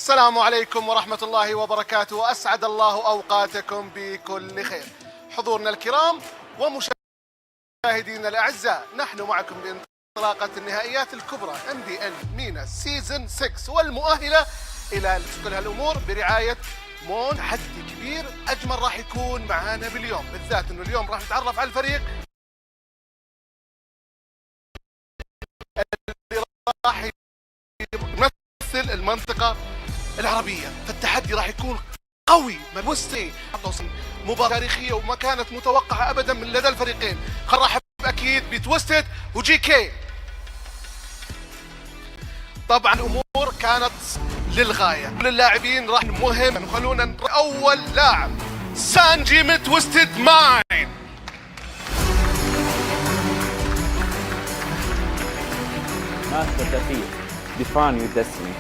السلام عليكم ورحمة الله وبركاته، وأسعد الله أوقاتكم بكل خير. حضورنا الكرام ومشاهدينا الأعزاء، نحن معكم بانطلاقة النهائيات الكبرى MPL MENA سيزن 6 والمؤهلة إلى كل هالأمور برعاية مون. تحدي كبير أجمل راح يكون معانا باليوم، بالذات أنه اليوم راح نتعرف على الفريق اللي راح يمثل المنطقة العربية. فالتحدي راح يكون قوي مبستي، مباراة تاريخية وما كانت متوقعة أبدا من لدى الفريقين. خل نرحب أكيد بتويستد وجي كي. طبعا الأمور كانت للغاية، كل اللاعبين راح مهم. خلونا أول لاعب سانجي من تويستد مايند. Master defeat. Define your destiny.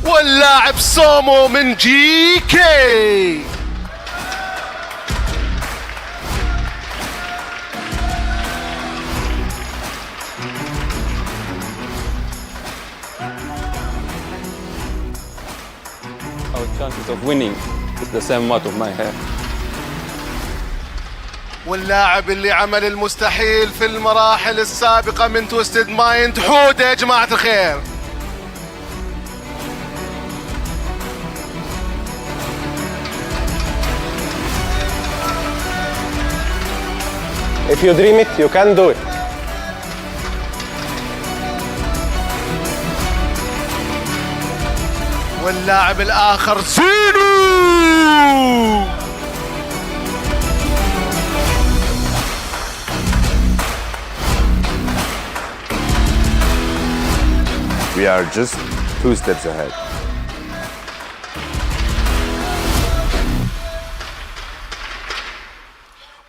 واللاعب سومو من جي كي. Our chances of winning is the same amount of my hair. واللاعب اللي عمل المستحيل في المراحل السابقة من تويستد مايند، حودة يا جماعة الخير. If you dream it, you can do it. واللاعب الآخر زينو. We are just 2 steps ahead.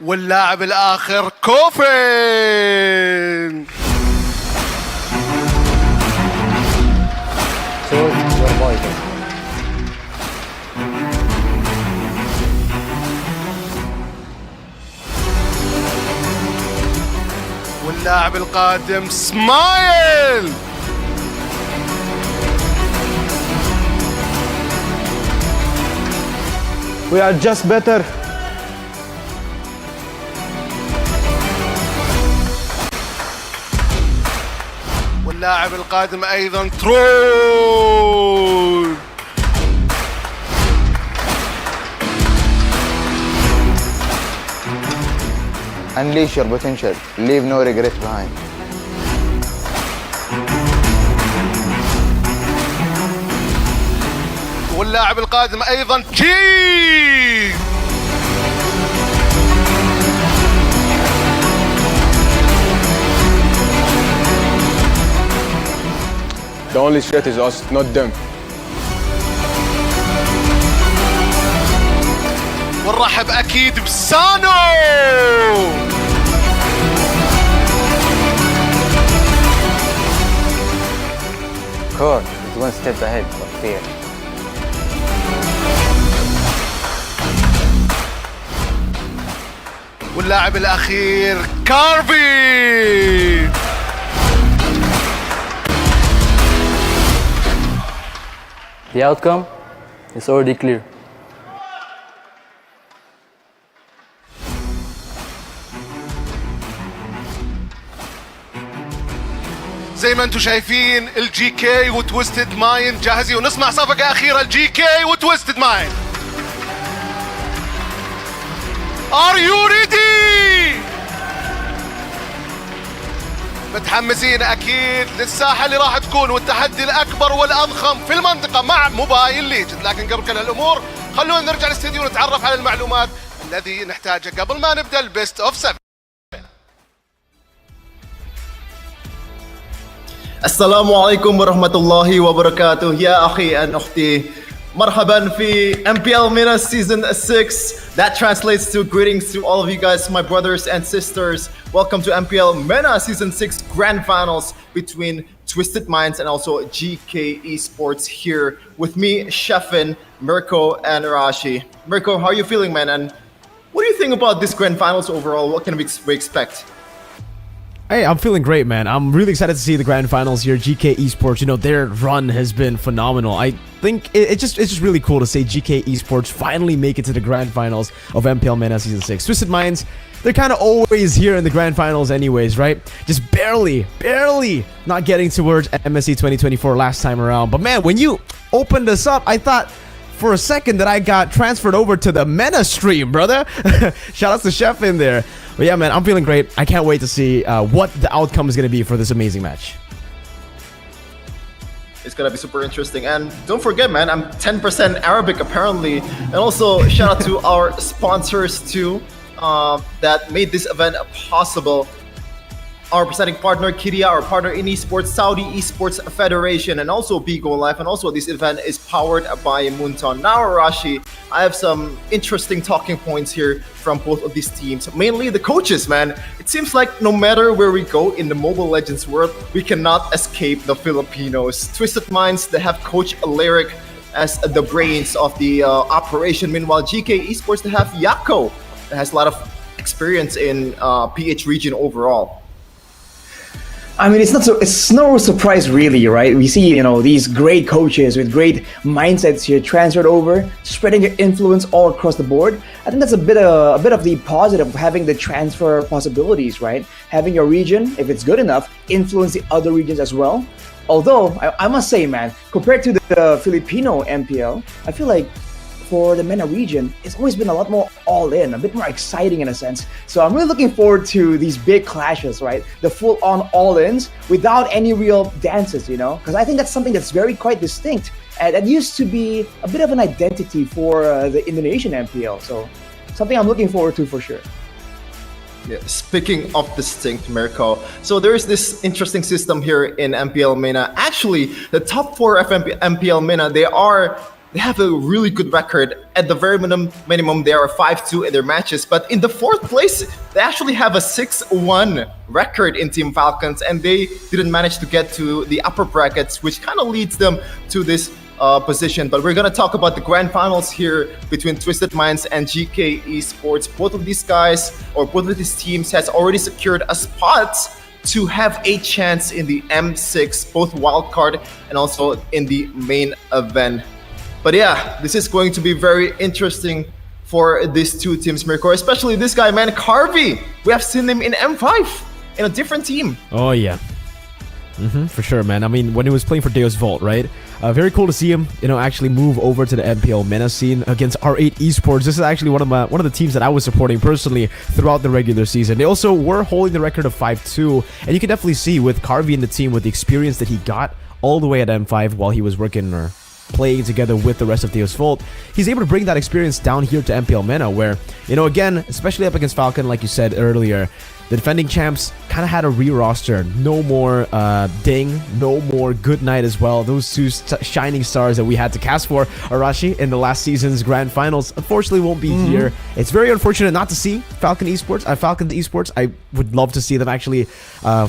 واللاعب الآخر كوفين. Choose your poison. واللاعب القادم سمايل. We are just better. واللاعب القادم أيضا ترول. Unleash your potential. Leave no regret behind. واللاعب القادم أيضا كي. The only threat is us, not them. ونرحب أكيد بسانو. Core is one step ahead of fear. واللاعب الأخير كارفي. The outcome is already clear. زي ما انتم شايفين الجي كي وتويستد مايند جاهزين، ونسمع صفقة أخيرة الجي كي وتويستد مايند. Are you ready؟ متحمسين أكيد للساحة اللي راح تكون والتحدي الأكبر والأضخم في المنطقة مع موبايل ليجند. لكن قبل كل هالأمور خلونا نرجع للاستديو ونتعرف على المعلومات الذي نحتاجها قبل ما نبدأ البيست أوف 7. السلام عليكم ورحمة الله وبركاته يا أخي and أختي. مرحبا في MPL MENA Season 6. That translates to greetings to all of you guys, my brothers and sisters. Welcome to MPL MENA Season 6 Grand Finals between Twisted Minds and also GK Esports here with me, Sheffin, Mirko, and Rashi. Mirko, how are you feeling, man? And what do you think about this grand finals overall? What can we expect? Hey, I'm feeling great, man. I'm really excited to see the grand finals here. GK Esports, you know, their run has been phenomenal. I think it's just really cool to see GK Esports finally make it to the grand finals of MPL MENA Season 6. Twisted Minds, they're kind of always here in the grand finals anyways, right? Just barely not getting towards MSC 2024 last time around. But man, when you opened this up, I thought for a second that I got transferred over to the MENA stream, brother. Shout out to Chef in there. But yeah, man, I'm feeling great. I can't wait to see what the outcome is going to be for this amazing match. It's gonna be super interesting. And don't forget, man, I'm 10% Arabic apparently. And also shout out to our sponsors too that made this event possible. Our presenting partner, Kiria, our partner in esports, Saudi Esports Federation, and also Bigo Life. And also this event is powered by Munton. Now, Rashi, I have some interesting talking points here from both of these teams. Mainly the coaches, man. It seems like no matter where we go in the Mobile Legends world, we cannot escape the Filipinos. Twisted Minds, they have Coach Lyric as the brains of the operation. Meanwhile, GK Esports, they have Yako, that has a lot of experience in PH region overall. I mean, it's no surprise really, right? We see, you know, these great coaches with great mindsets here transferred over, spreading their influence all across the board. I think that's a bit of the positive of having the transfer possibilities, right? Having your region, if it's good enough, influence the other regions as well. Although, I must say, man, compared to the Filipino MPL, I feel like for the MENA region, it's always been a lot more all-in, a bit more exciting in a sense. So I'm really looking forward to these big clashes, right? The full-on all-ins without any real dances, you know? Because I think that's something that's very quite distinct. And that used to be a bit of an identity for the Indonesian MPL. So something I'm looking forward to for sure. Yeah, speaking of distinct, Mirko, so there is this interesting system here in MPL MENA. Actually, the top 4 of MPL MENA, they have a really good record. At the very minimum, they are 5-2 in their matches. But in the 4th place, they actually have a 6-1 record in Team Falcons, and they didn't manage to get to the upper brackets, which kind of leads them to this position. But we're gonna talk about the grand finals here between Twisted Minds and GK Esports. Both of these guys, or both of these teams, has already secured a spot to have a chance in the M6, both wildcard and also in the main event. But yeah, this is going to be very interesting for these two teams, Mirko. Especially this guy, man, Carvey. We have seen him in M5 in a different team. Oh, yeah. For sure, man. I mean, when he was playing for Deus Vault, right? Very cool to see him, you know, actually move over to the MPL MENA scene against R8 Esports. This is actually one of the teams that I was supporting personally throughout the regular season. They also were holding the record of 5-2, and you can definitely see with Carvey in the team, with the experience that he got all the way at M5 while he was working or playing together with the rest of Deus Vault, he's able to bring that experience down here to MPL MENA, where, you know, again, especially up against Falcon, like you said earlier, the defending champs kind of had a re-roster. No more Ding, no more Good Night as well. Those two shining stars that we had to cast for, Arashi, in the last season's grand finals, unfortunately won't be here. It's very unfortunate not to see Falcon Esports. I would love to see them actually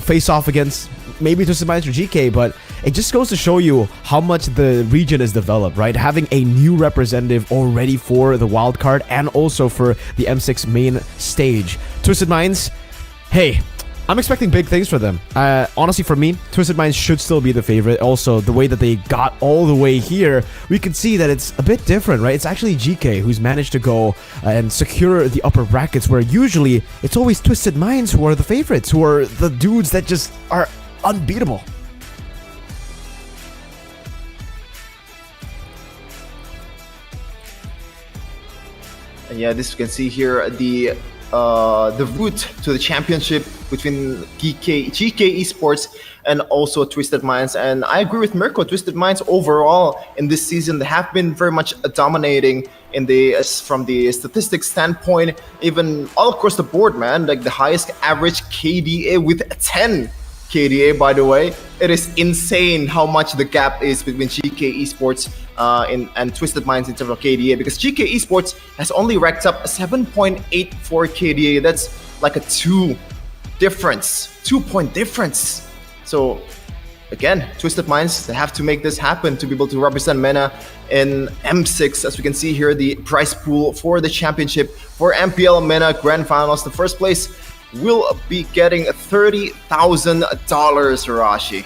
face off against maybe Twisted Minds or GK, but it just goes to show you how much the region is developed, right? Having a new representative already for the wild card and also for the M6 main stage. Twisted Minds, hey, I'm expecting big things for them. Honestly, for me, Twisted Minds should still be the favorite. Also, the way that they got all the way here, we can see that it's a bit different, right? It's actually GK who's managed to go and secure the upper brackets, where usually it's always Twisted Minds who are the favorites, who are the dudes that just are unbeatable. And yeah, this you can see here the route to the championship between GK Esports and also Twisted Minds. And I agree with Mirko. Twisted Minds overall in this season, they have been very much dominating in from the statistics standpoint, even all across the board, man. Like the highest average KDA with 10 KDA, by the way. It is insane how much the gap is between GK Esports and Twisted Minds in terms of KDA, because GK Esports has only racked up a 7.84 KDA. That's like a 2-point difference. So again, Twisted Minds, they have to make this happen to be able to represent MENA in M6. As we can see here, the prize pool for the championship for MPL MENA Grand Finals. The first place will be getting $30,000, Rashi.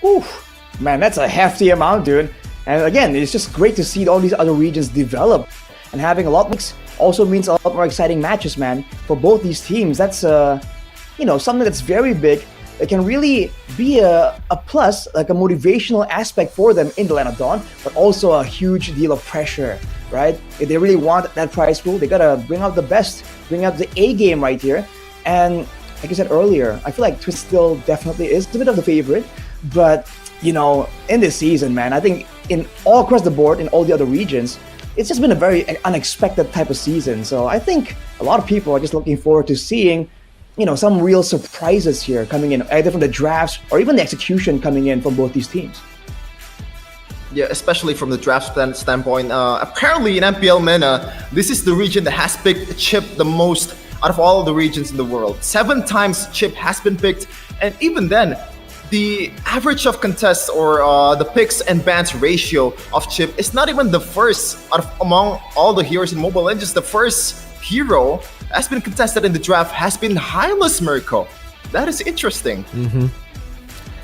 Oof, man, that's a hefty amount, dude. And again, it's just great to see all these other regions develop, and having a lot more also means a lot more exciting matches, man, for both these teams. That's something that's very big. It can really be a plus, like a motivational aspect for them in the Land of Dawn, but also a huge deal of pressure, right? If they really want that prize pool, they gotta bring out the best, bring out the A game right here. And like I said earlier, I feel like Twist still definitely is a bit of the favorite, but in this season, man, I think in all across the board, in all the other regions, it's just been a very unexpected type of season. So I think a lot of people are just looking forward to seeing some real surprises here coming in, either from the drafts or even the execution coming in from both these teams. Yeah, especially from the draft standpoint. Apparently in MPL MENA, this is the region that has picked Chip the most out of all of the regions in the world. 7 times Chip has been picked, and even then, the average of contests or the picks and bans ratio of Chip is not even the first among all the heroes in Mobile Legends. The first hero has been contested in the draft has been Hylas Mirko. That is interesting.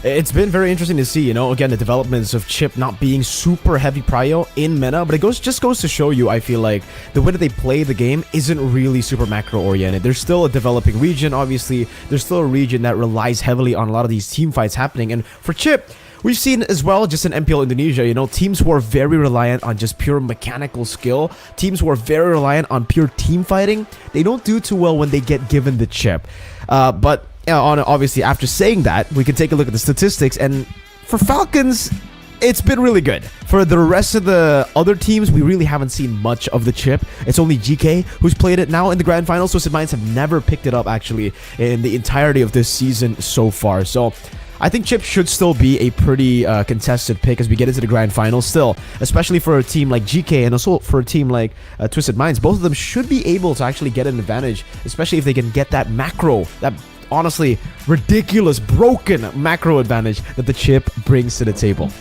It's been very interesting to see, again, the developments of Chip not being super heavy prio in MENA, but it just goes to show you, I feel like, the way that they play the game isn't really super macro-oriented. There's still a developing region, obviously. There's still a region that relies heavily on a lot of these team fights happening. And for Chip, we've seen as well, just in MPL Indonesia, teams who are very reliant on just pure mechanical skill, teams who are very reliant on pure team fighting, they don't do too well when they get given the chip. But obviously, after saying that, we can take a look at the statistics, and for Falcons, it's been really good. For the rest of the other teams, we really haven't seen much of the chip. It's only GK who's played it now in the Grand Finals. Twisted Minds have never picked it up, actually, in the entirety of this season so far. So I think Chip should still be a pretty contested pick as we get into the Grand Finals still, especially for a team like GK and also for a team like Twisted Minds. Both of them should be able to actually get an advantage, especially if they can get that macro, that honestly ridiculous, broken macro advantage that the chip brings to the table.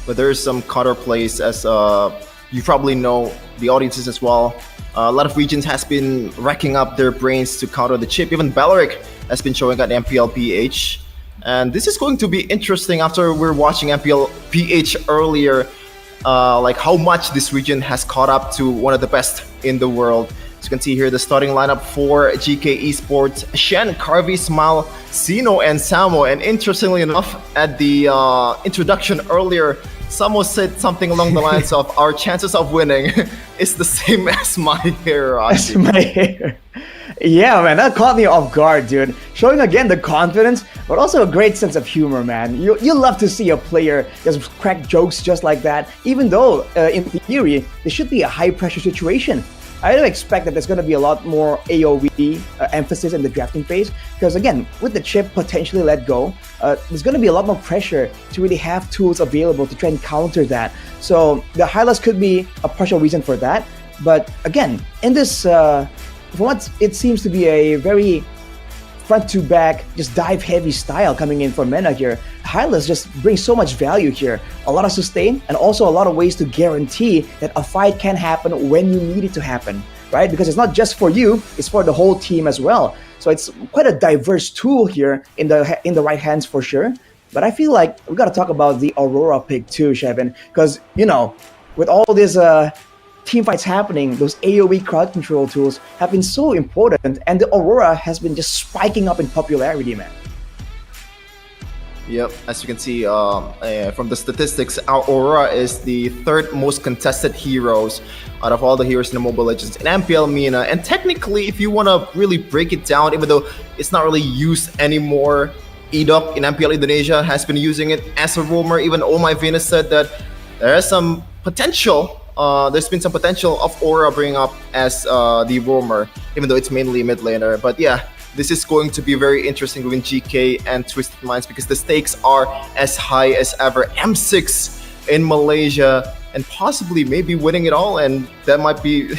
But there's some counter plays, as you probably know, the audiences as well. A lot of regions has been racking up their brains to counter the chip. Even Balearic has been showing at MPL PH. And this is going to be interesting after we're watching MPL PH earlier, like how much this region has caught up to one of the best in the world. As you can see here, the starting lineup for GK Esports: Shen, Carvey, Smile, Sino, and Samo. And interestingly enough, at the introduction earlier, Samo said something along the lines of, our chances of winning is the same as my hair, As my hair. Yeah, man, that caught me off guard, dude. Showing again the confidence, but also a great sense of humor, man. You love to see a player just crack jokes just like that, even though, in theory, this should be a high-pressure situation. I do expect that there's going to be a lot more AoE emphasis in the drafting phase, because again, with the chip potentially let go, there's going to be a lot more pressure to really have tools available to try and counter that. So the Hylas could be a partial reason for that. But again, in this, for what it seems to be a very front to back, just dive heavy style coming in for MENA here, Hylas just brings so much value here. A lot of sustain, and also a lot of ways to guarantee that a fight can happen when you need it to happen, right? Because it's not just for you, it's for the whole team as well. So it's quite a diverse tool here in the right hands for sure. But I feel like we got to talk about the Aurora pick too, Shevin, because with all this team fights happening, those AoE crowd control tools have been so important, and the Aurora has been just spiking up in popularity, man. Yep, as you can see from the statistics, our Aurora is the 3rd most contested heroes out of all the heroes in the Mobile Legends in MPL MENA. And technically, if you want to really break it down, even though it's not really used anymore, Edok in MPL Indonesia has been using it as a roamer. Even Oh My Venus said that there is some potential. There's been some potential of Aura bringing up as the roamer, even though it's mainly mid laner. But yeah, this is going to be very interesting between GK and Twisted Minds, because the stakes are as high as ever. M6 in Malaysia, and possibly maybe winning it all, and that might be,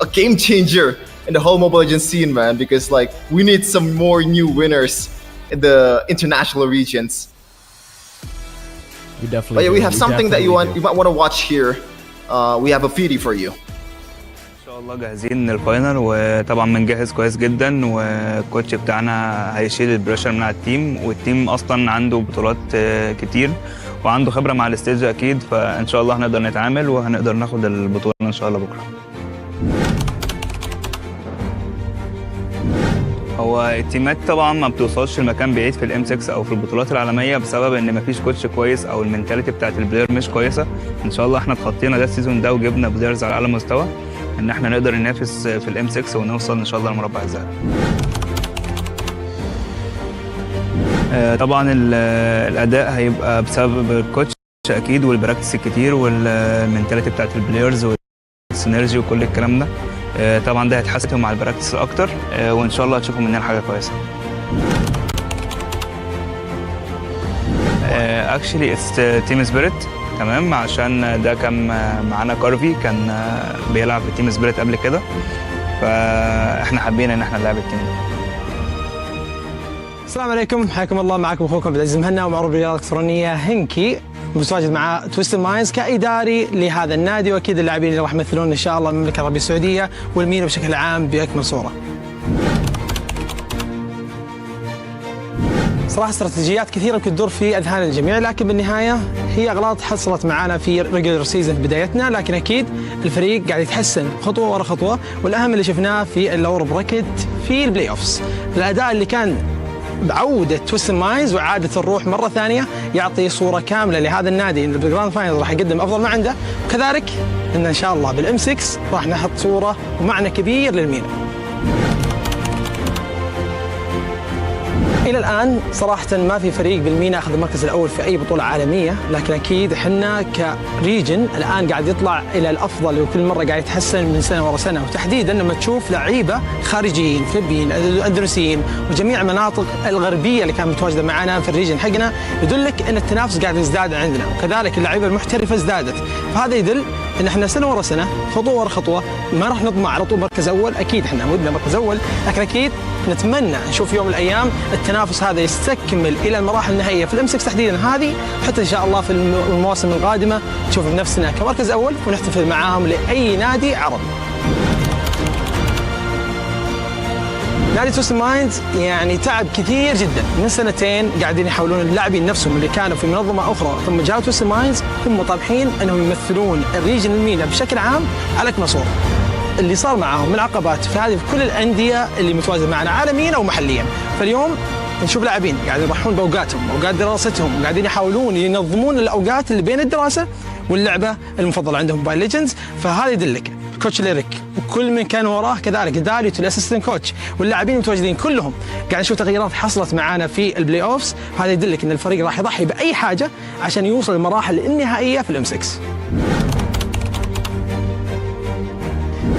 a game changer in the whole Mobile Legends scene, man, because like we need some more new winners in the international regions. You definitely. But yeah, we do. have You something that definitely do. you might want to watch here. We have a feedy for you. ان شاء الله جاهزين للفاينل، وطبعا بنجهز كويس جدا، والكوتش بتاعنا هيشيل البريشر من على التيم، والتيم اصلا عنده بطولات كتير وعنده خبره مع الستيج اكيد، فان شاء الله هنقدر نتعامل وهنقدر ناخد البطوله ان شاء الله بكره. هو التيمات طبعا ما بتوصلش لمكان بعيد في الام 6 او في البطولات العالميه بسبب ان مفيش كوتش كويس او المينتاليتي بتاعت البلاير مش كويسه. ان شاء الله احنا اتخطينا ده السيزون ده وجبنا بلايرز على اعلى مستوى ان احنا نقدر ننافس في الام 6 ونوصل ان شاء الله لمربع الذهبي. طبعا الاداء هيبقى بسبب الكوتش اكيد والبراكتس الكتير والمينتاليتي بتاعت البلايرز والسينرجي وكل الكلام ده. طبعا ده هيتحسن مع البراكتس اكتر، وان شاء الله هتشوفوا مننا حاجه كويسه. اكشلي اتس تيم سبيريت، تمام، عشان ده كان معانا كارفي كان بيلعب في تيم سبيريت قبل كده، فاحنا حابين ان احنا نلعب التيم ده. السلام عليكم، حياكم الله. معكم اخوكم عبد العزيز مهنا ومعروف بالرياضه الالكترونيه هنكي، متواجد مع تويستد مايندز كاداري لهذا النادي، واكيد اللاعبين اللي راح يمثلون ان شاء الله المملكه العربيه السعوديه والمينا بشكل عام باكمل صوره. صراحه استراتيجيات كثيره يمكن تدور في اذهان الجميع، لكن بالنهايه هي اغلاط حصلت معنا في ريجولر سيزون في بدايتنا، لكن اكيد الفريق قاعد يتحسن خطوه ورا خطوه، والاهم اللي شفناه في اللور براكت في البلاي اوفز، الاداء اللي كان بعودة تويستد مايندز وعادة الروح مرة ثانية يعطي صورة كاملة لهذا النادي إنه بالجراند فاينل راح يقدم أفضل ما عنده، وكذلك إن شاء الله بالإم 6 راح نحط صورة ومعنى كبير للمينا. إلى الآن صراحة ما في فريق بالمينا أخذ المركز الأول في أي بطولة عالمية، لكن أكيد إحنا كريجن الآن قاعد يطلع إلى الأفضل وكل مرة قاعد يتحسن من سنة ورا سنة، وتحديدا لما تشوف لعيبة خارجيين فلبين أندونيسيين وجميع المناطق الغربية اللي كانت متواجدة معنا في الريجن حقنا، يدلك أن التنافس قاعد يزداد عندنا، وكذلك اللعيبة المحترفة ازدادت، فهذا يدل ان احنا سنه ورا سنه خطوه ورا خطوه ما راح نطمع على طول مركز اول، اكيد احنا ودنا مركز اول، لكن اكيد نتمنى نشوف يوم من الايام التنافس هذا يستكمل الى المراحل النهائيه في الام 6 تحديدا هذه، حتى ان شاء الله في المواسم القادمه نشوف بنفسنا كمركز اول ونحتفل معاهم لاي نادي عربي. نادي تويستد مايندز يعني تعب كثير جدا من سنتين، قاعدين يحاولون اللاعبين نفسهم اللي كانوا في منظمه اخرى ثم جاءوا تويستد مايندز هم طامحين انهم يمثلون الريجن المينا بشكل عام على اكمل صوره. اللي صار معاهم من عقبات في هذه في كل الانديه اللي متواجده معنا عالميا او محليا، فاليوم نشوف لاعبين قاعدين يضحون باوقاتهم اوقات دراستهم، وقاعدين يحاولون ينظمون الاوقات اللي بين الدراسه واللعبه المفضله عندهم باي ليجندز، فهذا يدلك كوتش ليريك وكل من كان وراه كذلك داري الاسيستنت كوتش واللاعبين المتواجدين كلهم قاعد نشوف تغييرات حصلت معانا في البلاي اوفز، هذا يدلك ان الفريق راح يضحي باي حاجه عشان يوصل للمراحل النهائيه في الام 6.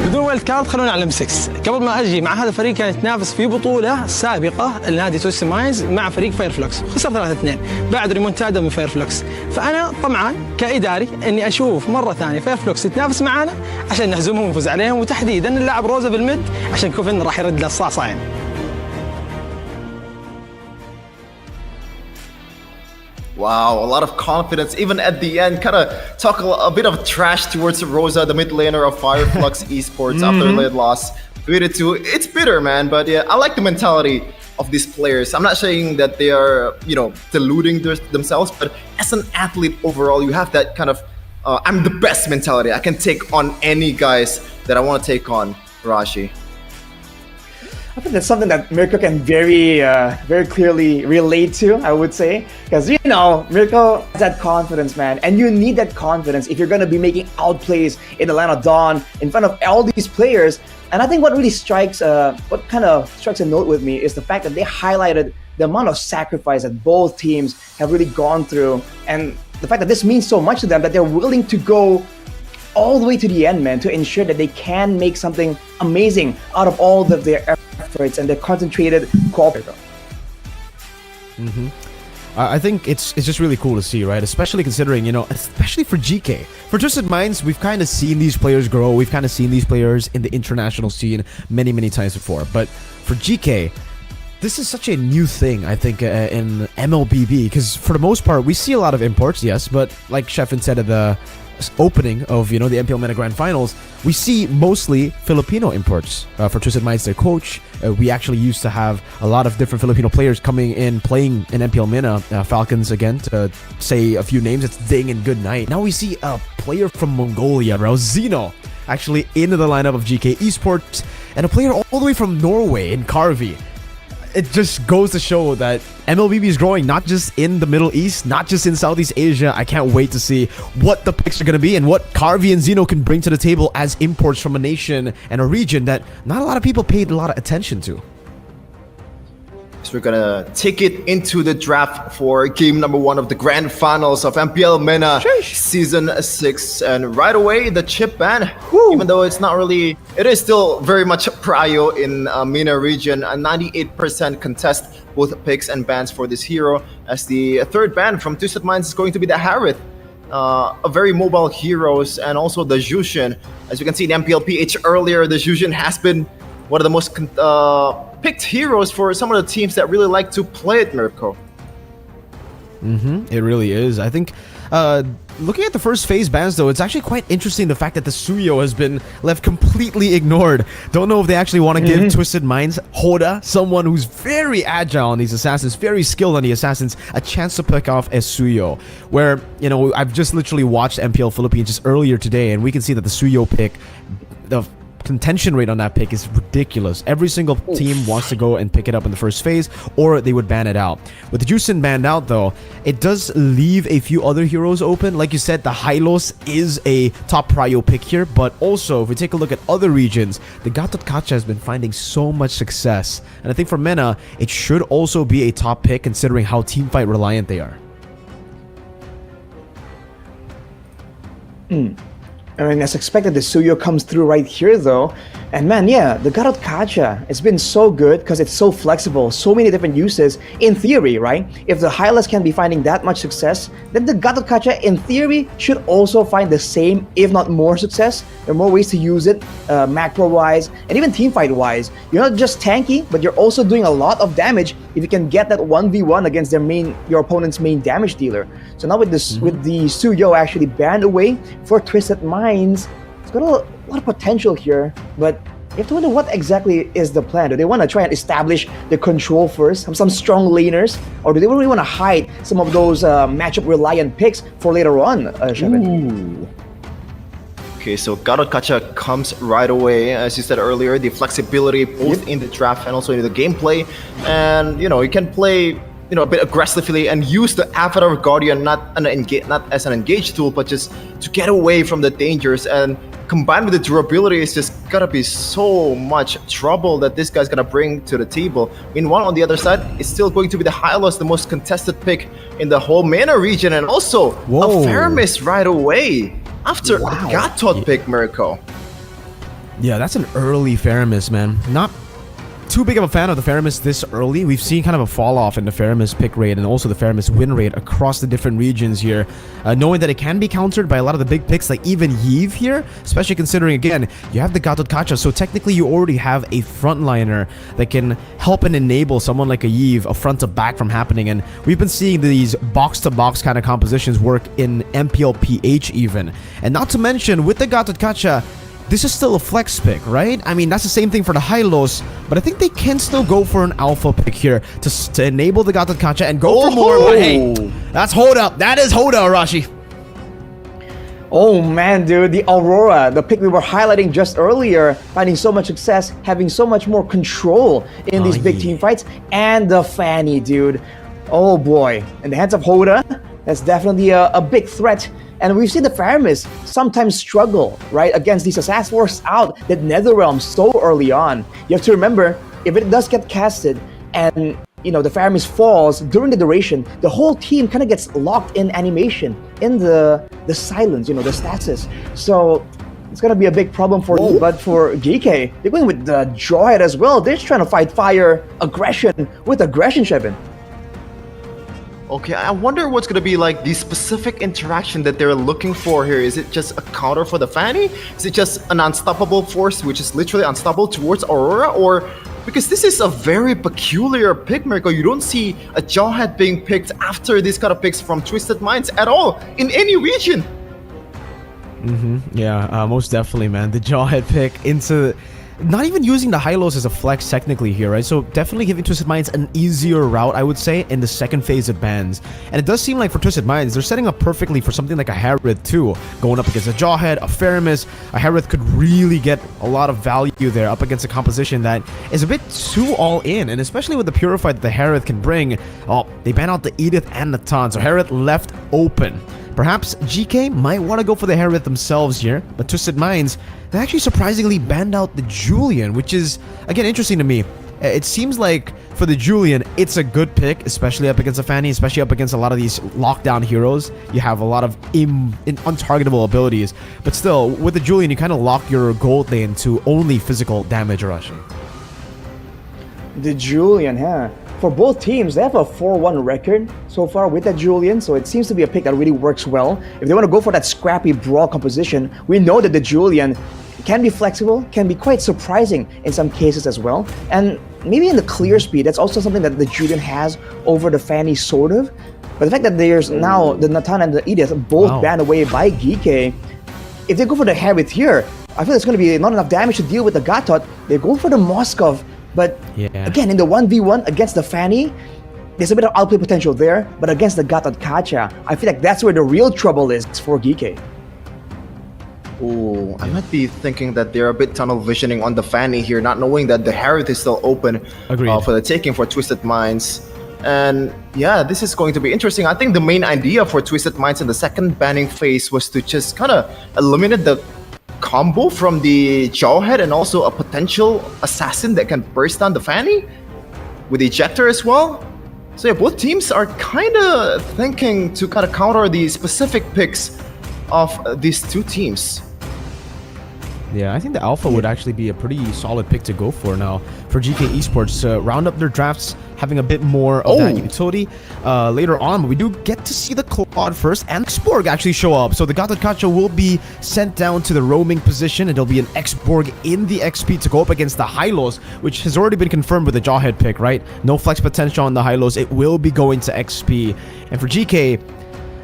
بدون وايلد كارد خلونا على الام 6. قبل ما اجي مع هذا الفريق كان يتنافس في بطوله سابقه لنادي تويستد مايندز مع فريق فايرفلوكس، خسر 3-2 بعد ريمونتادا من فايرفلوكس، فانا طمعان كاداري اني اشوف مره ثانيه فايرفلوكس يتنافس معانا عشان نهزمهم ونفوز عليهم، وتحديدا اللاعب روزا بالميد عشان كوفن راح يرد له الصاصه يعني. Wow, a lot of confidence. Even at the end, kind of talk a bit of trash towards Rosa, the mid laner of Fireflux Esports after they lost 3-2. It's bitter, man, but yeah, I like the mentality of these players. I'm not saying that they are, deluding themselves, but as an athlete overall, you have that kind of, I'm the best mentality. I can take on any guys that I want to take on, Rashi. I think that's something that Mirko can very clearly relate to, I would say. Because, Mirko has that confidence, man. And you need that confidence if you're going to be making outplays in the line of dawn in front of all these players. And I think what really strikes a note with me is the fact that they highlighted the amount of sacrifice that both teams have really gone through. And the fact that this means so much to them that they're willing to go all the way to the end, man, to ensure that they can make something amazing out of all of their efforts and their concentrated cooperation. I think it's just really cool to see, right? Especially considering, especially for GK. For Twisted Minds, we've kind of seen these players grow. We've kind of seen these players in the international scene many, many times before. But for GK, this is such a new thing, I think, in MLBB, because for the most part, we see a lot of imports, yes, but like Sheffin said at the opening of, the MPL MENA Grand Finals, we see mostly Filipino imports. For Twisted Minds, their coach, we actually used to have a lot of different Filipino players coming in, playing in MPL MENA. Falcons, again, to say a few names, it's Ding and Goodnight. Now we see a player from Mongolia, Zeno, actually into the lineup of GK Esports, and a player all the way from Norway in Carvi. It just goes to show that MLBB is growing, not just in the Middle East, not just in Southeast Asia. I can't wait to see what the picks are going to be and what Carvi and Zeno can bring to the table as imports from a nation and a region that not a lot of people paid a lot of attention to. So we're gonna take it into the draft for game number 1 of the grand finals of MPL MENA Season 6. And right away, the chip ban, even though it's not really, it is still very much prio in MENA region. A 98% contest both picks and bans for this hero, as the third ban from Twisted Minds is going to be the Harith. A very mobile heroes, and also the Jushin. As you can see in MPL PH earlier, the Jushin has been one of the most picked heroes for some of the teams that really like to play it, Mirko. It really is. I think looking at the first phase bans, though, it's actually quite interesting the fact that the Suyo has been left completely ignored. Don't know if they actually want to give Twisted Minds Hoda, someone who's very agile on these assassins, very skilled on the assassins, a chance to pick off a Suyo. Where, I've just literally watched MPL Philippines just earlier today, and we can see that the Suyo pick, the contention rate on that pick is ridiculous. Every single team wants to go and pick it up in the first phase, or they would ban it out. With the Jushin banned out, though, it does leave a few other heroes open. Like you said, the Hylos is a top prio pick here, but also, if we take a look at other regions, the Gatot Kacha has been finding so much success. And I think for MENA, it should also be a top pick considering how teamfight reliant they are. I mean, as expected, the Suyo comes through right here, though. And man, yeah, the Gatot Kacha, it's been so good because it's so flexible, so many different uses. In theory, right? If the Hylas can be finding that much success, then the Gatot Kacha, in theory, should also find the same, if not more success. There are more ways to use it, macro-wise, and even teamfight-wise. You're not just tanky, but you're also doing a lot of damage if you can get that 1v1 against your opponent's main damage dealer. So now with this, with the Suyo actually banned away for Twisted Minds, it's got a lot of potential here, but you have to wonder what exactly is the plan. Do they want to try and establish the control first, have some strong laners, or do they really want to hide some of those matchup reliant picks for later on, Shevin? Okay, so Gatot Kacha comes right away. As you said earlier, the flexibility both in the draft and also in the gameplay, and you can play a bit aggressively and use the Avatar Guardian not as an engage tool, but just to get away from the dangers. And combined with the durability, it's just gotta be so much trouble that this guy's gonna bring to the table. Meanwhile, on the other side, it's still going to be the Hylos, the most contested pick in the whole MENA region, and also a Faramis right away after a Gatot pick, Mirko. Yeah, that's an early Faramis, man. Not too big of a fan of the Faramis this early. We've seen kind of a fall off in the Faramis pick rate and also the Faramis win rate across the different regions here, knowing that it can be countered by a lot of the big picks like even Yves here, especially considering, again, you have the Gatot Kacha, so technically you already have a frontliner that can help and enable someone like a Yves, a front to back from happening. And we've been seeing these box to box kind of compositions work in MPL PH even. And not to mention, with the Gatot Kacha, this is still a flex pick, right? I mean, that's the same thing for the Hylos, but I think they can still go for an alpha pick here to enable the Gatot Kacha and go for more. But hey, that's Hoda. That is Hoda, Arashi. Oh man, dude, the Aurora, the pick we were highlighting just earlier, finding so much success, having so much more control in these big team fights, and the Fanny, dude. Oh boy, in the hands of Hoda, that's definitely a big threat. And we've seen the Faramis sometimes struggle, right, against these assassins forced out that Netherrealm so early on. You have to remember, if it does get casted and, the Faramis falls during the duration, the whole team kind of gets locked in animation, in the silence, the stasis. So it's going to be a big problem for you. But for Geekay, they're going with the Droid as well. They're just trying to fight fire aggression with aggression, Shevin. Okay, I wonder what's gonna be like the specific interaction that they're looking for here. Is it just a counter for the Fanny? Is it just an unstoppable force, which is literally unstoppable towards Aurora? Or Because this is a very peculiar pick, Mirko. You don't see a Jawhead being picked after these kind of picks from Twisted Minds at all in any region. Yeah, most definitely, man. The Jawhead pick into... Not even using the high-lows as a flex technically here, right? So definitely giving Twisted Minds an easier route, I would say, in the second phase of bans. And it does seem like for Twisted Minds, they're setting up perfectly for something like a Harith too. Going up against a Jawhead, a Faramis, a Harith could really get a lot of value there up against a composition that is a bit too all-in. And especially with the Purify that the Harith can bring, oh, they ban out the Edith and the Taunt, so Harith left open. Perhaps GK might want to go for the Harith themselves here, but Twisted Minds, they actually surprisingly banned out the Julian, which is, again, interesting to me. It seems like for the Julian, it's a good pick, especially up against a Fanny, especially up against a lot of these lockdown heroes. You have a lot of untargetable abilities, but still, with the Julian, you kind of lock your gold lane to only physical damage rushing. The Julian, huh? For both teams, they have a 4-1 record so far with that Julian, so it seems to be a pick that really works well. If they want to go for that scrappy brawl composition, we know that the Julian can be flexible, can be quite surprising in some cases as well. And maybe in the clear speed, that's also something that the Julian has over the Fanny, sort of. But the fact that there's now the Natan and the Edith both banned away by Geekay, if they go for the Harith here, I feel it's going to be not enough damage to deal with the Gatot. They go for the Moskov. But again, in the 1v1 against the Fanny, there's a bit of outplay potential there, but against the Gatot Kacha, I feel like that's where the real trouble is for Geekay. Ooh, I might be thinking that they're a bit tunnel visioning on the Fanny here, not knowing that the Harith is still open for the taking for Twisted Minds. And yeah, this is going to be interesting. I think the main idea for Twisted Minds in the second banning phase was to just kind of eliminate the combo from the Jawhead and also a potential assassin that can burst down the Fanny with Ejector as well. So yeah, both teams are kind of thinking to kind of counter the specific picks of these two teams. Yeah, I think the Alpha would actually be a pretty solid pick to go for now for GK Esports to round up their drafts, having a bit more of that utility later on. But we do get to see the Claude first and Xborg actually show up. So the Gatot Kacha will be sent down to the roaming position, and there'll be an Xborg in the XP to go up against the Hylos, which has already been confirmed with the Jawhead pick, right? No flex potential on the Hylos. It will be going to XP. And for GK,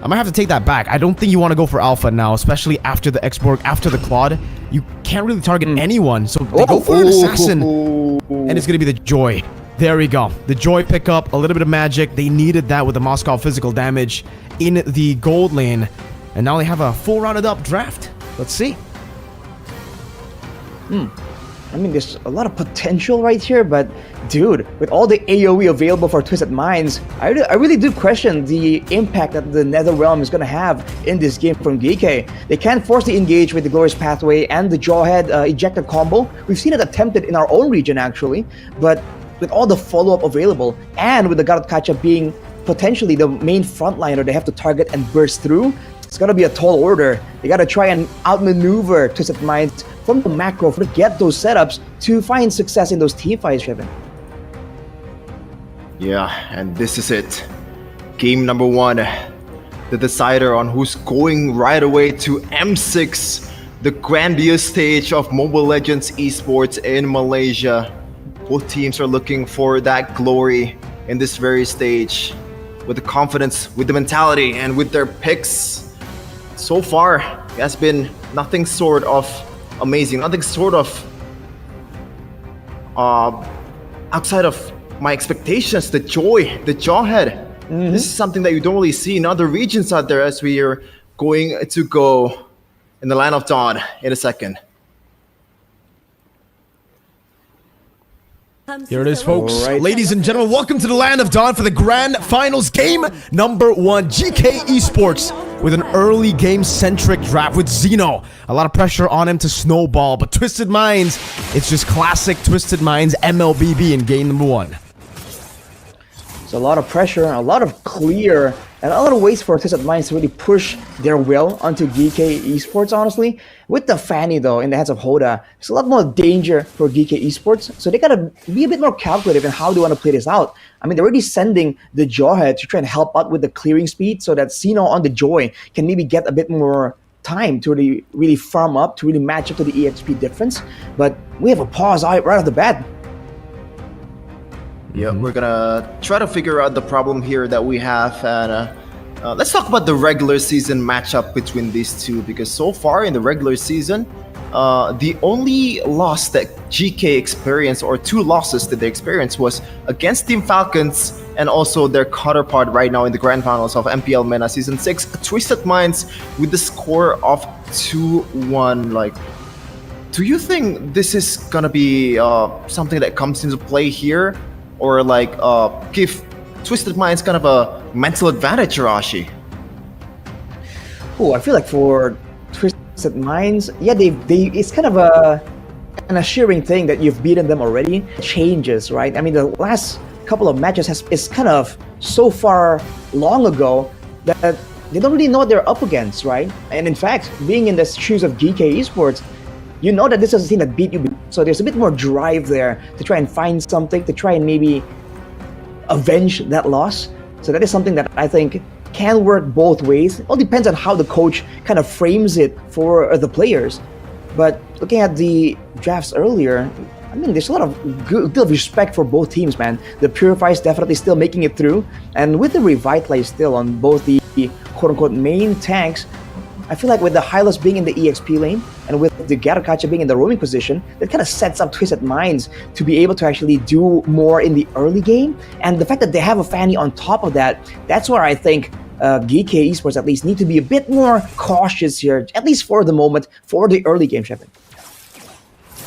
I might have to take that back. I don't think you want to go for Alpha now, especially after the Xborg, after the Claude. You can't really target anyone, so they go for an Assassin, and it's going to be the Joy. There we go. The Joy pickup, a little bit of magic. They needed that with the Moscow physical damage in the gold lane, and now they have a full rounded up draft. Let's see. I mean, there's a lot of potential right here, but dude, with all the AoE available for Twisted Minds, I really do question the impact that the Nether Realm is going to have in this game from Geekay. They can't force the engage with the Glorious Pathway and the Jawhead ejector combo. We've seen it attempted in our own region, actually, but with all the follow-up available, and with the Gatot Kacha being potentially the main frontliner they have to target and burst through, it's going to be a tall order. They got to try and outmaneuver Twisted Minds from the macro to get those setups to find success in those team fights, Shevin. Yeah, and this is it. Game number 1. The decider on who's going right away to M6, the grandiose stage of Mobile Legends esports in Malaysia. Both teams are looking for that glory in this very stage. With the confidence, with the mentality, and with their picks. So far, it has been nothing sort of amazing, nothing sort of outside of my expectations. The Joy, the Jawhead. This is something that you don't really see in other regions out there, as we are going to go in the Land of Dawn in a second. Here it is, folks. Ladies and gentlemen, welcome to the Land of Dawn for the Grand Finals game number 1. GK Esports with an early game-centric draft with Xeno. A lot of pressure on him to snowball, but Twisted Minds, it's just classic Twisted Minds MLBB in game number 1. It's a lot of pressure, a lot of clear, and a lot of ways for Twisted Minds to really push their will onto Geekay Esports, honestly. With the Fanny, though, in the hands of Hoda, there's a lot more danger for Geekay Esports, so they gotta be a bit more calculative in how they want to play this out. I mean, they're already sending the Jawhead to try and help out with the clearing speed so that Xeno on the Joy can maybe get a bit more time to really farm up, to really match up to the EXP difference. But we have a pause right off the bat. Yeah, we're gonna try to figure out the problem here that we have, and let's talk about the regular season matchup between these two, because so far in the regular season, the only loss that GK experienced, or two losses that they experienced, was against Team Falcons and also their counterpart right now in the Grand Finals of MPL MENA Season 6, Twisted Minds, with the score of 2-1. Like, do you think this is gonna be something that comes into play here? Or like give Twisted Minds kind of a mental advantage, Rashi? Oh, I feel like for Twisted Minds, yeah, they it's kind of an assuring thing that you've beaten them already. Changes, right? I mean, the last couple of matches is kind of so far long ago that they don't really know what they're up against, right? And in fact, being in the shoes of Geekay Esports, you know that this is a team that beat you, so there's a bit more drive there to try and find something, to try and maybe avenge that loss. So that is something that I think can work both ways. It all depends on how the coach kind of frames it for the players. But looking at the drafts earlier, I mean, there's a lot of good deal of respect for both teams, man. The Purify is definitely still making it through, and with the Revitalize still on both the quote-unquote main tanks, I feel like with the Hylos being in the EXP lane and with the Garukacha being in the roaming position, that kind of sets up Twisted Minds to be able to actually do more in the early game. And the fact that they have a Fanny on top of that, that's where I think Geekay Esports at least need to be a bit more cautious here, at least for the moment, for the early game, Shepard.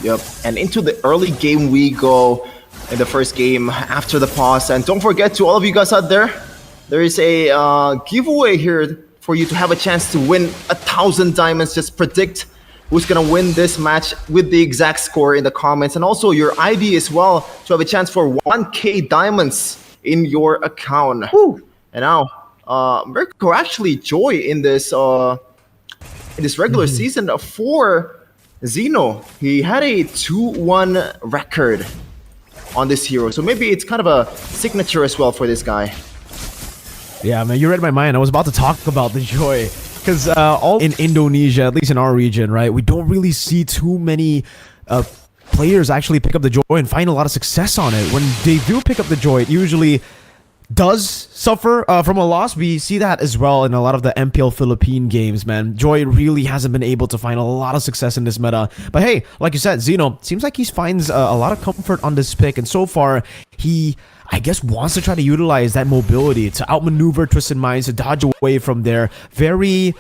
Yep, and into the early game we go in the first game after the pause. And don't forget, to all of you guys out there, there is a giveaway here for you to have a chance to win 1,000 diamonds. Just predict who's gonna win this match with the exact score in the comments, and also your ID as well to have a chance for 1K diamonds in your account. Woo. And now, Mirko actually Joy in this regular season for Zeno. He had a 2-1 record on this hero, so maybe it's kind of a signature as well for this guy. Yeah, man, you read my mind. I was about to talk about the Joy. Because all in Indonesia, at least in our region, right, we don't really see too many players actually pick up the Joy and find a lot of success on it. When they do pick up the Joy, it usually does suffer from a loss. We see that as well in a lot of the MPL Philippine games, man. Joy really hasn't been able to find a lot of success in this meta. But hey, like you said, Zeno, seems like he finds a lot of comfort on this pick. And so far, he, I guess, wants to try to utilize that mobility to outmaneuver Twisted Minds, to dodge away from their very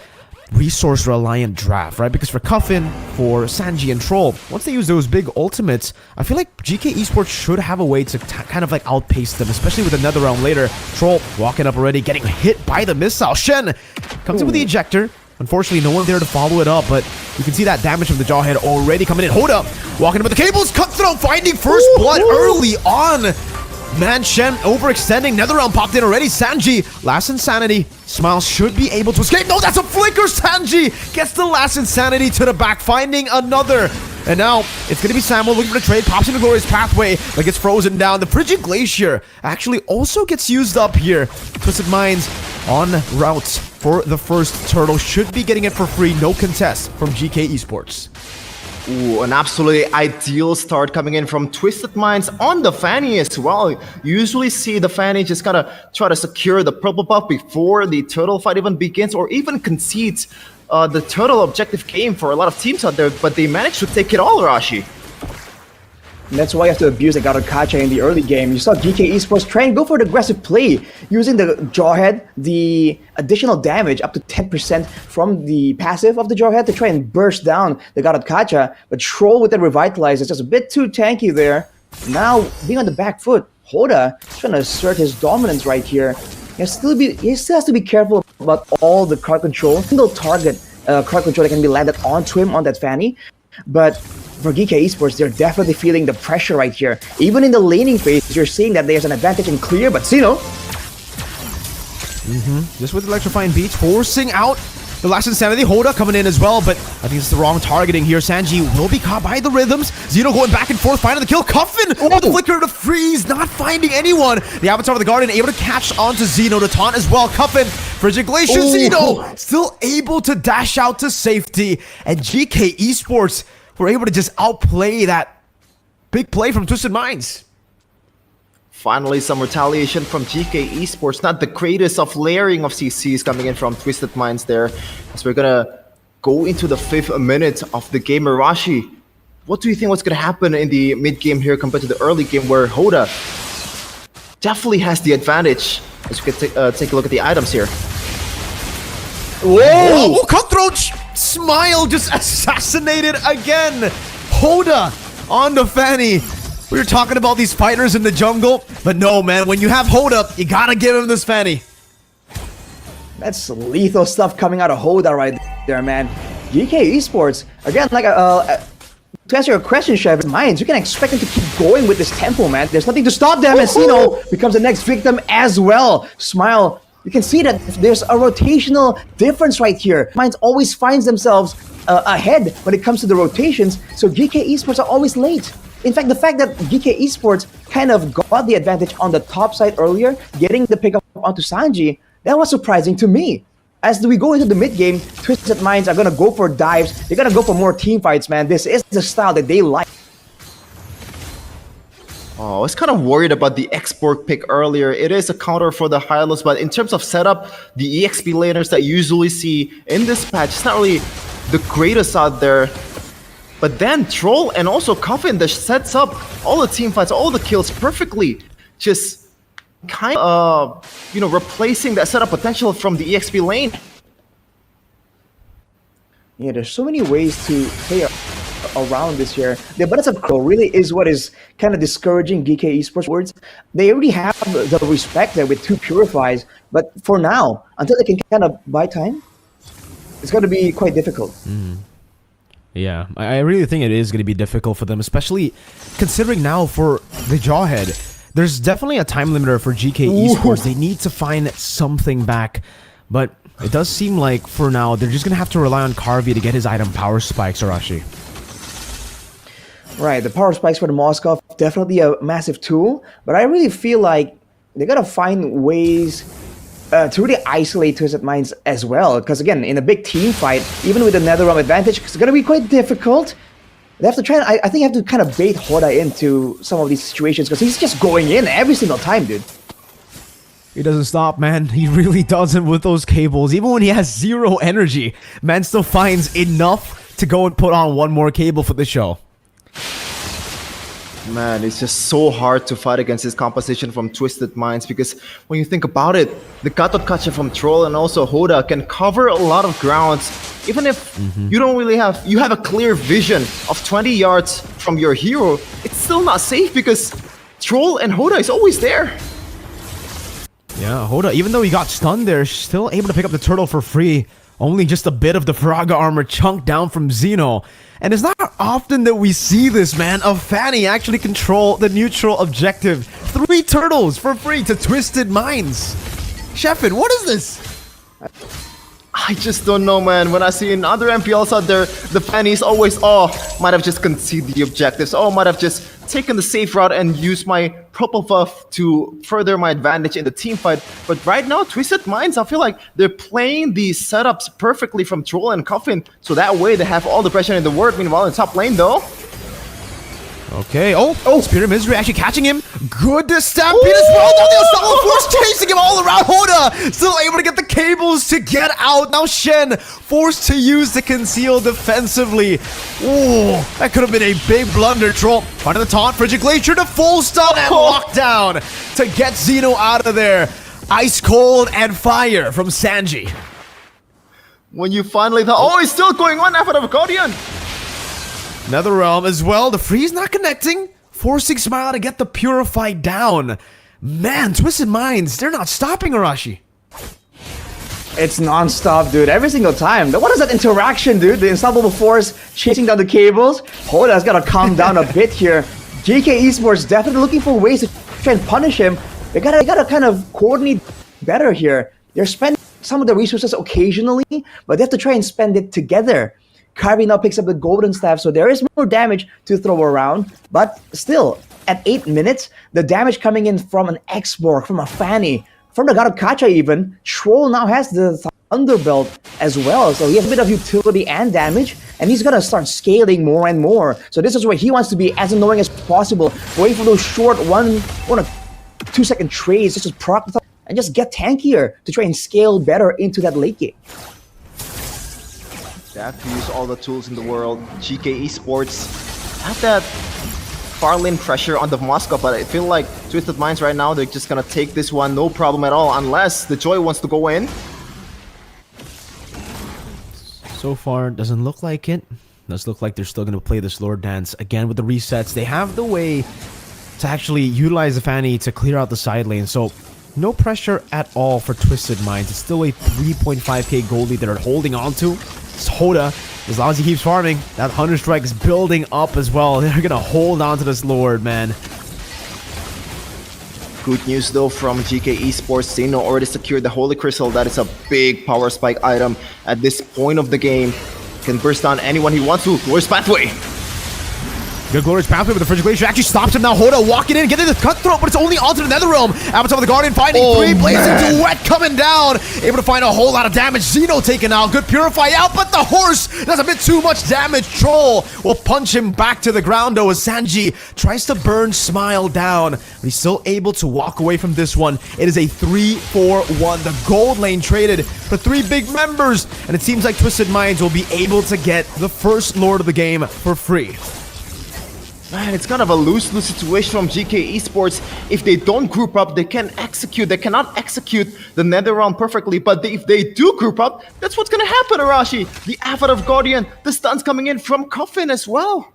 resource-reliant draft, right? Because for Cuffin, for Sanji and Troll, once they use those big ultimates, I feel like GK Esports should have a way to kind of like outpace them, especially with another round later. Troll walking up already, getting hit by the missile. Shen comes in with the ejector. Unfortunately, no one there to follow it up, but you can see that damage from the Jawhead already coming in. Hoda walking in with the cables, cutthroat, finding first blood early on. Man, Shen overextending. Another round popped in already. Sanji, last insanity. Smiles should be able to escape. No, that's a flicker. Sanji gets the last insanity to the back, finding another. And now it's going to be Samuel looking for the trade. Pops into Glorious Pathway, but gets frozen down. The Frigid Glacier actually also gets used up here. Twisted Minds on route for the first turtle. Should be getting it for free. No contest from GK Esports. Ooh, an absolutely ideal start coming in from Twisted Minds on the Fanny as well. You usually see the Fanny just kind of try to secure the purple buff before the turtle fight even begins, or even concedes the turtle objective game for a lot of teams out there, but they managed to take it all, Rashi. And that's why you have to abuse the Garukacha in the early game. You saw GK Esports try and go for the aggressive play, using the Jawhead, the additional damage up to 10% from the passive of the Jawhead to try and burst down the Garukacha. But Troll with the Revitalize is just a bit too tanky there. Now, being on the back foot, Hoda trying to assert his dominance right here. He still has to be careful about all the crowd control. Single target crowd control that can be landed onto him on that Fanny. But for Geekay Esports, they're definitely feeling the pressure right here. Even in the laning phase, you're seeing that there's an advantage in clear, but Zeno. Just with electrifying beats, forcing out the last insanity. Hoda coming in as well, but I think it's the wrong targeting here. Sanji will be caught by the rhythms. Zeno going back and forth, finding the kill. Cuffin with the flicker to freeze, not finding anyone. The Avatar of the Guardian able to catch onto Zeno to taunt as well. Cuffin, Frigid Glacier, Zeno still able to dash out to safety. And GK Esports were able to just outplay that big play from Twisted Minds. Finally, some retaliation from GK Esports. Not the greatest of layering of CCs coming in from Twisted Minds there. As we're gonna go into the 5th minute of the game. Arashi, what do you think what's gonna happen in the mid game here compared to the early game where Hoda definitely has the advantage? As we can take a look at the items here. Whoa! Cutthroat Smile just assassinated again. Hoda on the Fanny. We were talking about these fighters in the jungle, but no, man. When you have Hoda, you gotta give him this Fanny. That's lethal stuff coming out of Hoda right there, man. GK Esports, again, like to answer your question, Chef, Minds, you can expect them to keep going with this tempo, man. There's nothing to stop them as becomes the next victim as well. Smile, you can see that there's a rotational difference right here. Minds always finds themselves ahead when it comes to the rotations, so GK Esports are always late. In fact, the fact that Geekay Esports kind of got the advantage on the top side earlier, getting the pickup onto Sanji, that was surprising to me. As we go into the mid game, Twisted Minds are gonna go for dives. They're gonna go for more team fights, man. This is the style that they like. Oh, I was kind of worried about the export pick earlier. It is a counter for the Hylos, but in terms of setup, the EXP laners that you usually see in this patch, it's not really the greatest out there. But then Troll and also Coffin that sets up all the team fights, all the kills perfectly. Just kind of, replacing that setup potential from the EXP lane. Yeah, there's so many ways to play around this here. The abundance of Crow really is what is kind of discouraging GK Esports words. They already have the respect there with 2 Purifies, but for now, until they can kind of buy time, it's going to be quite difficult. Yeah, I really think it is going to be difficult for them, especially considering now for the Jawhead. There's definitely a time limiter for GK Esports. They need to find something back, but it does seem like for now they're just going to have to rely on Carvey to get his item Power Spikes, Arashi. Right, the Power Spikes for the Moskov, definitely a massive tool, but I really feel like they got to find ways to really isolate Twisted Minds as well, because again, in a big team fight, even with the NetherRealm advantage, it's going to be quite difficult. They have to try, I think you have to kind of bait Hoda into some of these situations, because he's just going in every single time, dude. He doesn't stop, man. He really doesn't with those cables. Even when he has 0 energy, man still finds enough to go and put on 1 more cable for the show. Man, it's just so hard to fight against this composition from Twisted Minds, because when you think about it, the Gatot Kacha from Troll and also Hoda can cover a lot of grounds. Even if you don't really you have a clear vision of 20 yards from your hero, it's still not safe because Troll and Hoda is always there. Yeah, Hoda, even though he got stunned there, still able to pick up the turtle for free. Only just a bit of the Faraga armor chunked down from Xeno. And it's not often that we see this, man. A Fanny actually control the neutral objective. 3 turtles for free to Twisted Minds. Sheffin, what is this? I just don't know, man. When I see in other MPLs out there, the Fannies always, might have just conceded the objectives. Might have just taken the safe route and used my purple buff to further my advantage in the team fight. But right now, Twisted Minds, I feel like they're playing these setups perfectly from Troll and Coffin. So that way they have all the pressure in the world. Meanwhile, in top lane though, okay, Spirit of Misery actually catching him. Good to Stampede as well. Now the Assault Force chasing him all around. Hoda still able to get the cables to get out. Now Shen forced to use the conceal defensively. Ooh, that could have been a big blunder. Troll finding the taunt. Frigid Glacier to full stun and lockdown to get Xeno out of there. Ice Cold and Fire from Sanji. When you finally thought, it's still going on after the Guardian. NetherRealm as well. The freeze not connecting, forcing Smile to get the Purify down. Man, Twisted Minds, they're not stopping Arashi. It's non-stop, dude. Every single time. What is that interaction, dude? The Unstoppable Force chasing down the cables. Hoda's got to calm down a bit here. GK Esports definitely looking for ways to try and punish him. They gotta kind of coordinate better here. They're spending some of the resources occasionally, but they have to try and spend it together. Carvey now picks up the golden staff, so there is more damage to throw around, but still, at 8 minutes, the damage coming in from an X-Borg, from a Fanny, from the God of Kacha even. Troll now has the Thunderbelt as well, so he has a bit of utility and damage, and he's gonna start scaling more and more. So this is where he wants to be as annoying as possible, going for those short 2-second trades just to proc and just get tankier to try and scale better into that late game. They have to use all the tools in the world. GK Esports have that far lane pressure on the Moscow, but I feel like Twisted Minds right now, they're just gonna take this one no problem at all, unless the Joy wants to go in. So far, doesn't look like it. Does look like they're still going to play this Lord Dance again with the resets. They have the way to actually utilize the Fanny to clear out the side lane. So no pressure at all for Twisted Minds. It's still a 3.5k gold lead that they're holding on to. It's Hoda, as long as he keeps farming, that Hunter Strike is building up as well. They're going to hold on to this Lord, man. Good news though from GK Esports. Zeno already secured the Holy Crystal. That is a big power spike item at this point of the game. Can burst down anyone he wants to. Glorious Pathway. Good Glorious Pathway, but the Frigid Glacier actually stops him now. Hoda walking in, getting the Cutthroat, but it's only onto the Netherrealm. Avatar of the Guardian finding three. Blazing Duet coming down. Able to find a whole lot of damage. Zeno taken out. Good Purify out, but the horse does a bit too much damage. Troll will punch him back to the ground though as Sanji tries to burn Smile down. But he's still able to walk away from this one. It is a 3-4-1. The gold lane traded for 3 big members. And it seems like Twisted Minds will be able to get the first Lord of the game for free. Man, it's kind of a lose-lose situation from GK Esports. If they don't group up, they cannot execute the Netherrealm perfectly. But if they do group up, that's what's gonna happen, Arashi. The Avatar of Guardian, the stuns coming in from Coffin as well.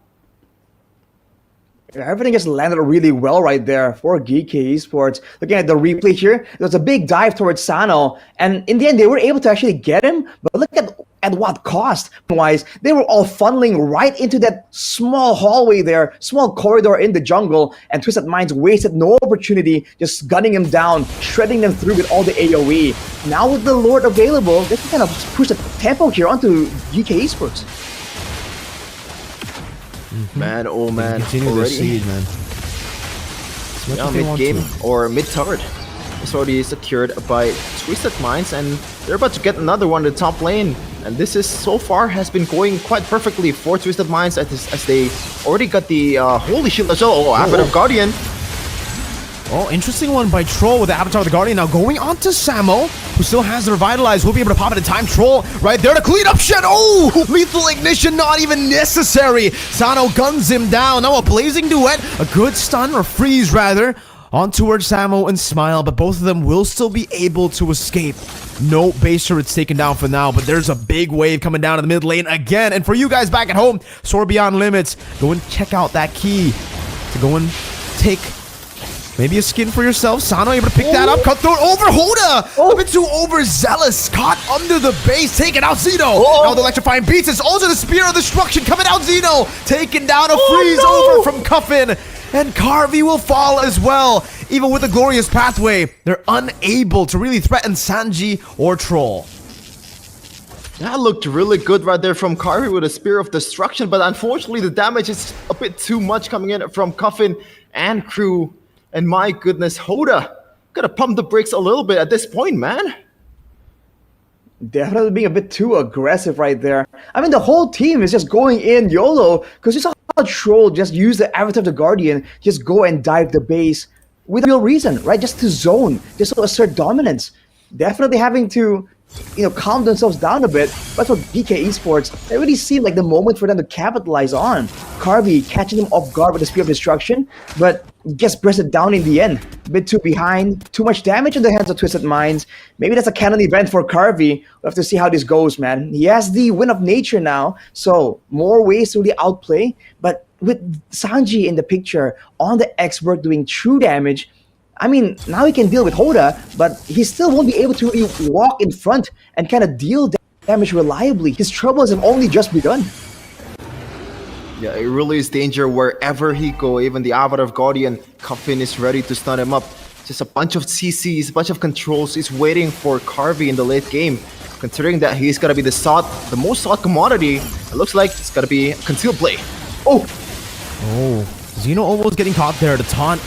Everything just landed really well right there for Geekay Esports. Looking at the replay here, there was a big dive towards Sano, and in the end, they were able to actually get him, but look at what cost. Wise, they were all funneling right into that small hallway there, small corridor in the jungle, and Twisted Minds wasted no opportunity, just gunning him down, shredding them through with all the AoE. Now with the Lord available, they can kind of push the tempo here onto Geekay Esports. Man, oh man, continue the siege, man. Yeah, mid-game or mid-turret. It's already secured by Twisted Minds, and they're about to get another one in the top lane. And this is, so far, has been going quite perfectly for Twisted Minds as they already got the Holy Shield as well. Oh, Avatar of Guardian. Oh, interesting one by Troll with the Avatar of the Guardian. Now going on to Samo, who still has the Revitalize. Will be able to pop it in time. Troll right there to clean up shit. Oh, Lethal Ignition not even necessary. Sano guns him down. Now a Blazing Duet. A good stun, or freeze rather, on towards Samo and Smile. But both of them will still be able to escape. No base turrets taken down for now, but there's a big wave coming down in the mid lane again. And for you guys back at home, Soar Beyond Limits, go and check out that key to go and take maybe a skin for yourself. Sano able to pick that up. Cutthroat over Hoda. A bit too overzealous. Caught under the base. Taking out Zeno. Now the electrifying beats. It's also the Spear of Destruction coming out. Zeno taking down a freeze over from Cuffin. And Carvey will fall as well. Even with the Glorious Pathway, they're unable to really threaten Sanji or Troll. That looked really good right there from Carvey with a Spear of Destruction, but unfortunately the damage is a bit too much coming in from Cuffin and crew. And my goodness, Hoda gotta pump the brakes a little bit at this point, man. Definitely being a bit too aggressive right there. I mean, the whole team is just going in YOLO, because you saw how Troll just use the Avatar of the Guardian, just go and dive the base with a real reason, right? Just to zone, just to assert dominance. Definitely having to, calm themselves down a bit. But for Geekay Esports, it really seemed like the moment for them to capitalize on. Carvey catching them off guard with the Spear of Destruction, but gets breasted down in the end. A bit too behind, too much damage in the hands of Twisted Minds. Maybe that's a canon event for Carvey. We'll have to see how this goes, man. He has the Win of Nature now, so more ways to really outplay. But with Sanji in the picture, on the expert doing true damage, I mean, now he can deal with Hoda, but he still won't be able to really walk in front and kind of deal damage reliably. His troubles have only just begun. Yeah, it really is danger wherever he go. Even the Avatar of Guardian, Cuffin is ready to stun him up. Just a bunch of CCs, a bunch of controls is waiting for Carvey in the late game. Considering that he's gonna be the most sought commodity, it looks like it's gonna be Concealed Blade. Oh, Zeno almost getting caught there. The taunt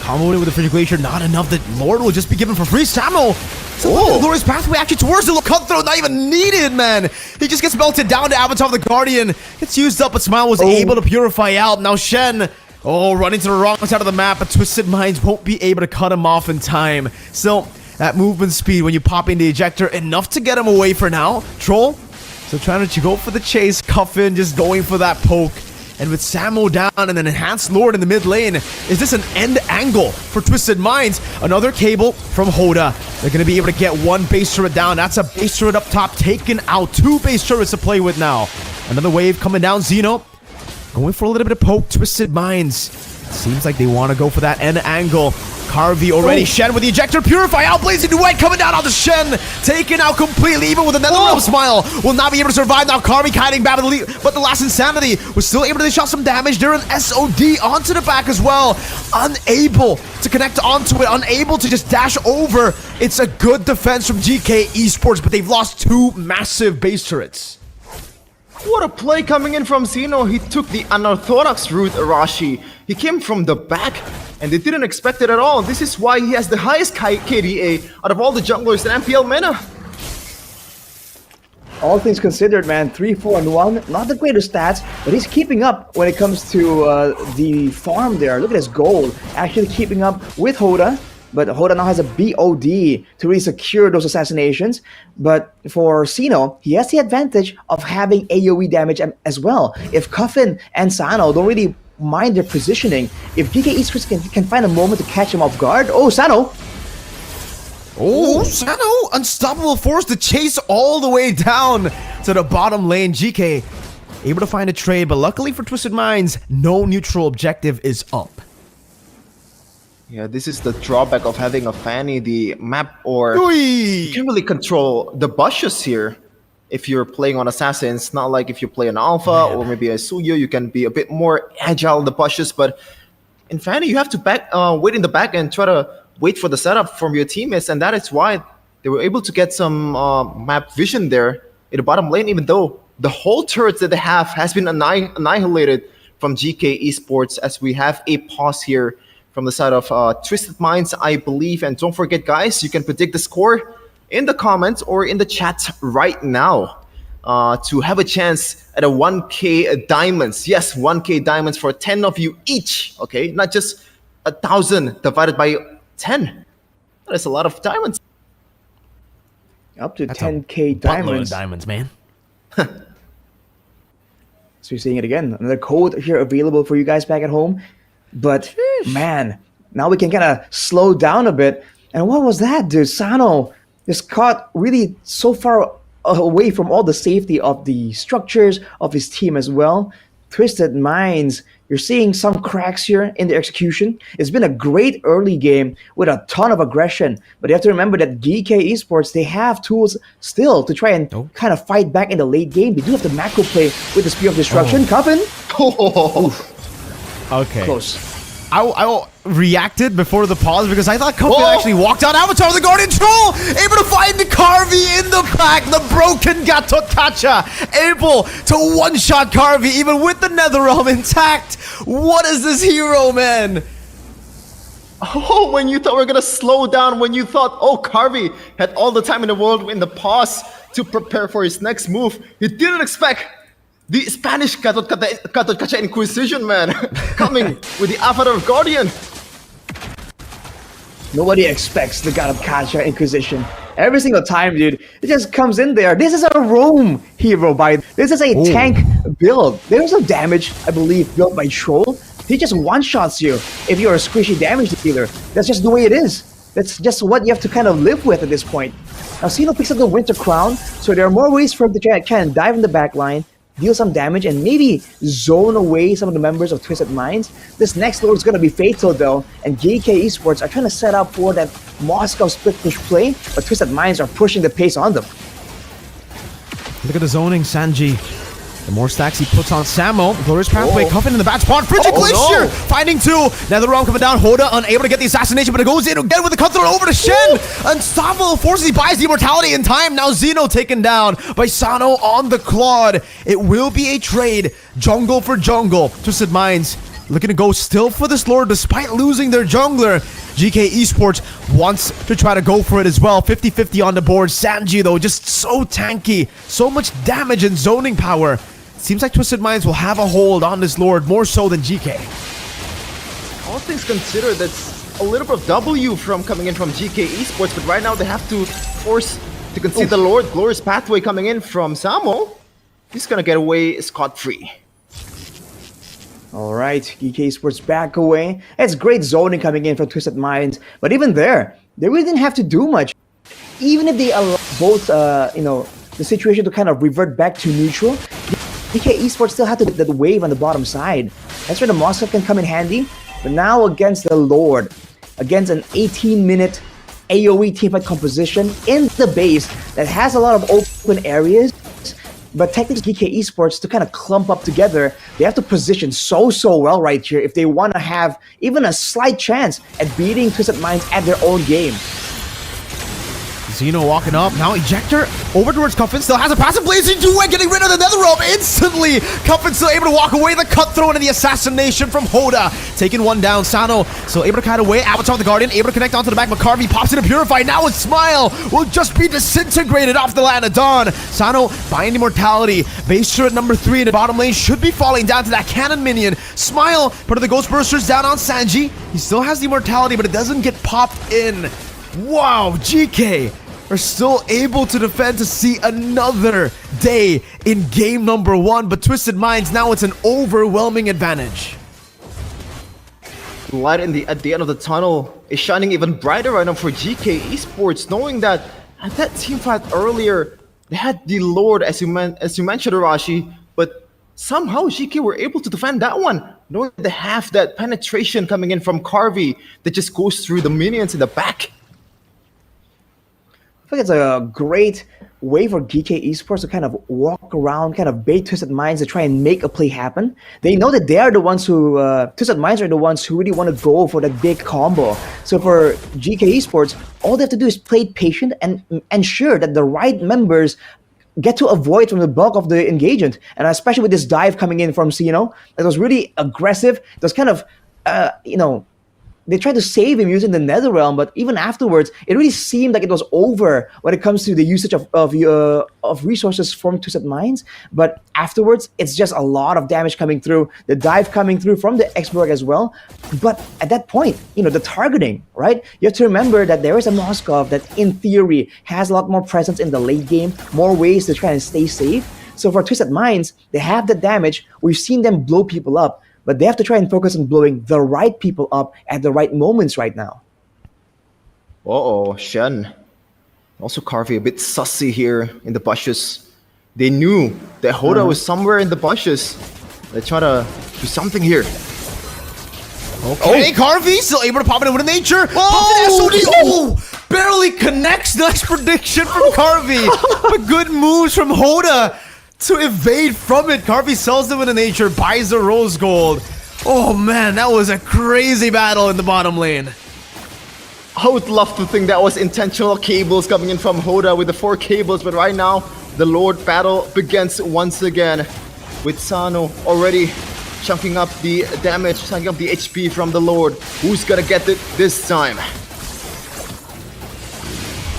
comboing with the Frigid Glacier, not enough. The Lord will just be given for free. Samo, the Glorious Pathway actually towards the Cutthroat, not even needed, man. He just gets melted down to Avatar of the Guardian. Gets used up, but Smile was able to purify out. Now Shen Oh, running to the wrong side of the map, but Twisted Minds won't be able to cut him off in time. Still, that movement speed when you pop in the ejector, enough to get him away for now. Troll, so trying to go for the chase. Cuffin just going for that poke. And with Samo down and an enhanced Lord in the mid lane, is this an end angle for Twisted Minds? Another cable from Hoda. They're going to be able to get one base turret down. That's a base turret up top taken out. 2 base turrets to play with now. Another wave coming down. Xeno going for a little bit of poke. Twisted Minds. Seems like they want to go for that end angle. Carvey already. Shen with the ejector. Purify. Outblazing Duet coming down on the Shen. Taken out completely. Even with another realm smile. Will not be able to survive now. Carvey kiting back. But the last Insanity was still able to dish out some damage. They're an SOD onto the back as well. Unable to connect onto it. Unable to just dash over. It's a good defense from GK Esports, but they've lost 2 massive base turrets. What a play coming in from Xeno. He took the unorthodox route, Arashi. He came from the back, and they didn't expect it at all. This is why he has the highest KDA out of all the junglers in MPL MENA. All things considered, man, 3, 4, and 1. Not the greatest stats, but he's keeping up when it comes to the farm there. Look at his gold. Actually keeping up with Hoda. But Hoda now has a BOD to really secure those assassinations. But for Xeno, he has the advantage of having AoE damage as well. If Cuffin and Sano don't really mind their positioning, if GK Esports can find a moment to catch him off guard. Oh, Sano! Oh, Sano! Unstoppable force to chase all the way down to the bottom lane. GK able to find a trade, but luckily for Twisted Minds, no neutral objective is up. Yeah, this is the drawback of having a Fanny, the map, or you can't really control the bushes here. If you're playing on Assassins, not like if you play an Alpha or maybe a Suyo, you can be a bit more agile in the bushes. But in Fanny, you have to wait in the back and try to wait for the setup from your teammates, and that is why they were able to get some map vision there in the bottom lane, even though the whole turrets that they have has been annihilated from GK Esports, as we have a pause here from the side of Twisted Minds, I believe. And don't forget, guys, you can predict the score in the comments or in the chat right now to have a chance at a 1K diamonds. Yes, 1K diamonds for 10 of you each, okay? Not just 1,000 divided by 10. That is a lot of diamonds. Up to 10K diamonds. Diamonds, man. So you're seeing it again. Another code here available for you guys back at home. But man, now we can kind of slow down a bit. And what was that, dude? Sano is caught really so far away from all the safety of the structures of his team as well. Twisted Minds, you're seeing some cracks here in the execution. It's been a great early game with a ton of aggression. But you have to remember that GK Esports, they have tools still to try and kind of fight back in the late game. They do have the macro play with the Spear of Destruction. Coffin? Okay. Close. I reacted before the pause because I thought Cuffin actually walked out. Avatar of the Guardian Troll! Able to find the Carvey in the pack. The broken Gato Kacha. Able to one-shot Carvey even with the Netherrealm intact. What is this hero, man? Oh, when you thought we were going to slow down, when you thought, oh, Carvey had all the time in the world in the pause to prepare for his next move, you didn't expect the Spanish Gato Kacha Inquisition, man, coming with the Avatar of Guardian. Nobody expects the God of Kacha Inquisition. Every single time, dude, it just comes in there. This is a roam hero this is a tank build. There's no damage, I believe, built by Troll. He just one-shots you if you're a squishy damage dealer. That's just the way it is. That's just what you have to kind of live with at this point. Now, Xeno picks up the Winter Crown, so there are more ways for him to try and dive in the back line, deal some damage, and maybe zone away some of the members of Twisted Minds. This next lord is going to be fatal, though, and GK Esports are trying to set up for that Moscow split push play, but Twisted Minds are pushing the pace on them. Look at the zoning, Sanji. The more stacks he puts on Samo, Glorious Pathway, Cuffin in the back spot, Frigid Glacier, finding 2, Netherrealm coming down, Hoda unable to get the assassination, but it goes in again with the cutthroat over to Shen. Unstoppable forces, he buys the immortality in time, now Xeno taken down by Sano on the Claude. It will be a trade, jungle for jungle. Twisted Minds looking to go still for this lord despite losing their jungler. GK Esports wants to try to go for it as well. 50-50 on the board. Sanji, though, just so tanky. So much damage and zoning power. Seems like Twisted Minds will have a hold on this lord more so than GK. all things considered, that's a little bit of W from coming in from GK Esports, but right now they have to force to concede the Lord. Glorious pathway coming in from Samo. He's gonna get away scot-free. All right, Geekay Esports back away. It's great zoning coming in from Twisted Minds, but even there, they really didn't have to do much. Even if they allow both, the situation to kind of revert back to neutral, Geekay Esports still had to get that wave on the bottom side. That's where the Moscow can come in handy. But now against the Lord, against an 18-minute AoE teamfight composition in the base that has a lot of open areas, but technically Geekay Esports, to kind of clump up together, they have to position so well right here if they want to have even a slight chance at beating Twisted Minds at their own game. Zeno walking up, now ejector over towards Cuffin, still has a passive blazing duet, getting rid of the nether realm instantly. Cuffin still able to walk away, the cutthroat and the assassination from Hoda, taking one down. Sano still able to kite away, Avatar of the Guardian able to connect onto the back, McCarvey pops into Purify, now with Smile will just be disintegrated off the land of Dawn. Sano buying immortality, base turret number 3 in the bottom lane should be falling down to that cannon minion. Smile, part of the Ghost Bursters down on Sanji, he still has the immortality but it doesn't get popped in. Wow, GK are still able to defend to see another day in game number 1, but Twisted Minds, now it's an overwhelming advantage. The light at the end of the tunnel is shining even brighter right now for GK Esports, knowing that at that team fight earlier, they had the Lord, as you mentioned, Arashi, but somehow GK were able to defend that one, knowing they have that penetration coming in from Carvey that just goes through the minions in the back. I think it's a great way for Geekay Esports to kind of walk around, kind of bait Twisted Minds to try and make a play happen. They know that they are the ones who, Twisted Minds are the ones who really want to go for that big combo. So for Geekay Esports, all they have to do is play patient and ensure that the right members get to avoid from the bulk of the engagement. And especially with this dive coming in from Zeno, it was really aggressive. It was kind of, they tried to save him using the Netherrealm, but even afterwards, it really seemed like it was over when it comes to the usage of resources from Twisted Minds. But afterwards, it's just a lot of damage coming through, the dive coming through from the X-Borg as well. But at that point, the targeting, right? You have to remember that there is a Moskov that, in theory, has a lot more presence in the late game, more ways to try and stay safe. So for Twisted Minds, they have the damage. We've seen them blow people up, but they have to try and focus on blowing the right people up at the right moments right now. Uh-oh, Shen. Also Carvey a bit sussy here in the bushes. They knew that Hoda was somewhere in the bushes. They try to do something here. Okay, Carvey still able to pop it in with nature. Oh, barely connects. Nice prediction from Carvey. But good moves from Hoda to evade from it. Carvey sells them with a nature, buys the rose gold. Oh man, that was a crazy battle in the bottom lane. I would love to think that was intentional cables coming in from Hoda with the 4 cables, but right now, the Lord battle begins once again with Sano already chunking up the damage, chunking up the HP from the Lord. Who's gonna get it this time?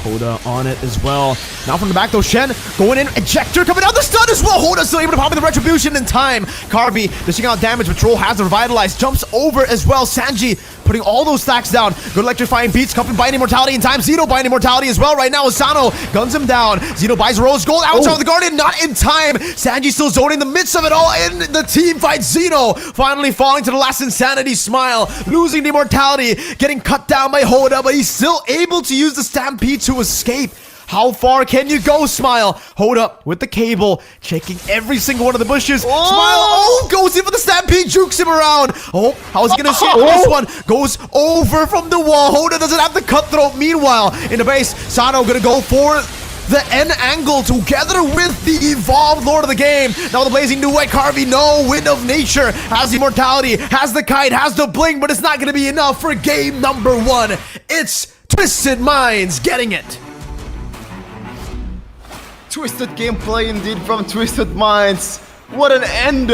Hoda on it as well. Now from the back though, Shen going in, ejector coming out, the stun as well. Hoda still able to pop in the retribution in time. Carvey dishing out damage, but Troll has the revitalize, jumps over as well. Sanji putting all those stacks down. Good electrifying beats, Cuffin buying immortality in time. Zeno buying immortality as well right now. Asano guns him down. Zeno buys Rose Gold, outside of the Guardian, not in time. Sanji still zoning the midst of it all in the team fight. Zeno finally falling to the last insanity smile, losing the immortality, getting cut down by Hoda, but he's still able to use the Stampede to escape. How far can you go, Smile? Hold up with the cable, checking every single one of the bushes. Smile, goes in for the Stampede, jukes him around. Oh, how's he gonna shoot this one? Goes over from the wall. Hoda doesn't have the cutthroat. Meanwhile, in the base, Sano gonna go for the N angle together with the evolved Lord of the game. Now the blazing new white Carvey, no wind of nature, has the immortality, has the kite, has the bling, but it's not gonna be enough for game number 1. It's Twisted Minds getting it. Twisted gameplay indeed from Twisted Minds. What an end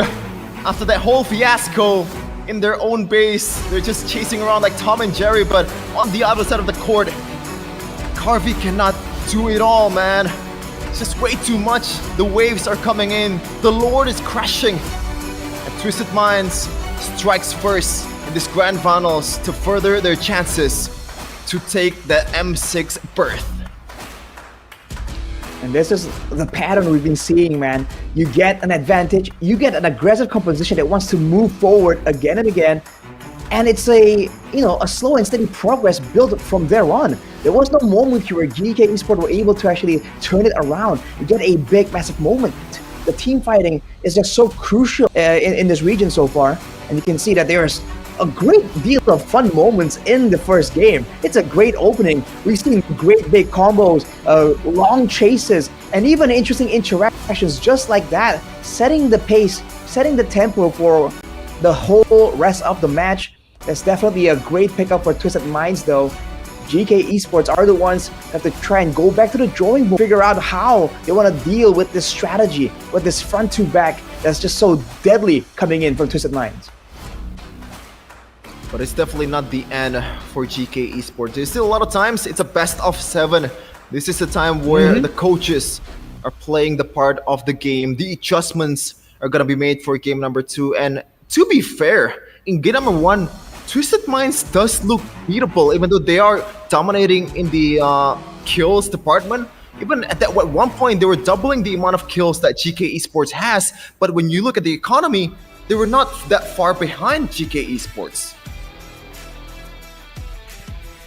after that whole fiasco in their own base. They're just chasing around like Tom and Jerry, but on the other side of the court, Carvey cannot do it all, man. It's just way too much. The waves are coming in. The Lord is crashing. And Twisted Minds strikes first in this grand finals to further their chances to take the M6 berth. And this is the pattern we've been seeing, man. You get an advantage, you get an aggressive composition that wants to move forward again and again, and it's a slow and steady progress built from there on. There was no moment here where Geekay Esports were able to actually turn it around. You get a big, massive moment. The team fighting is just so crucial in this region so far, and you can see that there's a great deal of fun moments in the first game. It's a great opening. We've seen great big combos, long chases, and even interesting interactions just like that, setting the pace, setting the tempo for the whole rest of the match. That's definitely a great pickup for Twisted Minds though. Geekay Esports are the ones that have to try and go back to the drawing board, figure out how they want to deal with this strategy, with this front to back that's just so deadly coming in from Twisted Minds. But it's definitely not the end for Geekay Esports. There's still a lot of times. It's a best of 7. This is the time where the coaches are playing the part of the game. The adjustments are going to be made for game number 2. And to be fair, in game number 1, Twisted Minds does look beatable, even though they are dominating in the kills department. Even at one point, they were doubling the amount of kills that Geekay Esports has. But when you look at the economy, they were not that far behind Geekay Esports.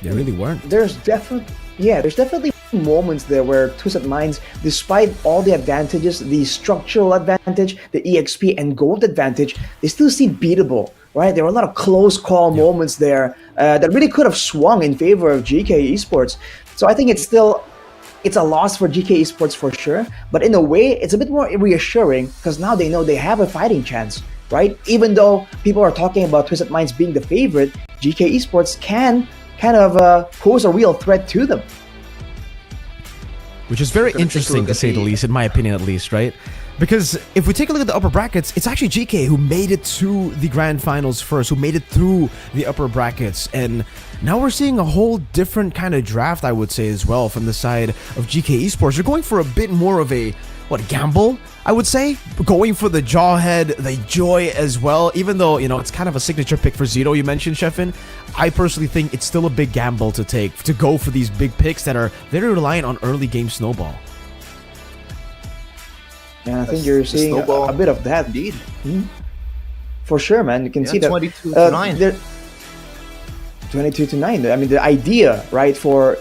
They really weren't. There's definitely moments there where Twisted Minds, despite all the advantages, the structural advantage, the EXP and gold advantage, they still seem beatable, right? There were a lot of close call moments there that really could have swung in favor of Geekay Esports. So I think it's a loss for Geekay Esports for sure, but in a way, it's a bit more reassuring because now they know they have a fighting chance, right? Even though people are talking about Twisted Minds being the favorite, Geekay Esports can kind of pose a real threat to them. Which is very interesting to say the least, in my opinion at least, right? Because if we take a look at the upper brackets, it's actually Geekay who made it to the grand finals first, who made it through the upper brackets, and now we're seeing a whole different kind of draft, I would say, as well, from the side of Geekay Esports. They're going for a bit more of a, gamble, I would say? Going for the Jawhead, the Joy as well, even though, it's kind of a signature pick for Zito, you mentioned, Sheffin. I personally think it's still a big gamble to take, to go for these big picks that are very reliant on early game snowball. Yeah, I think you're seeing a bit of that. Indeed. For sure, man. You can see that 22 to 9. 22 to 9. I mean, the idea, right, for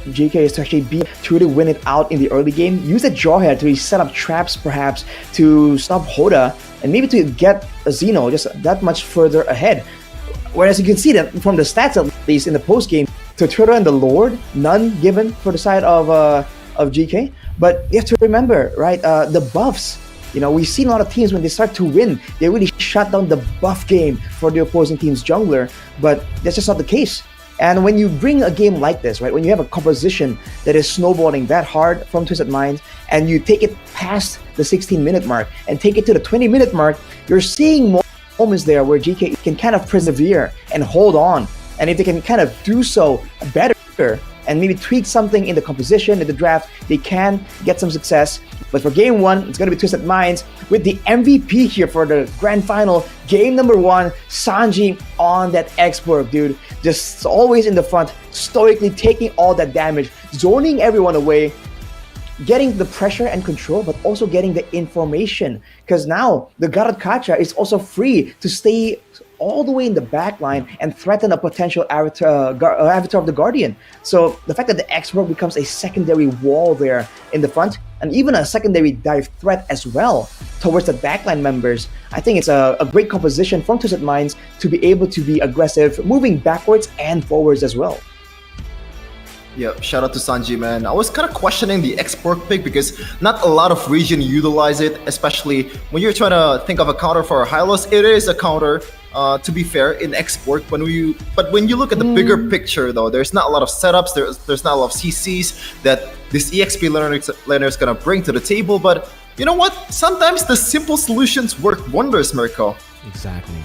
Geekay is to actually truly win it out in the early game. Use the Jawhead to set up traps, perhaps, to stop Hoda, and maybe to get a Xeno just that much further ahead. Whereas you can see that from the stats, at least in the post game, Tutura and the Lord, none given for the side of Geekay. But you have to remember, right, the buffs. We've seen a lot of teams when they start to win, they really shut down the buff game for the opposing team's jungler, but that's just not the case. And when you bring a game like this, right, when you have a composition that is snowballing that hard from Twisted Minds, and you take it past the 16-minute mark and take it to the 20-minute mark, you're seeing moments there where Geekay can kind of persevere and hold on. And if they can kind of do so better and maybe tweak something in the composition, in the draft, they can get some success. But for game 1, it's going to be Twisted Minds with the MVP here for the grand final. Game number 1, Sanji on that X-Borg, dude. Just always in the front, stoically taking all that damage, zoning everyone away, getting the pressure and control, but also getting the information. Because now the Garadkacha is also free to stay all the way in the back line and threaten a potential avatar of the Guardian. So the fact that the X-Borg becomes a secondary wall there in the front, and even a secondary dive threat as well towards the backline members, I think it's a great composition from Twisted Minds to be able to be aggressive, moving backwards and forwards as well. Yeah, shout out to Sanji, man. I was kind of questioning the X-Borg pick because not a lot of region utilize it, especially when you're trying to think of a counter for Hylos. It is a counter, to be fair, in X-Borg. But when you look at the bigger picture, though, there's not a lot of setups. There's not a lot of CCs that this EXP laner is gonna bring to the table. But you know what? Sometimes the simple solutions work wonders, Mirko. Exactly.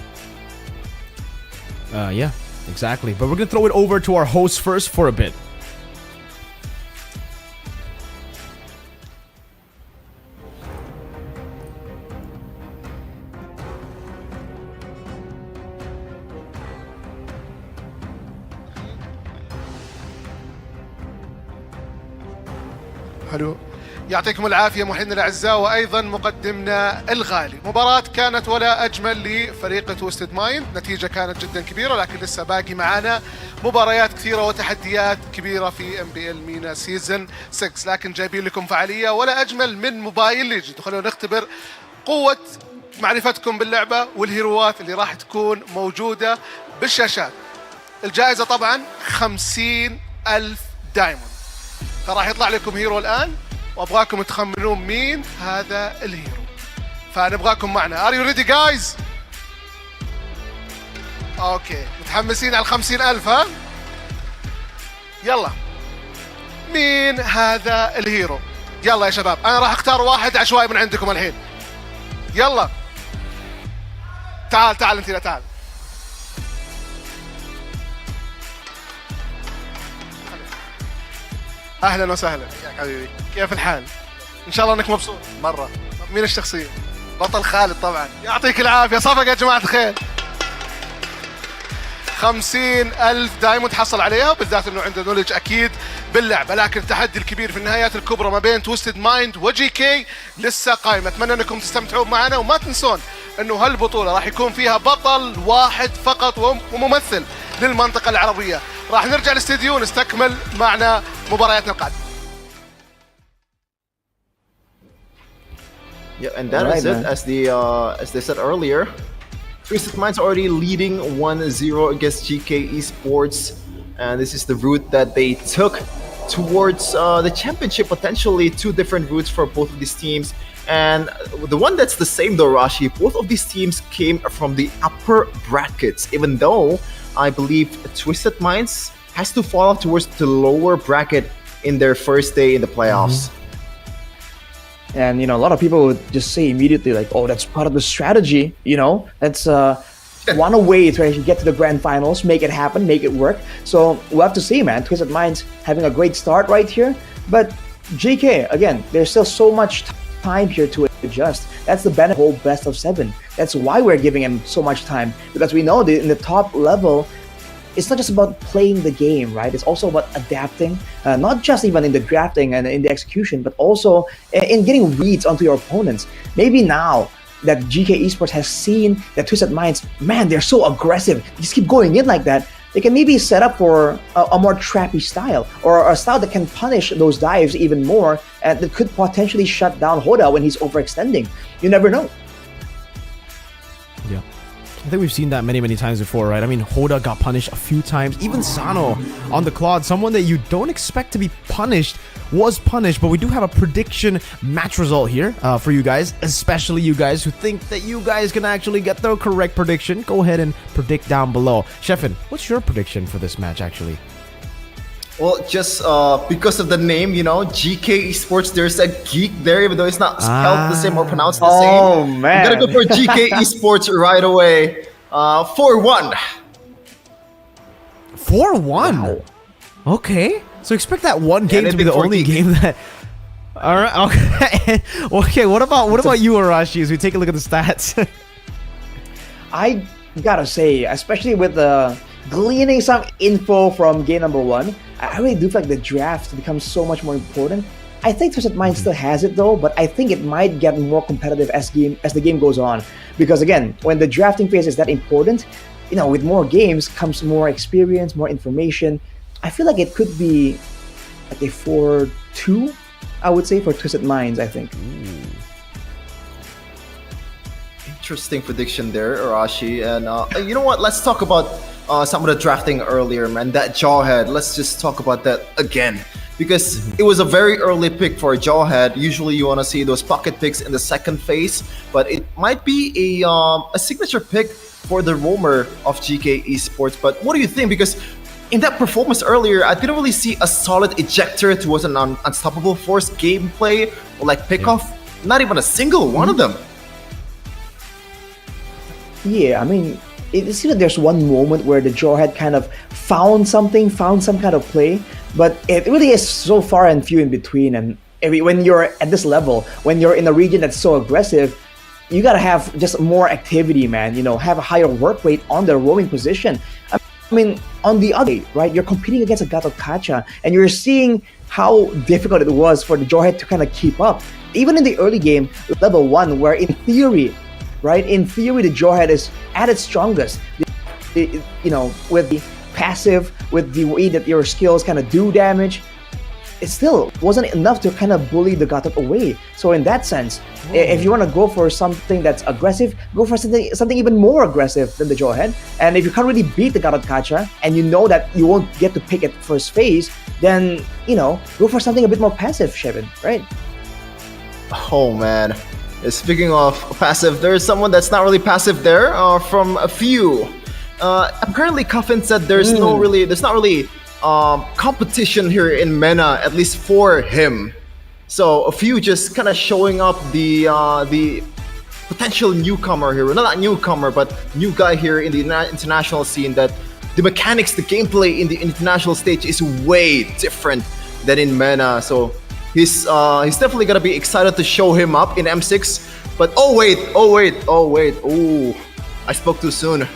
Yeah, exactly. But we're gonna throw it over to our host first for a bit. حلو. يعطيكم العافية محبينا الأعزاء وأيضا مقدمنا الغالي. مباراة كانت ولا أجمل لفريق تويستد مايند، نتيجة كانت جدا كبيرة، لكن لسه باقي معانا مباريات كثيرة وتحديات كبيرة في MPL MENA سيزن 6، لكن جايبين لكم فعالية ولا أجمل من موبايل ليجند. خلونا نختبر قوة معرفتكم باللعبة والهيروات اللي راح تكون موجودة بالشاشات. الجائزة طبعا 50,000 دايموند. فراح يطلع لكم هيرو الآن وابغاكم تخمنون مين هذا الهيرو، فنبغاكم معنا. Are you ready guys؟ اوكي متحمسين على 50,000 ها؟ يلا مين هذا الهيرو؟ يلا يا شباب انا راح اختار واحد عشوائي من عندكم الحين. يلا تعال انت، لا تعال. اهلا وسهلا يا حبيبي، كيف الحال؟ ان شاء الله انك مبسوط مره. مين الشخصيه؟ بطل خالد طبعا. يعطيك العافيه، صفقه يا جماعه الخير. 50,000 دايموند حصل عليها، بالذات انه عنده نولج اكيد باللعبه، لكن التحدي الكبير في النهايات الكبرى ما بين تويستد مايند وجي كي لسه قايم. اتمنى انكم تستمتعون معنا، وما تنسون انه هالبطوله راح يكون فيها بطل واحد فقط وممثل للمنطقه العربيه. راح نرجع الاستديو ونستكمل معنا مبارياتنا القادمه. Yeah, and that is it. As they said earlier, Twisted Minds already leading 1-0 against GK Esports, and this is the route that they took towards the championship. Potentially two different routes for both of these teams, and the one that's the same though, Rashi, both of these teams came from the upper brackets, even though I believe Twisted Minds has to fall off towards the lower bracket in their first day in the playoffs. And a lot of people would just say immediately like, oh, that's part of the strategy, that's one way to actually get to the grand finals, make it happen, make it work. So we'll have to see, man. Twisted Minds having a great start right here, but GK, again, there's still so much time here to adjust. That's the benefit of whole best of 7. That's why we're giving him so much time, because we know that in the top level, it's not just about playing the game, right? It's also about adapting, not just even in the drafting and in the execution, but also in getting reads onto your opponents. Maybe now that GK Esports has seen that Twisted Minds, man, they're so aggressive, just keep going in like that, they can maybe set up for a more trappy style, or a style that can punish those dives even more, and that could potentially shut down Hoda when he's overextending. You never know. Yeah. I think we've seen that many times before, right? I mean, Hoda got punished a few times. Even Sano on the Claude, someone that you don't expect to be punished, was punished. But we do have a prediction match result here for you guys, especially you guys who think that you guys can actually get the correct prediction. Go ahead and predict down below. Shefin, what's your prediction for this match, actually? Well, just because of the name, GK Esports, there's a geek there, even though it's not spelled the same or pronounced the same. Oh, man. I'm gonna go for GK Esports right away. 4-1. 4-1? Wow. Okay. So expect that one game to be the only game that... Alright, okay. Okay, what about you, Arashi, as we take a look at the stats? I gotta say, especially with gleaning some info from game number 1, I really do feel like the draft becomes so much more important. I think Twisted Minds still has it though, but I think it might get more competitive as the game goes on. Because again, when the drafting phase is that important, with more games comes more experience, more information. I feel like it could be like a 4-2, I would say, for Twisted Minds, I think. Interesting prediction there, Arashi. And you know what? Let's talk about some of the drafting earlier, man. That Jawhead, let's just talk about that again. Because it was a very early pick for a Jawhead. Usually you want to see those pocket picks in the second phase, but it might be a signature pick for the roamer of GK Esports. But what do you think? Because in that performance earlier, I didn't really see a solid ejector towards an unstoppable force gameplay or like pickoff. Not even a single one of them. Yeah, I mean, it seems like there's one moment where the Jawhead kind of found some kind of play, but it really is so far and few in between. And when you're at this level, when you're in a region that's so aggressive, you gotta have just more activity, man. Have a higher work rate on the roaming position. I mean, on the other, right? You're competing against a Gato Kacha, and you're seeing how difficult it was for the Jawhead to kind of keep up. Even in the early game, level 1, where in theory, right, in theory the Jawhead is at its strongest. With the passive, with the way that your skills kind of do damage, it still wasn't enough to kind of bully the Gatot away. So in that sense, if you want to go for something that's aggressive, go for something even more aggressive than the Jawhead. And if you can't really beat the Gatot Kacha, and you know that you won't get to pick at first phase, then, go for something a bit more passive, Shevin, right? Oh man. Speaking of passive, there's someone that's not really passive there from a few. Apparently Coffin said there's not really competition here in MENA, at least for him. So a few just kind of showing up the potential newcomer here. Not newcomer, but new guy here in the international scene, that the mechanics, the gameplay in the international stage is way different than in MENA. So he's definitely gonna be excited to show him up in M6. But oh wait, I spoke too soon.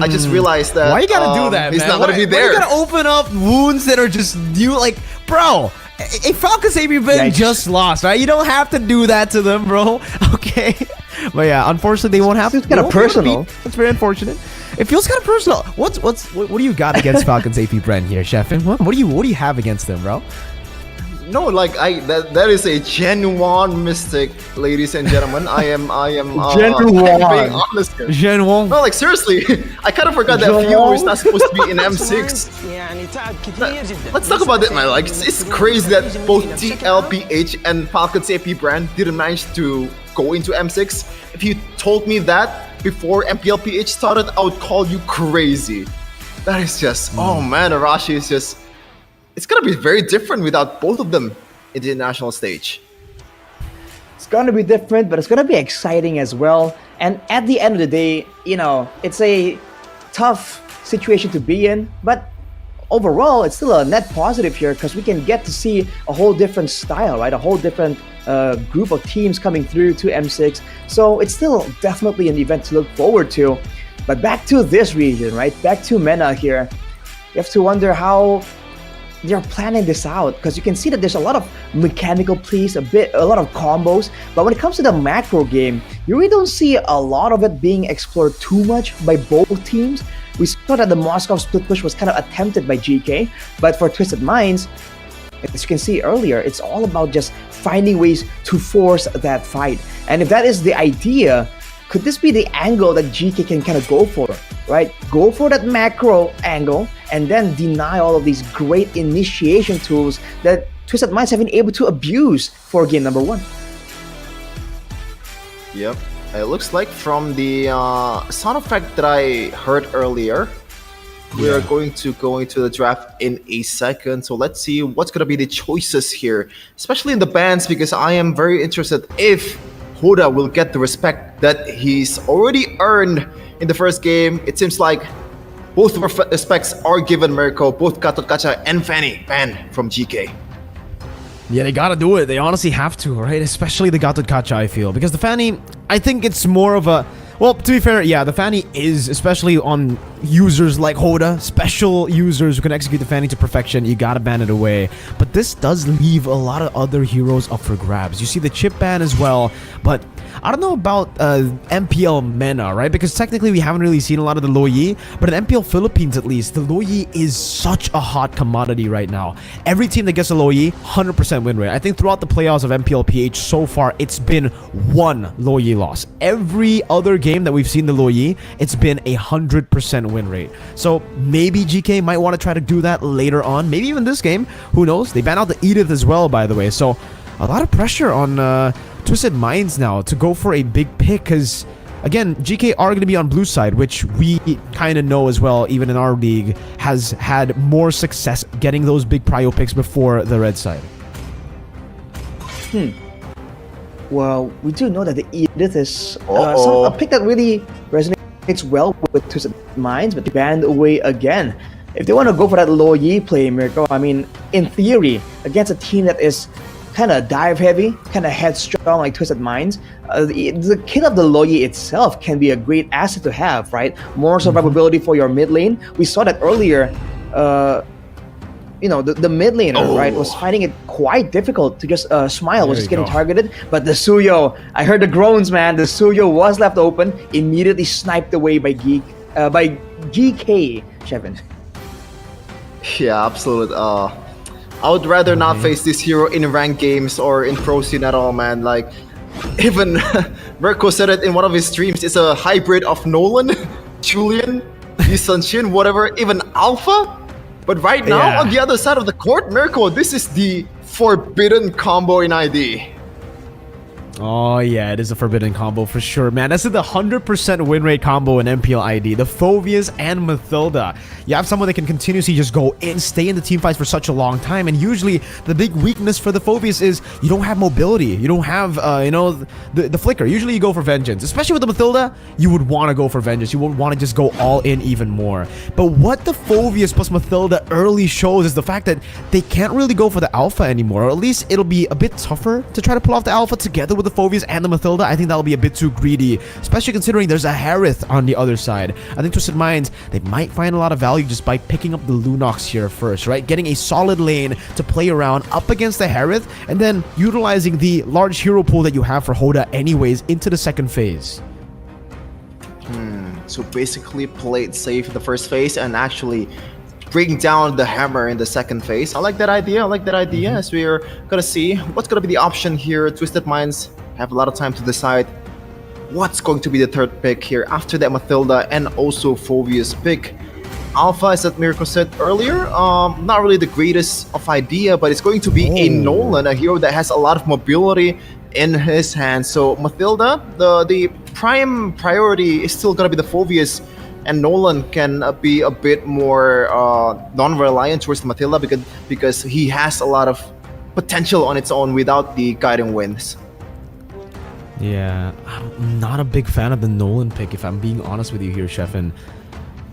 I just realized that. Why you gotta do that, he's man? not gonna be there. Why you gotta open up wounds that are just new? Like, bro, a Falcons AB Ben just lost, right? You don't have to do that to them, bro. Okay, but yeah, unfortunately, they won't have to. It's kind of personal. That's very unfortunate. It feels kind of personal. What do you got against Falcons AP Bren here, Chefin? What do you have against them, bro? No, like that is a genuine mistake, ladies and gentlemen. I am Genuine. being honest here. Genuine. No, like seriously, I kind of forgot that Few is not supposed to be in M6. Let's talk about it, man. Like it's crazy that both TLPH and Falcons AP brand didn't manage to go into M6. If you told me that before MPLPH started, I would call you crazy. That is just, oh man, Arashi is just. It's gonna be very different without both of them in the international stage. It's gonna be different, but it's gonna be exciting as well. And at the end of the day, it's a tough situation to be in, but overall, it's still a net positive here because we can get to see a whole different style, right? A whole different group of teams coming through to M6. So it's still definitely an event to look forward to. But back to this region, right? Back to MENA here. You have to wonder how they're planning this out, because you can see that there's a lot of mechanical plays, a lot of combos, but when it comes to the macro game, you really don't see a lot of it being explored too much by both teams. We saw that the Moscow split push was kind of attempted by GK, but for Twisted Minds, as you can see earlier, it's all about just finding ways to force that fight. And if that is the idea, could this be the angle that GK can kind of go for, right? Go for that macro angle and then deny all of these great initiation tools that Twisted Minds have been able to abuse for game number 1. Yep. It looks like from the sound effect that I heard earlier, we are going to go into the draft in a second. So let's see what's going to be the choices here, especially in the bans, because I am very interested if Hoda will get the respect that he's already earned in the first game. It seems like both respects are given Mirko, both Gatot Kacha and Fanny banned from GK. Yeah, they gotta do it. They honestly have to, right? Especially the Gatot Kacha, I feel. Because the Fanny, I think it's more of a... Well, to be fair, yeah, the Fanny is, especially on users like Hoda, special users who can execute the Fanny to perfection, you gotta ban it away. But this does leave a lot of other heroes up for grabs. You see the chip ban as well, but I don't know about MPL MENA, right? Because technically we haven't really seen a lot of the Loyi, but in MPL Philippines at least, the Loyi is such a hot commodity right now. Every team that gets a Loyi, 100% win rate. I think throughout the playoffs of MPL PH so far, it's been one Loyi loss. Every other game that we've seen the Loyi, it's been 100% win rate. So maybe GK might want to try to do that later on. Maybe even this game. Who knows? They banned out the Edith as well, by the way. So a lot of pressure on Twisted Minds now to go for a big pick, because again, GK are going to be on blue side, which we kind of know as well, even in our league, has had more success getting those big prio picks before the red side. Well, we do know that the Edith is a pick that really resonates well with Twisted Minds, but banned away again. If they want to go for that Loyi play, Mirko, I mean, in theory, against a team that is kind of dive heavy, kind of headstrong like Twisted Minds, the kit of the Loyi itself can be a great asset to have, right? More survivability for your mid lane. We saw that earlier. the mid laner, right, was finding it quite difficult to just smile, was There just you getting go. targeted. But the Suyo, I heard the groans, man. The Suyo was left open, immediately sniped away by GK, Chevin. Yeah, absolute. I would rather not face this hero in ranked games or in pro scene at all, man. Like, even Mirko said it in one of his streams. It's a hybrid of Nolan, Julian, Lee Sun-shin, whatever, even Alpha. But right now, Yeah. on the other side of the court, Mirko, this is the forbidden combo in ID. Oh yeah, it is a forbidden combo for sure, man. That's the 100% win rate combo in MPL ID. The Phoveus and Mathilda. You have someone that can continuously just go in, stay in the team fights for such a long time, and usually the big weakness for the Phoveus is you don't have mobility. You don't have, the flicker. Usually you go for vengeance. Especially with the Mathilda, you would want to go for vengeance. You would want to just go all in even more. But what the Phoveus plus Mathilda early shows is the fact that they can't really go for the alpha anymore, or at least it'll be a bit tougher to try to pull off the alpha together with the Phoveus and the Mathilda. I think that'll be a bit too greedy, especially considering there's a Harith on the other side. I think Twisted Minds, they might find a lot of value just by picking up the Lunox here first, right? Getting a solid lane to play around up against the Harith, and then utilizing the large hero pool that you have for Hoda anyways into the second phase. So basically play it safe in the first phase and actually bring down the hammer in the second phase. I like that idea. As we're gonna see what's gonna be the option here. Twisted Minds have a lot of time to decide what's going to be the third pick here after that Mathilda and also Phoveus pick. Alpha, as that Mirko said earlier, not really the greatest of idea, but it's going to be a Nolan, a hero that has a lot of mobility in his hands. So Mathilda, the prime priority is still gonna be the Phoveus, and Nolan can be a bit more non-reliant towards the Mathilda because he has a lot of potential on its own without the guiding winds. Yeah, I'm not a big fan of the Nolan pick, if I'm being honest with you here, Chefin.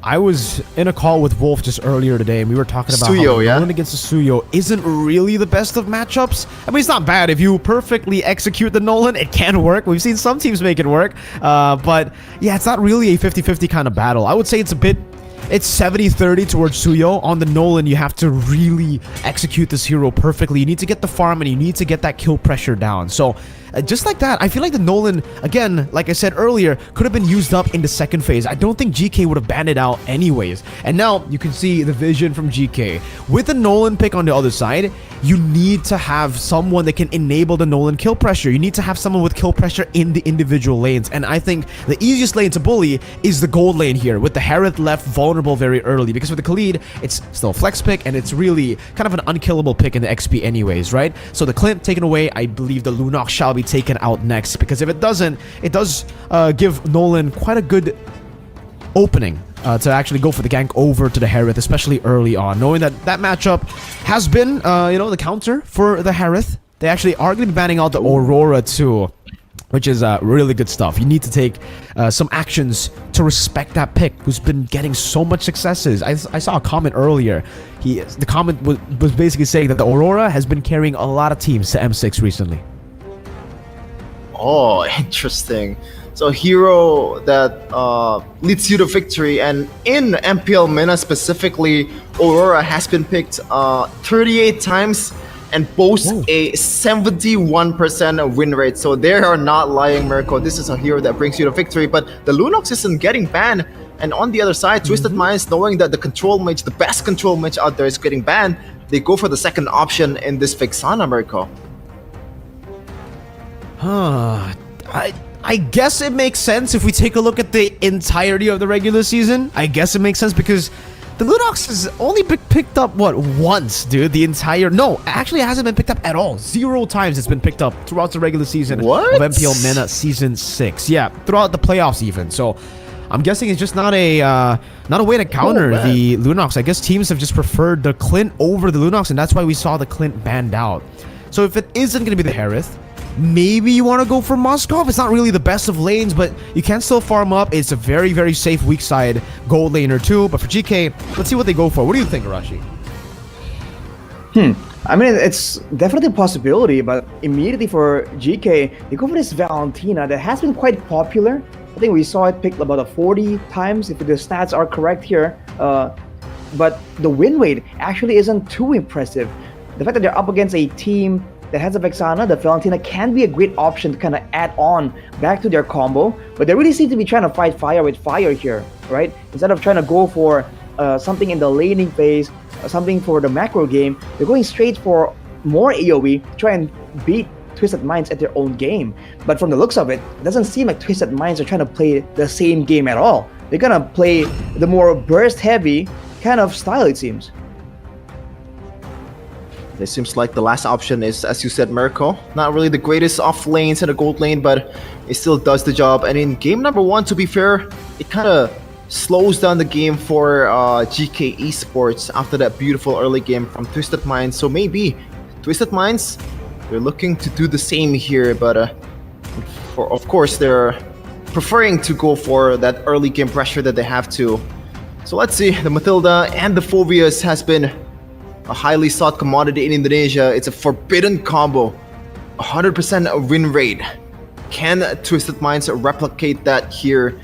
I was in a call with Wolf just earlier today, and we were talking about Suyo, how yeah? Nolan against the Suyo isn't really the best of matchups. I mean, it's not bad. If you perfectly execute the Nolan, it can work. We've seen some teams make it work. But yeah, it's not really a 50-50 kind of battle. I would say it's 70-30 towards Suyo. On the Nolan, you have to really execute this hero perfectly. You need to get the farm, and you need to get that kill pressure down. So just like that, I feel like the Nolan, again, like I said earlier, could have been used up in the second phase. I don't think GK would have banned it out anyways. And now you can see the vision from GK. With the Nolan pick on the other side, you need to have someone that can enable the Nolan kill pressure. You need to have someone with kill pressure in the individual lanes. And I think the easiest lane to bully is the gold lane here, with the Harith left vulnerable very early. Because with the Khalid, it's still a flex pick, and it's really kind of an unkillable pick in the XP anyways, right? So the Clint taken away, I believe the Lunox shall be taken out next, because if it doesn't, it does give Nolan quite a good opening to actually go for the gank over to the Harith, especially early on, knowing that that matchup has been, the counter for the Harith. They actually are going to be banning out the Aurora too, which is really good stuff. You need to take some actions to respect that pick, who's been getting so much successes. I saw a comment earlier. The comment was basically saying that the Aurora has been carrying a lot of teams to M6 recently. Oh, interesting. So hero that leads you to victory, and in MPL MENA specifically, Aurora has been picked 38 times and boasts a 71% win rate. So they are not lying, Mirko. This is a hero that brings you to victory, but the Lunox isn't getting banned. And on the other side, Twisted Minds, knowing that the control mage, the best control mage out there, is getting banned, they go for the second option in this Vexana, Mirko. I guess it makes sense if we take a look at the entirety of the regular season. I guess it makes sense because the Lunox has only been picked up, once, dude? Actually it hasn't been picked up at all. 0 times it's been picked up throughout the regular season of MPL MENA Season 6. Yeah, throughout the playoffs even. So I'm guessing it's just not a way to counter the Lunox. I guess teams have just preferred the Clint over the Lunox, and that's why we saw the Clint banned out. So if it isn't going to be the Harith, maybe you want to go for Moskov. It's not really the best of lanes, but you can still farm up. It's a very, very safe weak side gold laner too. But for GK, let's see what they go for. What do you think, Arashi? I mean, it's definitely a possibility, but immediately for GK, they go for this Valentina that has been quite popular. I think we saw it picked about 40 times, if the stats are correct here. but the win rate actually isn't too impressive. The fact that they're up against a team that has a Vexana, the Valentina can be a great option to kind of add on back to their combo, but they really seem to be trying to fight fire with fire here, right? Instead of trying to go for something in the laning phase, something for the macro game, they're going straight for more AoE to try and beat Twisted Minds at their own game. But from the looks of it, it doesn't seem like Twisted Minds are trying to play the same game at all. They're gonna play the more burst heavy kind of style, it seems. It seems like the last option is, as you said, Mirko. Not really the greatest off lanes in the gold lane, but it still does the job. And in game number 1, to be fair, it kind of slows down the game for GK Esports after that beautiful early game from Twisted Minds. So maybe Twisted Minds, they're looking to do the same here, but of course they're preferring to go for that early game pressure that they have to. So let's see, the Matilda and the Phobius has been a highly sought commodity in Indonesia. It's a forbidden combo, 100% win rate. Can Twisted Minds replicate that here,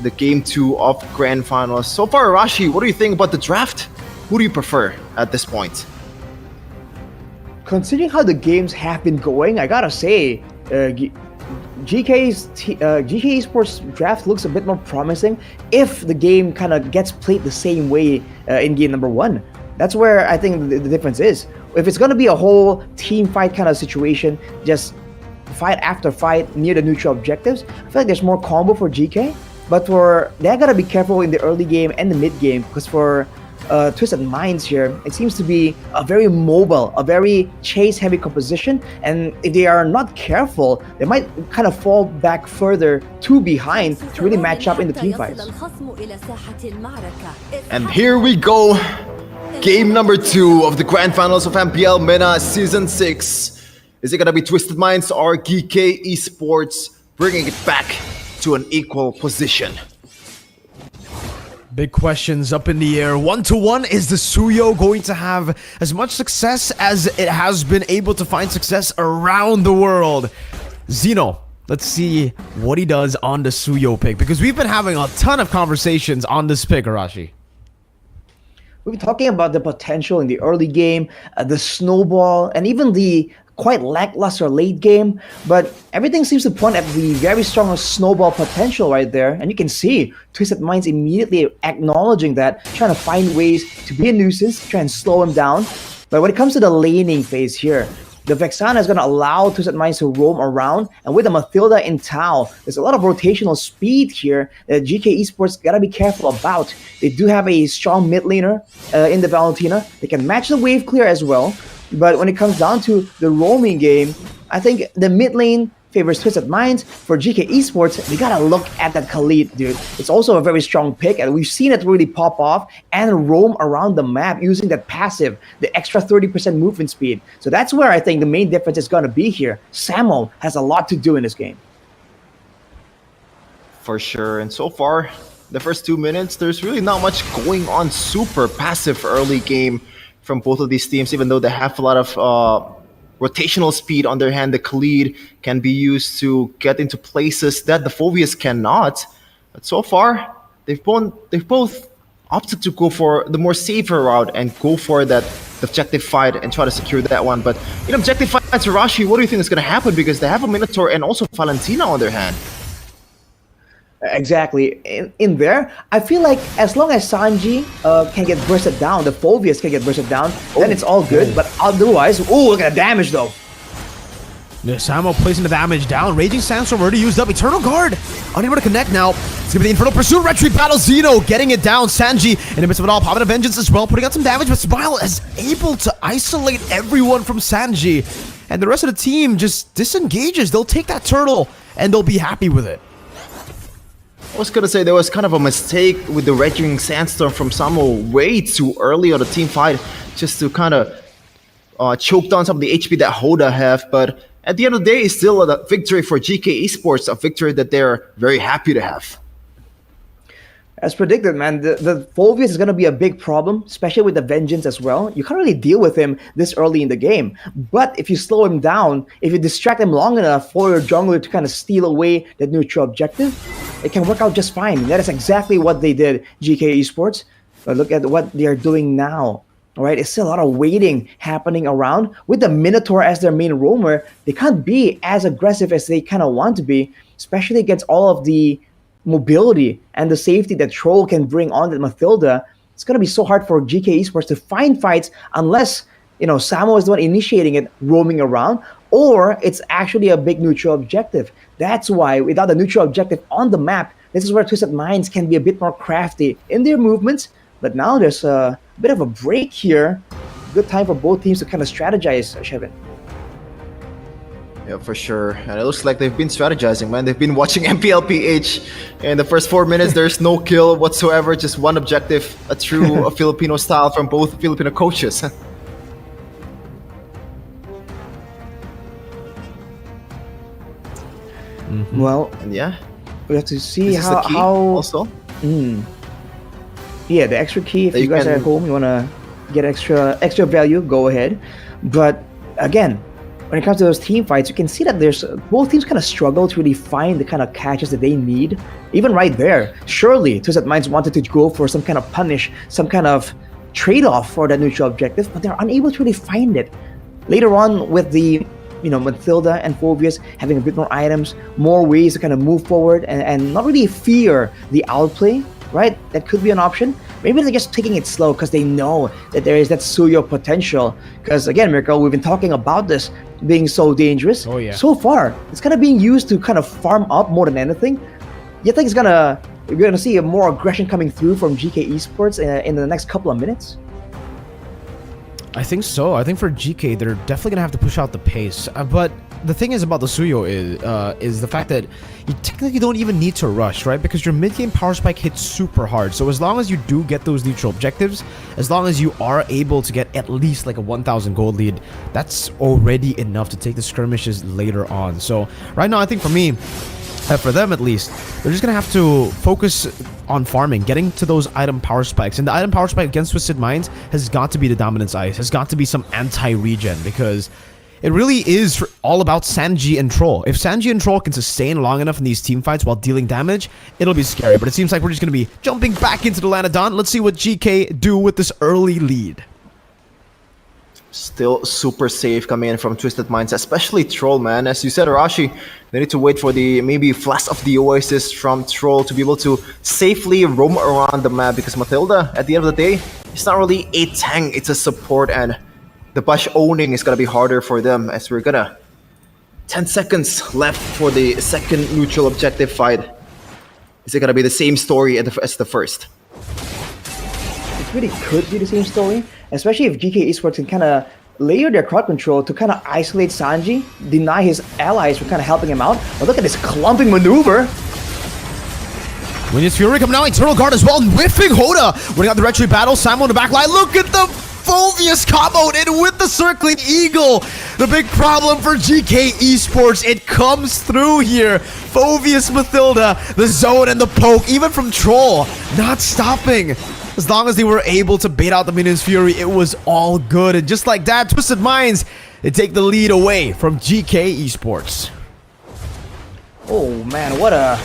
the game 2 of Grand Finals? So far, Arashi, what do you think about the draft? Who do you prefer at this point? Considering how the games have been going, I gotta say, GK Esports draft looks a bit more promising if the game kind of gets played the same way in game number 1. That's where I think the difference is. If it's going to be a whole team fight kind of situation, just fight after fight near the neutral objectives, I feel like there's more combo for GK. But they gotta be careful in the early game and the mid game, because for Twisted Minds here, it seems to be a very mobile, a very chase-heavy composition, and if they are not careful, they might kind of fall back further to behind to really match up in the team fights. And here we go. Game number 2 of the Grand Finals of MPL MENA Season 6. Is it gonna be Twisted Minds or Geekay Esports bringing it back to an equal position? Big questions up in the air. 1-1, is the Suyo going to have as much success as it has been able to find success around the world? Zeno, let's see what he does on the Suyo pick, because we've been having a ton of conversations on this pick, Arashi. We've been talking about the potential in the early game, the snowball, and even the quite lackluster late game, but everything seems to point at the very strong snowball potential right there, and you can see Twisted Minds immediately acknowledging that, trying to find ways to be a nuisance, try and slow him down. But when it comes to the laning phase here, the Vexana is going to allow Twisted Minds to roam around, and with the Matilda in Tau, there's a lot of rotational speed here that GK Esports got to be careful about. They do have a strong mid laner in the Valentina. They can match the wave clear as well, but when it comes down to the roaming game, I think the mid lane favors Twisted Minds. For GK Esports, they gotta look at that Khalid, dude. It's also a very strong pick, and we've seen it really pop off and roam around the map using that passive, the extra 30% movement speed. So that's where I think the main difference is gonna be here. Samo has a lot to do in this game. For sure, and so far, the first 2 minutes, there's really not much going on. Super passive early game from both of these teams, even though they have a lot of rotational speed on their hand. The Khalid can be used to get into places that the Phobius cannot. But so far, they've both opted to go for the more safer route and go for that objective fight and try to secure that one. But in objective fight, Rashi, what do you think is going to happen? Because they have a Minotaur and also Valentina on their hand. Exactly. In there, I feel like as long as Sanji can get bursted down, the Phobius can get bursted down, then it's all good. But otherwise, look at the damage though. Yeah, Samo placing the damage down. Raging Sandstorm already used up. Eternal Guard unable to connect now. It's gonna be the Infernal Pursuit. Retreat Battle. Zeno getting it down. Sanji in the midst of it all. Popping a Vengeance as well, putting out some damage. But Smile is able to isolate everyone from Sanji, and the rest of the team just disengages. They'll take that turtle and they'll be happy with it. I was gonna say there was kind of a mistake with the Raging Sandstorm from Samo way too early on the team fight, just to kind of choke down some of the HP that Hoda have. But at the end of the day, it's still a victory for GK Esports, a victory that they're very happy to have. As predicted, man, the Phobius is going to be a big problem, especially with the Vengeance as well. You can't really deal with him this early in the game. But if you slow him down, if you distract him long enough for your jungler to kind of steal away that neutral objective, it can work out just fine. That is exactly what they did, GK Esports. But look at what they are doing now. All right, it's still a lot of waiting happening around. With the Minotaur as their main roamer, they can't be as aggressive as they kind of want to be, especially against all of the mobility and the safety that Troll can bring on to Mathilda. It's going to be so hard for GK Esports to find fights unless, Samo is the one initiating it, roaming around, or it's actually a big neutral objective. That's why without a neutral objective on the map, this is where Twisted Minds can be a bit more crafty in their movements. But now there's a bit of a break here. Good time for both teams to kind of strategize, Shevin. Yeah, for sure. And it looks like they've been strategizing, man. They've been watching MPLPH. In the first 4 minutes, there's no kill whatsoever. Just one objective, a true Filipino style from both Filipino coaches. Well, and yeah, we have to see this is the key how also. Yeah, the extra key. If That you guys are at home, you wanna get extra value, go ahead. But again, when it comes to those team fights, you can see that there's both teams kind of struggle to really find the kind of catches that they need. Even right there, surely Twisted Minds wanted to go for some kind of punish, some kind of trade-off for that neutral objective, but they're unable to really find it. Later on, with the Mathilda and Phoveus having a bit more items, more ways to kind of move forward and not really fear the outplay, right? That could be an option. Maybe they're just taking it slow because they know that there is that Suyo potential. Because again, Miracle, we've been talking about this being so dangerous. Oh, yeah. So far, it's kind of being used to kind of farm up more than anything. You think we're gonna see more aggression coming through from GK Esports in the next couple of minutes? I think so. I think for GK, they're definitely gonna have to push out the pace. But the thing is about the Suyo is the fact that you technically don't even need to rush, right? Because your mid-game power spike hits super hard. So as long as you do get those neutral objectives, as long as you are able to get at least like a 1,000 gold lead, that's already enough to take the skirmishes later on. So right now, I think for me, for them at least, they're just gonna have to focus on farming, getting to those item power spikes. And the item power spike against Twisted Minds has got to be the Dominance Ice, has got to be some anti-regen, because it really is all about Sanji and Troll. If Sanji and Troll can sustain long enough in these team fights while dealing damage, it'll be scary. But it seems like we're just gonna be jumping back into the land of Dawn. Let's see what GK do with this early lead. Still super safe coming in from Twisted Minds, especially Troll, man. As you said, Arashi, they need to wait for the maybe Flash of the Oasis from Troll to be able to safely roam around the map, because Mathilda, at the end of the day, it's not really a tank, it's a support, and the Bash owning is gonna be harder for them, as we're gonna 10 seconds left for the second neutral objective fight. Is it gonna be the same story as the first? It really could be the same story, especially if GK Esports can kind of layer their crowd control to kind of isolate Sanji, deny his allies for kind of helping him out. But look at this clumping maneuver. Winnie's Fury coming out, Eternal Guard as well, and whiffing Hoda. Winning out the retreat battle, Samo in the back line. Look at the Phoveus combo in with the Circling Eagle. The big problem for GK Esports, it comes through here. Phoveus, Mathilda, the zone and the poke, even from Troll, not stopping. As long as they were able to bait out the Minions Fury, it was all good. And just like that, Twisted Minds, they take the lead away from GK Esports. Oh man, what a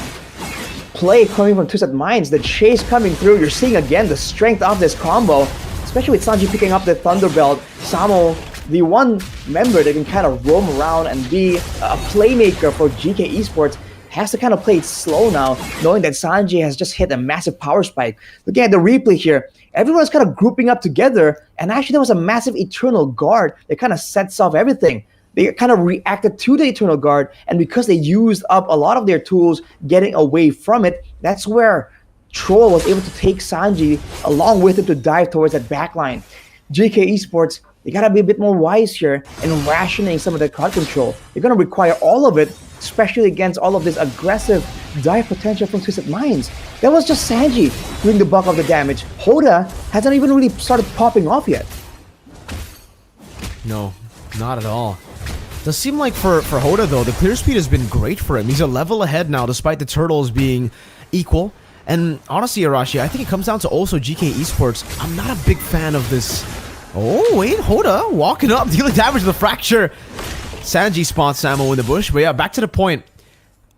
play coming from Twisted Minds. The chase coming through. You're seeing again the strength of this combo, especially with Sanji picking up the Thunderbelt. Samo, the one member that can kind of roam around and be a playmaker for GK Esports, has to kind of play it slow now, knowing that Sanji has just hit a massive power spike. Looking at the replay here, everyone's kind of grouping up together, and actually there was a massive Eternal Guard that kind of sets off everything. They kind of reacted to the Eternal Guard, and because they used up a lot of their tools getting away from it, that's where Troll was able to take Sanji along with him to dive towards that backline. GK Esports, they gotta be a bit more wise here in rationing some of the crowd control. They're gonna require all of it, especially against all of this aggressive dive potential from Twisted Minds. That was just Sanji doing the bulk of the damage. Hoda hasn't even really started popping off yet. No, not at all. Does seem like for Hoda though, the clear speed has been great for him. He's a level ahead now despite the turtles being equal. And honestly, Arashi, I think it comes down to also GK Esports. I'm not a big fan of this. Oh wait, Hoda walking up, dealing damage with the fracture. Sanji spots Samo in the bush, but yeah, back to the point.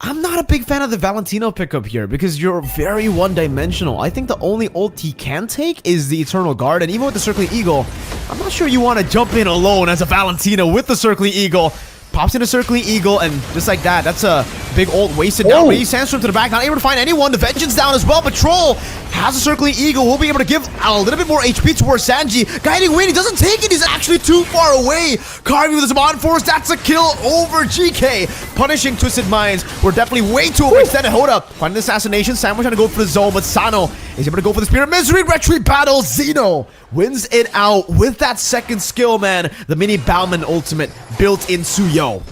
I'm not a big fan of the Valentino pickup here because you're very one-dimensional. I think the only ult he can take is the Eternal Guard, and even with the Circling Eagle, I'm not sure you want to jump in alone as a Valentino with the Circling Eagle. Pops into Circling Eagle, and just like that, that's a big ult wasted down. Radiant Sandstorm to the back, not able to find anyone. The Vengeance down as well. Patrol has a Circling Eagle. We'll be able to give a little bit more HP towards Sanji. Guiding Wind, he doesn't take it. He's actually too far away. Carvey with his Mod Force, that's a kill over GK. Punishing Twisted Minds. We're definitely way too overextended. Hold up. Finding the assassination. Sam was trying to go for the zone, but Sano is able to go for the Spirit Misery. Retreat battle. Zeno wins it out with that second skill, man. The mini Bauman ultimate built in Suyo.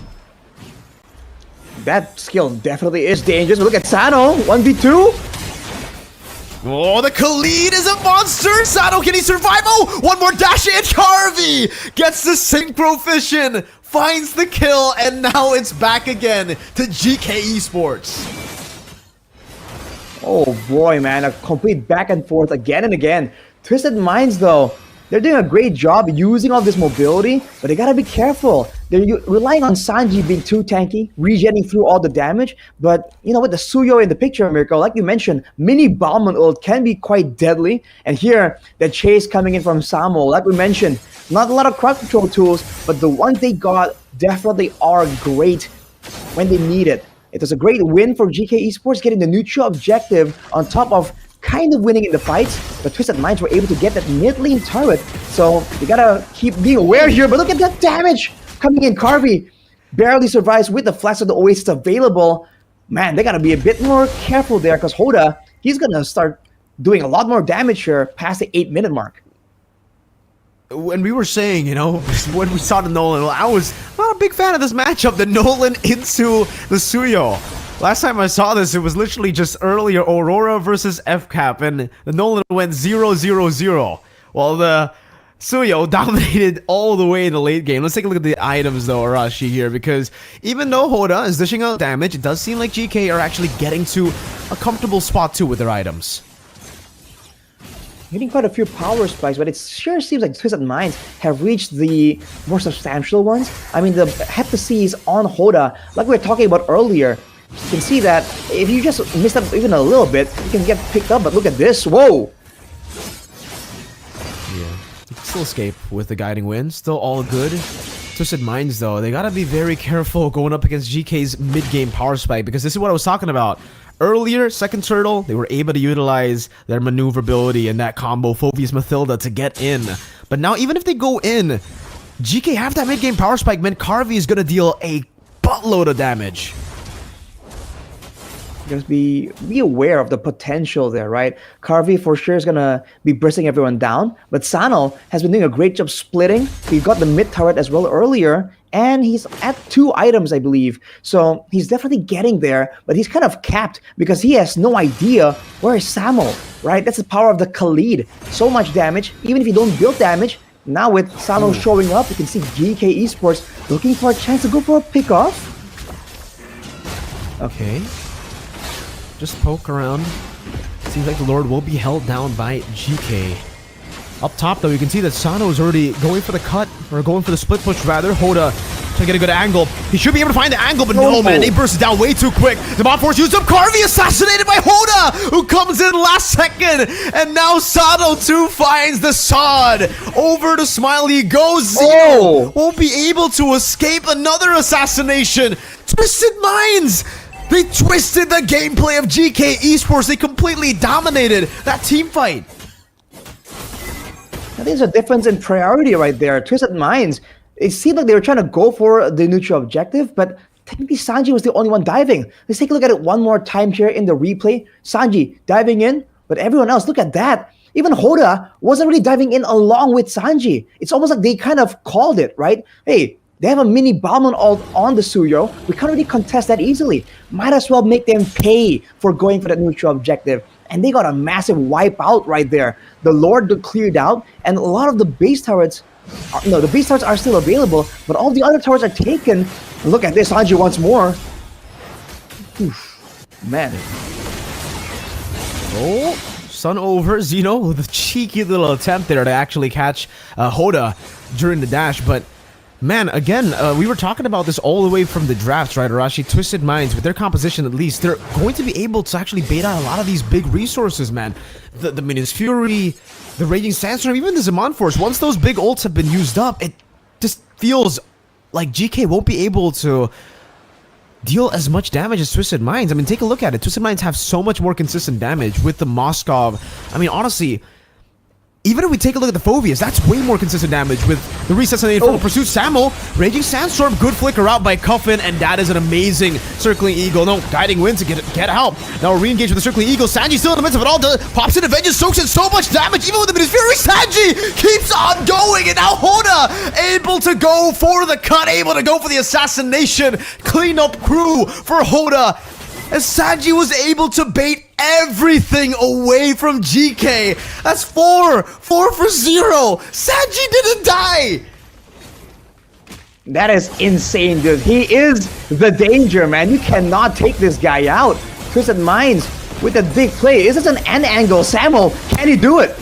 That skill definitely is dangerous. Look at Sano, 1v2. Oh, the Khalid is a monster! Sano, can he survive? Oh, one more dash in. Carvey gets the Synchro Fission, finds the kill, and now it's back again to GK Esports. Oh boy, man, a complete back and forth again and again. Twisted Minds, though, they're doing a great job using all this mobility, but they gotta be careful. They're relying on Sanji being too tanky, regenerating through all the damage. But, you know, with the Suyo in the picture, Mirko, like you mentioned, mini Bauman ult can be quite deadly. And here, the chase coming in from Samo, like we mentioned, not a lot of crowd control tools, but the ones they got definitely are great when they need it. It was a great win for GK Esports, getting the neutral objective on top of kind of winning in the fights, but Twisted Minds were able to get that mid lane turret, so you gotta keep being aware here. But look at that damage coming in. Carvey barely survives with the flash of the Oasis available. Man, they gotta be a bit more careful there, because Hoda, he's gonna start doing a lot more damage here past the 8-minute mark. When we were saying, you know, when we saw the Nolan, I was not a big fan of this matchup, the Nolan into the Suyo. Last time I saw this, it was literally just earlier Aurora versus FCAP, and the Nolan went 0-0-0, while the Suyo dominated all the way in the late game. Let's take a look at the items, though, Arashi, here, because even though Hoda is dishing out damage, it does seem like GK are actually getting to a comfortable spot, too, with their items. Hitting quite a few power spikes, but it sure seems like Twisted Minds have reached the more substantial ones. I mean, the Heptacy is on Hoda, like we were talking about earlier. You can see that if you just missed up even a little bit, you can get picked up, but look at this, whoa! Yeah, you can still escape with the Guiding Wind, still all good. Twisted Minds, though, they gotta be very careful going up against GK's mid-game power spike, because this is what I was talking about. Earlier, second turtle, they were able to utilize their maneuverability and that combo Phoebus Mathilda to get in. But now, even if they go in, GK have that mid-game power spike, meant Carvey is gonna deal a buttload of damage. Just be aware of the potential there, right? Carvey for sure is gonna be bursting everyone down, but Sano has been doing a great job splitting. He got the mid turret as well earlier, and he's at 2 items, I believe. So he's definitely getting there, but he's kind of capped because he has no idea where is Samo, right? That's the power of the Khalid. So much damage, even if you don't build damage. Now with Sano showing up, you can see GK Esports looking for a chance to go for a pickoff. Okay. Just poke around. Seems like the Lord will be held down by GK. Up top, though, you can see that Sano is already going for the cut, or going for the split push, rather. Hoda to get a good angle. He should be able to find the angle, but no, man, they burst down way too quick. The Mod Force used up. Carvey assassinated by Hoda, who comes in last second. And now Sano, too, finds the sod. Over to Smiley goes. Zeno won't be able to escape another assassination. Twisted Minds! They twisted the gameplay of GK Esports. They completely dominated that team fight. I think there's a difference in priority right there. Twisted Minds, it seemed like they were trying to go for the neutral objective, but technically Sanji was the only one diving. Let's take a look at it one more time here in the replay. Sanji diving in, but everyone else, look at that. Even Hoda wasn't really diving in along with Sanji. It's almost like they kind of called it, right? Hey, they have a mini Bauman ult on the Suyo. We can't really contest that easily. Might as well make them pay for going for that neutral objective. And they got a massive wipeout right there. The Lord got cleared out, and a lot of the base turrets, the base turrets are still available, but all the other turrets are taken. Look at this, Sanji once more. Oof, man. Oh, sun over. Zeno with a cheeky little attempt there to actually catch Hoda during the dash, but Man, again, we were talking about this all the way from the drafts, right, Arashi? Twisted Minds, with their composition at least, they're going to be able to actually bait out a lot of these big resources, man. The Minions Fury, the Raging Sandstorm, even the Zaman Force. Once those big ults have been used up, it just feels like GK won't be able to deal as much damage as Twisted Minds. I mean, take a look at it. Twisted Minds have so much more consistent damage with the Moskov. I mean, honestly, even if we take a look at the Phobias, that's way more consistent damage with the Recess and the Infernal Pursuit. Samo, Raging Sandstorm, good flicker out by Cuffin, and that is an amazing Circling Eagle. No, Guiding Wind to get out. Now re-engage with the Circling Eagle. Sanji still in the midst of it all. Pops in, avenges, soaks in so much damage, even with the Minions Fury. Sanji keeps on going, and now Hoda able to go for the cut, able to go for the assassination. Clean up crew for Hoda, as Sanji was able to bait everything away from GK. That's 4 for 0. Sanji didn't die. That is insane, dude. He is the danger, man. You cannot take this guy out. Twisted Minds with a big play. Is this an end angle? Samo, can he do it?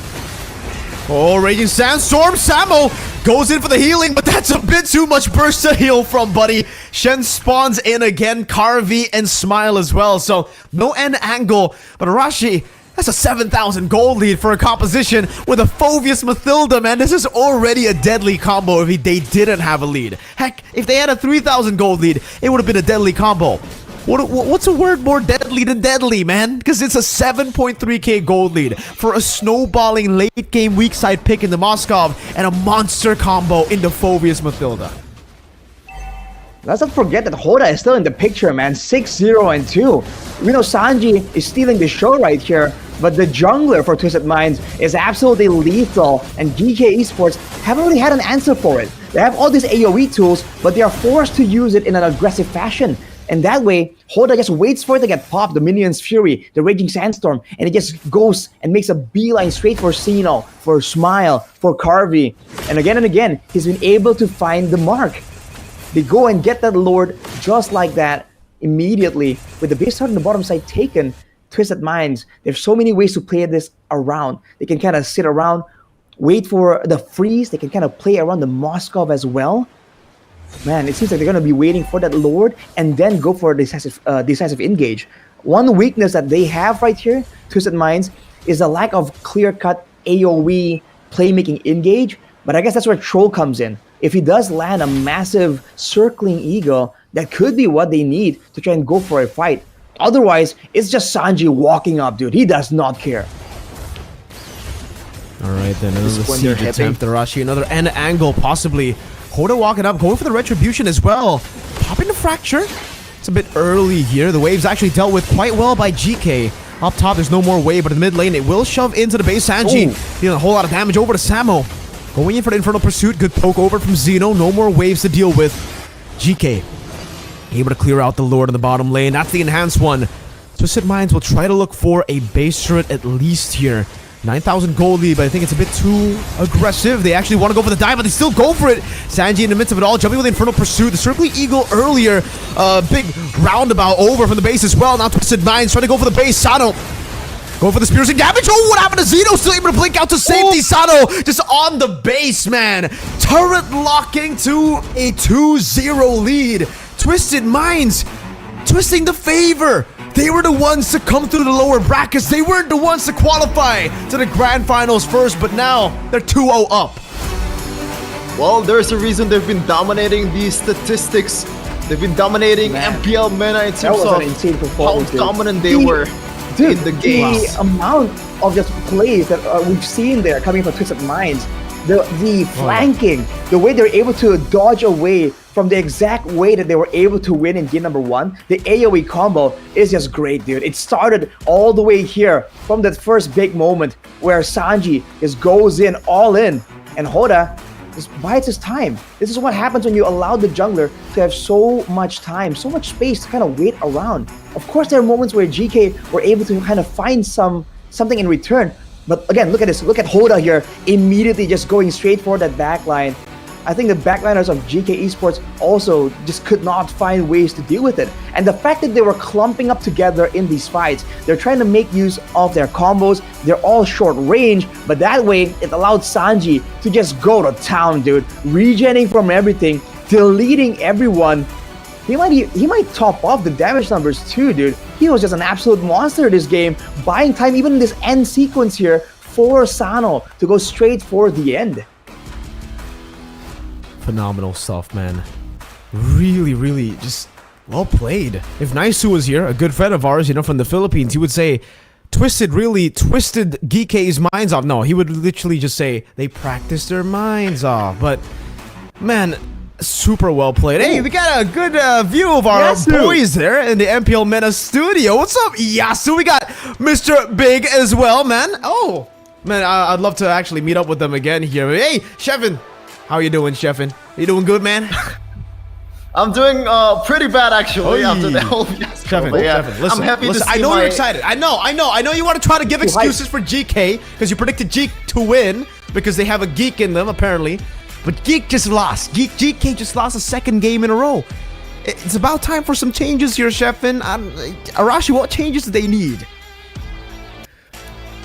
Oh, Raging Sandstorm. Samo goes in for the healing, but that's a bit too much burst to heal from, buddy. Shen spawns in again, Carvey and Smile as well, so no end angle. But Arashi, that's a 7,000 gold lead for a composition with a Phobius Mathilda, man. This is already a deadly combo if they didn't have a lead. Heck, if they had a 3,000 gold lead, it would have been a deadly combo. What's a word more deadly than deadly, man? Because it's a 7.3k gold lead for a snowballing late game weak side pick in the Moskov and a monster combo in the Phobius Mathilda. Let's not forget that Hoda is still in the picture, man. 6-0 and 2. We know Sanji is stealing the show right here, but the jungler for Twisted Minds is absolutely lethal, and Geekay Esports haven't really had an answer for it. They have all these AoE tools, but they are forced to use it in an aggressive fashion. And that way, Hoda just waits for it to get popped, the Minions Fury, the Raging Sandstorm, and it just goes and makes a beeline straight for Sino, for Smile, for Carvey. And again, he's been able to find the mark. They go and get that Lord just like that immediately. With the base start on the bottom side taken, Twisted Minds, there's so many ways to play this around. They can kind of sit around, wait for the freeze. They can kind of play around the Moskov as well. Man, it seems like they're going to be waiting for that Lord and then go for a decisive engage. One weakness that they have right here, Twisted Minds, is the lack of clear-cut AoE playmaking engage. But I guess that's where Troll comes in. If he does land a massive circling eagle, that could be what they need to try and go for a fight. Otherwise, it's just Sanji walking up, dude. He does not care. All right, then another siege attempt. Arashi, another end angle, possibly. Hoda walking up, going for the Retribution as well. Popping the Fracture. It's a bit early here. The wave's actually dealt with quite well by GK. Up top, there's no more wave, but in the mid lane, it will shove into the base. Sanji dealing a whole lot of damage over to Samo. Going in for the Infernal Pursuit. Good poke over from Zeno. No more waves to deal with. GK able to clear out the Lord in the bottom lane. That's the enhanced one. Twisted Minds will try to look for a base turret at least here. 9,000 gold lead, but I think it's a bit too aggressive. They actually want to go for the dive, but they still go for it. Sanji in the midst of it all, jumping with the Infernal Pursuit. The Circling Eagle earlier. Big roundabout over from the base as well. Now Twisted Minds trying to go for the base. Sano go for the piercing damage. Oh, what happened to Zeno? Still able to blink out to safety. Sano just on the base, man. Turret locking to a 2-0 lead. Twisted Minds twisting the favor. They were the ones to come through the lower brackets. They weren't the ones to qualify to the Grand Finals first, but now they're 2-0 up. Well, there's a reason they've been dominating these statistics. They've been dominating MPL MENA in terms of how dominant they were in the game. The amount of just plays that we've seen there coming from Twisted Minds, the flanking, the way they're able to dodge away from the exact way that they were able to win in game number 1, the AoE combo is just great, dude. It started all the way here from that first big moment where Sanji just goes in all in, and Hoda just bides his time. This is what happens when you allow the jungler to have so much time, so much space to kind of wait around. Of course, there are moments where GK were able to kind of find something in return. But again, look at this. Look at Hoda here, immediately just going straight for that backline. I think the backliners of GK Esports also just could not find ways to deal with it. And the fact that they were clumping up together in these fights, they're trying to make use of their combos. They're all short range, but that way it allowed Sanji to just go to town, dude. Regenning from everything, deleting everyone. He might top off the damage numbers too, dude. He was just an absolute monster this game, buying time even in this end sequence here for Sano to go straight for the end. Phenomenal stuff, man. Really, really just well played. If Naisu was here, a good friend of ours, from the Philippines, he would say, Twisted really twisted Geekay's minds off. No, he would literally just say, they practiced their minds off. But, man, super well played. Hey, we got a good view of our boys there in the MPL MENA studio. What's up, Yasu? We got Mr. Big as well, man. Oh, man, I'd love to actually meet up with them again here. Hey, Shevin. How you doing, Shevin? You doing good, man? I'm doing pretty bad actually after the whole fiasco. Shevin, Shevin, listen, I'm happy to see I know you're excited. I know you want to try to give excuses for GK because you predicted Geek to win because they have a Geek in them apparently. But Geek just lost. GK just lost a second game in a row. It's about time for some changes here, Shevin. Arashi, what changes do they need?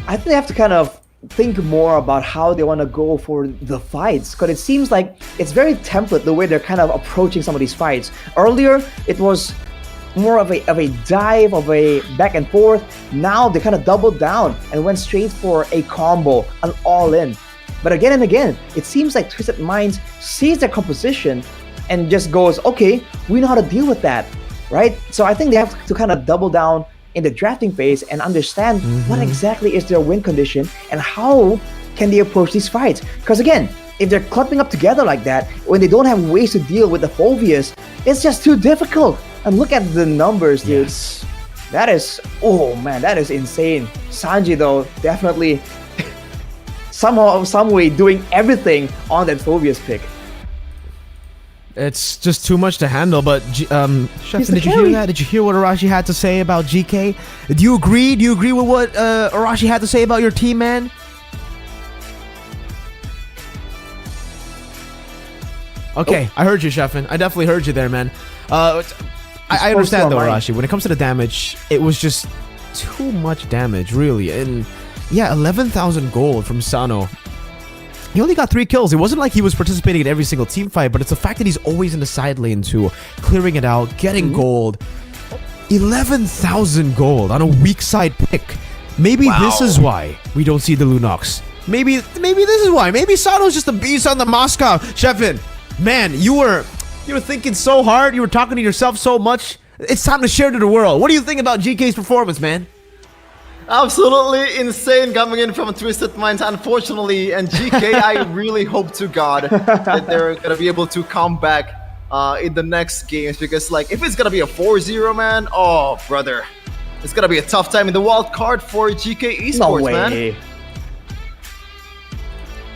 I think they have to kind of think more about how they want to go for the fights, because it seems like it's very template the way they're kind of approaching some of these fights. Earlier it was more of a dive, of a back and forth. Now they kind of doubled down and went straight for a combo, an all-in. But again and again, it seems like Twisted Minds sees their composition and just goes, okay, we know how to deal with that, right? So I think they have to kind of double down in the drafting phase and understand what exactly is their win condition and how can they approach these fights. Because again, if they're clumping up together like that, when they don't have ways to deal with the Phobias, it's just too difficult. And look at the numbers, dude. Yes. That is, oh man, that is insane. Sanji though, definitely somehow, some way doing everything on that Phobias pick. It's just too much to handle, but Shevin, did you hear that? Did you hear what Arashi had to say about GK? Do you agree? Do you agree with what Arashi had to say about your team, man? Okay, I heard you, Shevin. I definitely heard you there, man. I understand though, Arashi. When it comes to the damage, it was just too much damage, really. And yeah, 11,000 gold from Sano. He only got 3 kills. It wasn't like he was participating in every single team fight, but it's the fact that he's always in the side lane too, clearing it out, getting gold. 11,000 gold on a weak side pick. Maybe this is why we don't see the Lunox. Maybe this is why. Maybe Sano's just a beast on the Moscow. Shevin, man, you were thinking so hard. You were talking to yourself so much. It's time to share to the world. What do you think about GK's performance, man? Absolutely insane coming in from Twisted Minds, unfortunately. And GK, I really hope to God that they're going to be able to come back in the next games. Because, like, if it's going to be a 4-0, man, oh, brother. It's going to be a tough time in the wild card for GK Esports, no way. man.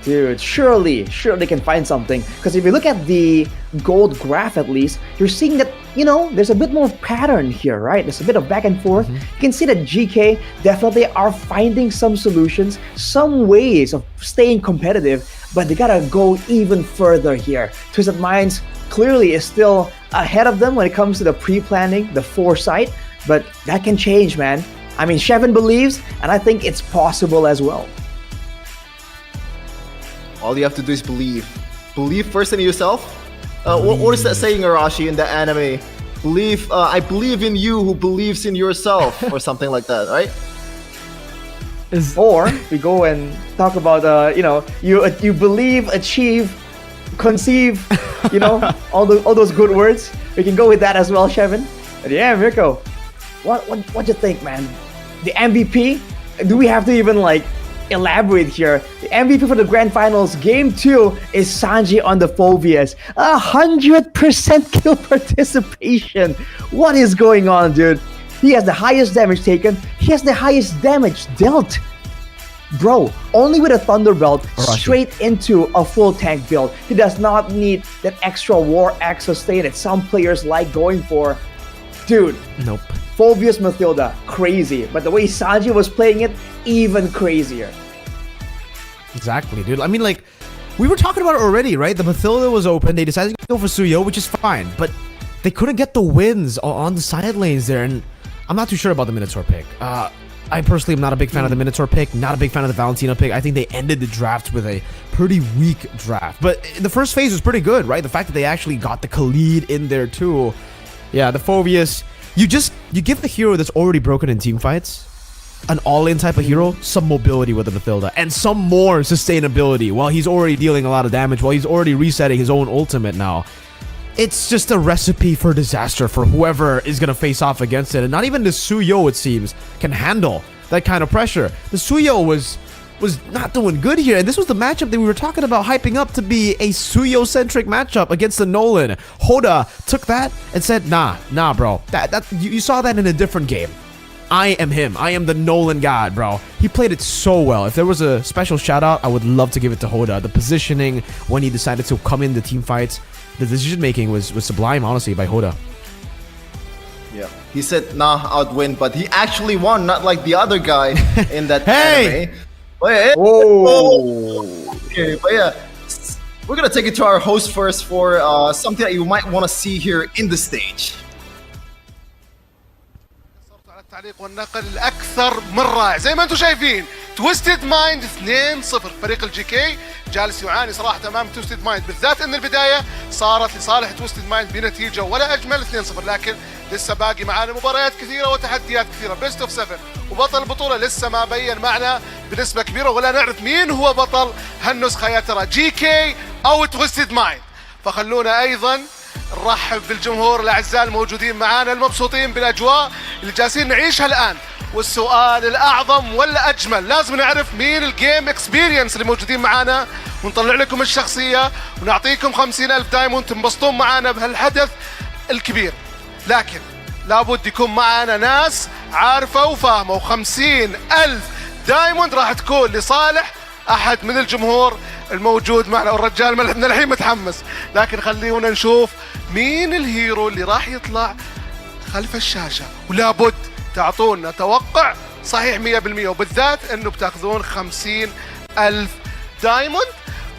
Dude, surely they can find something. Because if you look at the gold graph at least, you're seeing that, there's a bit more pattern here, right? There's a bit of back and forth. You can see that GK definitely are finding some solutions, some ways of staying competitive, but they gotta go even further here. Twisted Minds clearly is still ahead of them when it comes to the pre-planning, the foresight, but that can change, man. I mean, Shevin believes, and I think it's possible as well. All you have to do is believe. Believe first in yourself. What is that saying, Arashi, in the anime? Believe. I believe in you who believes in yourself, or something like that, right? Or we go and talk about, you believe, achieve, conceive, all those good words. We can go with that as well, Shevin. But yeah, Mirko, what you think, man? The MVP? Do we have to even elaborate here? The MVP for the Grand Finals, Game 2, is Sanji on the Phobias. 100% kill participation. What is going on, dude? He has the highest damage taken. He has the highest damage dealt. Bro, only with a Thunder Belt, straight into a full tank build. He does not need that extra War Axe sustain that some players like going for. Dude. Nope. Phobias Mathilda, crazy. But the way Sanji was playing it, even crazier. Exactly, dude. I mean, we were talking about it already, right? The Mathilda was open. They decided to go for Suyo, which is fine. But they couldn't get the wins on the side lanes there. And I'm not too sure about the Minotaur pick. I personally am not a big fan of the Minotaur pick, not a big fan of the Valentino pick. I think they ended the draft with a pretty weak draft. But the first phase was pretty good, right? The fact that they actually got the Khalid in there too. Yeah, the Phobius. You give the hero that's already broken in team fights an all-in type of hero, some mobility with the Mathilda, and some more sustainability while he's already dealing a lot of damage, while he's already resetting his own ultimate now. It's just a recipe for disaster for whoever is going to face off against it. And not even the Suyo, it seems, can handle that kind of pressure. The Suyo was not doing good here. And this was the matchup that we were talking about hyping up to be a Suyo-centric matchup against the Nolan. Hoda took that and said, nah, bro. You saw that in a different game. I am him. I am the Nolan god, bro. He played it so well. If there was a special shout out, I would love to give it to Hoda. The positioning, when he decided to come in the team fights, the decision making was sublime, honestly, by Hoda. Yeah, he said, nah, I'd win, but he actually won, not like the other guy in that anime. But yeah, okay, but yeah, we're gonna take it to our host first for something that you might want to see here in the stage. التعليق والنقل الأكثر من رائع زي ما أنتم شايفين. تويستد مايند 2-0. فريق الجي كي جالس يعاني صراحة أمام تويستد مايند، بالذات أن البداية صارت لصالح تويستد مايند بنتيجة ولا أجمل 2-0، لكن لسه باقي معانا مباريات كثيرة وتحديات كثيرة. بيست اوف 7 وبطل البطولة لسه ما بين معنا بنسبة كبيرة، ولا نعرف مين هو بطل هالنسخة، يا ترى جي كي أو تويستد مايند. فخلونا أيضا نرحب بالجمهور الاعزاء الموجودين معانا المبسوطين بالاجواء اللي جالسين نعيشها الان. والسؤال الاعظم والاجمل، لازم نعرف مين الجيم اكسبيرينس اللي موجودين معانا، ونطلع لكم الشخصيه ونعطيكم 50,000 دايموند تنبسطون معانا بهالحدث الكبير. لكن لابد يكون معانا ناس عارفه وفاهمه، و50,000 دايموند راح تكون لصالح احد من الجمهور الموجود معنا. والرجال من الحين متحمس، لكن خلينا نشوف مين الهيرو اللي راح يطلع خلف الشاشة. ولابد تعطونا توقع صحيح 100%، وبالذات انه بتاخذون 50,000 دايموند.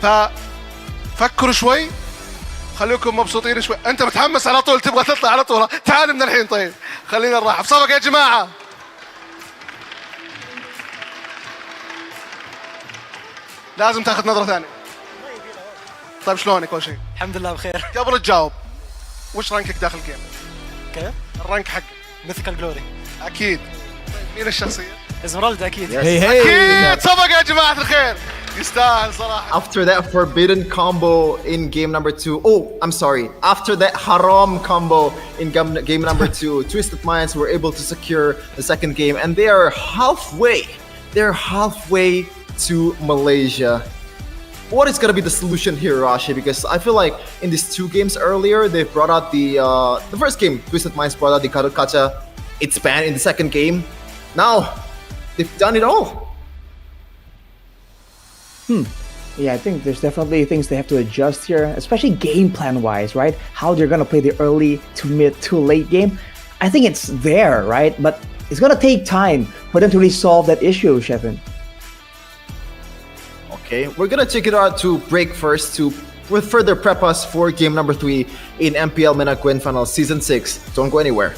ففكروا شوي، خليكم مبسوطين شوي. انت متحمس على طول، تبغى تطلع على طول، تعال من الحين. طيب خلينا نرحب. صفق يا جماعة. لازم تاخذ نظرة ثانية. طيب شلونك اول شيء؟ الحمد لله بخير. قبل تجاوب، وش رانكك داخل الجيم؟ كيف؟ الرانك حقك. ميثيكال جلوري. اكيد. مين الشخصية؟ ازمرالدا اكيد. اكيد. صفق يا جماعة الخير. يستاهل صراحة. After that forbidden combo in game number 2, oh, I'm sorry. After that haram combo in game number 2, Twisted Minds were able to secure the second game, and they are halfway. They're halfway to Malaysia. What is gonna be the solution here, Rashi? Because I feel like in these two games earlier, they brought out the first game, Twisted Minds brought out the Karukacha, it's banned in the second game. Now, they've done it all. Yeah, I think there's definitely things they have to adjust here, especially game plan wise, right? How they're gonna play the early to mid to late game. I think it's there, right? But it's gonna take time for them to really solve that issue, Shevin. Okay, we're gonna take it out to break first to further prep us for game number 3 in MPL MENA Grand Finals Season 6. Don't go anywhere.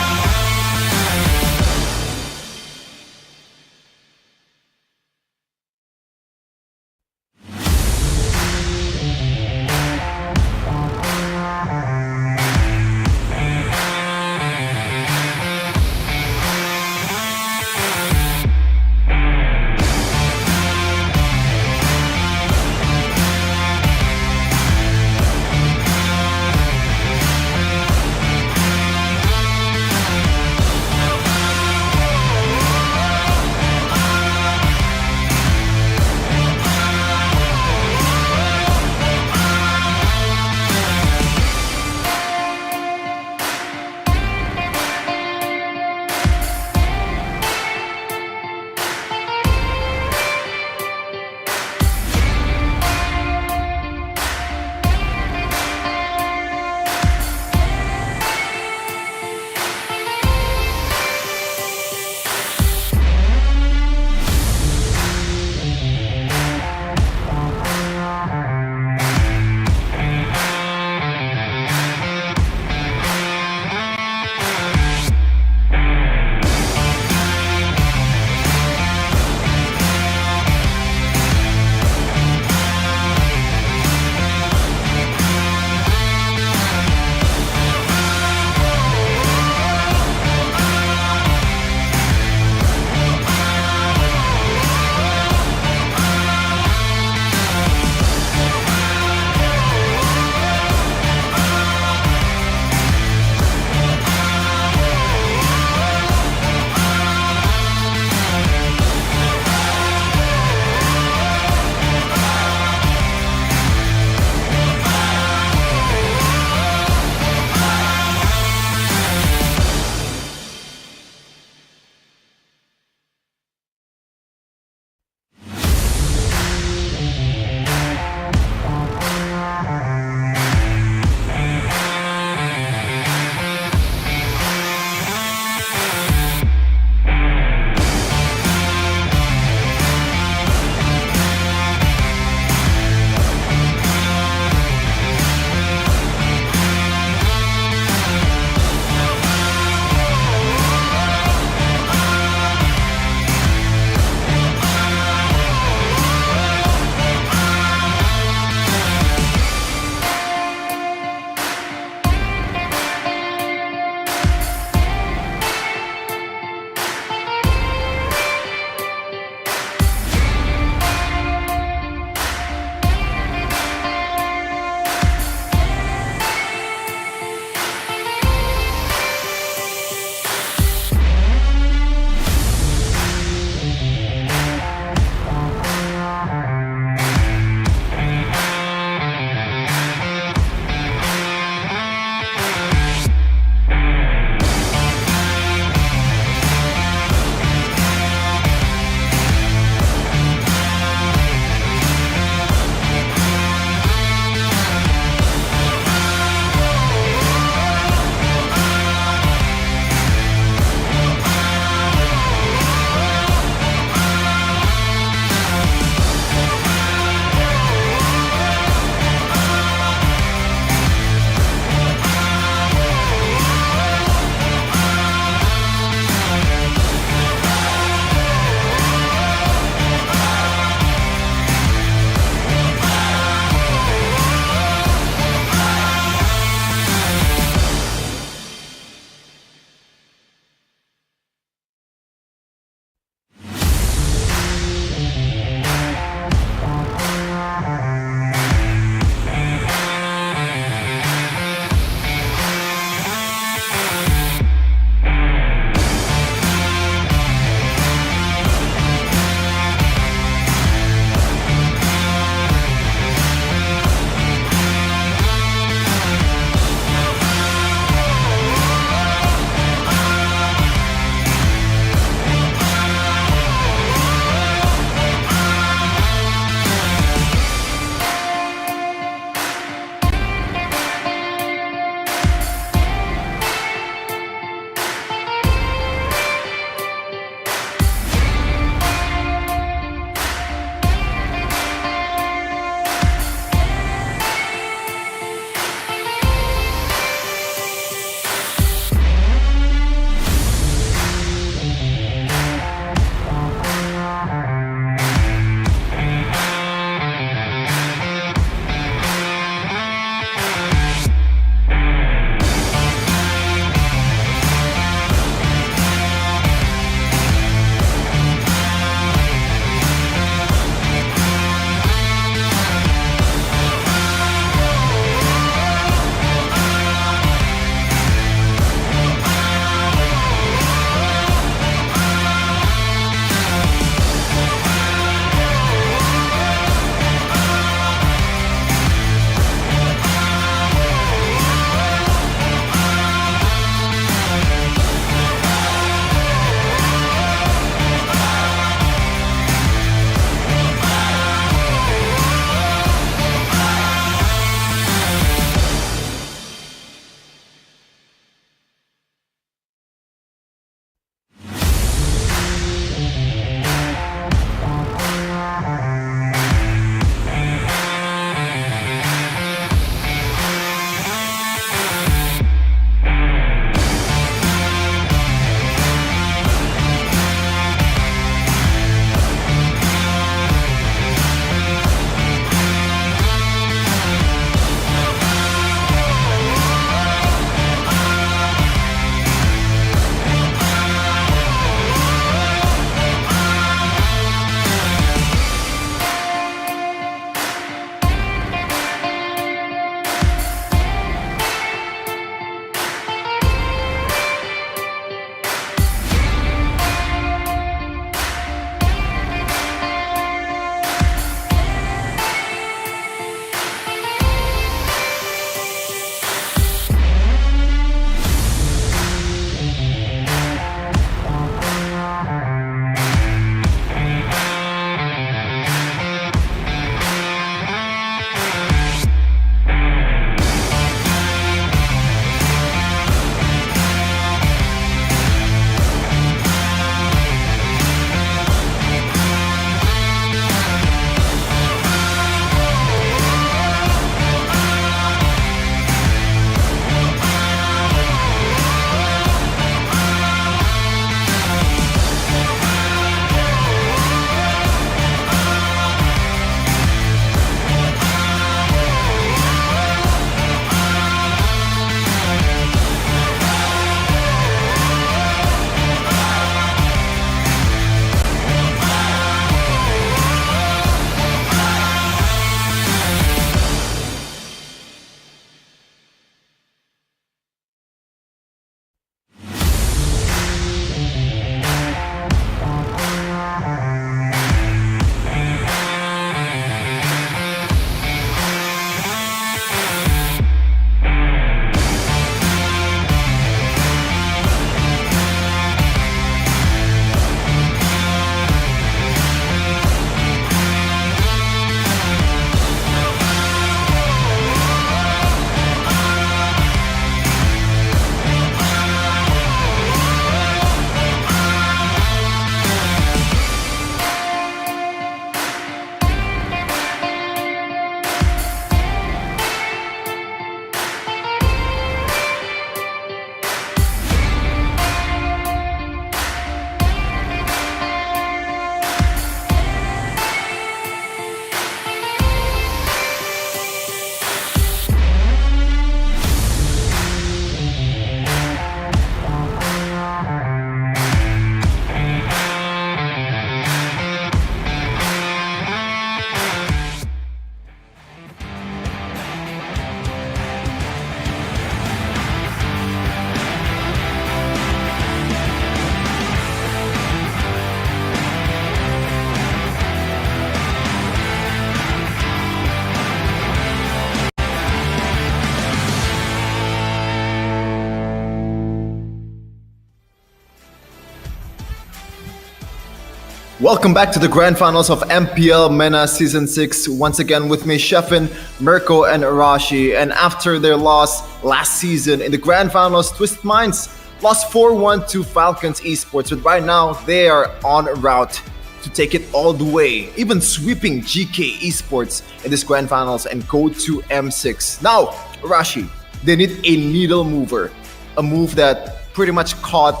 Welcome back to the Grand Finals of MPL MENA Season 6. Once again with me, Sheffin, Mirko, and Arashi. And after their loss last season in the Grand Finals, Twisted Minds lost 4-1 to Falcons Esports. But right now, they are on route to take it all the way, even sweeping GK Esports in this Grand Finals and go to M6. Now, Arashi, they need a needle mover. A move that pretty much caught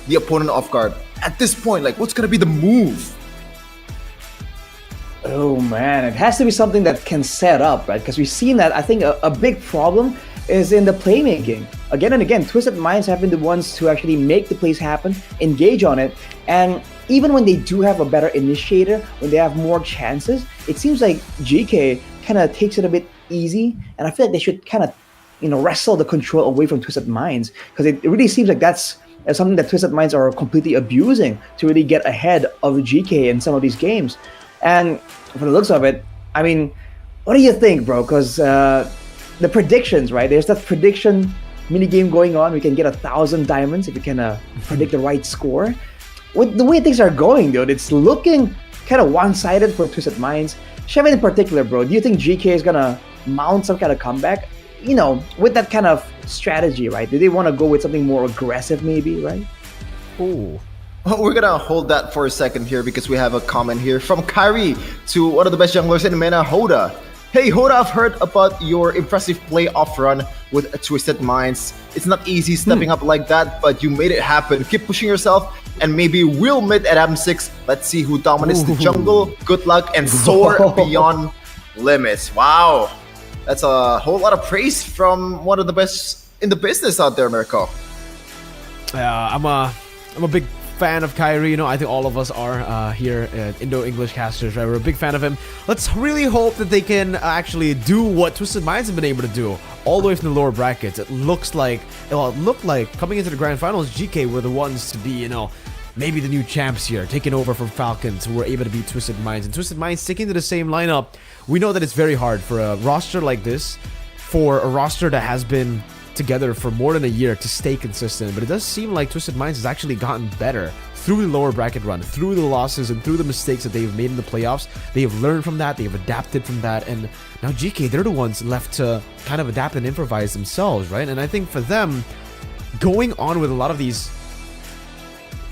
the opponent off guard. At this point, like, what's gonna be the move? Oh man, it has to be something that can set up, right? Because we've seen that. I think a big problem is in the playmaking. Again and again, Twisted Minds have been the ones to actually make the plays happen, engage on it, and even when they do have a better initiator, when they have more chances, it seems like GK kind of takes it a bit easy, and I feel like they should kind of, wrestle the control away from Twisted Minds, because it really seems like that's something that Twisted Minds are completely abusing to really get ahead of GK in some of these games. And from the looks of it, I mean, what do you think, bro? Because the predictions, right? There's that prediction mini game going on. We can get 1,000 diamonds if we can predict the right score. With the way things are going, dude, it's looking kind of one-sided for Twisted Minds. Shevin in particular, bro, do you think GK is gonna mount some kind of comeback? With that kind of strategy, right? Do they want to go with something more aggressive, maybe, right? Ooh. Well, we're gonna hold that for a second here because we have a comment here from Kyrie to one of the best junglers in MENA, Hoda. Hey Hoda, I've heard about your impressive playoff run with Twisted Minds. It's not easy stepping up like that, but you made it happen. Keep pushing yourself, and maybe we'll meet at M6. Let's see who dominates the jungle. Good luck and soar beyond limits. Wow, that's a whole lot of praise from one of the best in the business out there, Mirko. I'm a big fan of Kyrie. I think all of us are here at Indo-English casters, right? We're a big fan of him. Let's really hope that they can actually do what Twisted Minds have been able to do all the way from the lower brackets. It looked like coming into the Grand Finals, GK were the ones to be, maybe the new champs here, taking over from Falcons, who were able to beat Twisted Minds. And Twisted Minds sticking to the same lineup. We know that it's very hard for a roster like this, for a roster that has been together for more than a year, to stay consistent. But it does seem like Twisted Minds has actually gotten better through the lower bracket run, through the losses and through the mistakes that they've made in the playoffs. They have learned from that, they have adapted from that, and now GK, they're the ones left to kind of adapt and improvise themselves, right? And I think for them, going on with a lot of these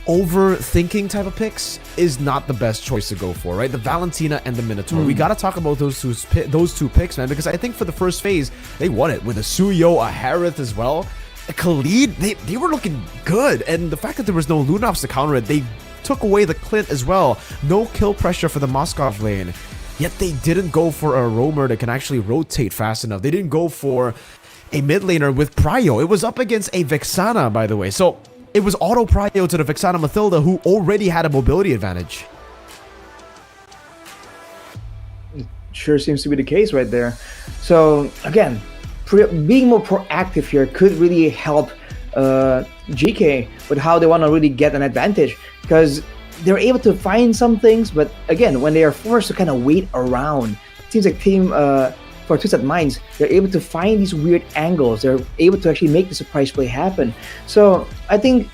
overthinking type of picks is not the best choice to go for, right? The Valentina and the Minotaur. We got to talk about those two picks, man, because I think for the first phase, they won it with a Suyo, a Harith as well. A Khalid, they were looking good. And the fact that there was no Lunops to counter it, they took away the Clint as well. No kill pressure for the Moskov lane. Yet they didn't go for a roamer that can actually rotate fast enough. They didn't go for a mid laner with Prio. It was up against a Vexana, by the way. So it was auto prio to the Vexana Mathilda, who already had a mobility advantage. Sure seems to be the case right there. So again, being more proactive here could really help GK with how they want to really get an advantage, because they're able to find some things, but again, when they are forced to kind of wait around, it seems like team for Twisted Minds, they're able to find these weird angles. They're able to actually make the surprise play happen. So I think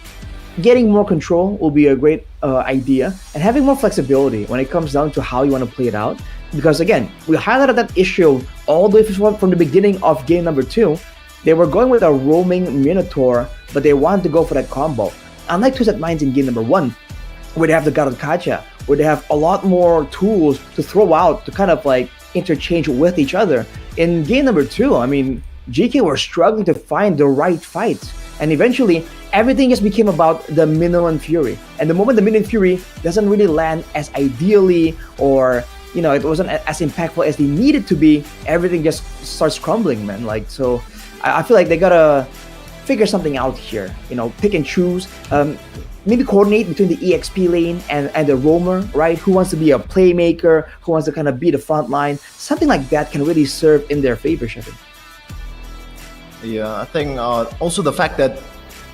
getting more control will be a great idea, and having more flexibility when it comes down to how you want to play it out. Because again, we highlighted that issue all the way from the beginning of game number 2. They were going with a roaming Minotaur, but they wanted to go for that combo. Unlike Twisted Minds in game number 1, where they have the Garot Kacha, where they have a lot more tools to throw out to kind of like interchange with each other. In game number 2, I mean, GK were struggling to find the right fights, and eventually everything just became about the Minion Fury. And the moment the Minion Fury doesn't really land as ideally, or it wasn't as impactful as they needed to be, everything just starts crumbling, man. Like, so I feel like they gotta figure something out here, pick and choose, maybe coordinate between the EXP lane and the roamer, right? Who wants to be a playmaker, who wants to kind of be the front line. Something like that can really serve in their favor, Shepard. Yeah, I think also the fact that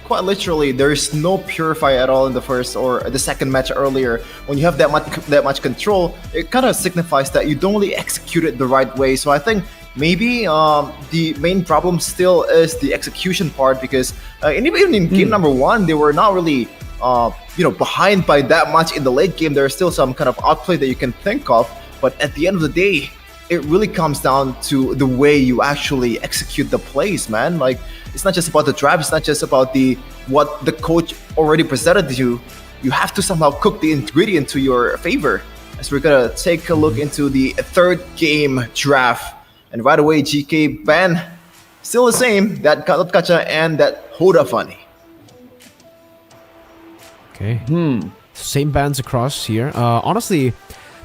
quite literally there is no purify at all in the first or the second match earlier. When you have that much control, it kind of signifies that you don't really execute it the right way. So I think maybe the main problem still is the execution part, because even in game number 1, they were not really behind by that much in the late game, there is still some kind of outplay that you can think of. But at the end of the day, it really comes down to the way you actually execute the plays, man. Like, it's not just about the drive, it's not just about what the coach already presented to you. You have to somehow cook the ingredient to your favor. As we're gonna take a look into the third game draft. And right away, GK ban still the same, that Gatot Kacha and that Hoda Funny. Okay. Same bans across here. Honestly,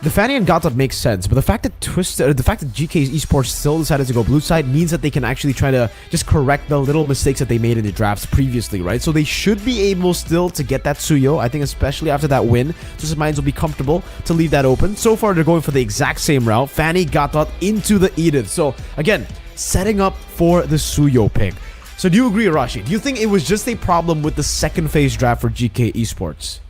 the Fanny and Gatot makes sense, but the fact that GK's esports still decided to go blue side means that they can actually try to just correct the little mistakes that they made in the drafts previously, right? So they should be able still to get that Suyo. I think especially after that win, Twisted Minds will be comfortable to leave that open. So far, they're going for the exact same route. Fanny, Gatot into the Edith. So again, setting up for the Suyo pick. So do you agree, Rashi? Do you think it was just a problem with the second phase draft for GK esports?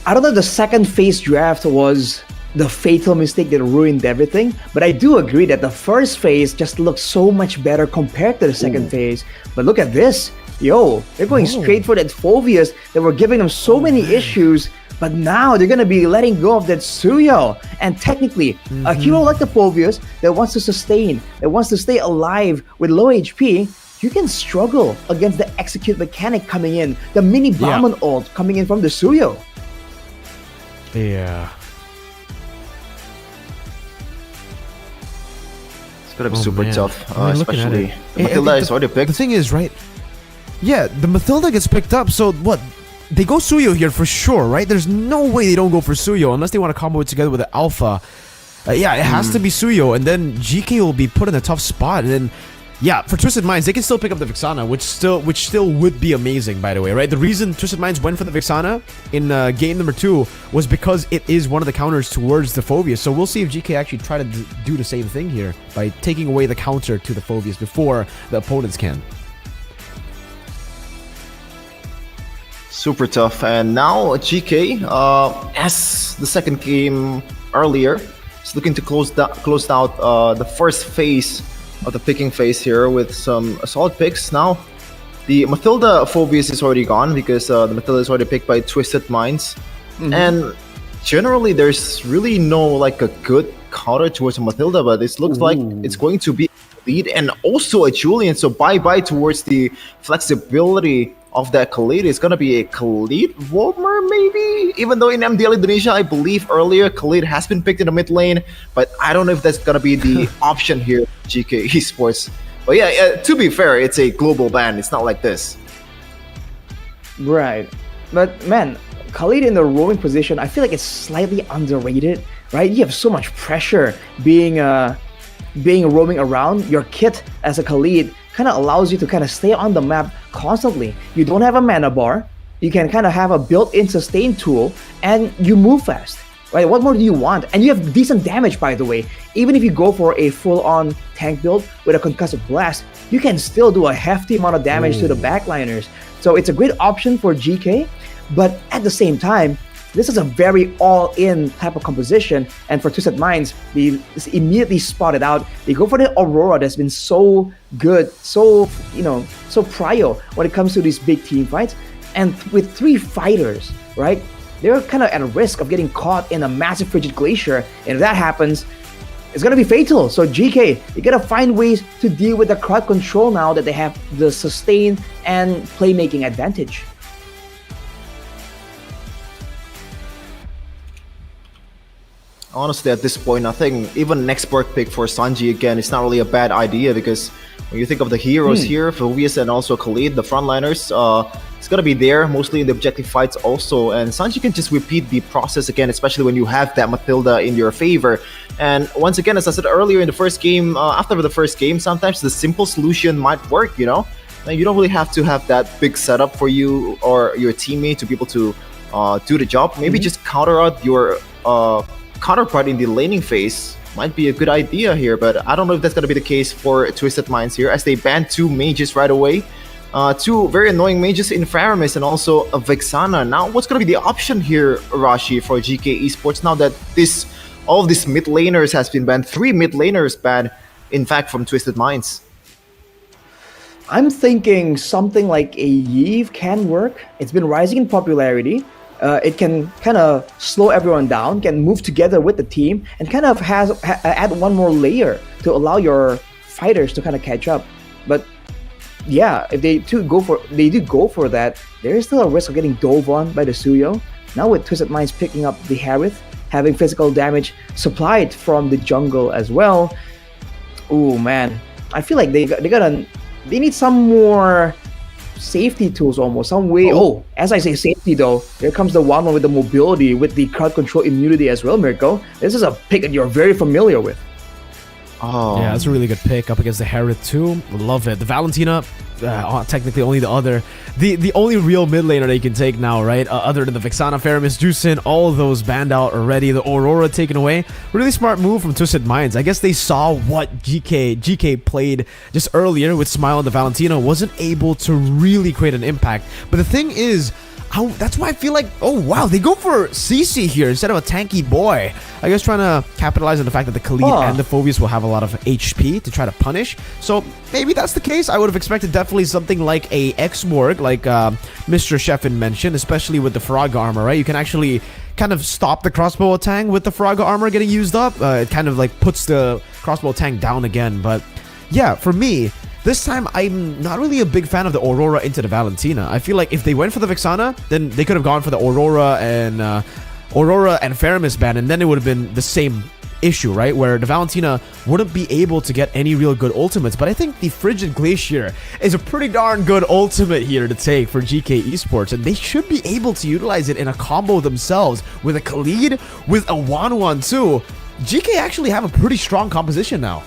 I don't know if the second phase draft was the fatal mistake that ruined everything, but I do agree that the first phase just looked so much better compared to the second phase. But look at this. Yo, they're going straight for that Phobius that were giving them so many issues, but now they're going to be letting go of that Suyo. And technically, a hero like the Phobius that wants to sustain, that wants to stay alive with low HP, you can struggle against the execute mechanic coming in, the mini Brahman ult coming in from the Suyo. Yeah. It's gonna be super tough, I mean, especially the Matilda is already picked. The thing is, right? Yeah, the Matilda gets picked up, so what? They go Suyo here for sure, right? There's no way they don't go for Suyo unless they want to combo it together with the Alpha. Yeah, it has to be Suyo, and then GK will be put in a tough spot, and then yeah, for Twisted Minds, they can still pick up the Vixana, which still would be amazing, by the way, right? The reason Twisted Minds went for the Vixana in game number 2 was because it is one of the counters towards the Phobius. So we'll see if GK actually try to do the same thing here by taking away the counter to the Phobius before the opponents can. Super tough. And now GK, as the second game earlier, is looking to close out the first phase of the picking phase here with some solid picks. Now, the Matilda Phobius is already gone because the Matilda is already picked by Twisted Minds. And generally, there's really no like a good counter towards a Matilda, but it looks like it's going to be a lead and also a Julian. So bye-bye towards the flexibility of that Khalid. It's going to be a Khalid Warmer, maybe? Even though in MDL Indonesia, I believe earlier, Khalid has been picked in the mid lane, but I don't know if that's going to be the option here for GK Esports. But yeah, to be fair, it's a global ban. It's not like this. Right. But man, Khalid in the roaming position, I feel like it's slightly underrated, right? You have so much pressure being roaming around. Your kit as a Khalid kind of allows you to kind of stay on the map constantly. You don't have a mana bar. You can kind of have a built-in sustain tool, and you move fast, right? What more do you want? And you have decent damage, by the way. Even if you go for a full-on tank build with a concussive blast, you can still do a hefty amount of damage to the backliners. So it's a great option for GK, but at the same time, this is a very all-in type of composition, and for Twisted Minds, they immediately spotted out. They go for the Aurora that's been so good, so prio when it comes to these big team fights. And with 3 fighters, right, they're kind of at risk of getting caught in a massive frigid glacier, and if that happens, it's gonna be fatal. So GK, you gotta find ways to deal with the crowd control now that they have the sustain and playmaking advantage. Honestly, at this point, I think even next birth pick for Sanji again is not really a bad idea, because when you think of the heroes here, Phobius and also Khalid, the frontliners, it's gonna be there mostly in the objective fights also, and Sanji can just repeat the process again, especially when you have that Matilda in your favor. And once again, as I said earlier in the first game, after the first game, sometimes the simple solution might work, you know? And you don't really have to have that big setup for you or your teammate to be able to do the job. Maybe just counter out your counterpart in the laning phase might be a good idea here, but I don't know if that's going to be the case for Twisted Minds here, as they banned 2 mages right away. 2 very annoying mages in Faramis and also a Vexana. Now, what's going to be the option here, Rashi, for GK Esports now that all of these mid laners has been banned? 3 mid laners banned, in fact, from Twisted Minds. I'm thinking something like a Yeve can work. It's been rising in popularity. It can kind of slow everyone down, can move together with the team, and kind of add one more layer to allow your fighters to kind of catch up. But yeah, if they do go for that, there is still a risk of getting dove on by the Suyo. Now with Twisted Minds picking up the Harith, having physical damage supplied from the jungle as well. Oh man, I feel like they need some more safety tools, almost some way. Oh, as I say safety though, here comes the one with the mobility, with the crowd control immunity as well, Mirko. This is a pick that you're very familiar with. Oh yeah, that's a really good pick up against the Harith too. Love it. The Valentina, technically only the only real mid laner they can take now, right? Other than the Vexana, Faramis, Juicin, all of those banned out already. The Aurora taken away. Really smart move from Twisted Minds. I guess they saw what GK played just earlier with Smile and the Valentina, wasn't able to really create an impact. But the thing is, that's why I feel like, oh wow, they go for CC here instead of a tanky boy. I guess trying to capitalize on the fact that the Khalid and the Phobius will have a lot of HP to try to punish. So maybe that's the case. I would have expected definitely something like a X-Morg, like Mr. Sheffin mentioned, especially with the Frog armor, right? You can actually kind of stop the crossbow attack with the Frog armor getting used up. It kind of like puts the crossbow tank down again. But yeah, for me, this time, I'm not really a big fan of the Aurora into the Valentina. I feel like if they went for the Vexana, then they could have gone for the Aurora and Faramis ban, and then it would have been the same issue, right? Where the Valentina wouldn't be able to get any real good ultimates. But I think the Frigid Glacier is a pretty darn good ultimate here to take for GK Esports, and they should be able to utilize it in a combo themselves with a Khalid, with a 1-1 too. GK actually have a pretty strong composition now.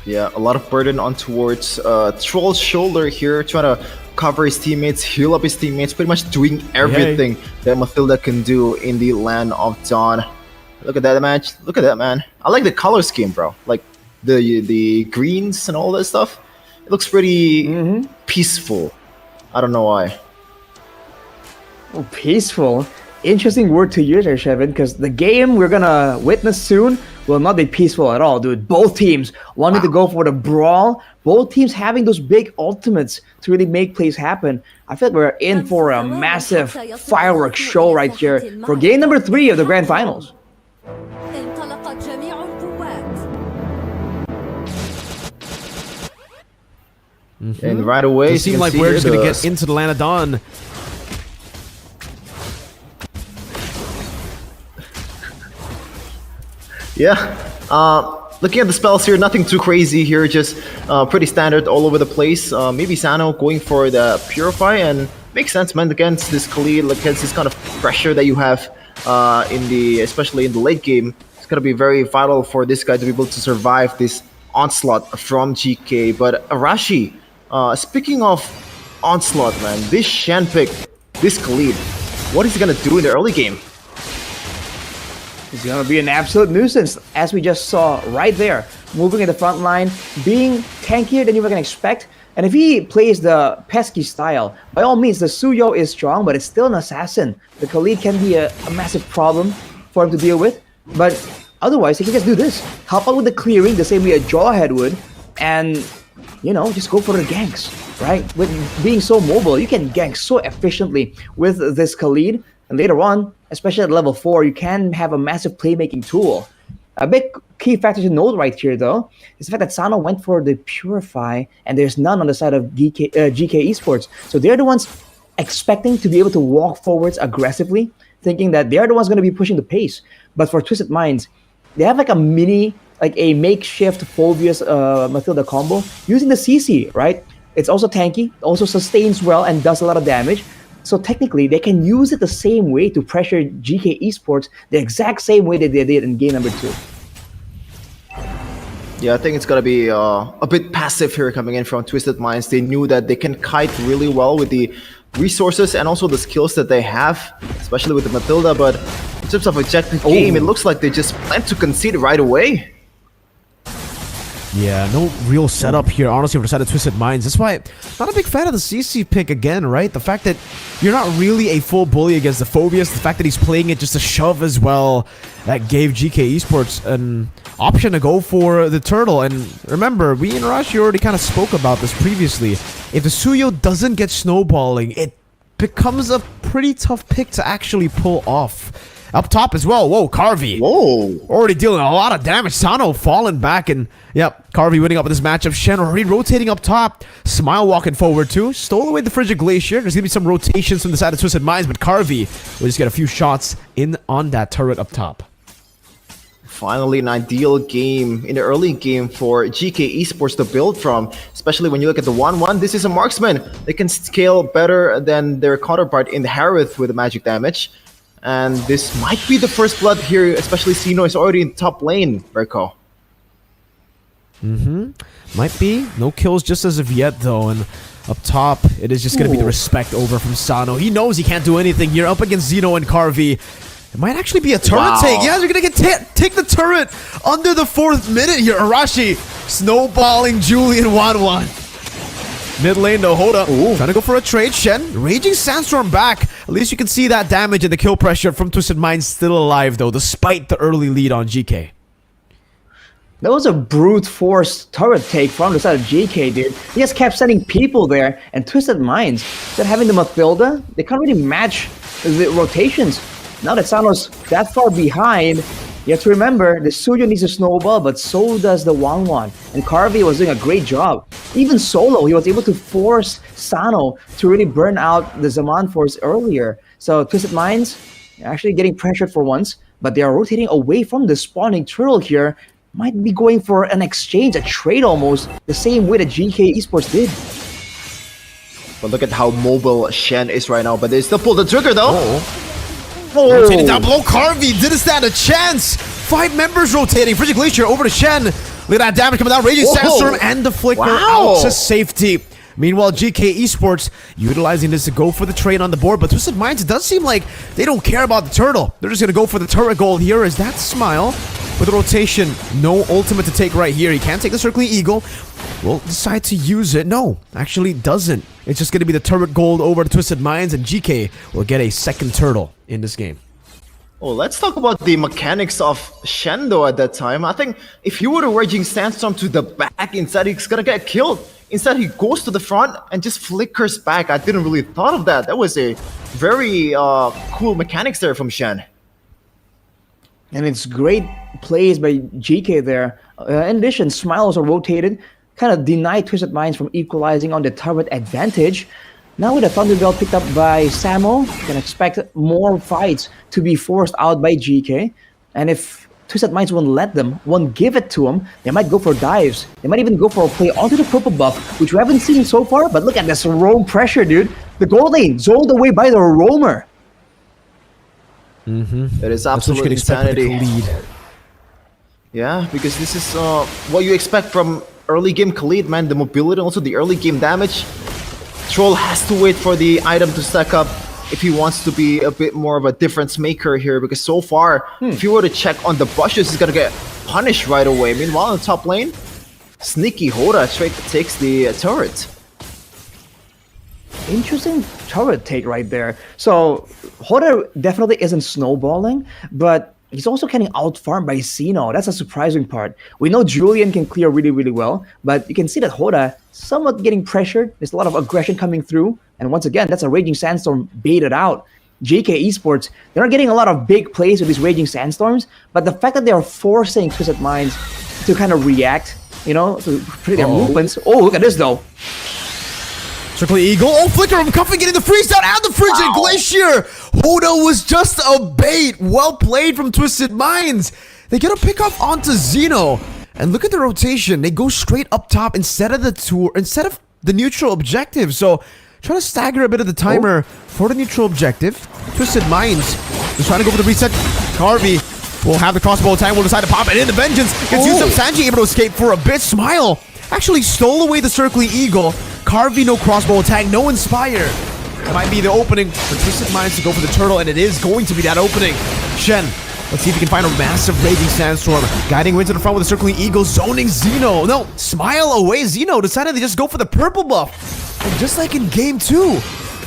Yeah, a lot of burden on towards Troll's shoulder here, trying to cover his teammates, heal up his teammates, pretty much doing everything that Mathilda can do in the Land of Dawn. Look at that match. Look at that, man. I like the color scheme, bro. Like the greens and all that stuff. It looks pretty peaceful. I don't know why. Oh, peaceful. Interesting word to use there, Shevin, because the game we're gonna witness soon will not be peaceful at all, dude. Both teams wanting to go for the brawl. Both teams having those big ultimates to really make plays happen. I feel like we're in for a massive fireworks show right here for game number 3 of the Grand Finals. And right away, it seems like we're just gonna get into the Land of Dawn. Yeah, looking at the spells here, nothing too crazy here, just pretty standard all over the place. Maybe Sano going for the Purify, and makes sense, man, against this Khalid, against this kind of pressure that you have especially in the late game. It's gonna be very vital for this guy to be able to survive this onslaught from GK. But Arashi, speaking of onslaught, man, this Shen pick, this Khalid, what is he gonna do in the early game? It's gonna be an absolute nuisance, as we just saw right there. Moving in the front line, being tankier than you can expect. And if he plays the pesky style, by all means, the Suyo is strong, but it's still an assassin. The Khalid can be a massive problem for him to deal with. But otherwise, he can just do this. Help out with the clearing the same way a Jawhead would. And, you know, just go for the ganks, right? With being so mobile, you can gank so efficiently with this Khalid. And later on, especially at level 4, you can have a massive playmaking tool. A big key factor to note right here, though, is the fact that Sano went for the Purify, and there's none on the side of GK Esports. So they're the ones expecting to be able to walk forwards aggressively, thinking that they're the ones going to be pushing the pace. But for Twisted Minds, they have like a makeshift Phobius Mathilda combo using the CC, right? It's also tanky, also sustains well and does a lot of damage. So technically, they can use it the same way to pressure GK Esports, the exact same way that they did in game number 2. Yeah, I think it's gonna be a bit passive here coming in from Twisted Minds. They knew that they can kite really well with the resources and also the skills that they have, especially with the Mathilda. But in terms of objective game, it looks like they just plan to concede right away. Yeah, no real setup here, honestly, for the side of Twisted Minds. That's why not a big fan of the CC pick again, right? The fact that you're not really a full bully against the Phobius, the fact that he's playing it just to shove as well, that gave GK Esports an option to go for the turtle. And remember, we and Rashi already kind of spoke about this previously. If the Suyo doesn't get snowballing, it becomes a pretty tough pick to actually pull off. Up top as well. Whoa, Carvey. Whoa. Already dealing a lot of damage. Sano falling back, and yep, Carvey winning up in this matchup. Shen already rotating up top. Smile walking forward too. Stole away the Frigid Glacier. There's gonna be some rotations from the side of Twisted Minds, but Carvey will just get a few shots in on that turret up top. Finally, an ideal game in the early game for GK Esports to build from, especially when you look at the 1-1. This is a marksman. They can scale better than their counterpart in the Harith with the magic damage. And this might be the first blood here, especially Sino is already in top lane, Mirko. Might be. No kills just as of yet, though. And up top, it is just going to be the respect over from Sano. He knows he can't do anything here up against Zeno and Carvey. It might actually be a turret take. Yeah, they're going to get take the turret under the 4th minute here. Arashi snowballing Julian 1-1. Mid lane though, Hoda trying to go for a trade. Shen, Raging Sandstorm back. At least you can see that damage and the kill pressure from Twisted Minds still alive though, despite the early lead on GK. That was a brute force turret take from the side of GK, dude. He just kept sending people there, and Twisted Minds, instead of having the Mathilda, they can't really match the rotations. Now that Sano's that far behind, you have to remember, the Suyo needs a snowball, but so does the 1-1. And Carvey was doing a great job. Even solo, he was able to force Sano to really burn out the Zaman Force earlier. So Twisted Minds actually getting pressured for once, but they are rotating away from the spawning turtle here. Might be going for an exchange, a trade almost, the same way that GK Esports did. But look at how mobile Shen is right now, but they still pull the trigger though. Rotating down below, Carvey didn't stand a chance. 5 members rotating. Frigid Glacier over to Shen. Look at that damage coming down. Raging Sandstorm and the flicker out to safety. Meanwhile, GK Esports utilizing this to go for the trade on the board, but Twisted Minds, it does seem like they don't care about the turtle. They're just going to go for the turret goal here. Is that Smile with the rotation? No ultimate to take right here. He can't take the Circling Eagle. Will decide to use it. No, actually doesn't. It's just going to be the turret gold over to Twisted Minds, and GK will get a second turtle in this game. Oh, let's talk about the mechanics of Shen though at that time. I think if he were to Raging Sandstorm to the back instead, he's gonna get killed. Instead, he goes to the front and just flickers back. I didn't really thought of that. That was a very cool mechanics there from Shen. And it's great plays by GK there. In addition, Smile also rotated, kind of denied Twisted Minds from equalizing on the turret advantage. Now with a Thunderbell picked up by Samo, you can expect more fights to be forced out by GK. And if Twisted Minds won't give it to them, they might go for dives. They might even go for a play onto the purple buff, which we haven't seen so far, but look at this roam pressure, dude. The gold lane zoned away by the roamer. That is absolute insanity. Yeah, because this is what you expect from early game Khalid, man. The mobility and also the early game damage. Troll has to wait for the item to stack up if he wants to be a bit more of a difference maker here, because so far, if he were to check on the bushes, he's gonna get punished right away. Meanwhile, in the top lane, sneaky Hoda straight takes the turret. Interesting turret take right there. So Hoda definitely isn't snowballing, but he's also getting out-farmed by Sino. That's a surprising part. We know Julian can clear really, really well, but you can see that Hoda somewhat getting pressured. There's a lot of aggression coming through. And once again, that's a Raging Sandstorm baited out. GK Esports, they're not getting a lot of big plays with these Raging Sandstorms, but the fact that they are forcing Twisted Minds to kind of react, to pretty their movements. Oh, look at this though. Circling Eagle. Oh, Flicker of Cuffing getting the freeze down and the Frigid Glacier. Hoda was just a bait. Well played from Twisted Minds. They get a pick up onto Zeno. And look at the rotation. They go straight up top instead of the neutral objective. So trying to stagger a bit of the timer for the neutral objective. Twisted Minds is trying to go for the reset. Carvey will have the crossbow attack. Will decide to pop it in. The Vengeance gets used up. Sanji able to escape for a bit. Smile actually stole away the Circling Eagle. Carvey, no crossbow attack, no Inspire. That might be the opening for Twisted Minds to go for the turtle, and it is going to be that opening. Shen Let's see if he can find a massive Raging Sandstorm. Guiding into the front with a Circling Eagle, zoning Xeno. No, smile away. Xeno decided to just go for the purple buff. And just like in game 2,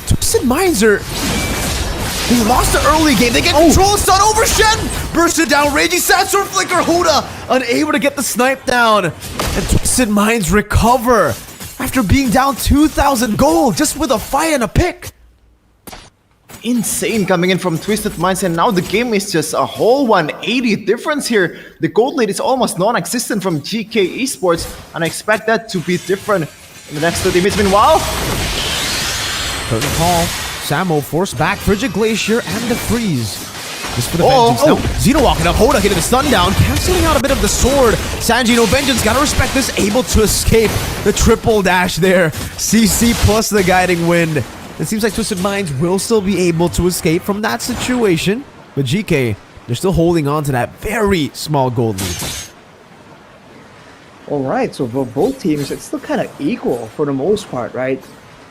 Twisted Minds are... They lost the early game. They get control of stun over Shen. Bursted down. Raging Sandstorm Flicker. Hoda unable to get the snipe down. And Twisted Minds recover after being down 2,000 gold just with a fight and a pick. Insane coming in from Twisted Minds, and now the game is just a whole 180 difference here. The gold lead is almost non-existent from GK Esports, and I expect that to be different in the next 30 minutes. Meanwhile, curtain call. Samo forced back Frigid Glacier and the freeze. Just for the vengeance. Now, Xeno walking up. Hoda getting the stun down, canceling out a bit of the sword. Sanji, no vengeance. Gotta respect this. Able to escape the triple dash there. CC plus the guiding wind. It seems like Twisted Minds will still be able to escape from that situation. But GK, they're still holding on to that very small gold lead. Alright, so for both teams, it's still kind of equal for the most part, right?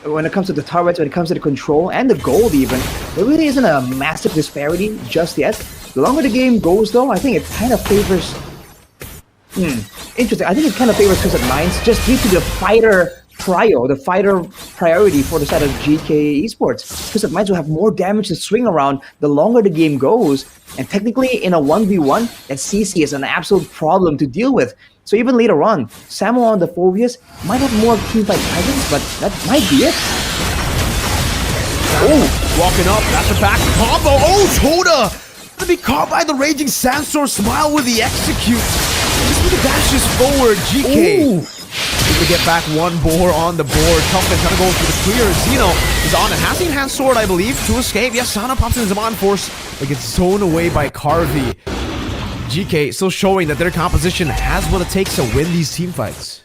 When it comes to the turrets, when it comes to the control, and the gold even, there really isn't a massive disparity just yet. The longer the game goes though, I think it kind of favors... interesting. I think it kind of favors Twisted Minds just due to the fighter priority for the side of GK Esports. Twisted Minds will have more damage to swing around the longer the game goes, and technically in a 1v1, that CC is an absolute problem to deal with. So even later on, Samo on the Phobias might have more teamfight presence, but that might be it. Walking up, that's a back combo. Hoda! Gonna be caught by the Raging Sandstorm. Smile with the execute. Just with the dashes forward, GK. Able to get back one boar on the board. Toughness gonna go for the clear. Xeno is on it. Has the enhanced sword, I believe, to escape. Yes, Sana pops in his Zaman Force. But gets zoned away by Carvey. GK still showing that their composition has what it takes to win these teamfights.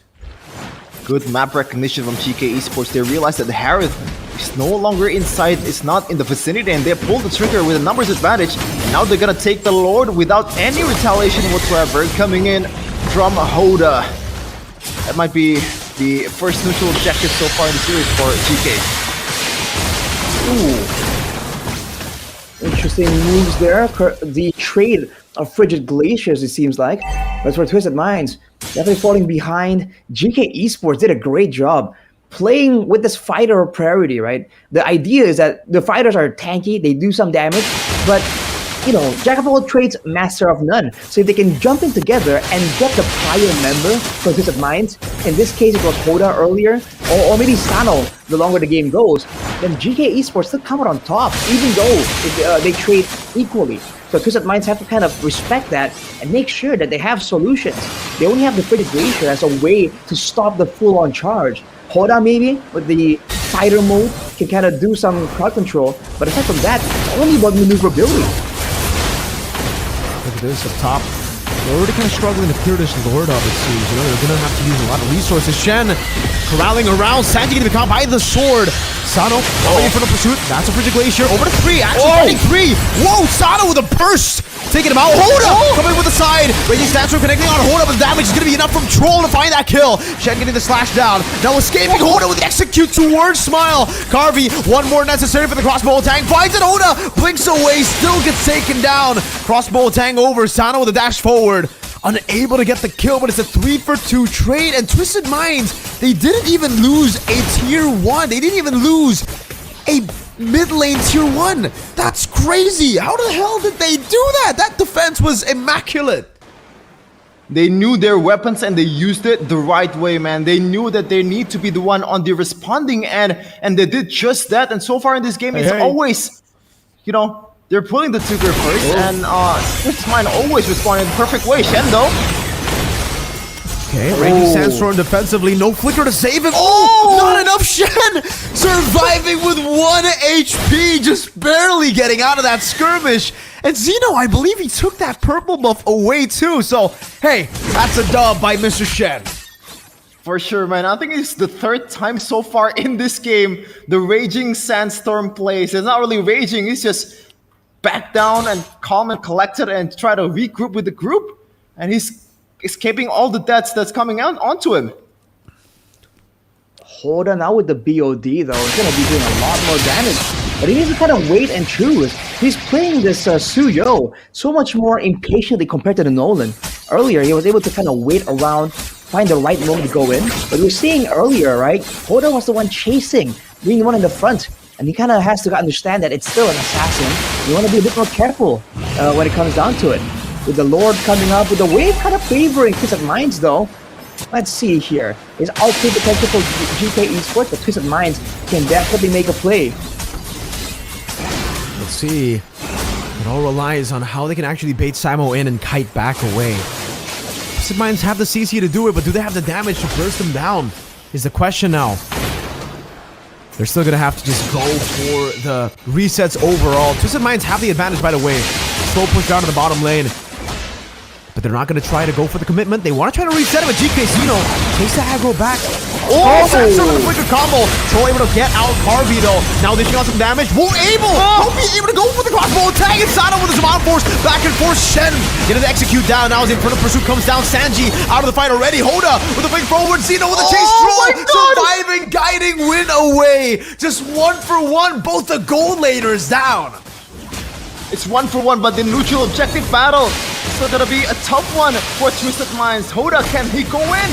good map recognition from GK Esports. They realize that Harith is no longer inside, is not in the vicinity, and they pull the trigger with a numbers advantage. And now they're gonna take the Lord without any retaliation whatsoever. Coming in from Hoda. That might be the first neutral objective so far in the series for GK. Interesting moves there. The trade of Frigid Glaciers, it seems like. But for Twisted Minds, definitely falling behind. GK Esports did a great job playing with this fighter priority, right? The idea is that the fighters are tanky, they do some damage, but you know, Jack of all trades, master of none. So if they can jump in together and get the prior member for Twisted Minds, in this case it was Hoda earlier, or maybe Sano, the longer the game goes, then GK Esports still come out on top, even though they trade equally. So Twisted Minds have to kind of respect that and make sure that they have solutions. They only have the Frigid Glacier as a way to stop the full-on charge. Hoda maybe, with the fighter mode, can kind of do some crowd control, but aside from that, only about maneuverability. Look at this up top. They're already kind of struggling to clear this Lord up, it seems. You know, they're going to have to use a lot of resources. Shen corralling around. Sanji getting caught by the sword. Sano waiting for the pursuit. That's a Frigid Glacier. Over to 3. Actually fighting 3. Whoa, Sano with a burst. Taking him out. Hoda coming with the side. Raging Sandstorm connecting on Hoda, but the damage is going to be enough from Troll to find that kill. Shen getting the slash down. Now escaping Hoda with the execute towards Smile. Carvey, one more necessary for the crossbow tang. Finds it. Hoda blinks away. Still gets taken down. Crossbow tang over. Sano with a dash forward. Unable to get the kill, but it's a 3-for-2 trade. And Twisted Minds, they didn't even lose a tier 1. They didn't even lose a mid lane tier 1. That's crazy. How the hell did they do that? That defense was immaculate. They knew their weapons and they used it the right way, man. They knew that they need to be the one on the responding end, and they did just that. And so far in this game, it's always, you know, they're pulling the trigger first, and Twisted Mind always responding in the perfect way. Shen though. Okay, Raging Sandstorm defensively, no flicker to save him. Oh, not enough. Shen surviving with 1 HP, just barely getting out of that skirmish. And Xeno, I believe he took that purple buff away too. So, hey, that's a dub by Mr. Shen. For sure, man. I think it's the 3rd time so far in this game the Raging Sandstorm plays. It's not really raging, it's just back down and calm and collected and try to regroup with the group. And he's escaping all the deaths that's coming out onto him. Hoda now with the BOD though, is going to be doing a lot more damage. But he needs to kind of wait and choose. he's playing this Suyo so much more impatiently compared to the Nolan. Earlier, he was able to kind of wait around, find the right moment to go in. But we were seeing earlier, right? Hoda was the one chasing, being the one in the front. And he kind of has to understand that it's still an assassin. You want to be a bit more careful when it comes down to it. With the Lord coming up, with the wave kind of favoring Twisted Minds though. Let's see here. There's also potential for GK Esports, but Twisted Minds can definitely make a play. Let's see. It all relies on how they can actually bait Samo in and kite back away. Twisted Minds have the CC to do it, but do they have the damage to burst them down? Is the question now. They're still gonna have to just go for the resets overall. Twisted Minds have the advantage, by the way. Slow push down to the bottom lane. But they're not gonna try to go for the commitment. They want to try to reset him with GK Zeno. Takes the aggro back. Oh, Sandstorm with a quicker combo. Troll able to get out Carvey though. Now dishing out some damage. Won't be able to go for the crossbow attack. And Sano with his Zaman Force. Back and forth. Shen getting the execute down. Now as the Infernal Pursuit comes down. Sanji out of the fight already. Hoda with a big forward. Zeno with a chase. Troll surviving, guiding win away. Just 1-for-1. Both the gold laners down. It's 1-for-1, but the neutral objective battle still gonna be a tough one for Twisted Minds. Hoda, can he go in?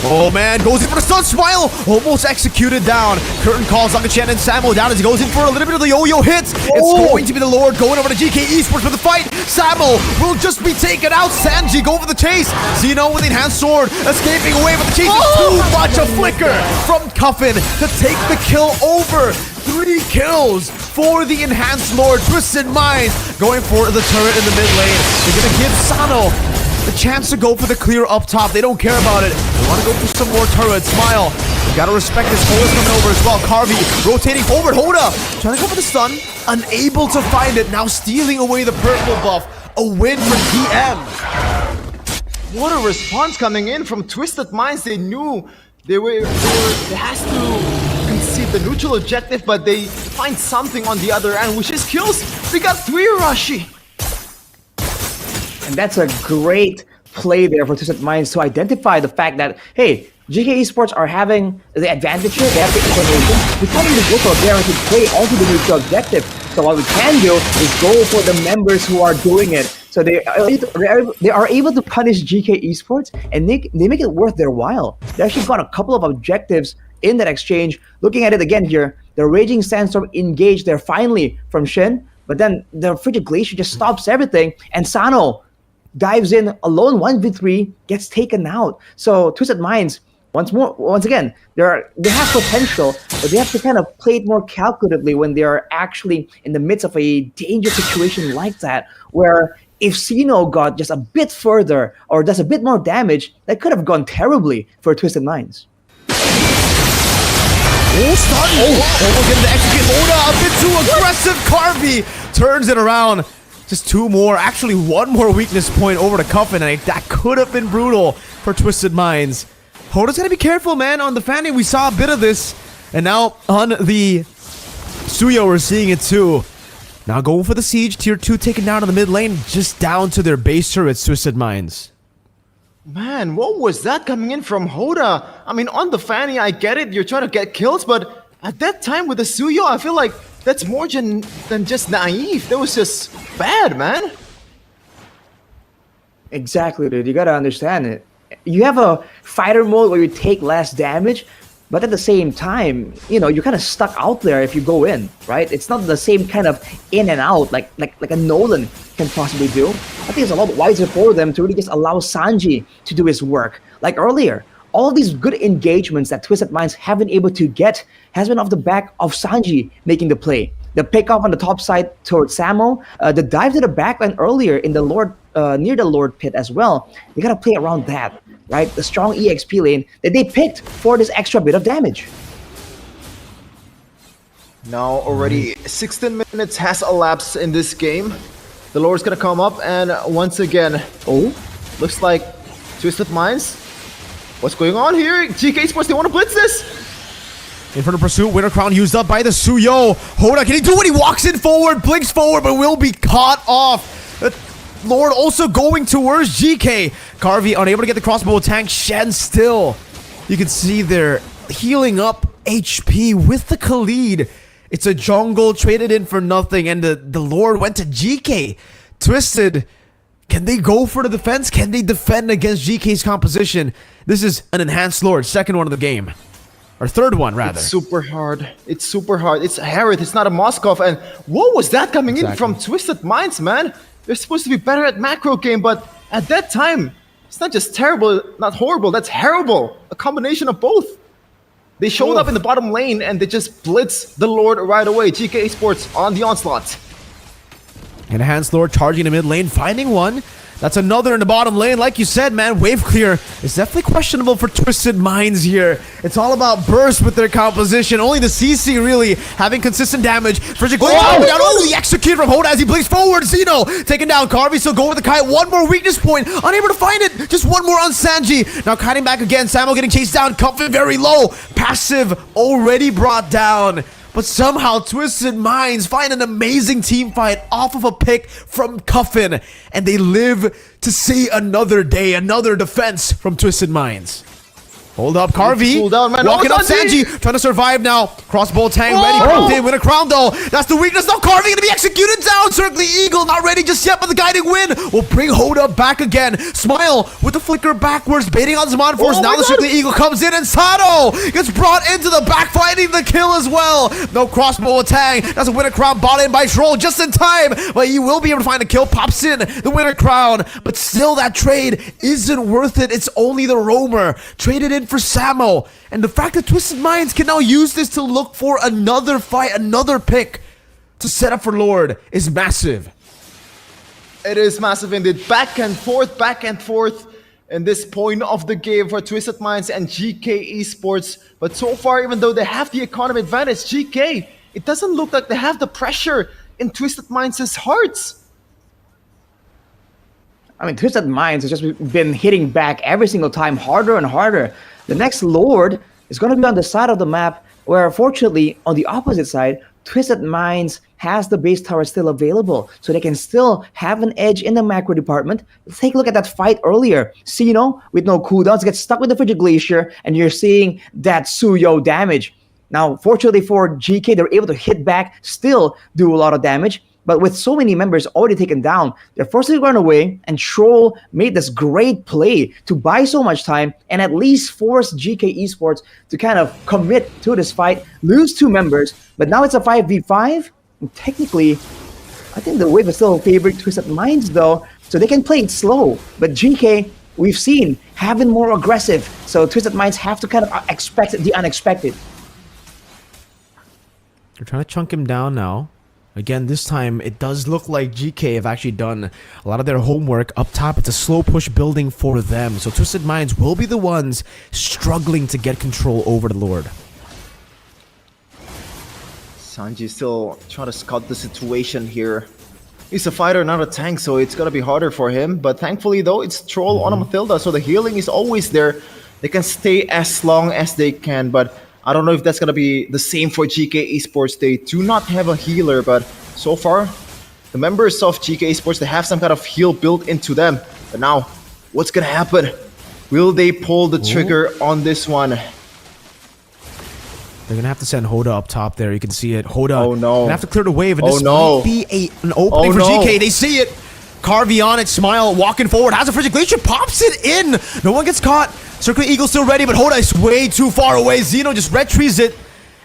Oh man, goes in for the Sun Smile, almost executed down. Curtain calls Chen and Samo down as he goes in for a little bit of the yo-yo hits. It's going to be the Lord going over to GK Esports for the fight. Samo will just be taken out. Sanji go for the chase. Zeno with the enhanced sword, escaping away, but the chase is too much. A flicker from Cuffin to take the kill over. 3 kills for the enhanced Lord. Twisted Minds going for the turret in the mid lane. They're gonna give Sano the chance to go for the clear up top. They don't care about it. They want to go for some more turrets. Smile. You gotta respect this. Hola's coming over as well. Carvey rotating forward. Hoda trying to go for the stun. Unable to find it. Now stealing away the purple buff. A win for TM. What a response coming in from Twisted Minds. They knew they has to concede the neutral objective, but they find something on the other end, which is kills. We got 3 Rashi. And that's a great play there for Twisted Minds to identify the fact that, hey, GK Esports are having the advantage here. They have the information. We can't even go for a guaranteed play onto the neutral objective. So what we can do is go for the members who are doing it. So they are able to punish GK Esports, and they make it worth their while. They actually got a couple of objectives in that exchange. Looking at it again here, the Raging Sandstorm engaged there finally from Shin, but then the Frigid Glacier just stops everything, and Sano dives in alone 1v3, gets taken out. So Twisted Minds, once again, they have potential, but they have to kind of play it more calculatively when they are actually in the midst of a dangerous situation like that, where if Sino got just a bit further or does a bit more damage, that could have gone terribly for Twisted Minds. Almost getting to execute Hoda, a bit too aggressive. Carvey turns it around. Just 2 more, actually 1 more weakness point over to Cuffin, and that could have been brutal for Twisted Minds. Hoda's gotta be careful, man. On the Fanny, we saw a bit of this, and now on the Suyo, we're seeing it too. Now going for the siege, tier 2 taken down in the mid lane, just down to their base turrets, Twisted Minds. Man, what was that coming in from Hoda? I mean, on the Fanny, I get it, you're trying to get kills, but at that time with the Suyo, I feel like that's more than just naive. That was just bad, man. Exactly, dude. You gotta understand it. You have a fighter mode where you take less damage, but at the same time, you know, you're kind of stuck out there if you go in, right? It's not the same kind of in and out like a Nolan can possibly do. I think it's a lot wiser for them to really just allow Sanji to do his work. Like earlier, all of these good engagements that Twisted Minds have been able to get has been off the back of Sanji making the play. The pickoff on the top side towards Samo, the dive to the backline earlier in the Lord, near the Lord pit as well. You gotta play around that, right? The strong EXP lane that they picked for this extra bit of damage. Now already 16 minutes has elapsed in this game. The Lord's gonna come up, and once again, looks like Twisted Minds. What's going on here? GK Esports, they want to blitz this? Infernal Pursuit, Winter Crown used up by the Suyo. Hoda, can he do it? He walks in forward, blinks forward, but will be caught off. The Lord also going towards GK. Carvey unable to get the crossbow tank. Shen still. You can see they're healing up HP with the Khalid. It's a jungle traded in for nothing, and the Lord went to GK. Twisted, can they go for the defense? Can they defend against GK's composition? This is an enhanced Lord, second one of the game. Or third one, rather. It's super hard. It's super hard. It's Harith. It's not a Moskov. And what was that coming in from Twisted Minds, man? They're supposed to be better at macro game, but at that time, it's not just terrible, not horrible. That's terrible. A combination of both. They showed up in the bottom lane and they just blitzed the Lord right away. GK Esports on the onslaught. Enhanced Lord charging the mid lane, finding one. That's another in the bottom lane. Like you said, man, wave clear is definitely questionable for Twisted Minds here. It's all about burst with their composition. Only the CC really having consistent damage. Frigid Glacier coming down. Oh, the execute from Hoda as he blinks forward. Zeno taking down Carvey, still going with the kite. One more weakness point. Unable to find it. Just one more on Sanji. Now kiting back again. Samuel getting chased down. Comfort very low. Passive already brought down. But somehow Twisted Minds find an amazing team fight off of a pick from Cuffin. And they live to see another day, another defense from Twisted Minds. Hold up, Carvey. Walking up Sanji. Trying to survive now. Crossbow Tang ready. Popped in with a crown though. That's the weakness. Now Carvey gonna be executed down. Circling Eagle not ready just yet, but the guiding win will bring Hoda back again. Smile with the flicker backwards, baiting on Zaman Force. Now the Circling Eagle comes in and Sato gets brought into the back, finding the kill as well. No crossbow Tang. That's a winner crown bought in by Troll just in time, but he will be able to find a kill. Pops in the winner crown, but still that trade isn't worth it. It's only the roamer traded in for Samo, and the fact that Twisted Minds can now use this to look for another fight, another pick to set up for Lord is massive. It is massive indeed. Back and forth in this point of the game for Twisted Minds and GK Esports. But so far, even though they have the economy advantage, GK, it doesn't look like they have the pressure in Twisted Minds' hearts. I mean, Twisted Minds has just been hitting back every single time, harder and harder. The next Lord is going to be on the side of the map, where fortunately, on the opposite side, Twisted Minds has the base tower still available, so they can still have an edge in the macro department. Let's take a look at that fight earlier. Sino, with no cooldowns, gets stuck with the Frigid Glacier, and you're seeing that Suyo damage. Now, fortunately for GK, they're able to hit back, still do a lot of damage. But with so many members already taken down, they're forced to run away, and Troll made this great play to buy so much time and at least force GK Esports to kind of commit to this fight, lose 2 members, but now it's a 5v5. And technically, I think the wave is still favoring Twisted Minds though, so they can play it slow. But GK, we've seen, have been more aggressive, so Twisted Minds have to kind of expect the unexpected. They're trying to chunk him down now. Again, this time, it does look like GK have actually done a lot of their homework up top. It's a slow push building for them. So Twisted Minds will be the ones struggling to get control over the Lord. Sanji still trying to scout the situation here. He's a fighter, not a tank, so it's gonna be harder for him. But thankfully, though, it's Troll on a Mathilda, so the healing is always there. They can stay as long as they can, but I don't know if that's going to be the same for GK Esports. They do not have a healer, but so far, the members of GK Esports, they have some kind of heal built into them. But now, what's going to happen? Will they pull the trigger on this one? They're going to have to send Hoda up top there. You can see it. Hoda going to have to clear the wave, and this might be an opening for GK. They see it. Carvey on it, Smile walking forward, has a Frigid Glacier, pops it in. No one gets caught. Circling Eagle still ready, but Hoda is way too far away. Zeno just red trees it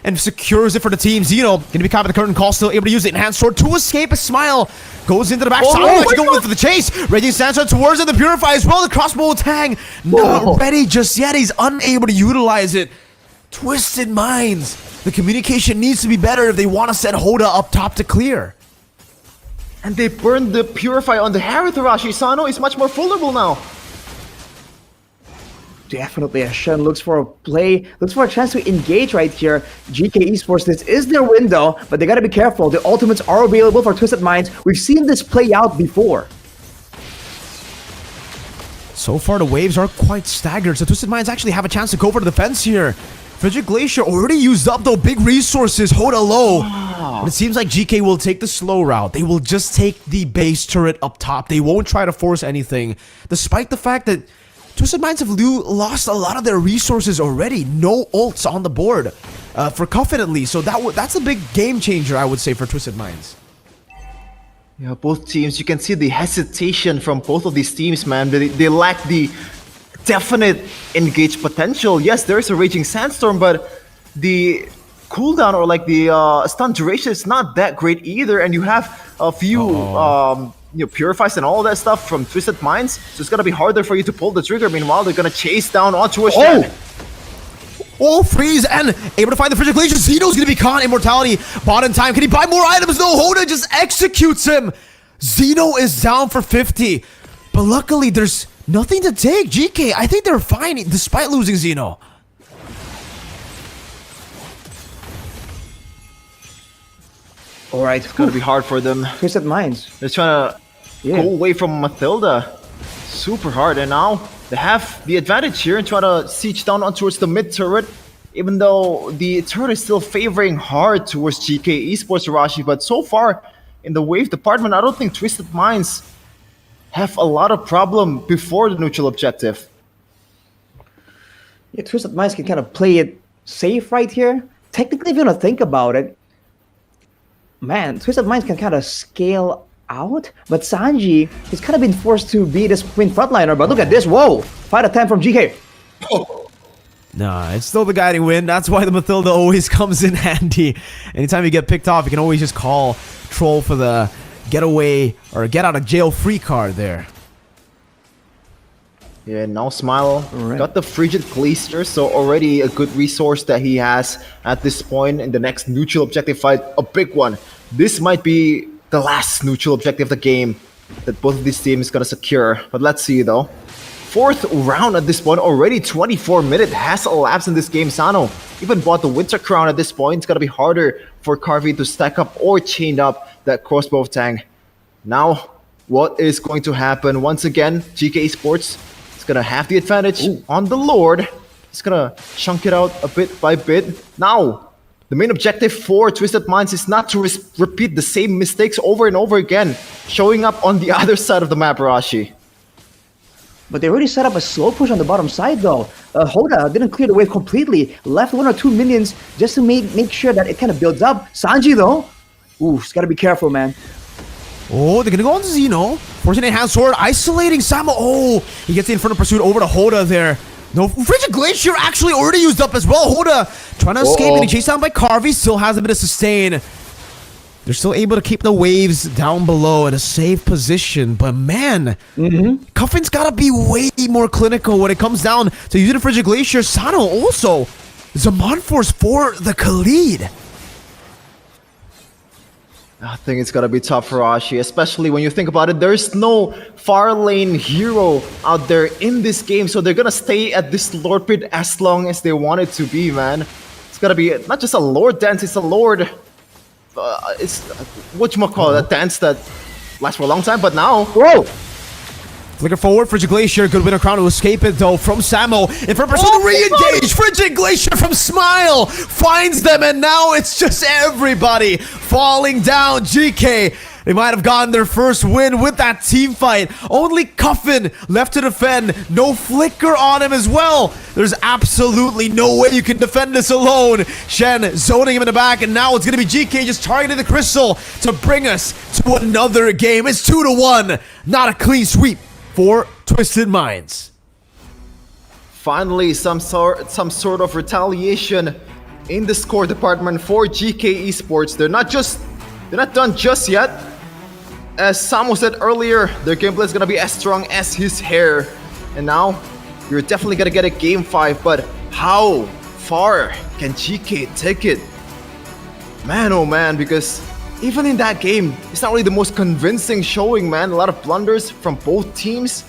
and secures it for the team. Zeno gonna be caught by the curtain call, still able to use the enhanced sword to escape. A Smile goes into the back. Solid going for the chase. Raging Sandstorm towards it, the Purify as well. The crossbow Tang not ready just yet. He's unable to utilize it. Twisted Minds. The communication needs to be better if they want to send Hoda up top to clear. And they burned the Purify on the Harutharashi. Sano is much more vulnerable now. Definitely, Shen looks for a play, looks for a chance to engage right here. GK Esports, this is their window, but they gotta be careful. The ultimates are available for Twisted Minds. We've seen this play out before. So far, the waves are quite staggered, so Twisted Minds actually have a chance to go for the defense here. Frigid Glacier already used up, though. Big resources, Hoda low. But it seems like GK will take the slow route. They will just take the base turret up top. They won't try to force anything, despite the fact that Twisted Minds have lost a lot of their resources already. No ults on the board, for Cuffin at least. So that's a big game changer, I would say, for Twisted Minds. Yeah, both teams, you can see the hesitation from both of these teams, man. They lack the definite engage potential. Yes, there is a Raging Sandstorm, but the cooldown or like the stun duration is not that great either. And you have a few purifies and all that stuff from Twisted Minds, so it's gonna be harder for you to pull the trigger. Meanwhile, they're gonna chase down onto a Shen. Oh, freeze and able to find the Frigid Glacier. Zeno's gonna be caught. Immortality bought in time. Can he buy more items? No, Hoda just executes him. Zeno is down for 50. But luckily, there's nothing to take. GK, I think they're fine despite losing Zeno. All right, It's gonna be hard for them. Twisted Minds. They're trying to go away from Mathilda. Super hard, and now they have the advantage here and try to siege down on towards the mid turret. Even though the turret is still favoring hard towards GK Esports Arashi, but so far in the wave department, I don't think Twisted Minds have a lot of problem before the neutral objective. Yeah, Twisted Minds can kind of play it safe right here. Technically, if you want to think about it, man, Twisted Minds can kind of scale out, but Sanji has kind of been forced to be this queen frontliner. But look at this, whoa! 5 attempt from GK. Nah, it's still the guiding wind. That's why the Mathilda always comes in handy. Anytime you get picked off, you can always just call Troll for the getaway or get out of jail free card there. Yeah, now Smile got the Frigid Glacier, so already a good resource that he has at this point in the next neutral objective fight, a big one. This might be the last neutral objective of the game that both of these teams gonna secure, but let's see though. 4th round at this point, already 24 minutes has elapsed in this game. Sano even bought the Winter Crown at this point. It's gonna be harder for Carvey to stack up or chain up that crossbow of Tang. Now, what is going to happen? Once again, GK Esports is gonna have the advantage on the Lord. It's gonna chunk it out a bit by bit. Now, the main objective for Twisted Minds is not to repeat the same mistakes over and over again, showing up on the other side of the map, Rashi. But they already set up a slow push on the bottom side though. Hoda didn't clear the wave completely, left 1 or 2 minions just to make sure that it kind of builds up. Sanji though, ooh, he's gotta be careful, man. Oh, they're gonna go on to Zeno. Fortune hand sword, isolating Samo. Oh, he gets the Inferno Pursuit over to Hoda there. No, Frigid Glacier actually already used up as well. Hoda trying to escape, getting chased down by Carvey. Still has a bit of sustain. They're still able to keep the waves down below in a safe position. But man, Cuffin's gotta be way more clinical when it comes down to using the Frigid Glacier. Sano also. Zaman Force for the Khalid. I think it's gonna be tough for Ashi, especially when you think about it. There's no far lane hero out there in this game, so they're gonna stay at this Lord Pit as long as they want it to be, man. It's gonna be not just a Lord dance, it's a Lord... it's whatchamacallit, a dance that lasts for a long time, but now... Whoa! Flicker forward, Frigid Glacier, good winner crown to escape it though from Samo. And for pursuit to re-engage, Frigid Glacier from Smile finds them, and now it's just everybody falling down. GK, they might have gotten their first win with that team fight. Only Cuffin left to defend, no Flicker on him as well. There's absolutely no way you can defend this alone. Shen zoning him in the back, and now it's gonna be GK just targeting the Crystal to bring us to another game. It's 2-1, not a clean sweep for Twisted Minds. Finally, some sort of retaliation in the score department for GK Esports. They're not done just yet. As Samo said earlier, their gameplay is gonna be as strong as his hair. And now, you're definitely gonna get a game 5, but how far can GK take it? Man, oh man, because even in that game, it's not really the most convincing showing, man. A lot of blunders from both teams.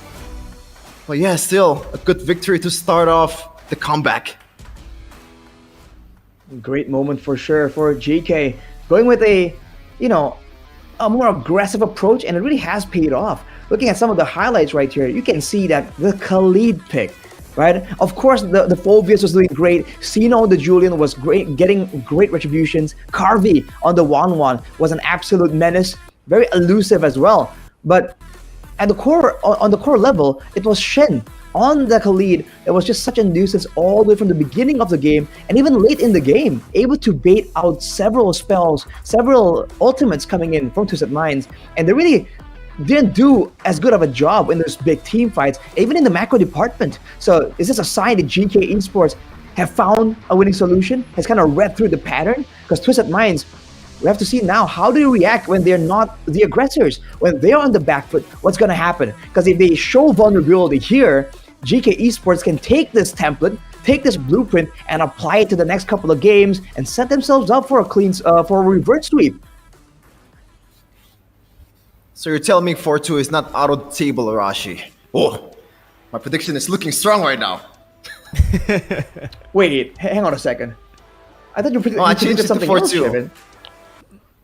But yeah, still a good victory to start off the comeback. Great moment for sure for GK. Going with a more aggressive approach, and it really has paid off. Looking at some of the highlights right here, you can see that the Khalid pick, right? Of course, the Phobius was doing great. Sino the Julian was great, getting great retributions. Carvey on the 1-1 was an absolute menace, very elusive as well. But at the core, on the core level, it was Shen on the Khalid that was just such a nuisance all the way from the beginning of the game and even late in the game, able to bait out several spells, several ultimates coming in from Twisted Minds, and they really didn't do as good of a job in those big team fights, even in the macro department. So is this a sign that GK Esports have found a winning solution, has kind of read through the pattern? Because Twisted Minds, we have to see now, how do they react when they're not the aggressors? When they're on the back foot, what's going to happen? Because if they show vulnerability here, GK Esports can take this template, take this blueprint, and apply it to the next couple of games and set themselves up for a for a reverse sweep. So you're telling me 4-2 is not out of the table, Arashi? Oh, my prediction is looking strong right now. Wait, hang on a second. I thought you I changed it to something 4-2. else, Kevin.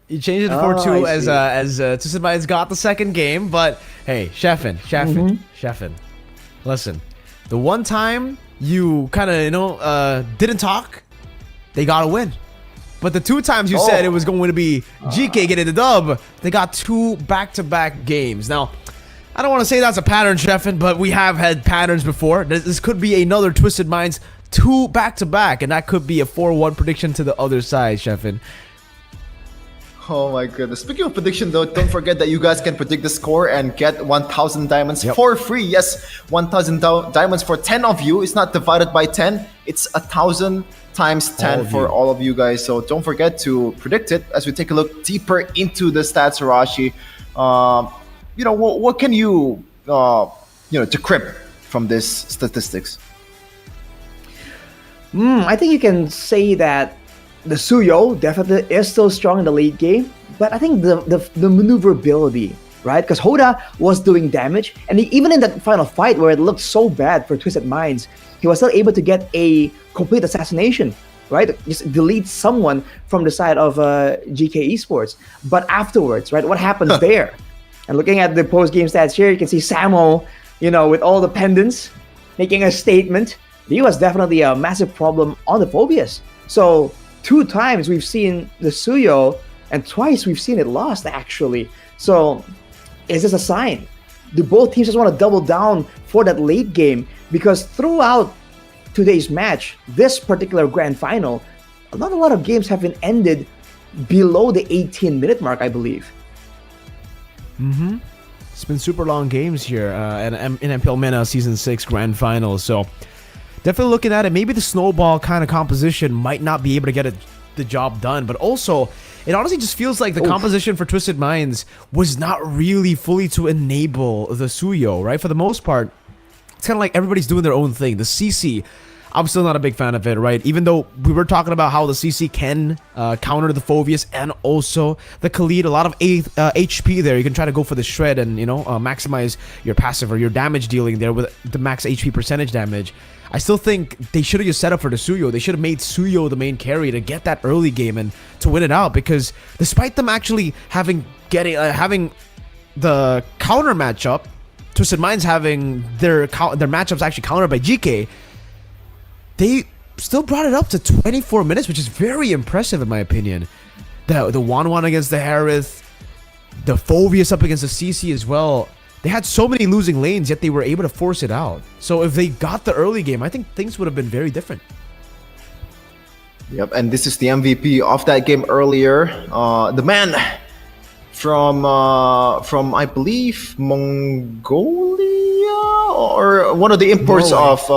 You changed it to 4-2 as Twisted Minds got the second game, but hey, Sheffin, listen. The one time you kind of, didn't talk, they got a win. But the two times you said it was going to be GK getting the dub, they got 2 back-to-back games. Now, I don't want to say that's a pattern, Sheffin, but we have had patterns before. This could be another Twisted Minds 2 back-to-back, and that could be a 4-1 prediction to the other side, Sheffin. Oh my goodness. Speaking of prediction though, don't forget that you guys can predict the score and get 1,000 diamonds for free. Yes, 1,000 diamonds for 10 of you. It's not divided by 10. It's 1,000 times 10 for all of you guys. So don't forget to predict it as we take a look deeper into the stats, Arashi. What can you, decrypt from this statistics? I think you can say that the Suyo definitely is still strong in the late game, but I think the maneuverability, right? Because Hoda was doing damage, and even in that final fight where it looked so bad for Twisted Minds, he was still able to get a complete assassination, right? Just delete someone from the side of GK Esports. But afterwards, right, what happens there? And looking at the post-game stats here, you can see Samo, with all the pendants, making a statement. He was definitely a massive problem on the Phobias. So 2 times we've seen the Suyo, and twice we've seen it lost, actually. So is this a sign? Do both teams just want to double down for that late game? Because throughout today's match, this particular grand final, not a lot of games have been ended below the 18-minute mark, I believe. It's been super long games here in MPL MENA Season 6 Grand Finals, so definitely looking at it, maybe the snowball kind of composition might not be able to get the job done, but also it honestly just feels like the composition for Twisted Minds was not really fully to enable the Suyo, right? For the most part, it's kind of like everybody's doing their own thing. The CC, I'm still not a big fan of it, right? Even though we were talking about how the CC can counter the Phobius and also the Khalid, a lot of HP there. You can try to go for the shred and, maximize your passive or your damage dealing there with the max HP percentage damage. I still think they should have just set up for the Suyo. They should have made Suyo the main carry to get that early game and to win it out, because despite them actually having the counter matchup, Twisted Minds having their matchups actually countered by GK, they still brought it up to 24 minutes, which is very impressive in my opinion. The 1-1 against the Harith, the Phobius up against the CC as well. They had so many losing lanes, yet they were able to force it out. So if they got the early game, I think things would have been very different. Yep, and this is the MVP of that game earlier. The man from I believe Mongolia, or one of the imports of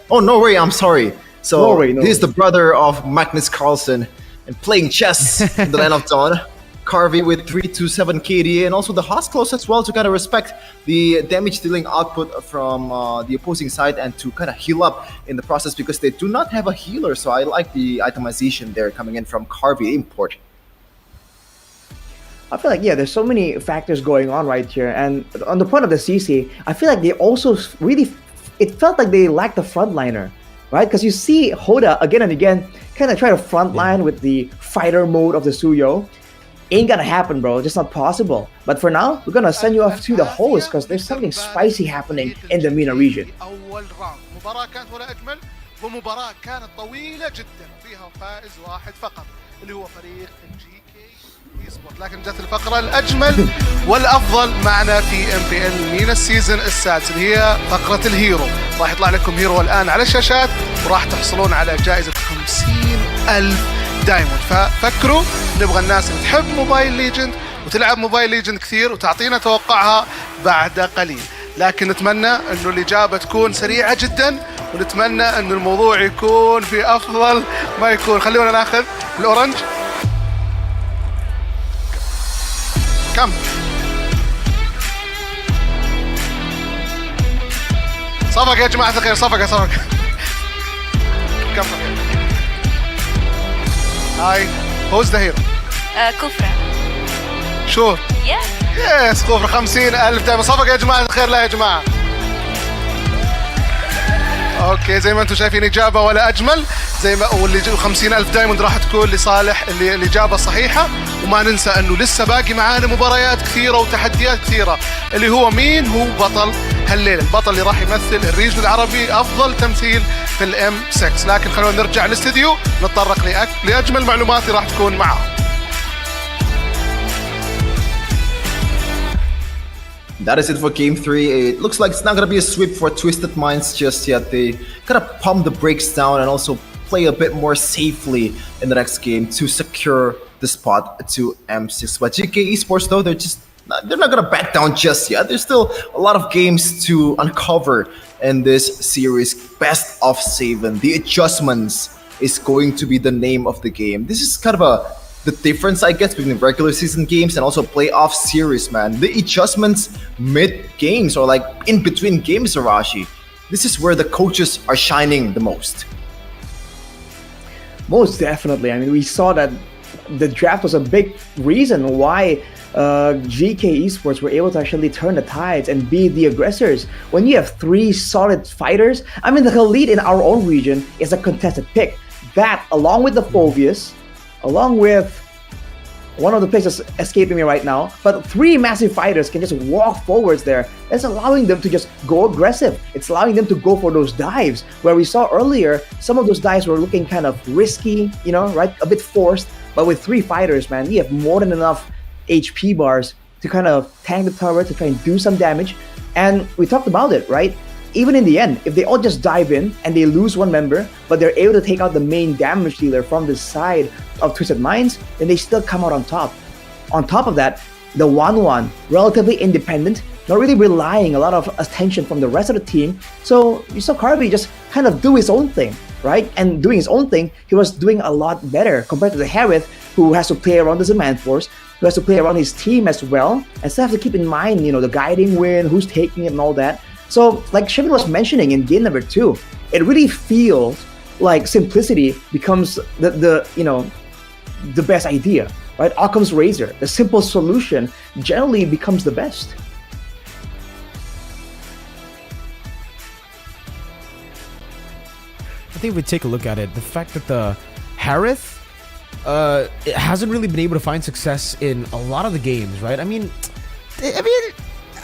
Norway. I'm sorry. So Norway. This is the brother of Magnus Carlsen and playing chess in the Land of Dawn. Carvey with 327 KD, and also the Hosklos as well, to kind of respect the damage dealing output from the opposing side and to kind of heal up in the process, because they do not have a healer. So I like the itemization there coming in from Carvey import. I feel like, there's so many factors going on right here. And on the point of the CC, I feel like they also it felt like they lacked the frontliner, right? Because you see Hoda again and again kind of try to frontline with the fighter mode of the Suyo. Ain't gonna happen, bro. Just not possible. But for now, we're gonna send you off to the host because there's something spicy happening in the MENA region. مباراة كانت ولا أجمل، ومباراة كانت طويلة جدا فيها فائز واحد فقط اللي هو فريق GK لكن جت الفقرة الأجمل والأفضل معنا في MPL MENA السيزون السادس اللي هي فقرة الهيرو. راح يطلع لكم هيرو الآن على الشاشات وراح تحصلون على جائزة 50,000 دايموند. ففكروا، نبغى الناس اللي تحب موبايل ليجند وتلعب موبايل ليجند كثير وتعطينا توقعها بعد قليل. لكن نتمنى انه الاجابه تكون سريعه جدا، ونتمنى انه الموضوع يكون في افضل ما يكون. خلونا ناخذ الاورنج. كم؟ صفق يا جماعه الخير، صفق. كم صفق؟ هاي هوز ذا هيرو؟ كفرة. شور؟ يس كفرة. 50,000 دايموند. صفق يا جماعة الخير. لا يا جماعة. اوكي زي ما انتم شايفين اجابة ولا اجمل. زي ما واللي 50,000 دايموند راح تكون لصالح اللي الاجابة الصحيحة. وما ننسى انه لسه باقي معانا مباريات كثيرة وتحديات كثيرة. اللي هو مين هو بطل هالليلة؟ البطل اللي راح يمثل الريجن العربي افضل تمثيل في الM6. لكن خلونا نرجع للاستديو نتطرق لاجمل معلومات راح تكون معاهم. That is it for Game 3. It looks like it's not going to be a sweep for Twisted Minds just yet. They kind of pump the brakes down and also play a bit more safely in the next game to secure the spot to M6. But Geekay Esports, though, they're not going to back down just yet. There's still a lot of games to uncover in this series. Best of 7. The adjustments is going to be the name of the game. This is kind of the difference, I guess, between regular season games and also playoff series, man. The adjustments mid-games or like in between games, Arashi. This is where the coaches are shining the most. Most definitely. I mean, we saw that the draft was a big reason why Geekay Esports were able to actually turn the tides and be the aggressors. When you have 3 solid fighters, I mean, the Khalid in our own region is a contested pick. That, along with the Phobius, along with one of the players that's escaping me right now, but 3 massive fighters can just walk forwards there. It's allowing them to just go aggressive. It's allowing them to go for those dives. Where we saw earlier, some of those dives were looking kind of risky, you know, right? A bit forced. But with 3 fighters, man, we have more than enough HP bars to kind of tank the tower, to try and do some damage. And we talked about it, right? Even in the end, if they all just dive in and they lose one member, but they're able to take out the main damage dealer from the side of Twisted Minds, then they still come out on top. On top of that, the 1-1, relatively independent, not really relying a lot of attention from the rest of the team. So you saw Carby just kind of do his own thing, right? And doing his own thing, he was doing a lot better compared to the Harith, who has to play around the Zaman Force, who has to play around his team as well, and still have to keep in mind, you know, the guiding win, who's taking it and all that. So, like Shivin was mentioning in game number 2, it really feels like simplicity becomes the best idea, right? Occam's razor, the simple solution generally becomes the best. I think if we take a look at it, the fact that the Harith it hasn't really been able to find success in a lot of the games, right? I mean,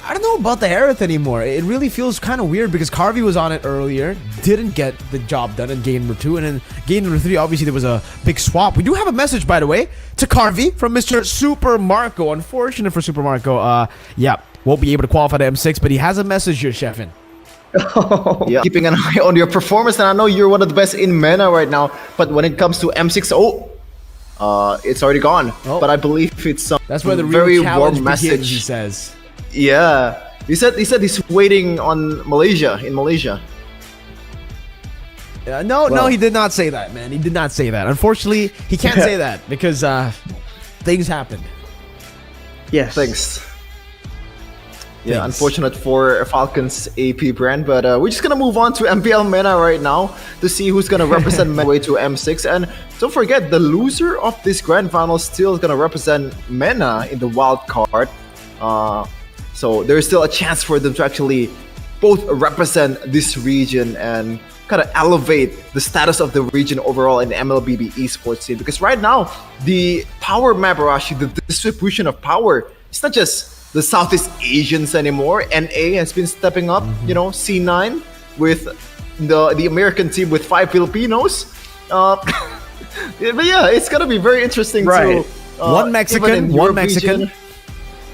I don't know about the Harith anymore. It really feels kind of weird because Carvey was on it earlier, didn't get the job done in game number 2, and in game number 3, obviously there was a big swap. We do have a message, by the way, to Carvey from Mr. Super Marco. Unfortunate for Super Marco. Yeah, won't be able to qualify to M6, but he has a message here, Sheffin. Yeah, keeping an eye on your performance, and I know you're one of the best in MENA right now, but when it comes to M6, it's already gone. But I believe it's some That's where the real very challenge warm message. begins, he says. Yeah, he said he's waiting on Malaysia, in Malaysia. No, he did not say that, man. He did not say that. Unfortunately, he can't say that because things happened. Yes. Thanks. Yeah, unfortunate for Falcon's AP brand, but we're just gonna move on to MPL MENA right now to see who's gonna represent MENA way to M6. And don't forget, the loser of this grand final still is gonna represent MENA in the wild card. So there's still a chance for them to actually both represent this region and kind of elevate the status of the region overall in the MLBB esports scene. Because right now, the power map, Arashi, the distribution of power, it's not just the Southeast Asians anymore. NA has been stepping up, you know, C9 with the American team with 5 Filipinos. But yeah, it's gonna be very interesting One Mexican, even in one Europe Mexican. region.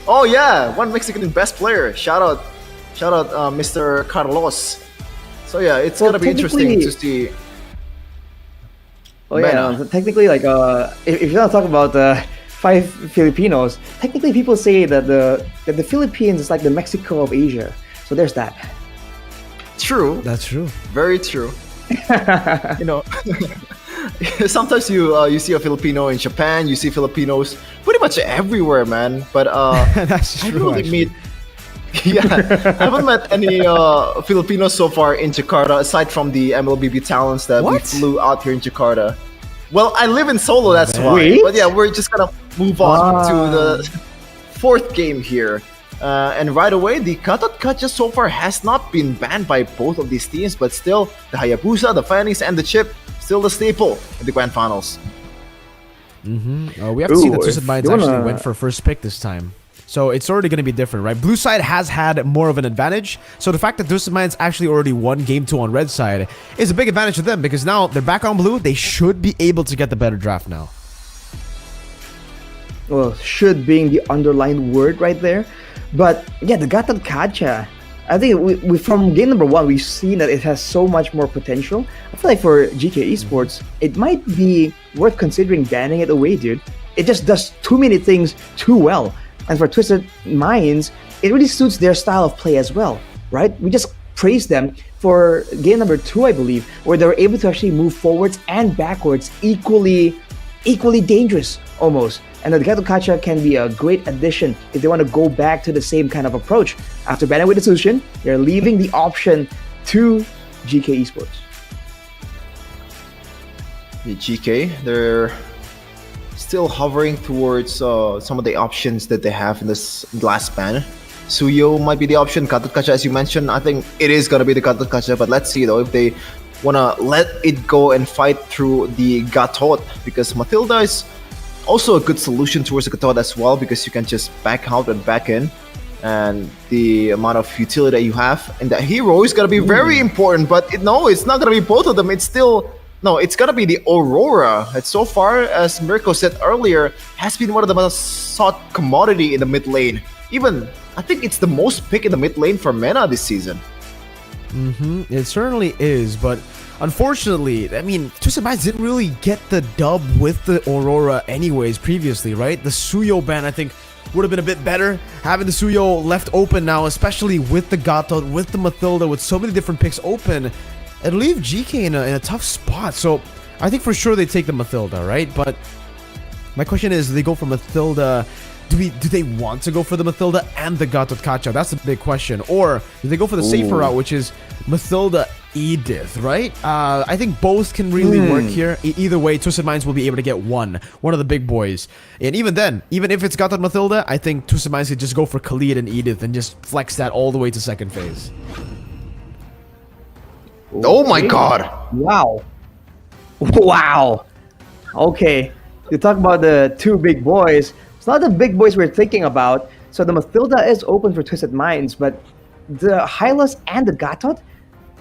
Oh yeah, one Mexican best player. Shout out, Mr. Carlos. So yeah, it's Well, gonna be interesting to technically- see. Oh yeah, Mena. no, technically, like, if you're not talking about 5 Filipinos, technically people say that the Philippines is like the Mexico of Asia. So there's that. True, That's true. very true. You know, sometimes you see a Filipino in Japan, you see Filipinos pretty much everywhere, man. But That's I true. really actually. meet. Yeah, I haven't met any Filipinos so far in Jakarta aside from the MLBB talents that we What? flew out here in Jakarta. Well, I live in Solo, that's why. Wait. But yeah, we're just gonna move on to the fourth game here. And right away, the Katot Kacha so far has not been banned by both of these teams, but still, the Hayabusa, the Phoenix, and the Chip still the staple in the Grand Finals. We have to see that Ooh, Twisted if Minds you actually wanna- went for first pick this time. So it's already going to be different, right? Blue side has had more of an advantage. So the fact that Twisted Minds actually already won game 2 on red side is a big advantage to them because now they're back on blue. They should be able to get the better draft now. Well, should being the underlined word right there. But yeah, the Gatot Kacha, I think we from game number 1, we've seen that it has so much more potential. I feel like for GK Esports, it might be worth considering banning it away, dude. It just does too many things too well. And for Twisted Minds, it really suits their style of play as well, right? We just praised them for game number 2, I believe, where they were able to actually move forwards and backwards equally dangerous almost. And the Gatot Kacha can be a great addition if they want to go back to the same kind of approach. After banning with the solution, they're leaving the option to GK Esports. The GK, they're still hovering towards some of the options that they have in this last ban. Suyo might be the option. Gatot Kacha, as you mentioned, I think it is gonna be the Gatot Kacha. But let's see though if they wanna let it go and fight through the Gatot, because Matilda is also a good solution towards the Gatot as well, because you can just back out and back in, and the amount of utility that you have in that hero is gonna be very important. But no, it's not gonna be both of them. It's still. No, it's gonna be the Aurora. And so far, as Mirko said earlier, has been one of the most sought commodity in the mid lane. Even, I think it's the most pick in the mid lane for MENA this season. It certainly is, but unfortunately, I mean, Twisted Minds didn't really get the dub with the Aurora anyways previously, right? The Suyo ban, I think, would have been a bit better. Having the Suyo left open now, especially with the Gatot, with the Mathilda, with so many different picks open, it'll leave GK in a tough spot. So I think for sure they take the Mathilda, right? But my question is, do they go for Mathilda? Do they want to go for the Mathilda and the Gatot Kacha? That's the big question. Or do they go for the safer route, which is Mathilda Edith, right? I think both can really work here. Either way, Twisted Minds will be able to get one of the big boys. And even then, even if it's Gatot Mathilda, I think Twisted Minds could just go for Khalid and Edith and just flex that all the way to second phase. Oh my god! Wow. Wow. Okay. You talk about the 2 big boys. It's not the big boys we're thinking about. So the Mathilda is open for Twisted Minds, but the Hylos and the Gatot,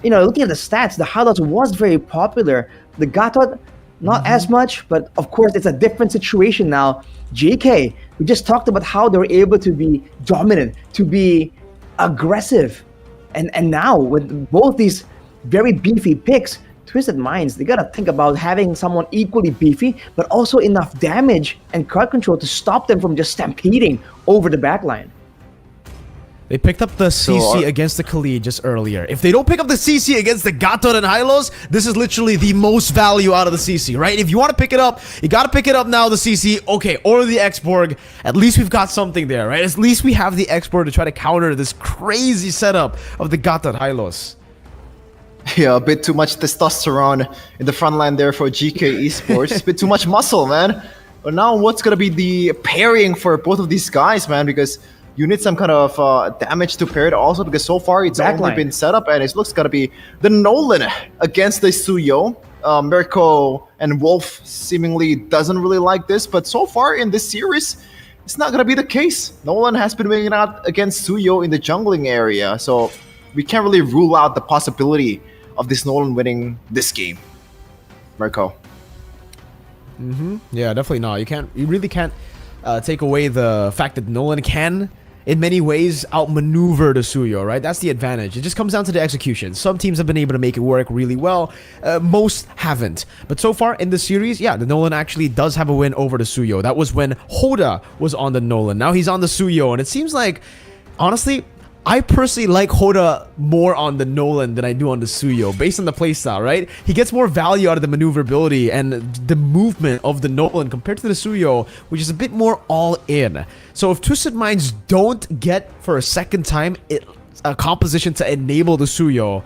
you know, looking at the stats, the Hylos was very popular. The Gatot, not as much, but of course it's a different situation now. GK, we just talked about how they were able to be dominant, to be aggressive. And now with both these very beefy picks, Twisted Minds, they gotta think about having someone equally beefy, but also enough damage and card control to stop them from just stampeding over the backline. They picked up the CC against the Khalid just earlier. If they don't pick up the CC against the Gatot and Hylos, this is literally the most value out of the CC, right? If you want to pick it up, you got to pick it up now, the CC. Okay, or the X-Borg. At least we've got something there, right? At least we have the X-Borg to try to counter this crazy setup of the Gatot Hylos. Yeah, a bit too much testosterone in the front line there for GK Esports. A bit too much muscle, man. But now what's going to be the pairing for both of these guys, man? Because you need some kind of damage to pair it also, because so far it's only been set up and it looks going to be the Nolan against the Suyo. Mirko and Wolf seemingly doesn't really like this, but so far in this series, it's not going to be the case. Nolan has been winning out against Suyo in the jungling area, so we can't really rule out the possibility of this Nolan winning this game. Mirko. Yeah, definitely not. You really can't take away the fact that Nolan can, in many ways, outmaneuver the Suyo, right? That's the advantage. It just comes down to the execution. Some teams have been able to make it work really well. Most haven't. But so far in the series, yeah, the Nolan actually does have a win over the Suyo. That was when Hoda was on the Nolan. Now he's on the Suyo, and it seems like, honestly, I personally like Hoda more on the Nolan than I do on the Suyo, based on the playstyle, right? He gets more value out of the maneuverability and the movement of the Nolan compared to the Suyo, which is a bit more all-in. So if Twisted Minds don't get, for a second time, a composition to enable the Suyo,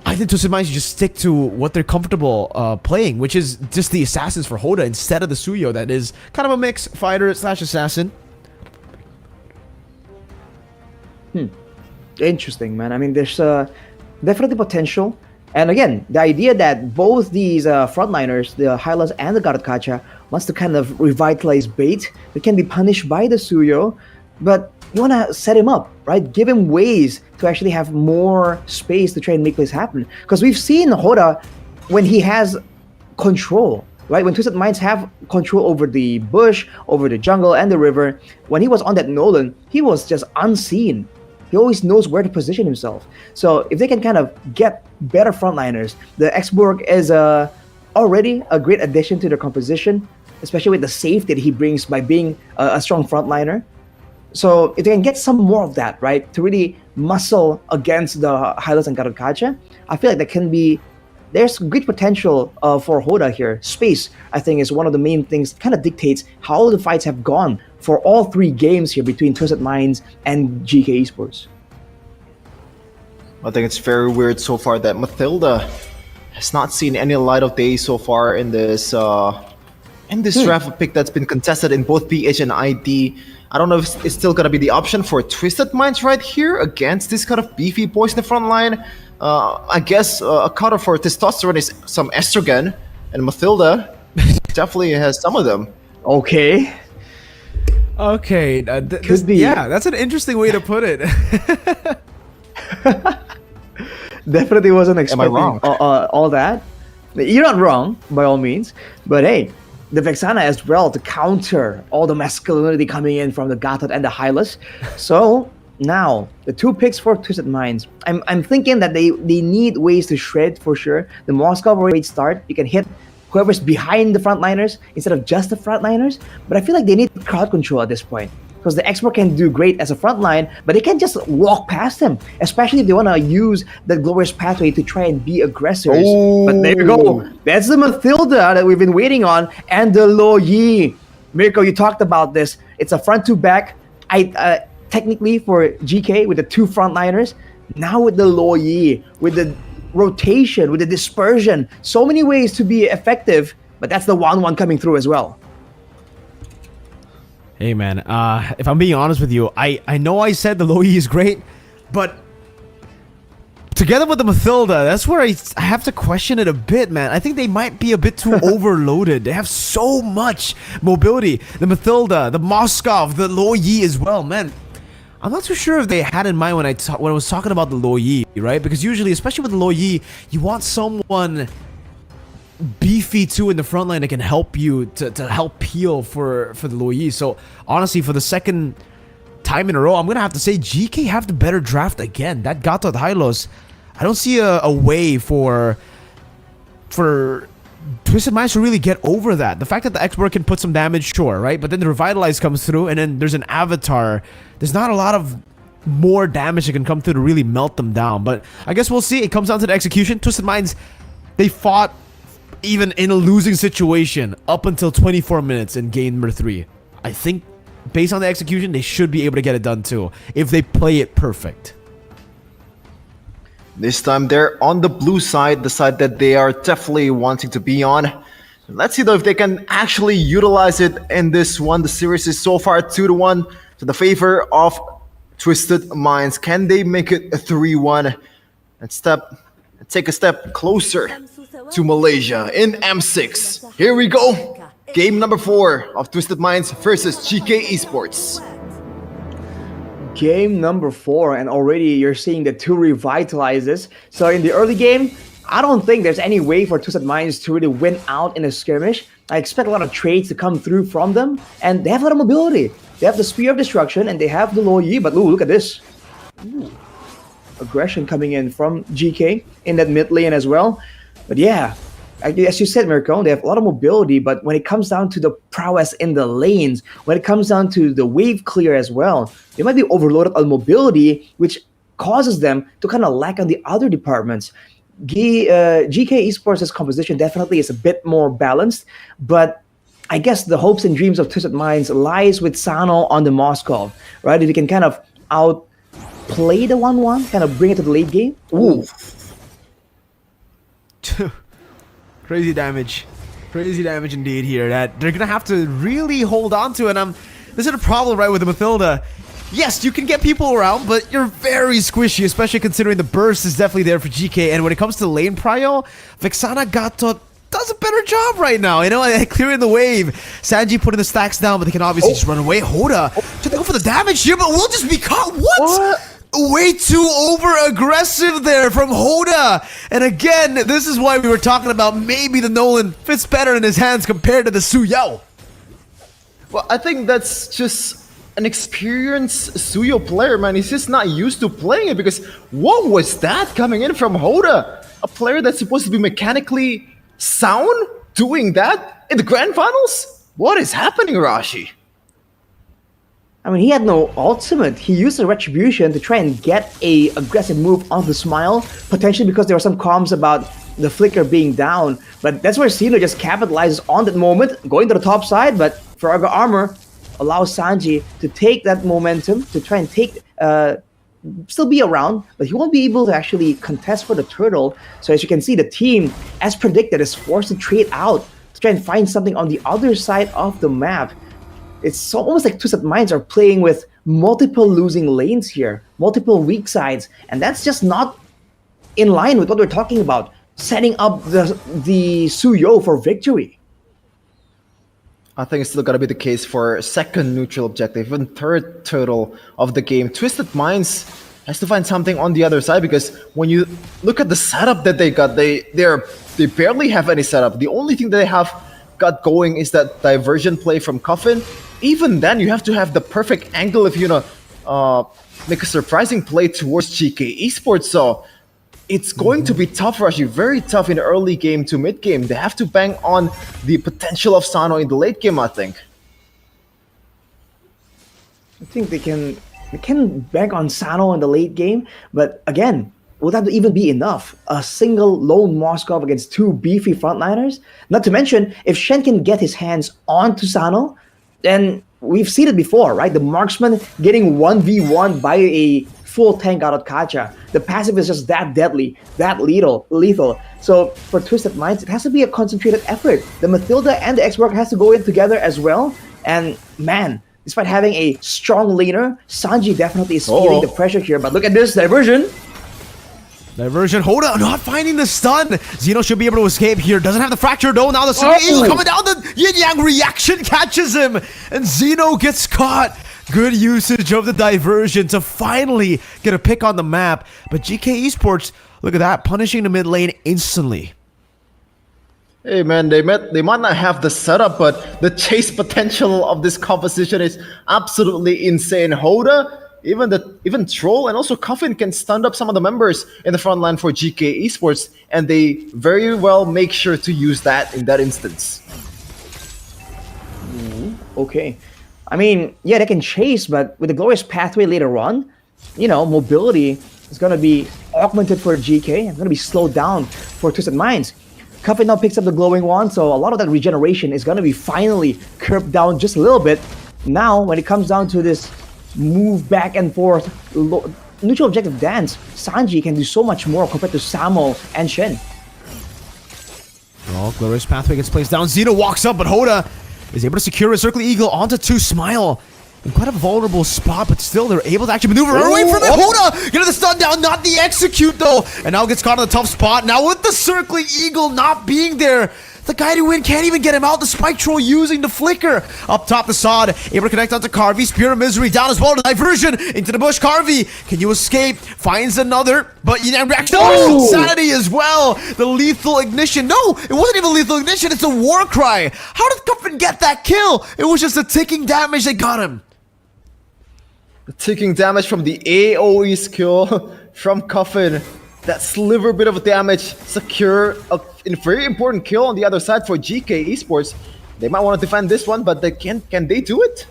I think Twisted Minds should just stick to what they're comfortable playing, which is just the Assassins for Hoda instead of the Suyo. That is kind of a mix fighter / assassin. Interesting, man. I mean, there's definitely potential. And again, the idea that both these frontliners, the Hylas and the Garatkacha, wants to kind of revitalize bait that can be punished by the Suyo, but you want to set him up, right? Give him ways to actually have more space to try and make this happen. Because we've seen Hoda when he has control, right? When Twisted Minds have control over the bush, over the jungle, and the river, when he was on that Nolan, he was just unseen. He always knows where to position himself. So if they can kind of get better frontliners, the Exburg is already a great addition to their composition, especially with the safety that he brings by being a strong frontliner. So if they can get some more of that, right, to really muscle against the Hylas and Garatkacha, I feel like that can be, there's great potential for Hoda here. Space, I think, is one of the main things that kind of dictates how the fights have gone for all 3 games here between Twisted Minds and GK Esports. I think it's very weird so far that Mathilda has not seen any light of day so far in this draft pick that's been contested in both PH and ID. I don't know if it's still gonna be the option for Twisted Minds right here against this kind of beefy boys in the front line. I guess a counter for testosterone is some estrogen, and Mathilda definitely has some of them. Okay. Could be. Yeah, that's an interesting way to put it. Definitely wasn't expecting wrong? all that. You're not wrong, by all means. But hey, the Vexana as well to counter all the masculinity coming in from the Gatot and the Hylas. So now, the 2 picks for Twisted Minds. I'm thinking that they need ways to shred for sure. The Moscow great start. You can hit whoever's behind the frontliners instead of just the frontliners. But I feel like they need crowd control at this point. Because the expert can do great as a frontline, but they can't just walk past them. Especially if they want to use the Glorious Pathway to try and be aggressors. Oh. But there you go. That's the Mathilda that we've been waiting on. And the Lo Yi. Mirko, you talked about this. It's a front to back. Technically for GK with the 2 frontliners. Now with the Lo Yi, with the rotation, with the dispersion. So many ways to be effective. But that's the 1-1 coming through as well. Hey man, if I'm being honest with you, I know I said the Lo Yi is great, but together with the Mathilda, that's where I have to question it a bit, man. I think they might be a bit too overloaded. They have so much mobility. The Mathilda, the Moskov, the Lo Yi as well, man. I'm not too sure if they had in mind when I was talking about the Lo Yi, right? Because usually, especially with the Lo Yi, you want someone beefy too in the front line that can help you to help peel for the Lo Yi. So honestly, for the second time in a row, I'm gonna have to say GK have the better draft again. That Gatot Hylos, I don't see a way for Twisted Minds to really get over that. The fact that the expert can put some damage, sure, right? But then the Revitalize comes through, and then there's an Avatar. There's not a lot of more damage that can come through to really melt them down. But I guess we'll see. It comes down to the execution. Twisted Minds, they fought even in a losing situation up until 24 minutes in game number 3. I think based on the execution, they should be able to get it done too if they play it perfect. This time they're on the blue side, the side that they are definitely wanting to be on. Let's see though if they can actually utilize it in this one. The series is so far 2-1 to the favor of Twisted Minds. Can they make it a 3-1 and take a step closer to Malaysia in M6? Here we go. Game number 4 of Twisted Minds versus GK Esports. Game number 4, and already you're seeing the 2 revitalizes. So in the early game, I don't think there's any way for Twisted Minds to really win out in a skirmish. I expect a lot of trades to come through from them, and they have a lot of mobility. They have the Spear of Destruction, and they have the Lo Yi, but look at this. Ooh. Aggression coming in from GK in that mid lane as well. But yeah, as you said, Mirko, they have a lot of mobility, but when it comes down to the prowess in the lanes, when it comes down to the wave clear as well, they might be overloaded on mobility, which causes them to kind of lack on the other departments. GK Esports' composition definitely is a bit more balanced, but I guess the hopes and dreams of Twisted Minds lies with Sano on the Moskov, right? If you can kind of outplay the 1-1, kind of bring it to the late game. Ooh. Crazy damage indeed here that they're gonna have to really hold on to. And this is the problem, right, with the Mathilda. Yes, you can get people around, but you're very squishy, especially considering the burst is definitely there for GK. And when it comes to lane prio, Vexana Gato does a better job right now, you know, clearing the wave. Sanji putting the stacks down, but they can obviously just run away. Hoda, should they go for the damage here, but we'll just be caught. What? Way too over-aggressive there from Hoda. And again, this is why we were talking about maybe the Nolan fits better in his hands compared to the Suyo. Well, I think that's just an experienced Suyo player, man. He's just not used to playing it, because what was that coming in from Hoda? A player that's supposed to be mechanically sound doing that in the Grand Finals? What is happening, Rashi? I mean, he had no ultimate. He used the Retribution to try and get a aggressive move on the Smile, potentially because there were some comms about the Flicker being down. But that's where Sino just capitalizes on that moment, going to the top side, but Faraga Armor allows Sanji to take that momentum, to try and take, still be around, but he won't be able to actually contest for the turtle. So as you can see, the team, as predicted, is forced to trade out to try and find something on the other side of the map. It's so almost like Twisted Minds are playing with multiple losing lanes here, multiple weak sides, and that's just not in line with what we're talking about, setting up the Suyo for victory. I think it's still gonna be the case for second neutral objective and third turtle of the game. Twisted Minds has to find something on the other side, because when you look at the setup that they got, they barely have any setup. The only thing that they have got going is that diversion play from Coffin. Even then, you have to have the perfect angle if you make a surprising play towards GK Esports. So it's going to be tough, Rashi, very tough in the early game to mid game. They have to bang on the potential of Sano in the late game, I think. I think they can bank on Sano in the late game, but again, will that even be enough? A single lone Moskov against two beefy frontliners? Not to mention, if Shen can get his hands onto Sano, then we've seen it before, right? The marksman getting 1v1 by a full tank out of Kacha. The passive is just that deadly, that lethal. So for Twisted Minds, it has to be a concentrated effort. The Mathilda and the X-Work has to go in together as well. And man, despite having a strong laner, Sanji definitely is feeling the pressure here. But look at this diversion. Hoda not finding the stun. Zeno should be able to escape here. Doesn't have the fracture though. Now the Suyo coming down. The Yin Yang reaction catches him, and Zeno gets caught. Good usage of the diversion to finally get a pick on the map. But GK Esports, look at that, punishing the mid lane instantly. Hey man, they might not have the setup, but the chase potential of this composition is absolutely insane. Hoda, even Troll and also Coffin can stand up some of the members in the front line for GK Esports, and they very well make sure to use that in that instance. Okay. I mean, yeah, they can chase, but with the Glorious Pathway later on, you know, mobility is going to be augmented for GK and going to be slowed down for Twisted Minds. Coffin now picks up the Glowing Wand, so a lot of that regeneration is going to be finally curbed down just a little bit. Now, when it comes down to this move back and forth, neutral objective dance, Sanji can do so much more compared to Samo and Shen. Well, Glorious Pathway gets placed down. Zeno walks up, but Hoda is able to secure a Circle Eagle onto 2 Smile. In quite a vulnerable spot, but still they're able to actually maneuver away from it. Hoda getting the stun down, not the execute though. And now gets caught in the tough spot. Now with the Circling Eagle not being there, The guiding wind can't even get him out. The spike troll using the flicker. Up top, the Sod able to connect onto Carvey. Spear of Misery down as well. The diversion into the bush. Carvey, can you escape? Finds another, but you know, actually Sanity as well. The lethal ignition. No, it wasn't even lethal ignition. It's a war cry. How did Cuffin get that kill? It was just a ticking damage that got him. The ticking damage from the AoE skill from Cuffin. That sliver bit of damage secure a very important kill on the other side for GK Esports. They might want to defend this one, but they can they do it?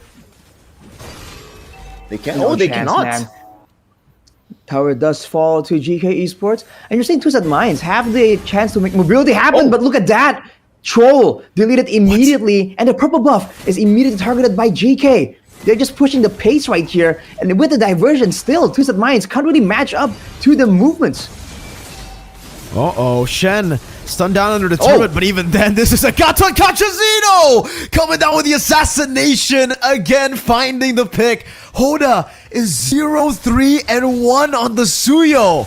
They can't. No Oh, they chance, cannot. man. Tower does fall to GK Esports. And you're saying Twisted Minds have the chance to make mobility happen, but look at that. Troll deleted immediately, and the purple buff is immediately targeted by GK. They're just pushing the pace right here, and with the diversion still, Twisted Minds can't really match up to the movements. Uh-oh, Shen stunned down under the turret, but even then, this is a Gato Cachazino coming down with the assassination again, finding the pick. Hoda is 0-3-1 on the Suyo.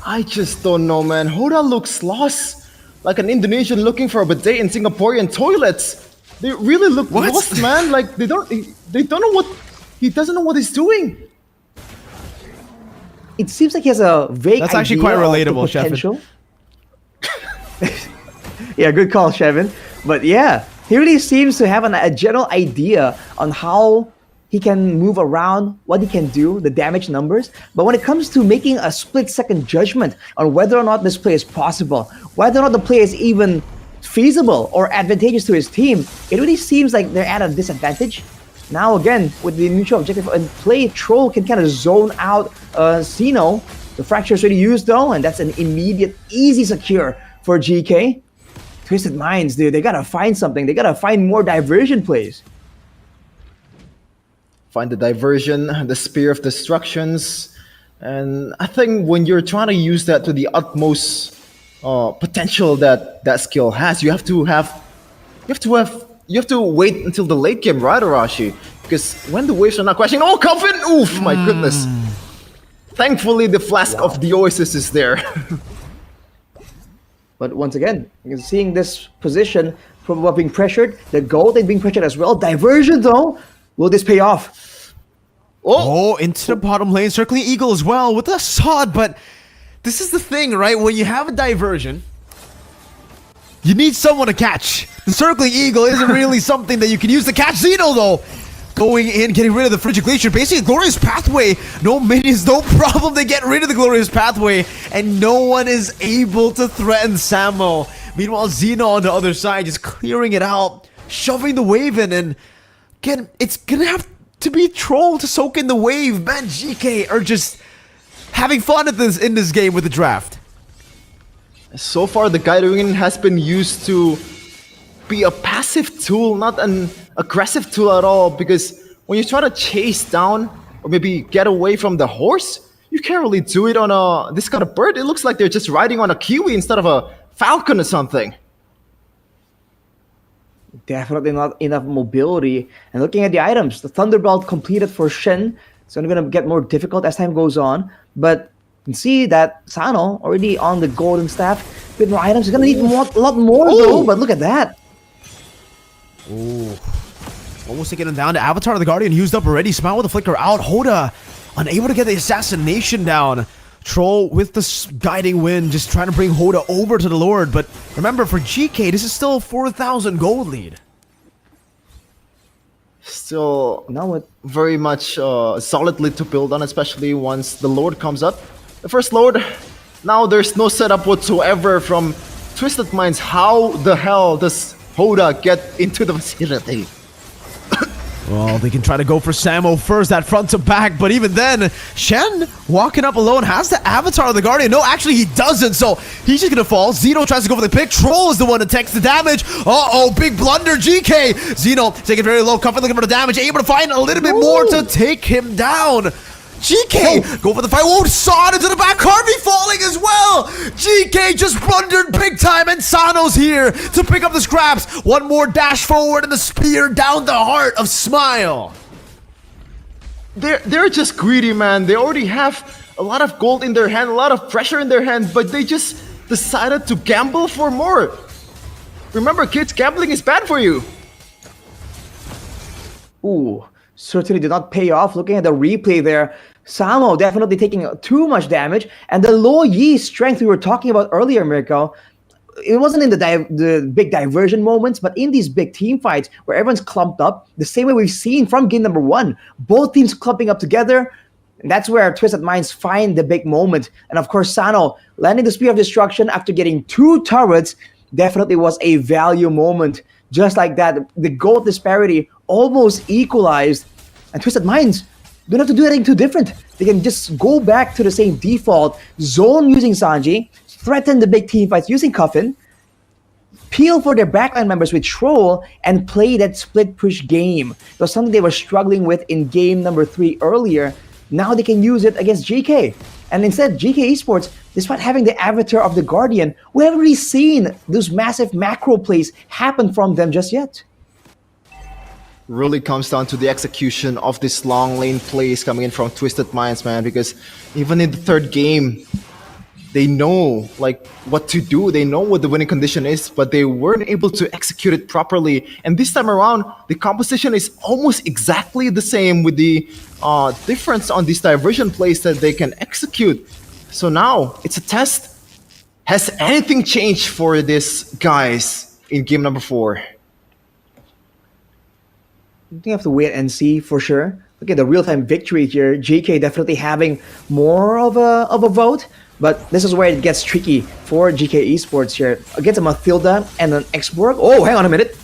I just don't know, man. Hoda looks lost, like an Indonesian looking for a bidet in Singaporean toilets. They really look lost, man. Like they don't know what he doesn't know what he's doing. It seems like he has a vague That's actually idea quite of the relatable, potential. Yeah, good call, Shevin. But yeah, he really seems to have a general idea on how he can move around, what he can do, the damage numbers. But when it comes to making a split-second judgment on whether or not this play is possible, whether or not the play is even feasible or advantageous to his team, it really seems like they're at a disadvantage. Now again, with the neutral objective and play, Troll can kind of zone out Xeno. The Fracture is already used though, and that's an immediate, easy secure for GK. Twisted Minds, dude, they gotta find something. They gotta find more diversion plays. Find the diversion, the Spear of Destructions, and I think when you're trying to use that to the utmost potential that that skill has, you have to wait until the late game, right, Arashi? Because when the waves are not crashing, oh, Coffin! Oof, my goodness. Thankfully, the Flask of the Oasis is there. But once again, seeing this position, probably being pressured, the gold is being pressured as well. Diversion though, will this pay off? Oh, into the bottom lane, circling Eagle as well with a Sod, but this is the thing, right? When you have a diversion, you need someone to catch. The circling Eagle isn't really something that you can use to catch Xeno though. Going in, getting rid of the Frigid Glacier, basically Glorious Pathway. No minions, no problem. They get rid of the Glorious Pathway, and no one is able to threaten Samo. Meanwhile, Xeno on the other side just clearing it out, shoving the wave in, and again, it's gonna have to be Troll to soak in the wave. Man, GK are just having fun at this in this game with the draft. So far, the Guiding has been used to be a passive tool, not an aggressive tool at all, because when you try to chase down or maybe get away from the horse, you can't really do it on this kind of bird. It looks like they're just riding on a kiwi instead of a falcon or something. Definitely not enough mobility. And looking at the items, the Thunderbolt completed for Shen. It's only going to get more difficult as time goes on. But you can see that Sano already on the golden staff with more items. He's going to need a lot more though, but look at that. Ooh. Almost taking him down. The Avatar of the Guardian used up already. Smile with the flicker out. Hoda unable to get the assassination down. Troll with the guiding wind, just trying to bring Hoda over to the Lord. But remember, for GK, this is still a 4,000 gold lead. Still very much solidly to build on, especially once the Lord comes up. The first Lord, now there's no setup whatsoever from Twisted Minds. How the hell does Hoda get into the vicinity? Well, they can try to go for Samo first, that front to back, but even then, Shen walking up alone has the Avatar of the Guardian. No, actually he doesn't, so he's just gonna fall. Xeno tries to go for the pick. Troll is the one that takes the damage. Uh-oh, big blunder, GK. Xeno taking very low, Comfort looking for the damage, able to find a little bit more to take him down. GK, go for the fight. Whoa, Sod into the back. Harvey falling as well. GK just blundered big time, and Sano's here to pick up the scraps. One more dash forward, and the spear down the heart of Smile. They're just greedy, man. They already have a lot of gold in their hand, a lot of pressure in their hand, but they just decided to gamble for more. Remember, kids, gambling is bad for you. Ooh, certainly did not pay off. Looking at the replay there, Samo definitely taking too much damage. And the low Yi strength we were talking about earlier, Mirko, it wasn't in the big diversion moments, but in these big team fights where everyone's clumped up, the same way we've seen from game number 1, both teams clumping up together. And that's where Twisted Minds find the big moment. And of course, Sano landing the Spear of Destruction after getting 2 turrets definitely was a value moment. Just like that, the gold disparity almost equalized. And Twisted Minds don't have to do anything too different. They can just go back to the same default, zone using Sanji, threaten the big team fights using Coffin, peel for their backline members with Troll, and play that split push game. It was something they were struggling with in game number 3 earlier. Now they can use it against GK. And instead, GK Esports, despite having the avatar of the Guardian, we haven't really seen those massive macro plays happen from them just yet. Really comes down to the execution of this long lane plays coming in from Twisted Minds, man, because even in the 3rd game, they know like what to do. They know what the winning condition is, but they weren't able to execute it properly. And this time around, the composition is almost exactly the same, with the difference on these diversion plays that they can execute. So now it's a test. Has anything changed for these guys in game number 4? I think you have to wait and see for sure. Look at the real-time victory here. GK definitely having more of a vote. But this is where it gets tricky for GK Esports here. Against a Mathilda and an X-Borg. Oh, hang on a minute.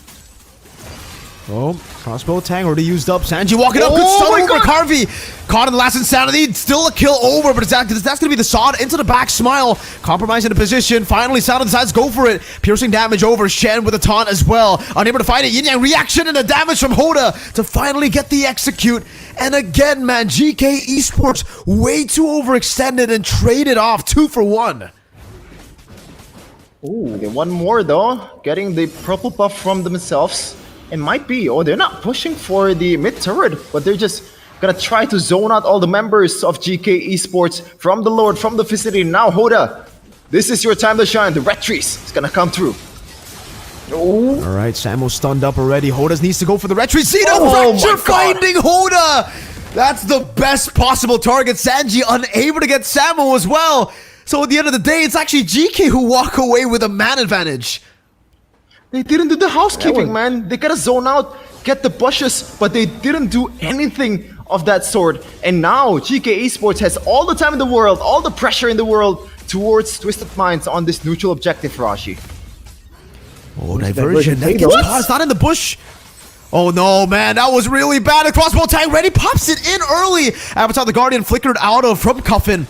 Oh, crossbow tang already used up. Sanji walking up. Good stun over Carvey. Caught in the last insanity. Still a kill over, but that's going to be the Sod into the back. Smile. Compromising the position. Finally, Sado decides to go for it. Piercing damage over. Shen with a taunt as well. Unable to find it. Yin Yang reaction and the damage from Hoda to finally get the execute. And again, man, GK Esports way too overextended and traded off 2 for 1. Ooh, they one more though. Getting the purple buff from themselves. It might be, oh, they're not pushing for the mid turret, but they're just gonna try to zone out all the members of GK Esports from the Lord, from the vicinity. Now, Hoda, this is your time to shine. The red trees is gonna come through. All right, Samo's stunned up already. Hoda needs to go for the red tree. Zeno fracture finding Hoda. That's the best possible target. Sanji unable to get Samo as well. So at the end of the day, it's actually GK who walk away with a man advantage. They didn't do the housekeeping, man. They gotta zone out, get the bushes, but they didn't do anything of that sort. And now GK Esports has all the time in the world, all the pressure in the world towards Twisted Minds on this neutral objective, Rashi. Oh, diversion. That gets caught. It's not in the bush. Oh no, man, that was really bad. A crossbow tag ready, pops it in early. Avatar the Guardian flickered out of from Coffin.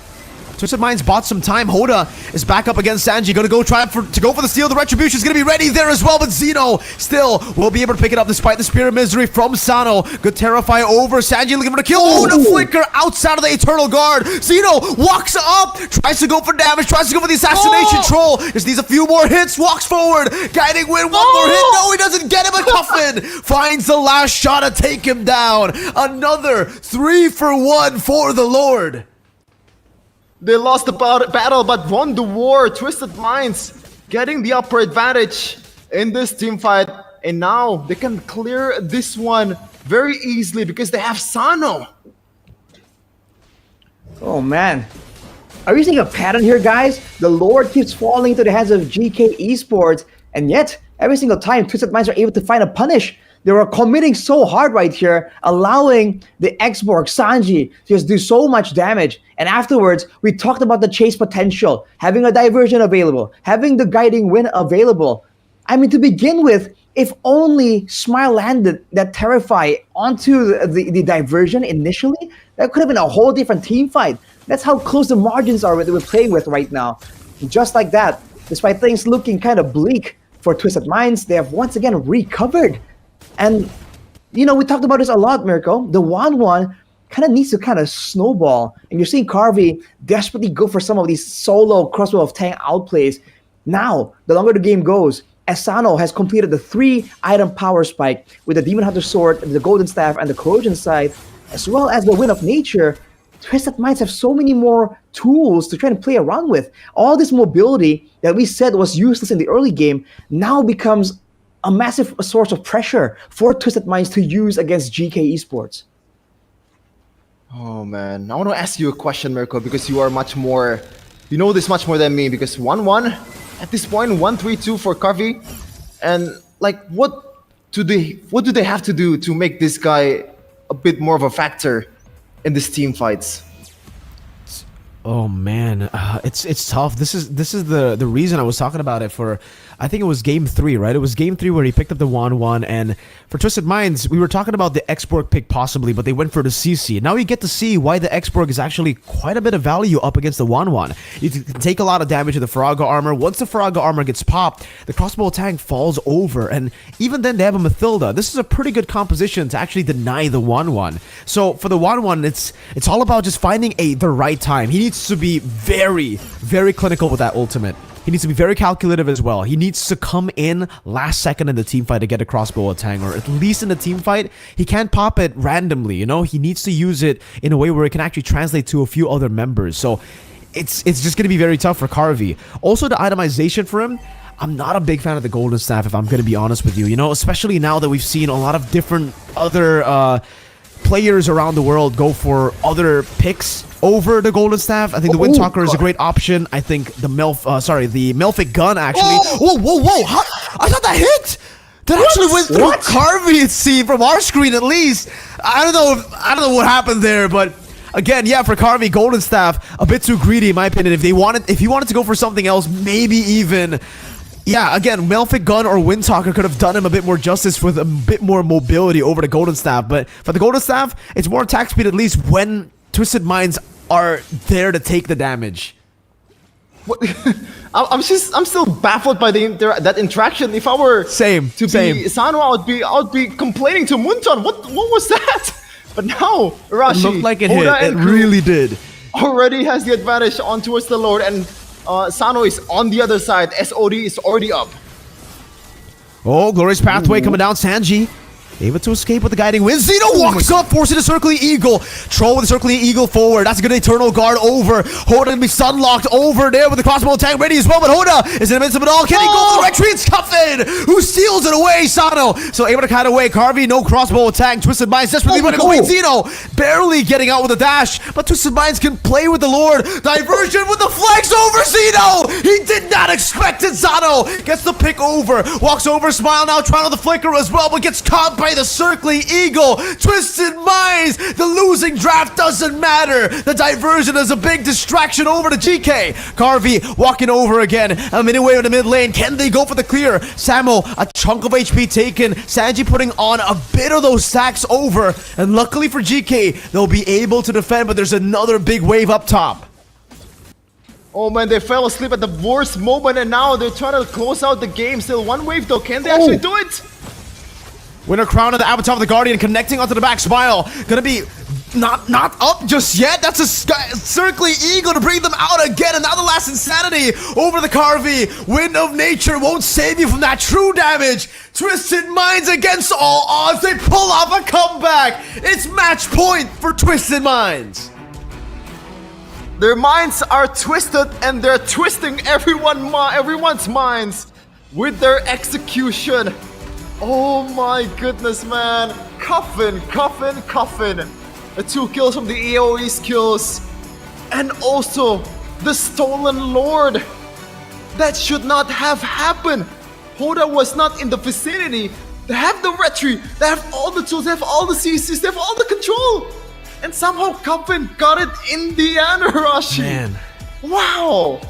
Twisted Minds bought some time. Hoda is back up against Sanji. Gonna go try to go for the steal. The retribution is gonna be ready there as well, but Zeno still will be able to pick it up despite the Spear of Misery from Sano. Good Terrify over. Sanji looking for the kill. Oh, the flicker outside of the Eternal Guard. Zeno walks up, tries to go for damage, tries to go for the assassination troll. Just needs a few more hits, walks forward. Guiding Wind, one more hit. No, he doesn't get him. A Coffin finds the last shot to take him down. Another 3 for 1 for the Lord. They lost the battle but won the war. Twisted Minds getting the upper advantage in this team fight. And now they can clear this one very easily because they have Sano. Oh man. Are you seeing a pattern here, guys? The Lord keeps falling into the hands of GK Esports. And yet, every single time Twisted Minds are able to find a punish, they were committing so hard right here, allowing the X-Borg, Sanji, to just do so much damage. And afterwards, we talked about the chase potential, having a diversion available, having the guiding wind available. I mean, to begin with, if only Smile landed that Terrify onto the diversion initially, that could have been a whole different team fight. That's how close the margins are that we're playing with right now. And just like that, despite things looking kind of bleak for Twisted Minds, they have once again recovered. And, you know, we talked about this a lot, Mirko. The 1-1 kind of needs to kind of snowball. And you're seeing Carvey desperately go for some of these solo crossbow of Tang outplays. Now, the longer the game goes, Asano has completed the 3-item power spike with the Demon Hunter Sword, the Golden Staff, and the Corrosion Scythe, as well as the Wind of Nature. Twisted Minds have so many more tools to try and play around with. All this mobility that we said was useless in the early game now becomes a massive source of pressure for Twisted Minds to use against GK Esports. Oh man, I want to ask you a question, Mirko, because you are much more, you know this much more than me. Because 1-1 at this point, 1-3-2 for Carvey, and like what do they have to do to make this guy a bit more of a factor in these team fights? Oh man, it's tough. This is the reason I was talking about it for. I think it was game 3, right? It was game 3 where he picked up the 1-1, and for Twisted Minds, we were talking about the Xborg pick possibly, but they went for the CC. Now you get to see why the Xborg is actually quite a bit of value up against the 1-1. You can take a lot of damage to the Faraga armor. Once the Faraga armor gets popped, the crossbow tank falls over, and even then they have a Mathilda. This is a pretty good composition to actually deny the 1-1. So for the 1-1, it's all about just finding the right time. He needs to be very, very clinical with that ultimate. He needs to be very calculative as well. He needs to come in last second in the team fight to get a crossbow attack, or at least in the team fight, he can't pop it randomly, you know? He needs to use it in a way where it can actually translate to a few other members. So it's just going to be very tough for Carvey. Also, the itemization for him, I'm not a big fan of the Golden Staff, if I'm going to be honest with you. You know, especially now that we've seen a lot of different other players around the world go for other picks over the Golden Staff. I think the Windtalker is a great option. I think the Melphic gun actually. Whoa! I thought that hit. That actually went through Carvey. It seemed from our screen at least. I don't know what happened there, but again, yeah, for Carvey, Golden Staff a bit too greedy in my opinion. If he wanted to go for something else, maybe even. Yeah, again, Melphic Gun or Windtalker could have done him a bit more justice with a bit more mobility over the Golden Staff. But for the Golden Staff, it's more attack speed at least when Twisted Minds are there to take the damage. What? I'm still baffled by that interaction. If I were to be Sano, I would be complaining to Munton. What was that? But now Rashi, it looked like it hit. It really did. Already has the advantage on towards the Lord, and Sano is on the other side. SOD is already up. Oh, Glorious Pathway coming down. Sanji able to escape with the guiding wind. Zeno walks up, forcing the Circling Eagle. Troll with the Circling Eagle forward. That's a good Eternal Guard over. Hoda gonna be stun-locked over there with the crossbow tank ready as well, but Hoda is in the midst of it all. Can he go for the retreat? It's Cuffin who steals it away. Sano so able to cut away. Carvey, no crossbow attack. Twisted Minds desperately running away. Zeno barely getting out with a dash, but Twisted Minds can play with the Lord. Diversion with the flex over Zeno. He did not expect it. Sano gets the pick over. Walks over, Smile now trying on the flicker as well, but gets caught by the Circling Eagle. Twisted Minds, the losing draft doesn't matter. The diversion is a big distraction over to GK. Carvey walking over again. A minute away in the mid lane. Can they go for the clear? Samo, a chunk of HP taken. Sanji putting on a bit of those stacks over. And luckily for GK, they'll be able to defend, but there's another big wave up top. Oh man, they fell asleep at the worst moment, and now they're trying to close out the game. Still one wave though. Can they actually do it? Winner crown of the Avatar of the Guardian connecting onto the back. Smile gonna be not up just yet. That's a Circling Eagle to bring them out again. Another last insanity over the Carvey. Wind of Nature won't save you from that true damage. Twisted Minds against all odds. They pull off a comeback. It's match point for Twisted Minds. Their minds are twisted, and they're twisting everyone's minds with their execution. Oh my goodness, man. Coffin. The 2 kills from the AoE skills. And also, the Stolen Lord. That should not have happened. Hoda was not in the vicinity. They have the retreat. They have all the tools. They have all the CCs. They have all the control. And somehow Coffin got it in the end, Rashi. Man. Wow.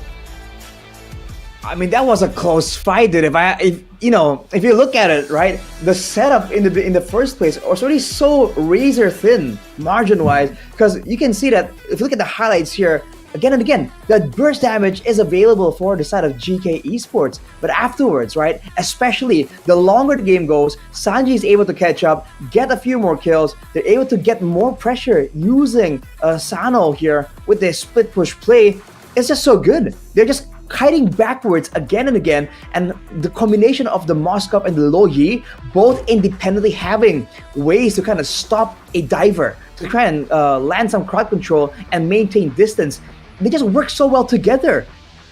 I mean, that was a close fight, dude. If you look at it, right, the setup in the first place was already so razor thin margin-wise, because you can see that if you look at the highlights here, again and again, that burst damage is available for the side of GK Esports, but afterwards, right, especially the longer the game goes, Sanji is able to catch up, get a few more kills. They're able to get more pressure using Sano here with their split push play. It's just so good. They're just kiting backwards again and again, and the combination of the Moskov and the Lo Yi both independently having ways to kind of stop a diver, to try and land some crowd control and maintain distance. They just work so well together,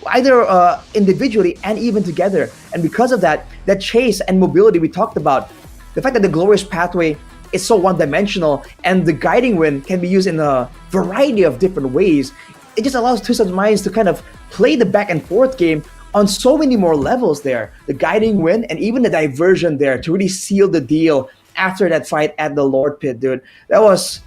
either individually and even together. And because of that, that chase and mobility we talked about, the fact that the glorious pathway is so one-dimensional and the guiding wind can be used in a variety of different ways, it just allows Twisted Minds to kind of play the back and forth game on so many more levels there. The guiding wind and even the diversion there to really seal the deal after that fight at the Lord Pit, dude. That was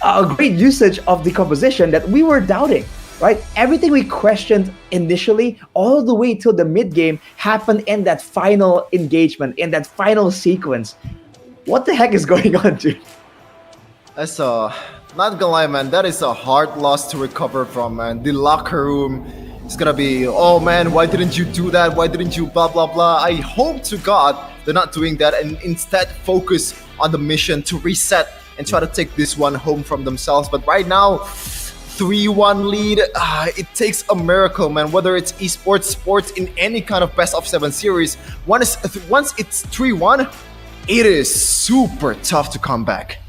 a great usage of the composition that we were doubting, right? Everything we questioned initially, all the way till the mid-game, happened in that final engagement, in that final sequence. What the heck is going on, dude? That's not gonna lie, man, that is a hard loss to recover from, man. The locker room is gonna be, oh man, why didn't you do that? Why didn't you blah blah blah? I hope to God they're not doing that and instead focus on the mission to reset and try to take this one home from themselves. But right now, 3-1 lead, it takes a miracle, man. Whether it's esports, sports, in any kind of best of 7 series, once it's 3-1, it is super tough to come back.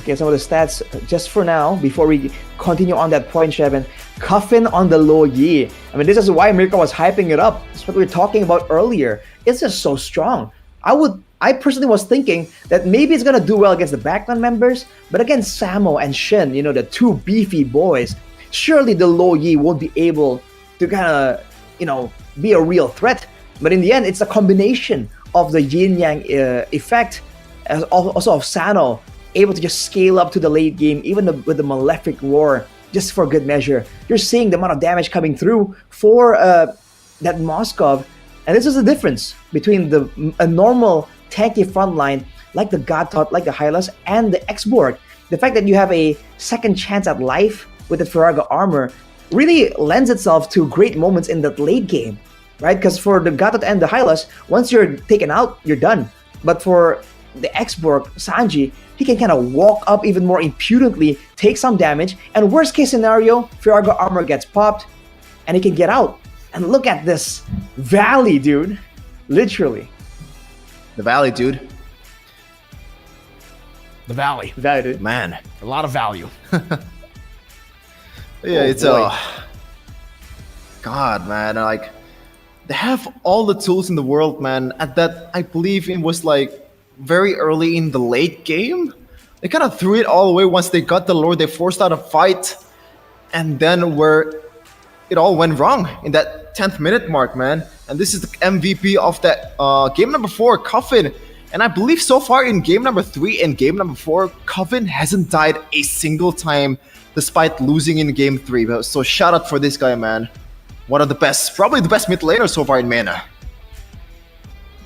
Okay, some of the stats just for now before we continue on that point, Shevin. Coffin on the Lo Yi. I mean, this is why Mirko was hyping it up. It's what we were talking about earlier. It's just so strong. I personally was thinking that maybe it's gonna do well against the backline members, but against Samo and Shin, you know, the two beefy boys, surely the Lo Yi won't be able to kind of, you know, be a real threat. But in the end, it's a combination of the yin-yang effect, as also of Sano able to just scale up to the late game, even with the Malefic Roar, just for good measure. You're seeing the amount of damage coming through for that Moskov, and this is the difference between a normal tanky frontline like the Godtot, like the Hylas, and the X-Borg. The fact that you have a second chance at life with the Firaga armor really lends itself to great moments in the late game, right? Because for the Godtot and the Hylas, once you're taken out, you're done. But for the X-Borg, Sanji, he can kind of walk up even more impudently, take some damage, and worst case scenario, Firaga armor gets popped, and he can get out. And look at this valley, dude. Literally. The valley, dude. The valley. Valley, dude. Man. A lot of value. Yeah, it's God, man, like, they have all the tools in the world, man. At that, I believe it was like very early in the late game. They kind of threw it all away once they got the Lord. They forced out a fight, and then where it all went wrong in that 10th minute mark, man. And this is the MVP of that game number 4, Coffin. And I believe so far in game number 3 and game number 4, Coffin hasn't died a single time despite losing in game 3. So shout out for this guy, man. One of the best, probably the best mid laner so far in MENA.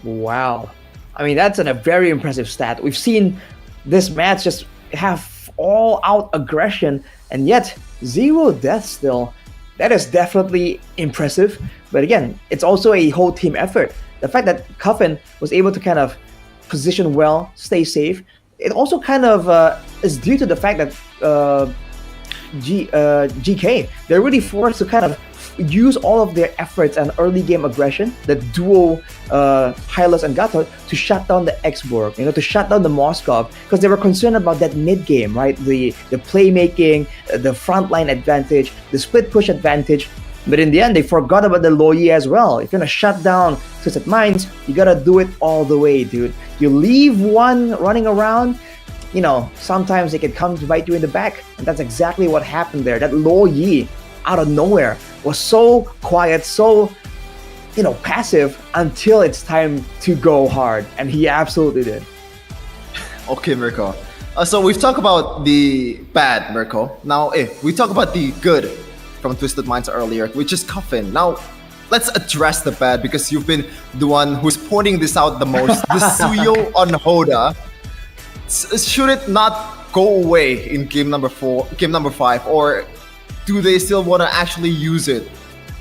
Wow. I mean, that's a very impressive stat. We've seen this match just have all-out aggression, and yet 0 deaths still. That is definitely impressive. But again, it's also a whole team effort. The fact that Coffin was able to kind of position well, stay safe, it also kind of is due to the fact that GK, they're really forced to kind of use all of their efforts and early game aggression, the duo Hylas and Gatot, to shut down the X-Borg, you know, to shut down the Moskov, because they were concerned about that mid game, right? The playmaking, the frontline advantage, the split push advantage. But in the end, they forgot about the Lo Yi as well. If you're gonna shut down Twisted Minds, you gotta do it all the way, dude. You leave one running around, you know, sometimes they can come to bite you in the back, and that's exactly what happened there. That Lo Yi, out of nowhere, was so quiet, so, you know, passive until it's time to go hard, and he absolutely did. Okay, Mirko. So we've talked about the bad, Mirko. Now, we talk about the good from Twisted Minds earlier, which is Coffin. Now, let's address the bad, because you've been the one who's pointing this out the most. The Suyo on Hoda. Should it not go away in game number 5, or do they still want to actually use it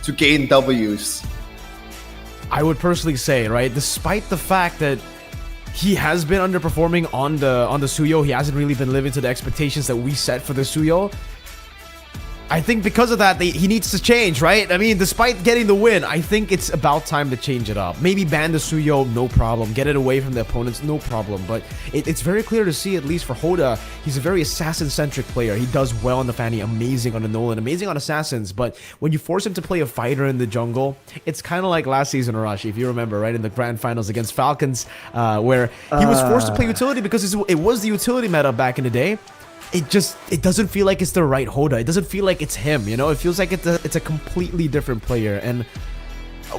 to gain W's? I would personally say, right, despite the fact that he has been underperforming on the Suyo, he hasn't really been living to the expectations that we set for the Suyo. I think because of that, he needs to change, right? I mean, despite getting the win, I think it's about time to change it up. Maybe ban the Suyo, no problem. Get it away from the opponents, no problem. But it's very clear to see, at least for Hoda, he's a very assassin-centric player. He does well on the Fanny, amazing on the Nolan, amazing on assassins. But when you force him to play a fighter in the jungle, it's kind of like last season, Arashi, if you remember, right? In the Grand Finals against Falcons, where he was forced to play utility because it was the utility meta back in the day. It doesn't feel like it's the right Hoda. It doesn't feel like it's him, you know? It feels like it's a completely different player, and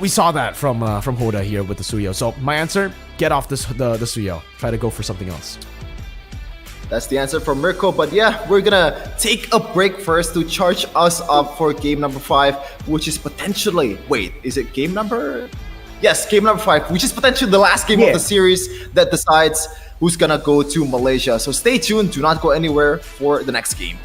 we saw that from Hoda here with the Suyo. So my answer, get off the Suyo. Try to go for something else. That's the answer from Mirko. But yeah, we're gonna take a break first to charge us up for game number 5, which is potentially... Wait, is it game number... Yes, game number 5, which is potentially the last game of the series that decides who's gonna go to Malaysia. So stay tuned, do not go anywhere for the next game.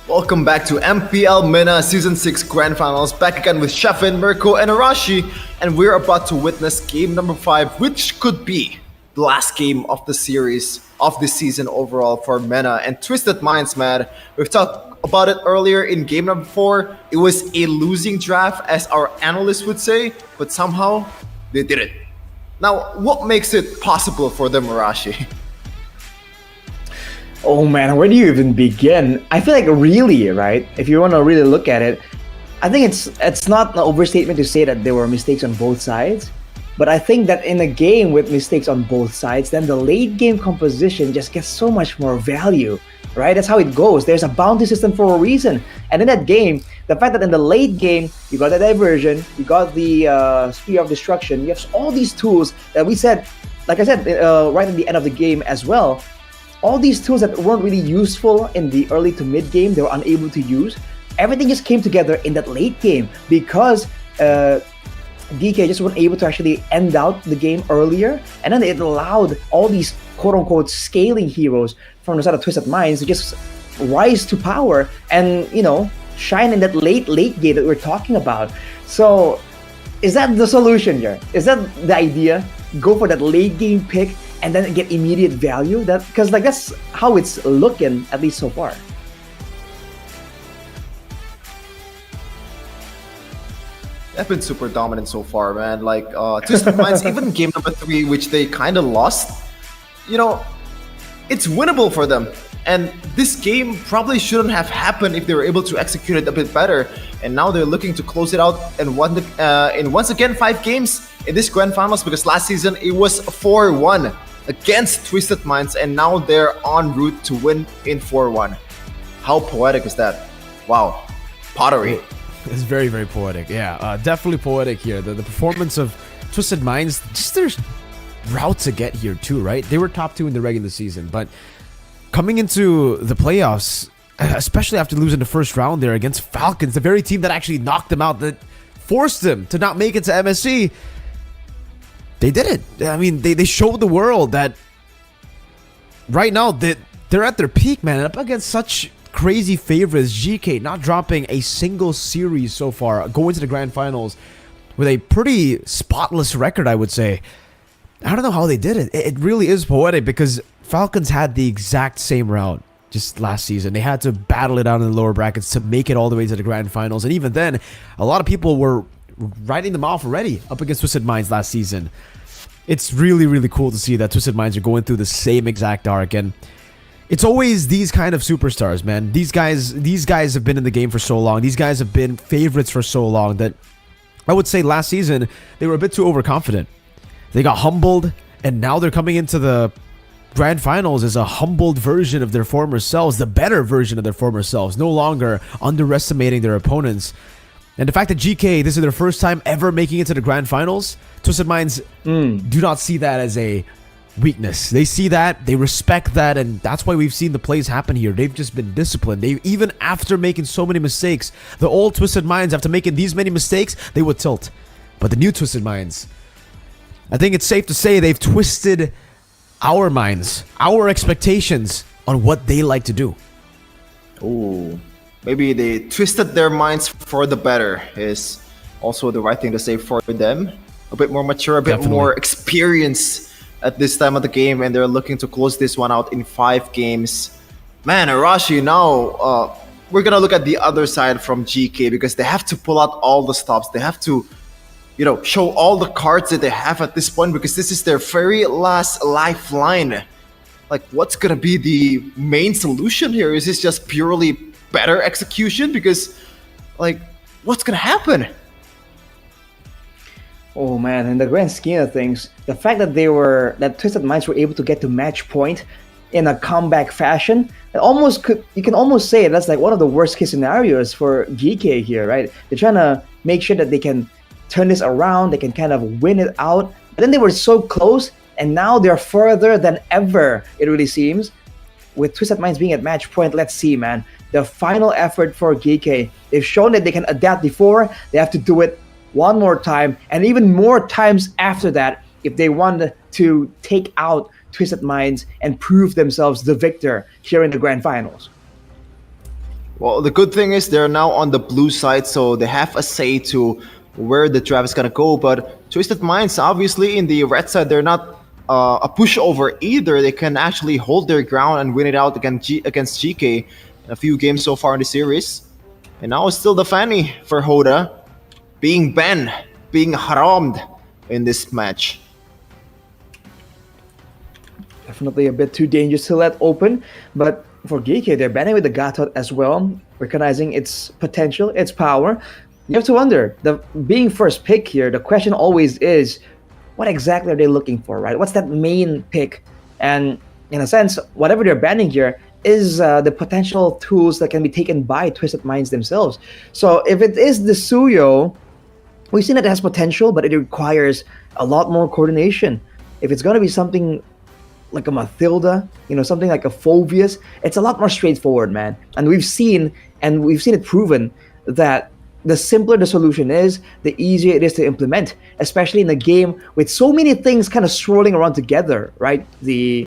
Welcome back to MPL MENA Season 6 Grand Finals. Back again with Sheffin, Mirko, and Arashi. And we're about to witness game number 5, which could be the last game of the series of this season overall for MENA and Twisted Minds, man. We've talked about it earlier in game number 4. It was a losing draft, as our analysts would say, but somehow they did it. Now, what makes it possible for them, Arashi? Oh man, where do you even begin? I feel like really, right? If you want to really look at it, I think it's not an overstatement to say that there were mistakes on both sides. But I think that in a game with mistakes on both sides, then the late game composition just gets so much more value, right? That's how it goes. There's a bounty system for a reason. And in that game, the fact that in the late game, you got the diversion, you got the Spear of Destruction, you have all these tools that we said, like I said, right at the end of the game as well, all these tools that weren't really useful in the early to mid game, they were unable to use. Everything just came together in that late game because Geekay just weren't able to actually end out the game earlier. And then it allowed all these quote-unquote scaling heroes from the side of Twisted Minds to just rise to power and, you know, shine in that late game that we're talking about. So is that the solution here? Is that the idea? Go for that late game pick and then get immediate value? That because like that's how it's looking, at least so far. They've been super dominant so far, man. Like Twisted Minds, even game number 3, which they kind of lost, you know, it's winnable for them. And this game probably shouldn't have happened if they were able to execute it a bit better. And now they're looking to close it out and won in once again 5 games in this Grand Finals, because last season it was 4-1 against Twisted Minds, and now they're en route to win in 4-1. How poetic is that? Wow. Pottery. It's very, very poetic. Yeah, definitely poetic here. The performance of Twisted Minds, just their route to get here too, right? They were top 2 in the regular season, but coming into the playoffs, especially after losing the first round there against Falcons, the very team that actually knocked them out, that forced them to not make it to MSC, they did it. I mean, they showed the world that right now they're at their peak, man. And up against such crazy favorites, Geekay not dropping a single series so far, going to the Grand Finals with a pretty spotless record, I would say. I don't know how they did it. It really is poetic because Falcons had the exact same route just last season. They had to battle it out in the lower brackets to make it all the way to the Grand Finals. And even then, a lot of people were writing them off already up against Twisted Minds last season. It's really, really cool to see that Twisted Minds are going through the same exact arc. And it's always these kind of superstars, man. These guys have been in the game for so long. These guys have been favorites for so long that I would say last season they were a bit too overconfident. They got humbled, and now they're coming into the Grand Finals as a humbled version of their former selves, the better version of their former selves, no longer underestimating their opponents. And the fact that GK, this is their first time ever making it to the Grand Finals, Twisted Minds do not see that as a weakness. They see that, they respect that, and that's why we've seen the plays happen here. They've just been disciplined. Even after making so many mistakes, the old Twisted Minds, after making these many mistakes, they would tilt. But the new Twisted Minds, I think it's safe to say they've twisted our minds, our expectations on what they like to do. Ooh. Maybe they twisted their minds for the better is also the right thing to say for them. A bit more mature, a bit more experience at this time of the game, and they're looking to close this one out in 5 games. Man, Arashi, now we're gonna look at the other side from GK, because they have to pull out all the stops. They have to, you know, show all the cards that they have at this point, because this is their very last lifeline. Like, what's gonna be the main solution here? Is this just purely better execution? Because, like, what's gonna happen? Oh man, in the grand scheme of things, the fact that Twisted Minds were able to get to match point in a comeback fashion, you can almost say that's like one of the worst case scenarios for GK here, right? They're trying to make sure that they can turn this around, they can kind of win it out. But then they were so close, and now they're further than ever, it really seems. With Twisted Minds being at match point, let's see, man. The final effort for GK. They've shown that they can adapt before, they have to do it one more time, and even more times after that, if they want to take out Twisted Minds and prove themselves the victor here in the Grand Finals. Well, the good thing is they're now on the blue side, so they have a say to where the draft is gonna go. But Twisted Minds, obviously, in the red side, they're not a pushover either. They can actually hold their ground and win it out against GK in a few games so far in the series. And now it's still the Fanny for Hoda, being banned, being harammed in this match. Definitely a bit too dangerous to let open, but for Geekay, they're banning with the Gatot as well, recognizing its potential, its power. You have to wonder, being first pick here, the question always is, what exactly are they looking for, right? What's that main pick? And in a sense, whatever they're banning here is the potential tools that can be taken by Twisted Minds themselves. So if it is the Suyo, we've seen that it has potential, but it requires a lot more coordination. If it's going to be something like a Mathilda, something like a Phoveus, it's a lot more straightforward, man. And we've seen it proven that the simpler the solution is, the easier it is to implement, especially in a game with so many things kind of swirling around together, right? The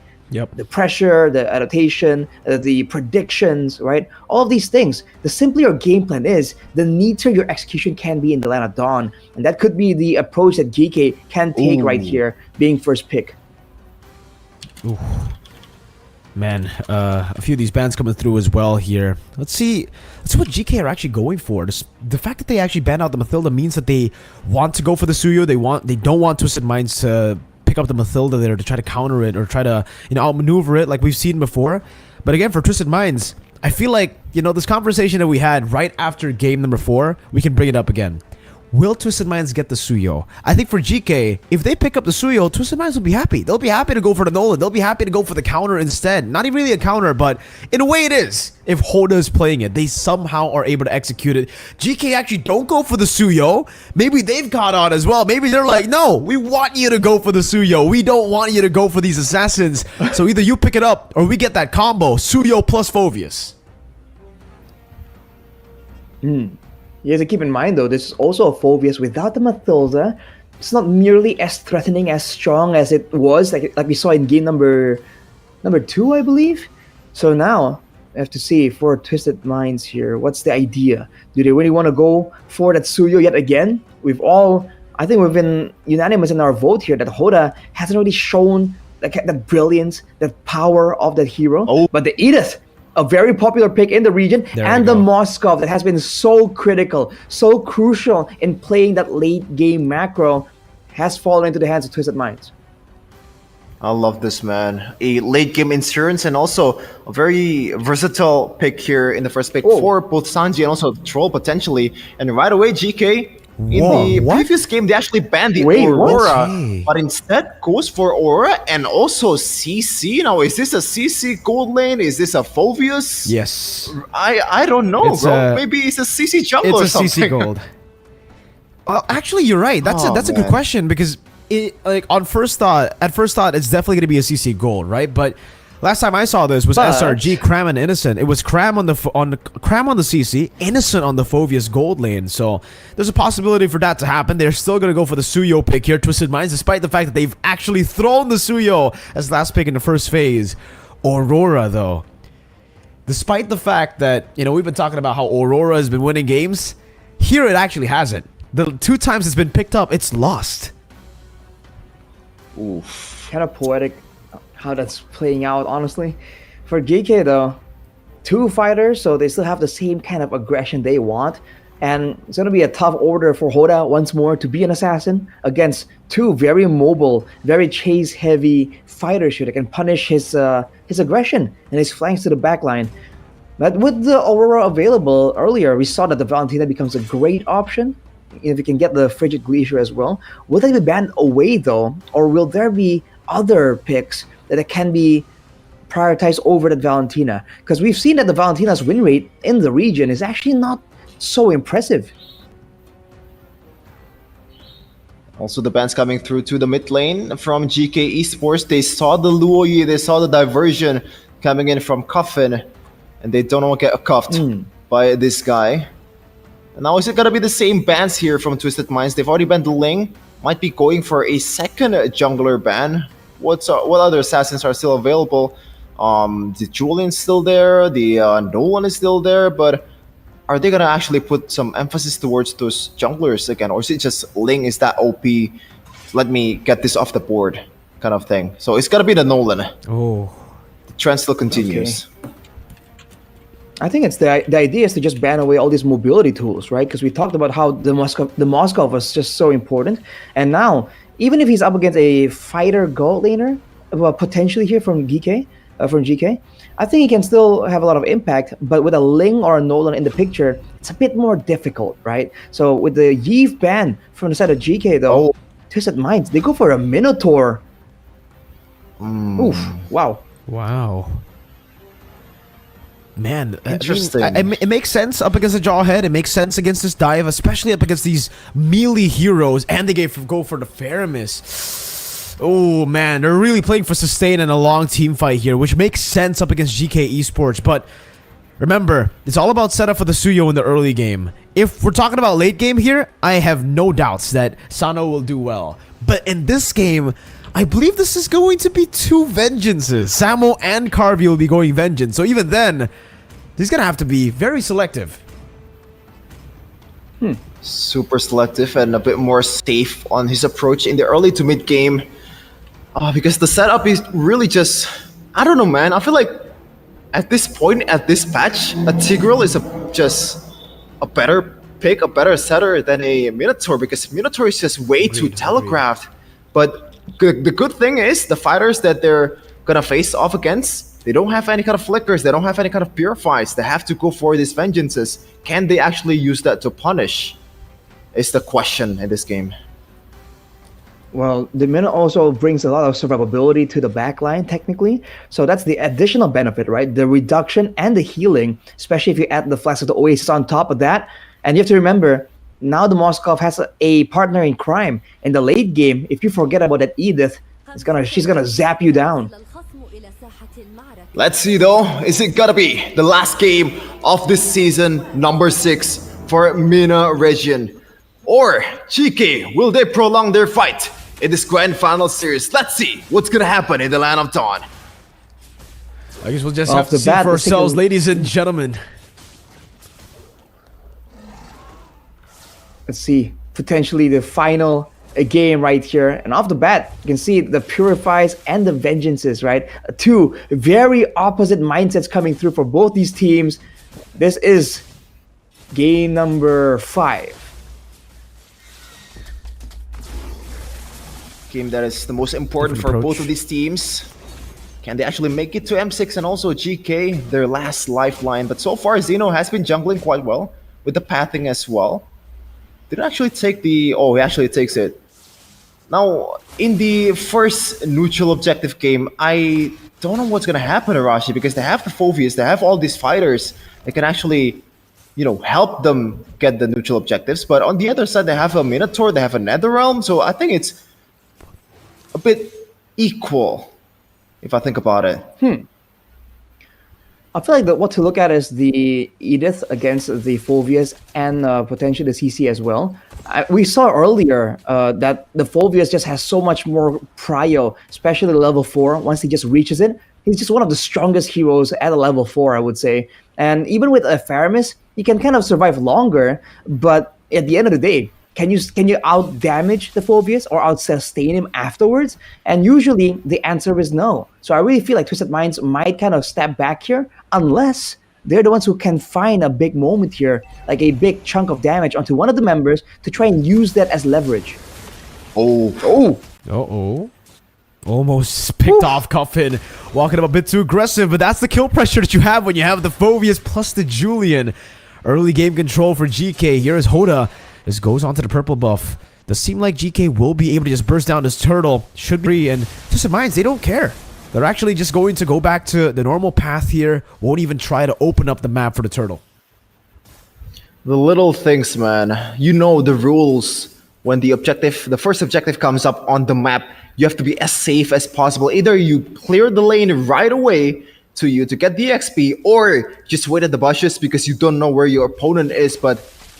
pressure, the adaptation, the predictions, right? All of these things. The simpler your game plan is, the neater your execution can be in the Land of Dawn. And that could be the approach that GK can take right here, being first pick. Ooh. Man, a few of these bans coming through as well here. Let's see what GK are actually going for. The fact that they actually banned out the Mathilda means that they want to go for the Suyo. They don't want Twisted Minds to pick up the Mathilda there to try to counter it or try to outmaneuver it like we've seen before. But again, for Twisted Minds, I feel like this conversation that we had right after game number 4, we can bring it up again. Will Twisted Minds get the Suyo? I think for GK, if they pick up the Suyo, Twisted Minds will be happy. They'll be happy to go for the Nolan. They'll be happy to go for the counter instead. Not even really a counter, but in a way it is. If Hoda is playing it, they somehow are able to execute it. GK actually don't go for the Suyo. Maybe they've caught on as well. Maybe they're like, no, we want you to go for the Suyo. We don't want you to go for these assassins. So either you pick it up or we get that combo, Suyo plus Phoveus. You have to keep in mind, though, this is also a Phoveus without the Mathilda. It's not nearly as threatening, as strong as it was, like we saw in game number 2, I believe. So now, I have to see for Twisted Minds here, what's the idea? Do they really want to go for that Suyo yet again? I think we've been unanimous in our vote here that Hoda hasn't really shown that brilliance, that power of that hero. But the Edith, a very popular pick in the region, and the Moskov that has been so critical, so crucial in playing that late game macro, has fallen into the hands of Twisted Minds. I love this, man. A late game insurance and also a very versatile pick here in the first pick for both Sanji and also Troll potentially. And right away, GK, in the previous game, they actually banned the Aurora, but instead goes for Aurora and also CC. Now, is this a CC gold lane? Is this a Phoveus? Yes. I don't know, bro. Maybe it's a CC jungle or something. It's a CC gold. Well, actually, you're right. That's a good question because at first thought, it's definitely going to be a CC gold, right? But last time I saw this was SRG, Cram, and Innocent. It was Cram on the CC, Innocent on the Phoveus gold lane. So there's a possibility for that to happen. They're still going to go for the Suyo pick here, Twisted Minds, despite the fact that they've actually thrown the Suyo as last pick in the first phase. Aurora, though. Despite the fact that, we've been talking about how Aurora has been winning games, here it actually hasn't. The 2 times it's been picked up, it's lost. Oof. Kind of poetic how that's playing out, honestly. For GK, though, 2 fighters, so they still have the same kind of aggression they want. And it's going to be a tough order for Hoda once more to be an assassin against 2 very mobile, very chase-heavy fighters here that can punish his aggression and his flanks to the backline. But with the Aurora available earlier, we saw that the Valentina becomes a great option if you can get the Frigid Glacier as well. Will they be banned away, though? Or will there be other picks that can be prioritized over that Valentina? Because we've seen that the Valentina's win rate in the region is actually not so impressive. Also, the bans coming through to the mid lane from GK Esports. They saw the Luoyi, they saw the diversion coming in from Coffin, and they don't want to get cuffed by this guy. And now is it gonna be the same bans here from Twisted Minds? They've already banned the Ling. Might be going for a second jungler ban. What other assassins are still available? The Julian's still there, the Nolan is still there, but are they gonna actually put some emphasis towards those junglers again, or is it just Ling is that OP? Let me get this off the board, kind of thing. So it's gotta be the Nolan. Oh, The trend still continues. I think it's the idea is to just ban away all these mobility tools, right? Because we talked about how the Moskov was just so important, and now even if he's up against a fighter gold laner, potentially here from GK, I think he can still have a lot of impact. But with a Ling or a Nolan in the picture, it's a bit more difficult, right? So with the Yve ban from the side of GK, though, Twisted Minds, they go for a Minotaur. Oof! Wow. wow. Man, Interesting. It makes sense up against the Jawhead. It makes sense against this dive, especially up against these melee heroes. And they go for the Faramis. Oh man, they're really playing for sustain and a long team fight here, which makes sense up against GK Esports. But remember, it's all about setup for the Suyo in the early game. If we're talking about late game here, I have no doubts that Sano will do well. But in this game, I believe this is going to be two Vengeances. Samo and Carvey will be going Vengeance. So even then, he's going to have to be very selective. Super selective and a bit more safe on his approach in the early to mid game. Because the setup is really just, I don't know, man. I feel like at this point, at this patch, a Tigreal is just a better pick, a better setter than a Minotaur, because Minotaur is just way too telegraphed. But the good thing is the fighters that they're gonna face off against, they don't have any kind of flickers, they don't have any kind of purifies. They have to go for these vengeances. Can they actually use that to punish? Is the question in this game. Well, the Mina also brings a lot of survivability to the backline, technically. So that's the additional benefit, right? The reduction and the healing, especially if you add the Flask of the Oasis on top of that. And you have to remember, now the Moskov has a partner in crime. In the late game, if you forget about that Edith, she's gonna zap you down. Let's see though, is it gonna be the last game of this season, number 6 for MENA region? Or GK, will they prolong their fight in this Grand Final series? Let's see what's gonna happen in the Land of Dawn. I guess we'll just have to see for ourselves, ladies and gentlemen. Let's see, potentially the final game right here. And off the bat, you can see the Purifies and the Vengeances, right? Two very opposite mindsets coming through for both these teams. This is game number 5. Game that is the most important for both of these teams. Can they actually make it to M6 and also GK, their last lifeline? But so far, Zeno has been jungling quite well with the pathing as well. Didn't actually take the... Oh, he actually takes it. Now, in the first neutral objective game, I don't know what's going to happen, Arashi, because they have the Phoveus, they have all these fighters that can actually, you know, help them get the neutral objectives. But on the other side, they have a Minotaur, they have a Netherrealm, so I think it's a bit equal, if I think about it. I feel like what to look at is the Edith against the Phoveus and potentially the CC as well. We saw earlier that the Phoveus just has so much more prio, especially level 4. Once he just reaches it, he's just one of the strongest heroes at a level 4, I would say. And even with a Faramis, he can kind of survive longer, but at the end of the day, can you out damage the Phoveus or out sustain him afterwards? And usually the answer is no. So I really feel like Twisted Minds might kind of step back here, unless they're the ones who can find a big moment here, like a big chunk of damage onto one of the members to try and use that as leverage. Almost picked off Coffin, walking up a bit too aggressive, but that's the kill pressure that you have when you have the Phoveus plus the Julian. Early game control for GK. Here is Hoda. This goes on to the purple buff. Does seem like GK will be able to just burst down this turtle. Should be, and Twisted Minds, they don't care. They're actually just going to go back to the normal path here. Won't even try to open up the map for the turtle. The little things, man. You know the rules. When the first objective comes up on the map, you have to be as safe as possible. Either you clear the lane right away to get the XP, or just wait at the bushes because you don't know where your opponent is. But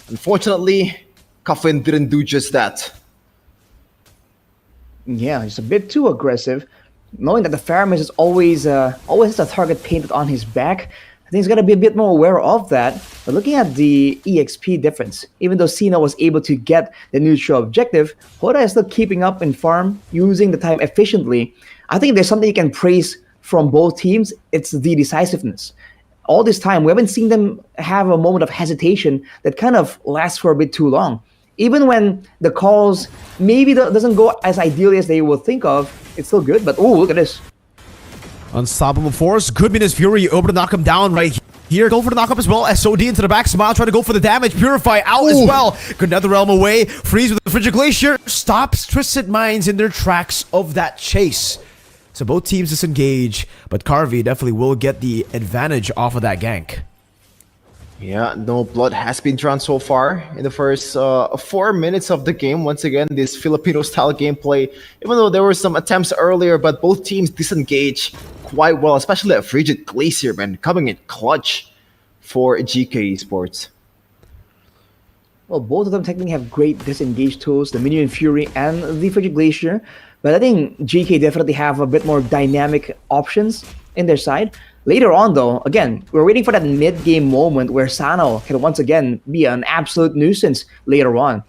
unfortunately, Coffin didn't do just that. Yeah, he's a bit too aggressive. knowing that the Faramis is always has a target painted on his back, I think he's got to be a bit more aware of that. But looking at the EXP difference, even though Cena was able to get the neutral objective, Hoda is still keeping up in farm, using the time efficiently. I think there's something you can praise from both teams. It's the decisiveness. All this time, we haven't seen them have a moment of hesitation that kind of lasts for a bit too long. Even when the calls maybe doesn't go as ideally as they would think of, it's still good. But oh, look at this. Unstoppable force. Good Minus Fury able to knock him down right here. Go for the knockup as well. SOD into the back. Smile trying to go for the damage. Purify out as well. Good Netherrealm away. Freeze with the Frigid Glacier. Stops Twisted Minds in their tracks of that chase. So both teams disengage, but Carvey definitely will get the advantage off of that gank. Yeah, no blood has been drawn so far in the first 4 minutes of the game. Once again, this Filipino-style gameplay, even though there were some attempts earlier, but both teams disengage quite well, especially at Frigid Glacier, man, coming in clutch for GK Esports. Well, both of them technically have great disengage tools, the Minion Fury and the Frigid Glacier. But I think GK definitely have a bit more dynamic options in their side. Later on, though, again, we're waiting for that mid-game moment where Sano can once again be an absolute nuisance later on.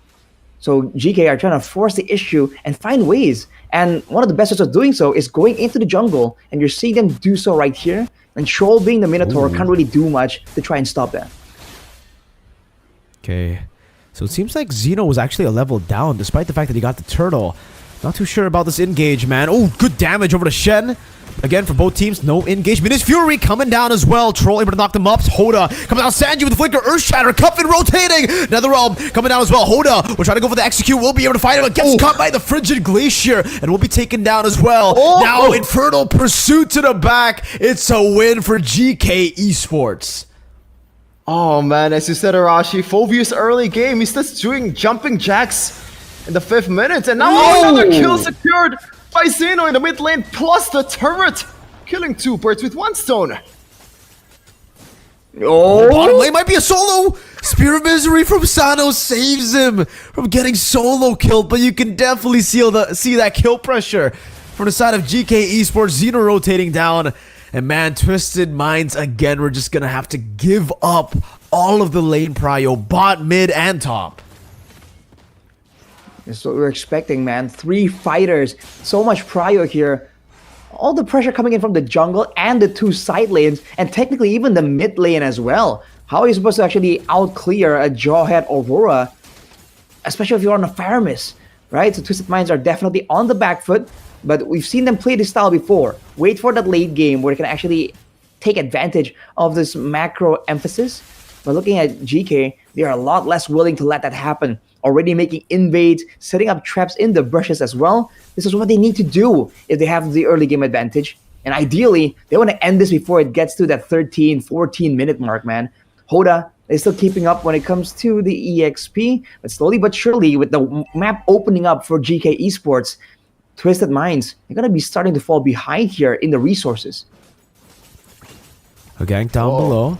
So GK are trying to force the issue and find ways. And one of the best ways of doing so is going into the jungle, and you're seeing them do so right here. And Shoal, being the Minotaur, can't really do much to try and stop that. Okay, so it seems like Xeno was actually a level down, despite the fact that he got the turtle. Not too sure about this engage, man. Oh, good damage over to Shen. Again, for both teams, no engage. Minus Fury coming down as well. Troll able to knock them up. Hoda coming down. Sanji with the flicker. Earth Shatter. Cuffin rotating. Netherrealm coming down as well. Hoda will try to go for the execute. We'll be able to fight him. But gets caught by the Frigid Glacier. And will be taken down as well. Now, Infernal Pursuit to the back. It's a win for GK Esports. Oh man, as you said, Arashi, Phobia's early game, he's just doing jumping jacks in the 5th minute. And now another kill secured by Xeno in the mid lane, plus the turret, killing 2 birds with 1 stone. Bottom lane might be a solo. Spear of Misery from Sano saves him from getting solo killed, but you can definitely see that kill pressure from the side of GK Esports. Xeno rotating down, and man, Twisted Minds again. We're just gonna have to give up all of the lane prio, bot, mid, and top. That's what we're expecting, man. 3 fighters, so much prio here. All the pressure coming in from the jungle and the 2 side lanes, and technically even the mid lane as well. How are you supposed to actually out-clear a Jawhead Aurora, especially if you're on a Faramis, right? So Twisted Minds are definitely on the back foot, but we've seen them play this style before. Wait for that late game where they can actually take advantage of this macro emphasis. But looking at GK, they are a lot less willing to let that happen. Already making invades, setting up traps in the brushes as well. This is what they need to do if they have the early game advantage. And ideally, they want to end this before it gets to that 13, 14 minute mark, man. Hoda is still keeping up when it comes to the EXP, but slowly but surely, with the map opening up for GK Esports, Twisted Minds, they're going to be starting to fall behind here in the resources. A gank down below.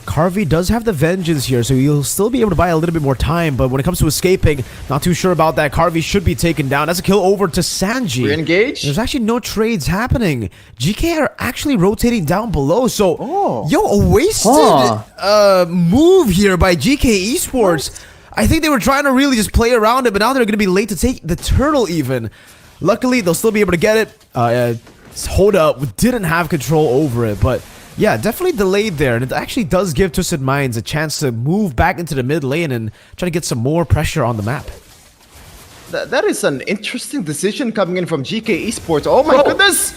Carvey does have the Vengeance here, so he'll still be able to buy a little bit more time, but when it comes to escaping, not too sure about that. Carvey should be taken down. That's a kill over to Sanji. Re-engage? There's actually no trades happening. GK are actually rotating down below, so a wasted move here by GK Esports. I think they were trying to really just play around it, but now they're going to be late to take the turtle even. Luckily, they'll still be able to get it. Hoda didn't have control over it, but yeah, definitely delayed there, and it actually does give Twisted Minds a chance to move back into the mid lane and try to get some more pressure on the map. That is an interesting decision coming in from GK Esports. Oh my goodness!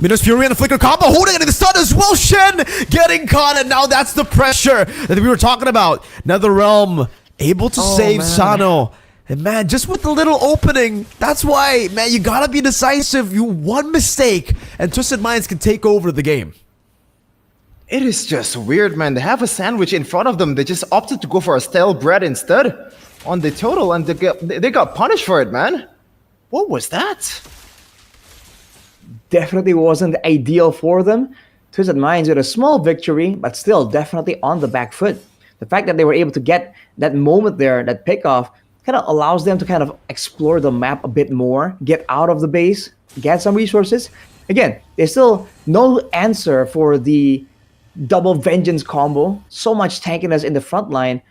Minus Fury and the Flicker combo, holding it in the stun as well. Shen getting caught, and now that's the pressure that we were talking about. Netherrealm able to save Sano. And man, just with the little opening, that's why, man, you gotta be decisive. One mistake, and Twisted Minds can take over the game. It is just weird, man. They have a sandwich in front of them. They just opted to go for a stale bread instead on the total, and they got punished for it, man. What was that? Definitely wasn't ideal for them. Twisted Minds with a small victory, but still definitely on the back foot. The fact that they were able to get that moment there, that pickoff, kind of allows them to kind of explore the map a bit more, get out of the base, get some resources. Again, there's still no answer for the double vengeance combo. So much tankiness in the front line.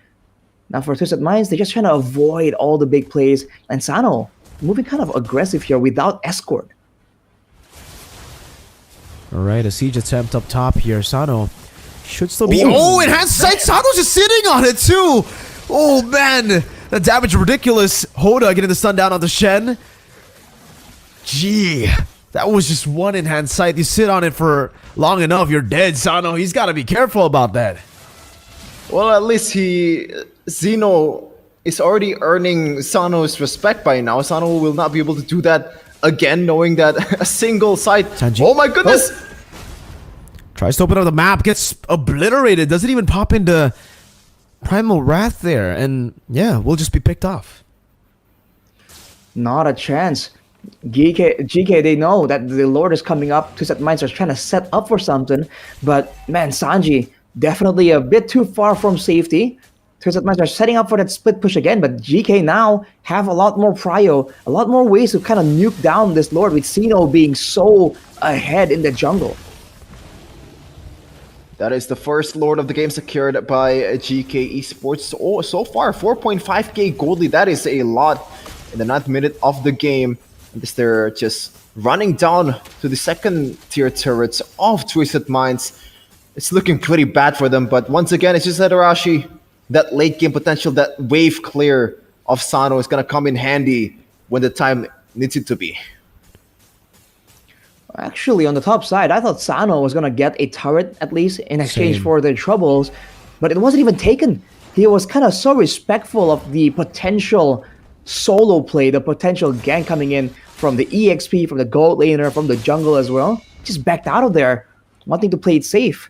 Now for Twisted Minds, they're just trying to avoid all the big plays. And Sano moving kind of aggressive here without escort. Alright, a siege attempt up top here. Sano should still be... Oh, enhanced sight! Sano's just sitting on it too! Oh man! The damage ridiculous. Hoda getting the stun down on the Shen. Gee, that was just one enhanced sight. You sit on it for long enough, you're dead, Sano. He's got to be careful about that. Well, at least Zeno is already earning Sano's respect by now. Sano will not be able to do that again, knowing that a single sight. Sanji. Oh my goodness! Oh. Tries to open up the map, gets obliterated. Doesn't even pop into Primal Wrath there. And yeah, we'll just be picked off. Not a chance. GK, they know that the Lord is coming up. Twisted Minds are trying to set up for something. But man, Sanji, definitely a bit too far from safety. Twisted Minds are setting up for that split push again, but GK now have a lot more prio, a lot more ways to kind of nuke down this Lord, with Sino being so ahead in the jungle. That is the first Lord of the game secured by GK Esports. Oh, so far, 4.5k gold lead. That is a lot in the 9th minute of the game. And they're just running down to the second tier turrets of Twisted Minds. It's looking pretty bad for them, but once again, it's just that Arashi, that late game potential, that wave clear of Sano is going to come in handy when the time needs it to be. Actually, on the top side, I thought Sano was going to get a turret at least in exchange for their troubles, but it wasn't even taken. He was kind of so respectful of the potential solo play, the potential gank coming in from the EXP, from the gold laner, from the jungle as well. Just backed out of there, wanting to play it safe.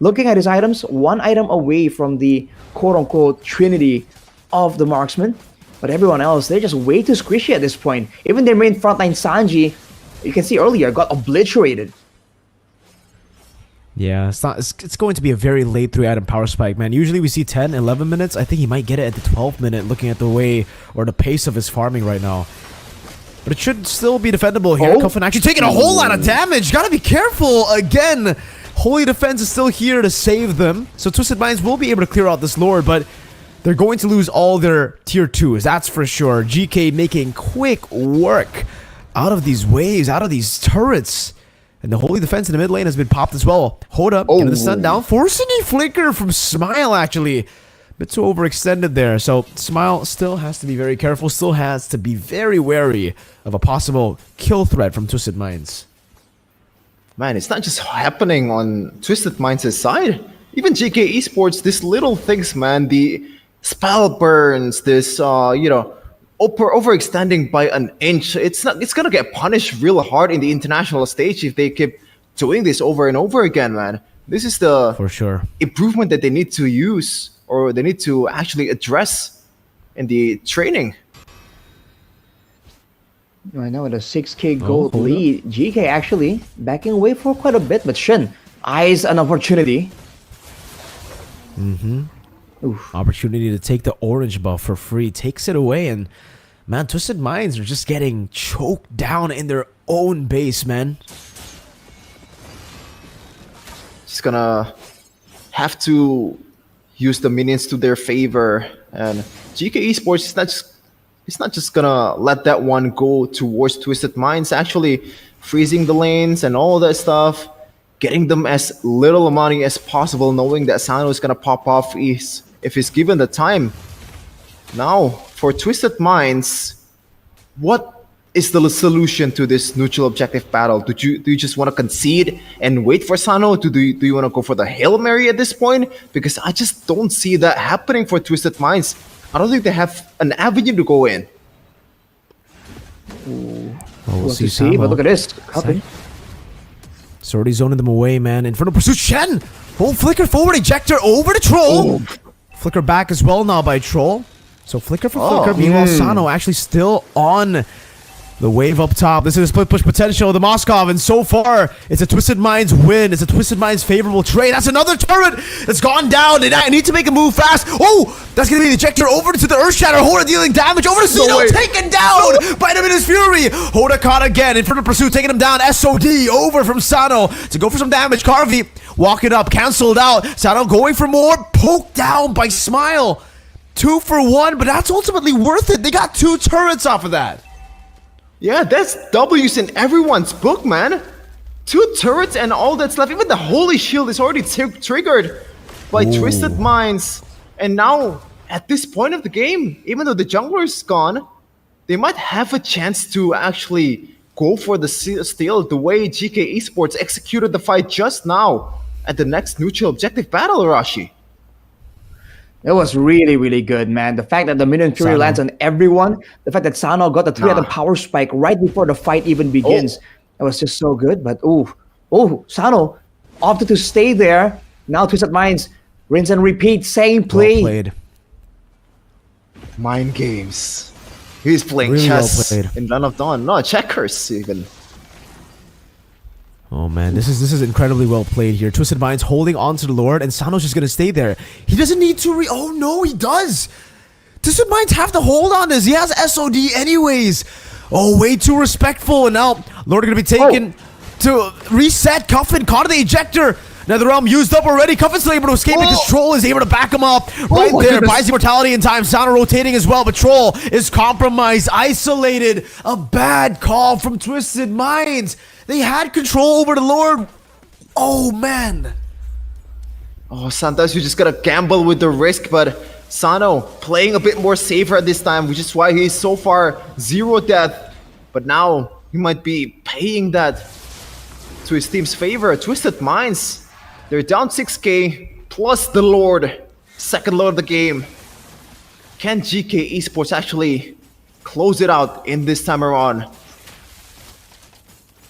Looking at his items, one item away from the quote-unquote trinity of the marksman, but everyone else, they're just way too squishy at this point. Even their main frontline Sanji, you can see earlier, got obliterated. Yeah, it's going to be a very late 3-item power spike, man. Usually we see 10, 11 minutes. I think he might get it at the 12th minute, looking at the way or the pace of his farming right now. But it should still be defendable here. Kuffin actually taking a whole lot of damage. Gotta be careful again. Holy Defense is still here to save them. So Twisted Minds will be able to clear out this Lord, but they're going to lose all their tier 2s, that's for sure. GK making quick work out of these waves, out of these turrets. And the Holy Defense in the mid lane has been popped as well. Hoda getting the stun down, forcing a flicker from Smile actually. A bit too overextended there. So Smile still has to be very careful, still has to be very wary of a possible kill threat from Twisted Minds. Man, it's not just happening on Twisted Minds' side. Even GK Esports, these little things, man, the spell burns, this, overextending by an inch. It's gonna get punished real hard in the international stage if they keep doing this over and over again, man. This is the improvement that they need to use, or they need to actually address in the training. Right now with a 6k gold lead, GK actually backing away for quite a bit, but Shen eyes an opportunity. Opportunity to take the orange buff for free, takes it away, and man, Twisted Minds are just getting choked down in their own base, man. Just gonna have to use the minions to their favor, and GK Esports is not just gonna let that one go towards Twisted Minds, actually freezing the lanes and all that stuff, getting them as little money as possible, knowing that Sano is gonna pop off if he's given the time. Now, for Twisted Minds, what is the solution to this neutral objective battle? Do you just want to concede and wait for Sano? Do you want to go for the Hail Mary at this point? Because I just don't see that happening for Twisted Minds. I don't think they have an avenue to go in. We'll see, but look at this. It's already zoning them away, man. Infernal Pursuit, Shen! Full flicker forward, ejector over to Troll! Flicker back as well now by Troll. So flicker for flicker. Meanwhile, Sano actually still on the wave up top. This is a split push potential of the Moskov, and so far, it's a Twisted Minds win. It's a Twisted Minds favorable trade. That's another turret that's gone down, and I need to make a move fast. Oh! That's gonna be the ejector over to the Earth Shatter. Hoda dealing damage over to Zeno, taken down by the Minus Fury. Hoda caught again in front of pursuit, taking him down. SOD over from Sano to go for some damage. Carvey walking up, cancelled out. Sano going for more, poked down by Smile. 2 for 1, but that's ultimately worth it. They got 2 turrets off of that. Yeah, that's W's in everyone's book, man. 2 turrets and all that's left. Even the Holy Shield is already triggered by Twisted Minds. And now, at this point of the game, even though the jungler is gone, they might have a chance to actually go for the steal the way GK Esports executed the fight just now at the next neutral objective battle, Arashi. It was really, really good, man. The fact that the Minion Fury lands on everyone, the fact that Sano got the 3-item power spike right before the fight even begins, it was just so good. But Sano opted to stay there. Now Twisted Minds, rinse and repeat, same play. Well played. Mind games. He's playing Really chess well played. in Dawn of Dawn. No, checkers even. Oh man, this is incredibly well played here. Twisted Minds holding on to the Lord, and Sano's just gonna stay there. He doesn't need to oh no, he does! Twisted Minds have to hold on this. He has SOD anyways. Oh, way too respectful, and now Lord gonna be taken to reset. Cuffin caught in the ejector. NetherRealm used up already. Cuffin's still able to escape because Troll is able to back him up right there. Buys the mortality in time. Sano rotating as well, but Troll is compromised, isolated. A bad call from Twisted Minds. They had control over the Lord. Oh, man. Oh, sometimes you just gotta gamble with the risk, but Sano playing a bit more safer at this time, which is why he's so far 0 death. But now he might be paying that to his team's favor. Twisted Minds, they're down 6k plus the Lord, second Lord of the game. Can GK Esports actually close it out in this time around?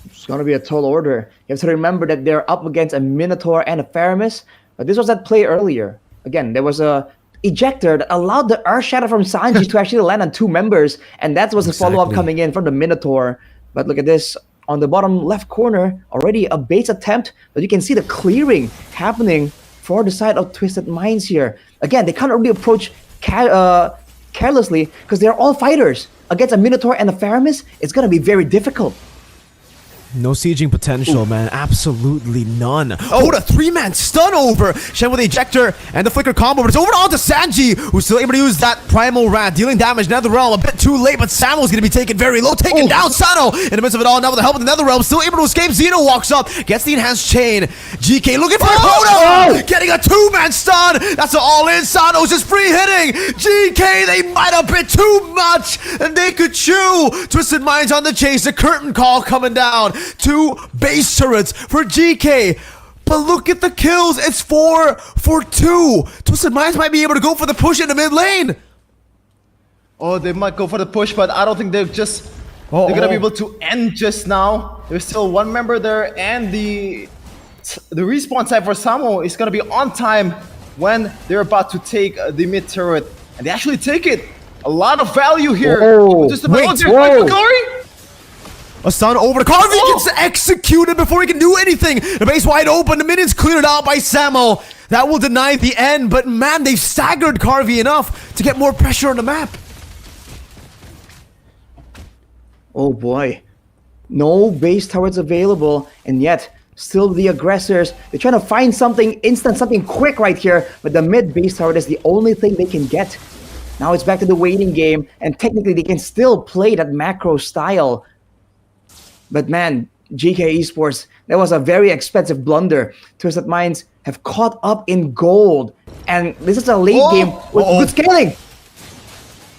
It's going to be a tall order. You have to remember that they're up against a Minotaur and a Faramis. But this was that play earlier. Again, there was a ejector that allowed the Earth Shatter from Sanji to actually land on 2 members. And that was the follow-up coming in from the Minotaur. But look at this. On the bottom left corner, already a base attempt. But you can see the clearing happening for the side of Twisted Minds here. Again, they can't really approach carelessly because they're all fighters. Against a Minotaur and a Faramis, it's going to be very difficult. No sieging potential, man. Absolutely none. Oh, the 3-man stun over. Shen with the ejector and the flicker combo, but it's over on to Sanji, who's still able to use that primal rat, dealing damage. NetherRealm a bit too late, but Samuel's going to be taken very low, taking down Sano in the midst of it all. Now with the help of the NetherRealm, still able to escape. Zeno walks up, gets the enhanced chain. GK looking for Hoda, getting a 2-man stun. That's an all-in. Sano's just free hitting. GK, they might have bit too much, and they could chew. Twisted Minds on the chase. The curtain call coming down. 2 base turrets for GK. But look at the kills. It's 4 for 2. Twisted Minds might be able to go for the push in the mid lane. Oh, they might go for the push, but I don't think they're just... they're gonna be able to end just now. There's still 1 member there, and the respawn time for Samo is gonna be on time when they're about to take the mid turret. And they actually take it. A lot of value here. Just A stun over to Carvey, gets executed before he can do anything. The base wide open, the minions cleared out by Samo. That will deny the end, but man, they've staggered Carvey enough to get more pressure on the map. Oh boy. No base turrets available, and yet still the aggressors. They're trying to find something instant, something quick right here, but the mid base turret is the only thing they can get. Now it's back to the waiting game, and technically they can still play that macro style. But man, GK Esports, that was a very expensive blunder. Twisted Minds have caught up in gold. And this is a late game with good scaling.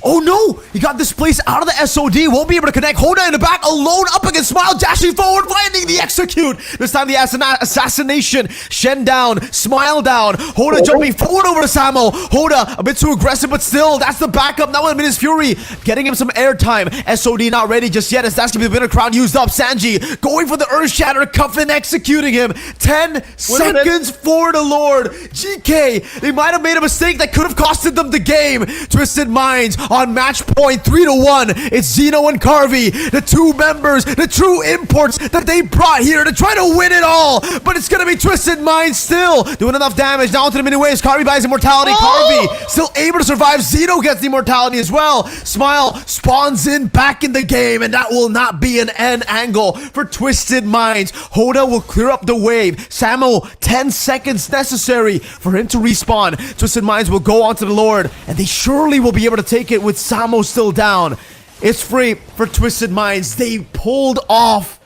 Oh no! He got displaced out of the SOD. Won't be able to connect. Hoda in the back alone up against Smile. Dashing forward, finding the execute. This time the assassination. Shen down. Smile down. Hoda jumping forward over to Samo. Hoda a bit too aggressive, but still, that's the backup. Now with Minus Fury getting him some airtime. SOD not ready just yet as that's going to be the winner crown used up. Sanji going for the Earth Shatter. Cuffin executing him. 10 seconds for the Lord. GK, they might have made a mistake that could have costed them the game. Twisted Minds on match point 3-1. It's Zeno and Carvey, the two members, the true imports that they brought here to try to win it all. But it's gonna be Twisted Minds still doing enough damage. Down to the mini waves. Carvey buys immortality. Carvey still able to survive. Zeno gets the immortality as well. Smile spawns in back in the game, and that will not be an end angle for Twisted Minds. Hoda will clear up the wave. Samo, 10 seconds necessary for him to respawn. Twisted Minds will go onto the Lord, and they surely will be able to take it with Samo still down. It's free for Twisted Minds. They pulled off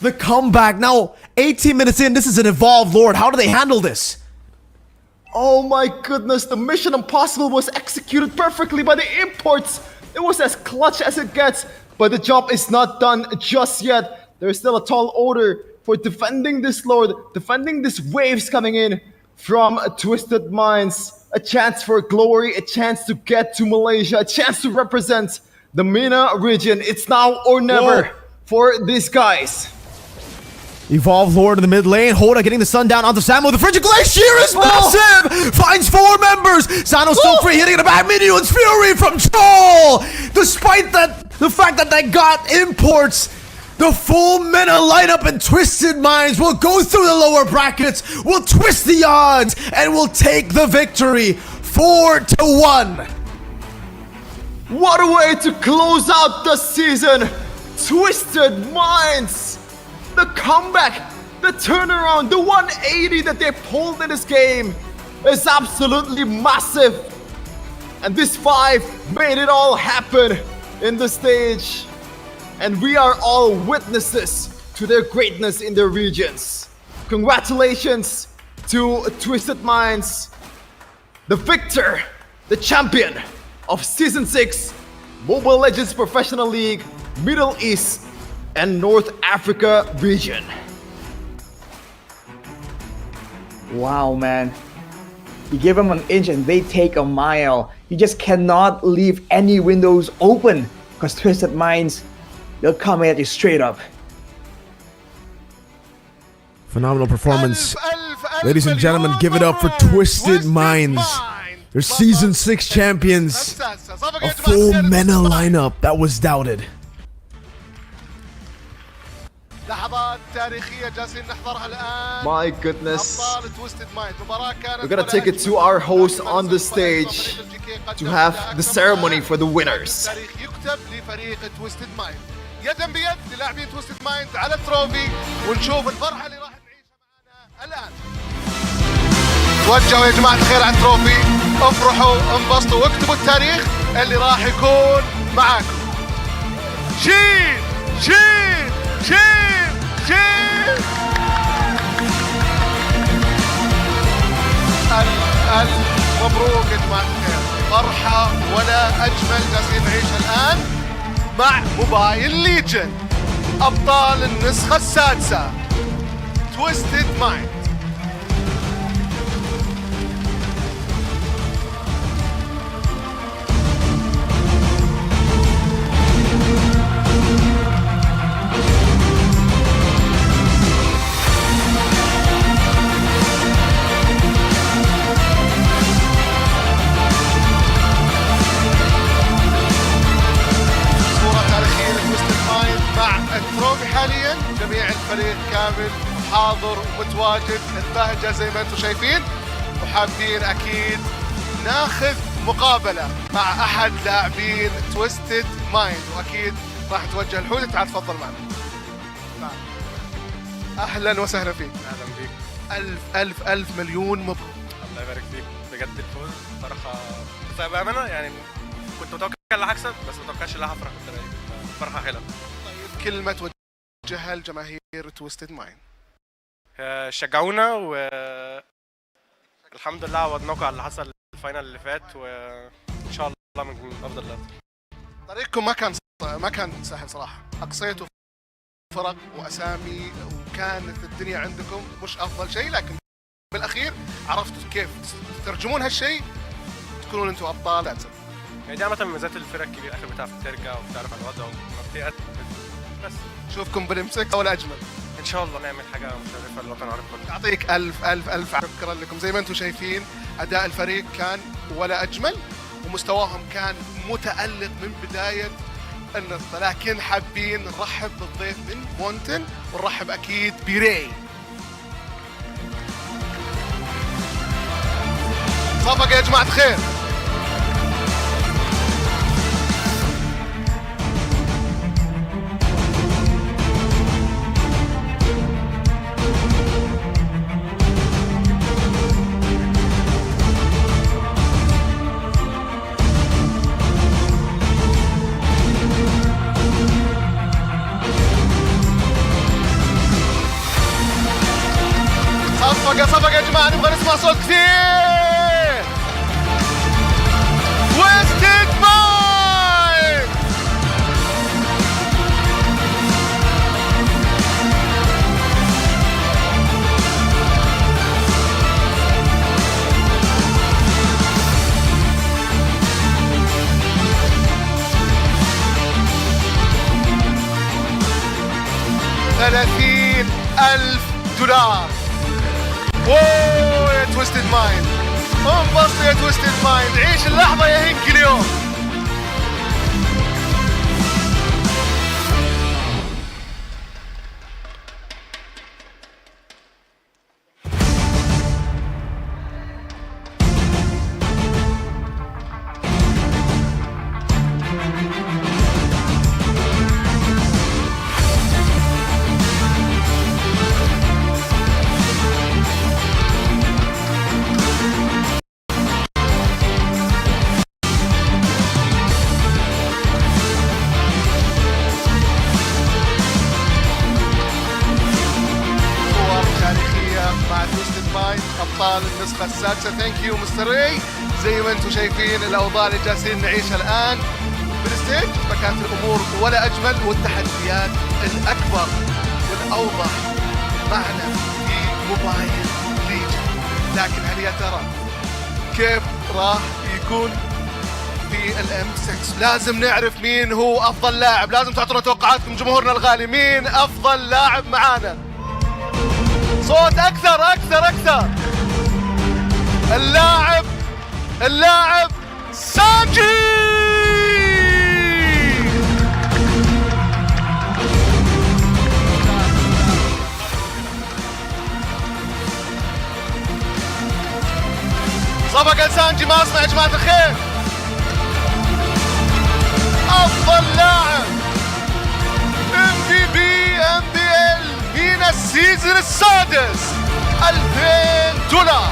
the comeback. Now, 18 minutes in, this is an evolved Lord. How do they handle this? Oh my goodness, the Mission Impossible was executed perfectly by the imports. It was as clutch as it gets, but the job is not done just yet. There is still a tall order for defending this Lord, defending these waves coming in from Twisted Minds. A chance for glory, a chance to get to Malaysia, a chance to represent the MENA region. It's now or never for these guys. Evolve Lord in the mid lane. Hoda getting the sun down onto Samo. The Frigid Glacier is massive! Finds 4 members. Sano's still free, hitting the back. Minions Fury from Troll! Despite the fact that they got imports, the full MENA lineup and Twisted Minds will go through the lower brackets, will twist the odds, and will take the victory 4-1. What a way to close out the season! Twisted Minds! The comeback, the turnaround, the 180 that they pulled in this game is absolutely massive. And this 5 made it all happen in the stage. And we are all witnesses to their greatness in their regions. Congratulations to Twisted Minds, the victor, the champion of Season 6 Mobile Legends Professional League, Middle East and North Africa region. Wow, man. You give them an inch and they take a mile. You just cannot leave any windows open because Twisted Minds, they'll come at you straight up. Phenomenal performance. Ladies and gentlemen, give it up for Twisted Minds. They're Season 6 champions. A full MENA lineup that was doubted. My goodness. We're gonna take it to our host on the stage to have the ceremony for the winners. يدا بيد للاعبين تويستد مايند على التروفي ونشوف الفرحه اللي راح نعيشها معنا الان. توجهوا يا جماعه الخير على التروفي، افرحوا انبسطوا واكتبوا التاريخ اللي راح يكون معاكم. شيل شيل شيل شيل. الف مبروك يا جماعه الخير، فرحه ولا اجمل جالسين نعيشها الان مع موبايل ليجن أبطال النسخة السادسة تويستد مايند. التروفي حاليا جميع الفريق كامل حاضر ومتواجد، البهجة زي ما انتم شايفين، وحابين اكيد ناخذ مقابلة مع احد لاعبين تويستد مايند، واكيد راح توجه الحوده. تعال تفضل معنا. اهلا وسهلا فيك. اهلا بيك. الف الف مليون مبروك. الله يبارك فيك، بجد الفوز فرحة بأمانة، يعني كنت متوقع اني هكسب بس ما توقعتش ان انا هفرح بالطريقة دي، فرحة حلوة. كلمة توجهها لجماهير تويستد مايند. شجعونا والحمد لله عوضناكم على اللي حصل الفاينل اللي فات، وان شاء الله من افضل الأفضل. طريقكم ما كان سهل صراحة، اقصيتوا فرق واسامي وكانت الدنيا عندكم مش افضل شيء، لكن بالاخير عرفتوا كيف تترجمون هالشيء تكونون انتم ابطال. يعني دي عامة ميزات الفرق الكبيرة، الاخر بتعرف ترجع وبتعرف على الوضع وما بس. نشوفكم بالمسك ولا اجمل ان شاء الله نعمل حاجه مشرفه للوطن العربي كله. يعطيك الف الف الف شكرا لكم. زي ما انتم شايفين اداء الفريق كان ولا اجمل، ومستواهم كان متألق من بداية النقطة، لكن حابين نرحب بالضيف من مونتن ونرحب أكيد بري. صفقة يا جماعة خير. صفقة يا جماعة، نبغى نسمع صوت كثير. Twisted Minds. $30,000. اوه يا تويستد مايند، انبسط يا تويستد مايند، عيش اللحظة يا هينك اليوم. ابطال النسخه السادسه. ثانك يو مستر اي. زي ما انتم شايفين الاوضاع اللي جالسين نعيشها الان بالستيج، فكانت الامور ولا اجمل، والتحديات الاكبر والاوضح معنا في موبايل ليجن. لكن هل يا ترى كيف راح يكون في الام 6؟ لازم نعرف مين هو افضل لاعب، لازم تعطونا توقعاتكم جمهورنا الغالي. مين افضل لاعب معانا؟ صوت اكثر اكثر اكثر. اللاعب سانجي. صفقة سانجي، ما اسمع يا جماعة الخير. افضل لاعب MVP MPL مينا السيزون السادس، $2000.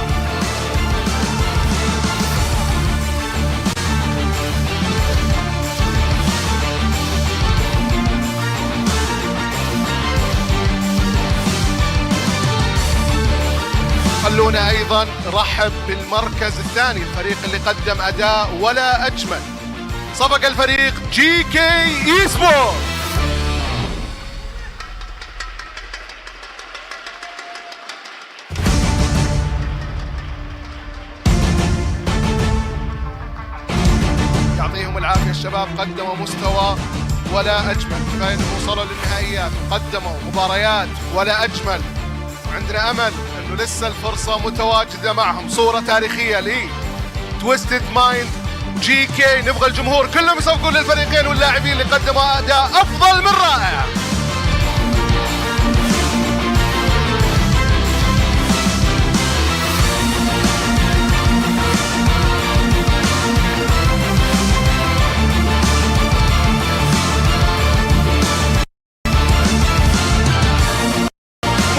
خلونا ايضا نرحب بالمركز الثاني، الفريق اللي قدم اداء ولا اجمل. صفقة الفريق Geekay Esports. يعطيهم العافية الشباب، قدموا مستوى ولا أجمل. كفاية إنهم وصلوا للنهائيات، قدموا مباريات ولا أجمل، وعندنا أمل إنه لسه الفرصة متواجدة معهم. صورة تاريخية لي تويستد مايند جي كي. نبغى الجمهور كلهم يصفقون للفريقين واللاعبين اللي قدموا أداء أفضل من رائع.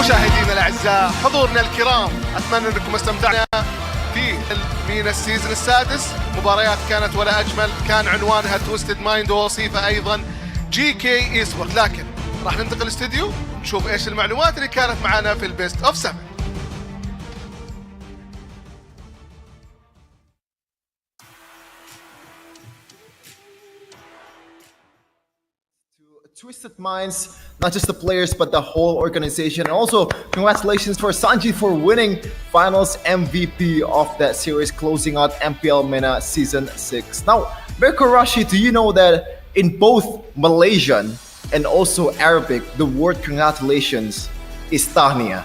مشاهدينا الاعزاء، حضورنا الكرام، اتمنى انكم استمتعنا في المينا السيزون السادس. مباريات كانت ولا اجمل، كان عنوانها تويستد مايند ووصيفه ايضا جي كي اي سبورت. لكن راح ننتقل الاستديو نشوف ايش المعلومات اللي كانت معنا في البيست اوف 7. Twisted Minds, not just the players, but the whole organization. And also, congratulations for Sanji for winning Finals MVP of that series, closing out MPL MENA Season 6. Now, Mirko Rashi, do you know that in both Malaysian and also Arabic, the word congratulations is tahniah?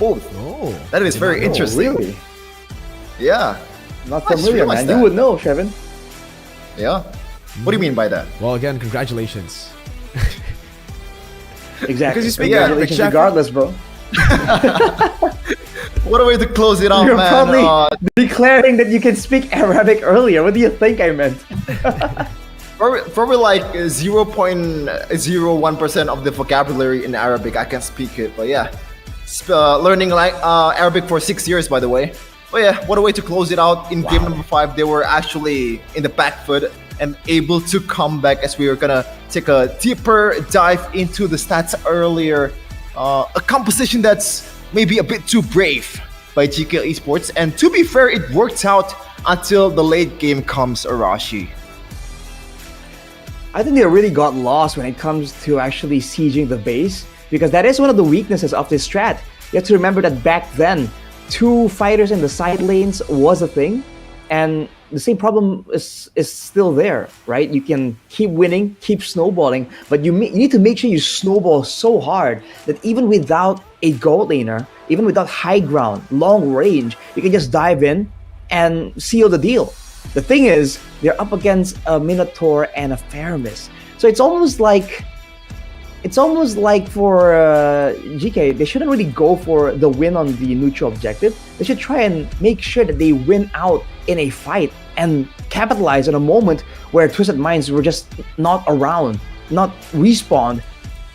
Both. Oh, that is very interesting. Really? Yeah. Not I just familiar, realized man. You that. would know, Shevin. Yeah. What do you mean by that? Well, again, congratulations. Exactly. Because you speak Congratulations Arabic, regardless, bro. What a way to close it off, You're man. probably declaring that you can speak Arabic earlier. What do you think I meant? Probably like 0.01% of the vocabulary in Arabic I can speak it, but yeah, learning like Arabic for 6 years, by the way. But yeah, what a way to close it out. In game number 5, they were actually in the back foot and able to come back, as we were gonna take a deeper dive into the stats earlier. A composition that's maybe a bit too brave by Geekay Esports, and to be fair, it worked out until the late game comes Arashi. I think they really got lost when it comes to actually sieging the base, because that is one of the weaknesses of this strat. You have to remember that back then, 2 fighters in the side lanes was a thing, and the same problem is still there, right? You can keep winning, keep snowballing, but you need to make sure you snowball so hard that even without a gold laner, even without high ground, long range, you can just dive in and seal the deal. The thing is, they're up against a Minotaur and a Faramis. So it's almost like for GK, they shouldn't really go for the win on the neutral objective. They should try and make sure that they win out in a fight and capitalize on a moment where Twisted Minds were just not around, not respawned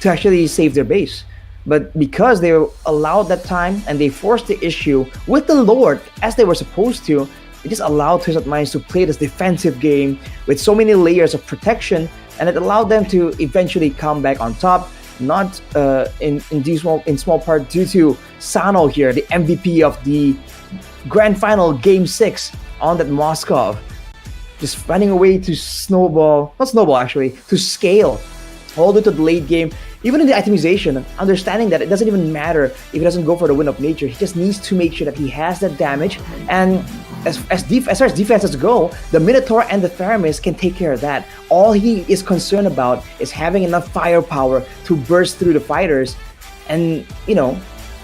to actually save their base. But because they allowed that time and they forced the issue with the Lord as they were supposed to, it just allowed Twisted Minds to play this defensive game with so many layers of protection, and it allowed them to eventually come back on top, not in small part due to Sano here, the MVP of the Grand Final Game 6 on that Moskov, just finding a way to to scale all the way to the late game. Even in the itemization, understanding that it doesn't even matter if he doesn't go for the Wind of Nature, he just needs to make sure that he has that damage. And as far as defenses go, the Minotaur and the Faramis can take care of that. All he is concerned about is having enough firepower to burst through the fighters and,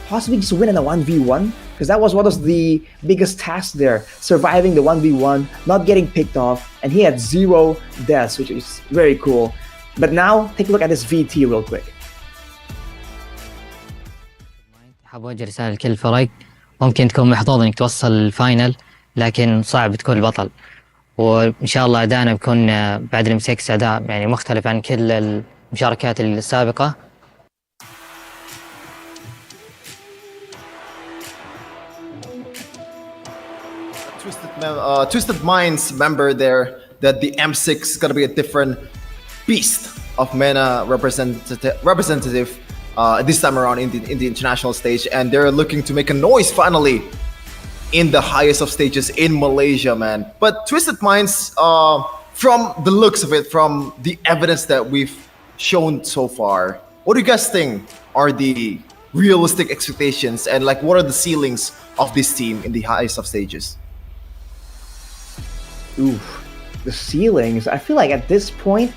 possibly just win in a 1v1. Because that was one of the biggest tasks there, surviving the 1v1, not getting picked off, and he had 0 deaths, which is very cool. But now, take a look at this VT real quick. حاب أوجه رسالة لكل الفرق. ممكن تكون محظوظ إنك توصل الفاينل، لكن صعب تكون البطل. وإن شاء الله أداءنا بيكون بعد الام6 أداء يعني مختلف عن كل المشاركات السابقة. Twisted Minds member there that the M6 is gonna be a different beast of MENA representative this time around in the international stage, and they're looking to make a noise finally in the highest of stages in Malaysia, man. But Twisted Minds, from the looks of it, from the evidence that we've shown so far, what do you guys think are the realistic expectations, and like what are the ceilings of this team in the highest of stages? Oof, the ceilings. I feel like at this point,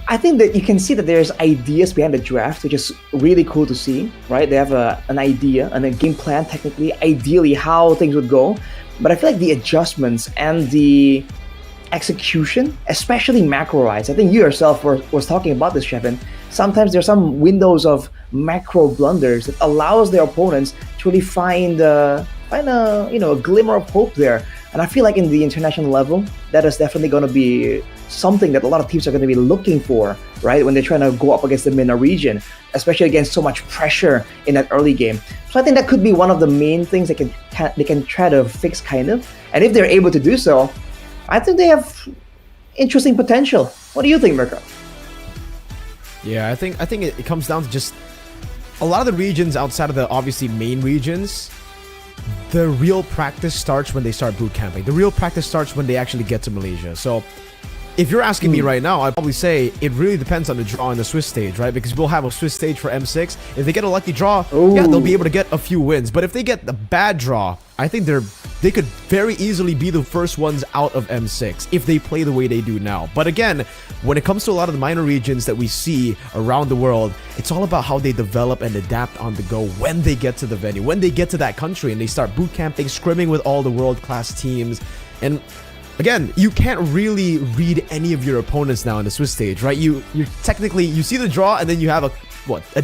I think that you can see that there's ideas behind the draft, which is really cool to see, right? They have an idea and a game plan, technically, ideally how things would go. But I feel like the adjustments and the execution, especially macro-wise, I think you yourself was talking about this, Shevin. Sometimes there's some windows of macro blunders that allows their opponents to really find a glimmer of hope there. And I feel like in the international level, that is definitely going to be something that a lot of teams are going to be looking for, right? When they're trying to go up against the MENA region, especially against so much pressure in that early game. So I think that could be one of the main things they can try to fix, kind of. And if they're able to do so, I think they have interesting potential. What do you think, Mirko? Yeah, I think it comes down to just a lot of the regions outside of the obviously main regions. The real practice starts when they start boot camping. The real practice starts when they actually get to Malaysia. So if you're asking me right now, I'd probably say it really depends on the draw in the Swiss stage, right? Because we'll have a Swiss stage for M6. If they get a lucky draw, yeah, they'll be able to get a few wins. But if they get the bad draw, I think they're they could very easily be the first ones out of M6 if they play the way they do now. But again, when it comes to a lot of the minor regions that we see around the world, it's all about how they develop and adapt on the go when they get to the venue, when they get to that country and they start boot camping, scrimming with all the world-class teams. And again, you can't really read any of your opponents now in the Swiss stage, right? You technically, you see the draw and then you have a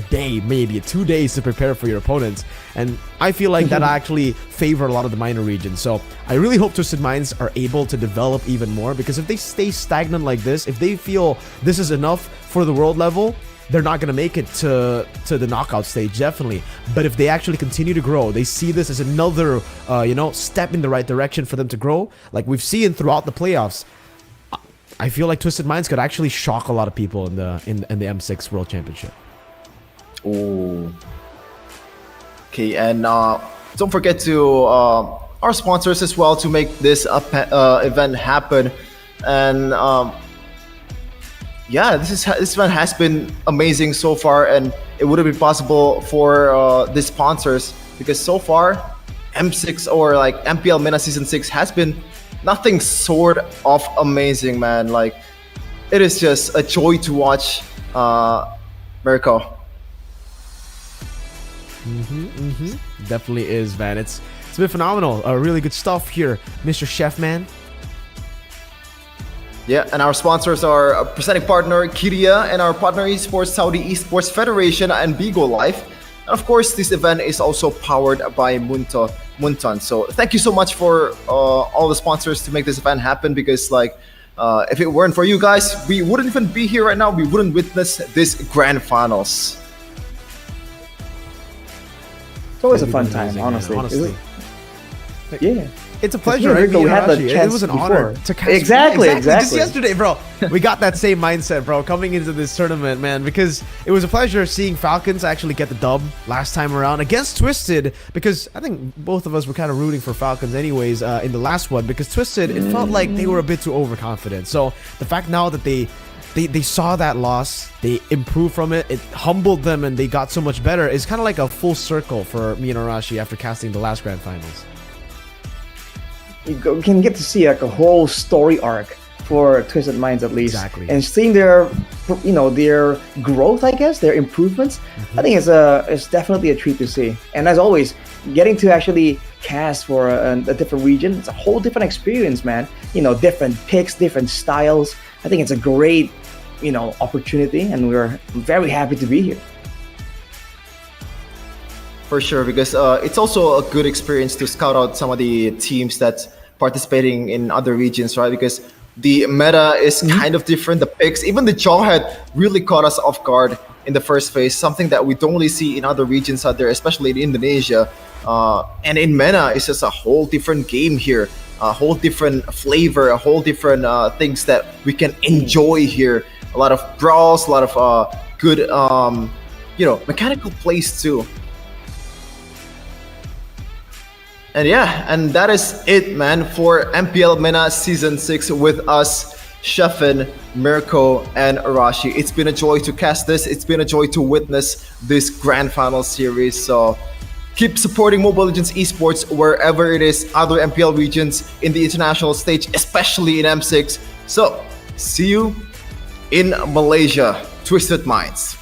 day, maybe 2 days to prepare for your opponents. And I feel like that actually favor a lot of the minor regions. So I really hope Twisted Minds are able to develop even more, because if they stay stagnant like this, if they feel this is enough for the world level, they're not going to make it to the knockout stage, definitely. But if they actually continue to grow, they see this as another, step in the right direction for them to grow, like we've seen throughout the playoffs. I feel like Twisted Minds could actually shock a lot of people in the M6 World Championship. Ooh. Okay, and don't forget to our sponsors as well to make this event happen. And yeah, this event has been amazing so far, and it wouldn't be possible for the sponsors, because so far M6 or like MPL MENA Season 6 has been nothing short of amazing, man. Like, it is just a joy to watch, Mirko. Definitely is, man. It's been phenomenal. Really good stuff here, Mr. Chef Man. Yeah, and our sponsors are our presenting partner Kiria and our partner esports Saudi Esports Federation and Bigo Life. And of course, this event is also powered by Munton. So thank you so much for all the sponsors to make this event happen, because if it weren't for you guys, we wouldn't even be here right now. We wouldn't witness this grand finals. It's always a fun time, honestly. Yeah. It's a pleasure. We had the chance it was an honor to cast. Exactly. Just yesterday, bro. We got that same mindset, bro, coming into this tournament, man, because it was a pleasure seeing Falcons actually get the dub last time around against Twisted, because I think both of us were kind of rooting for Falcons anyways in the last one, because Twisted, it felt like they were a bit too overconfident. So the fact now that they saw that loss, they improved from it, it humbled them, and they got so much better, is kind of like a full circle for me and Arashi after casting the last grand finals. You can get to see like a whole story arc for Twisted Minds, at least. Exactly. And seeing their growth, I guess, their improvements, I think it's definitely a treat to see. And as always, getting to actually cast for a different region, it's a whole different experience, man. Different picks, different styles. I think it's a great, opportunity, and we're very happy to be here. For sure, because it's also a good experience to scout out some of the teams that's participating in other regions, right? Because the meta is kind of different. The picks, even the Jawhead, really caught us off guard in the first phase, something that we don't really see in other regions out there, especially in Indonesia. And in MENA, it's just a whole different game here, a whole different flavor, a whole different things that we can enjoy here. A lot of brawls, a lot of good, mechanical plays too. And yeah, and that is it, man, for MPL MENA Season 6 with us, Shefin, Mirko, and Arashi. It's been a joy to cast this. It's been a joy to witness this Grand Final series. So keep supporting Mobile Legends esports wherever it is, other MPL regions, in the international stage, especially in M6. So see you in Malaysia, Twisted Minds.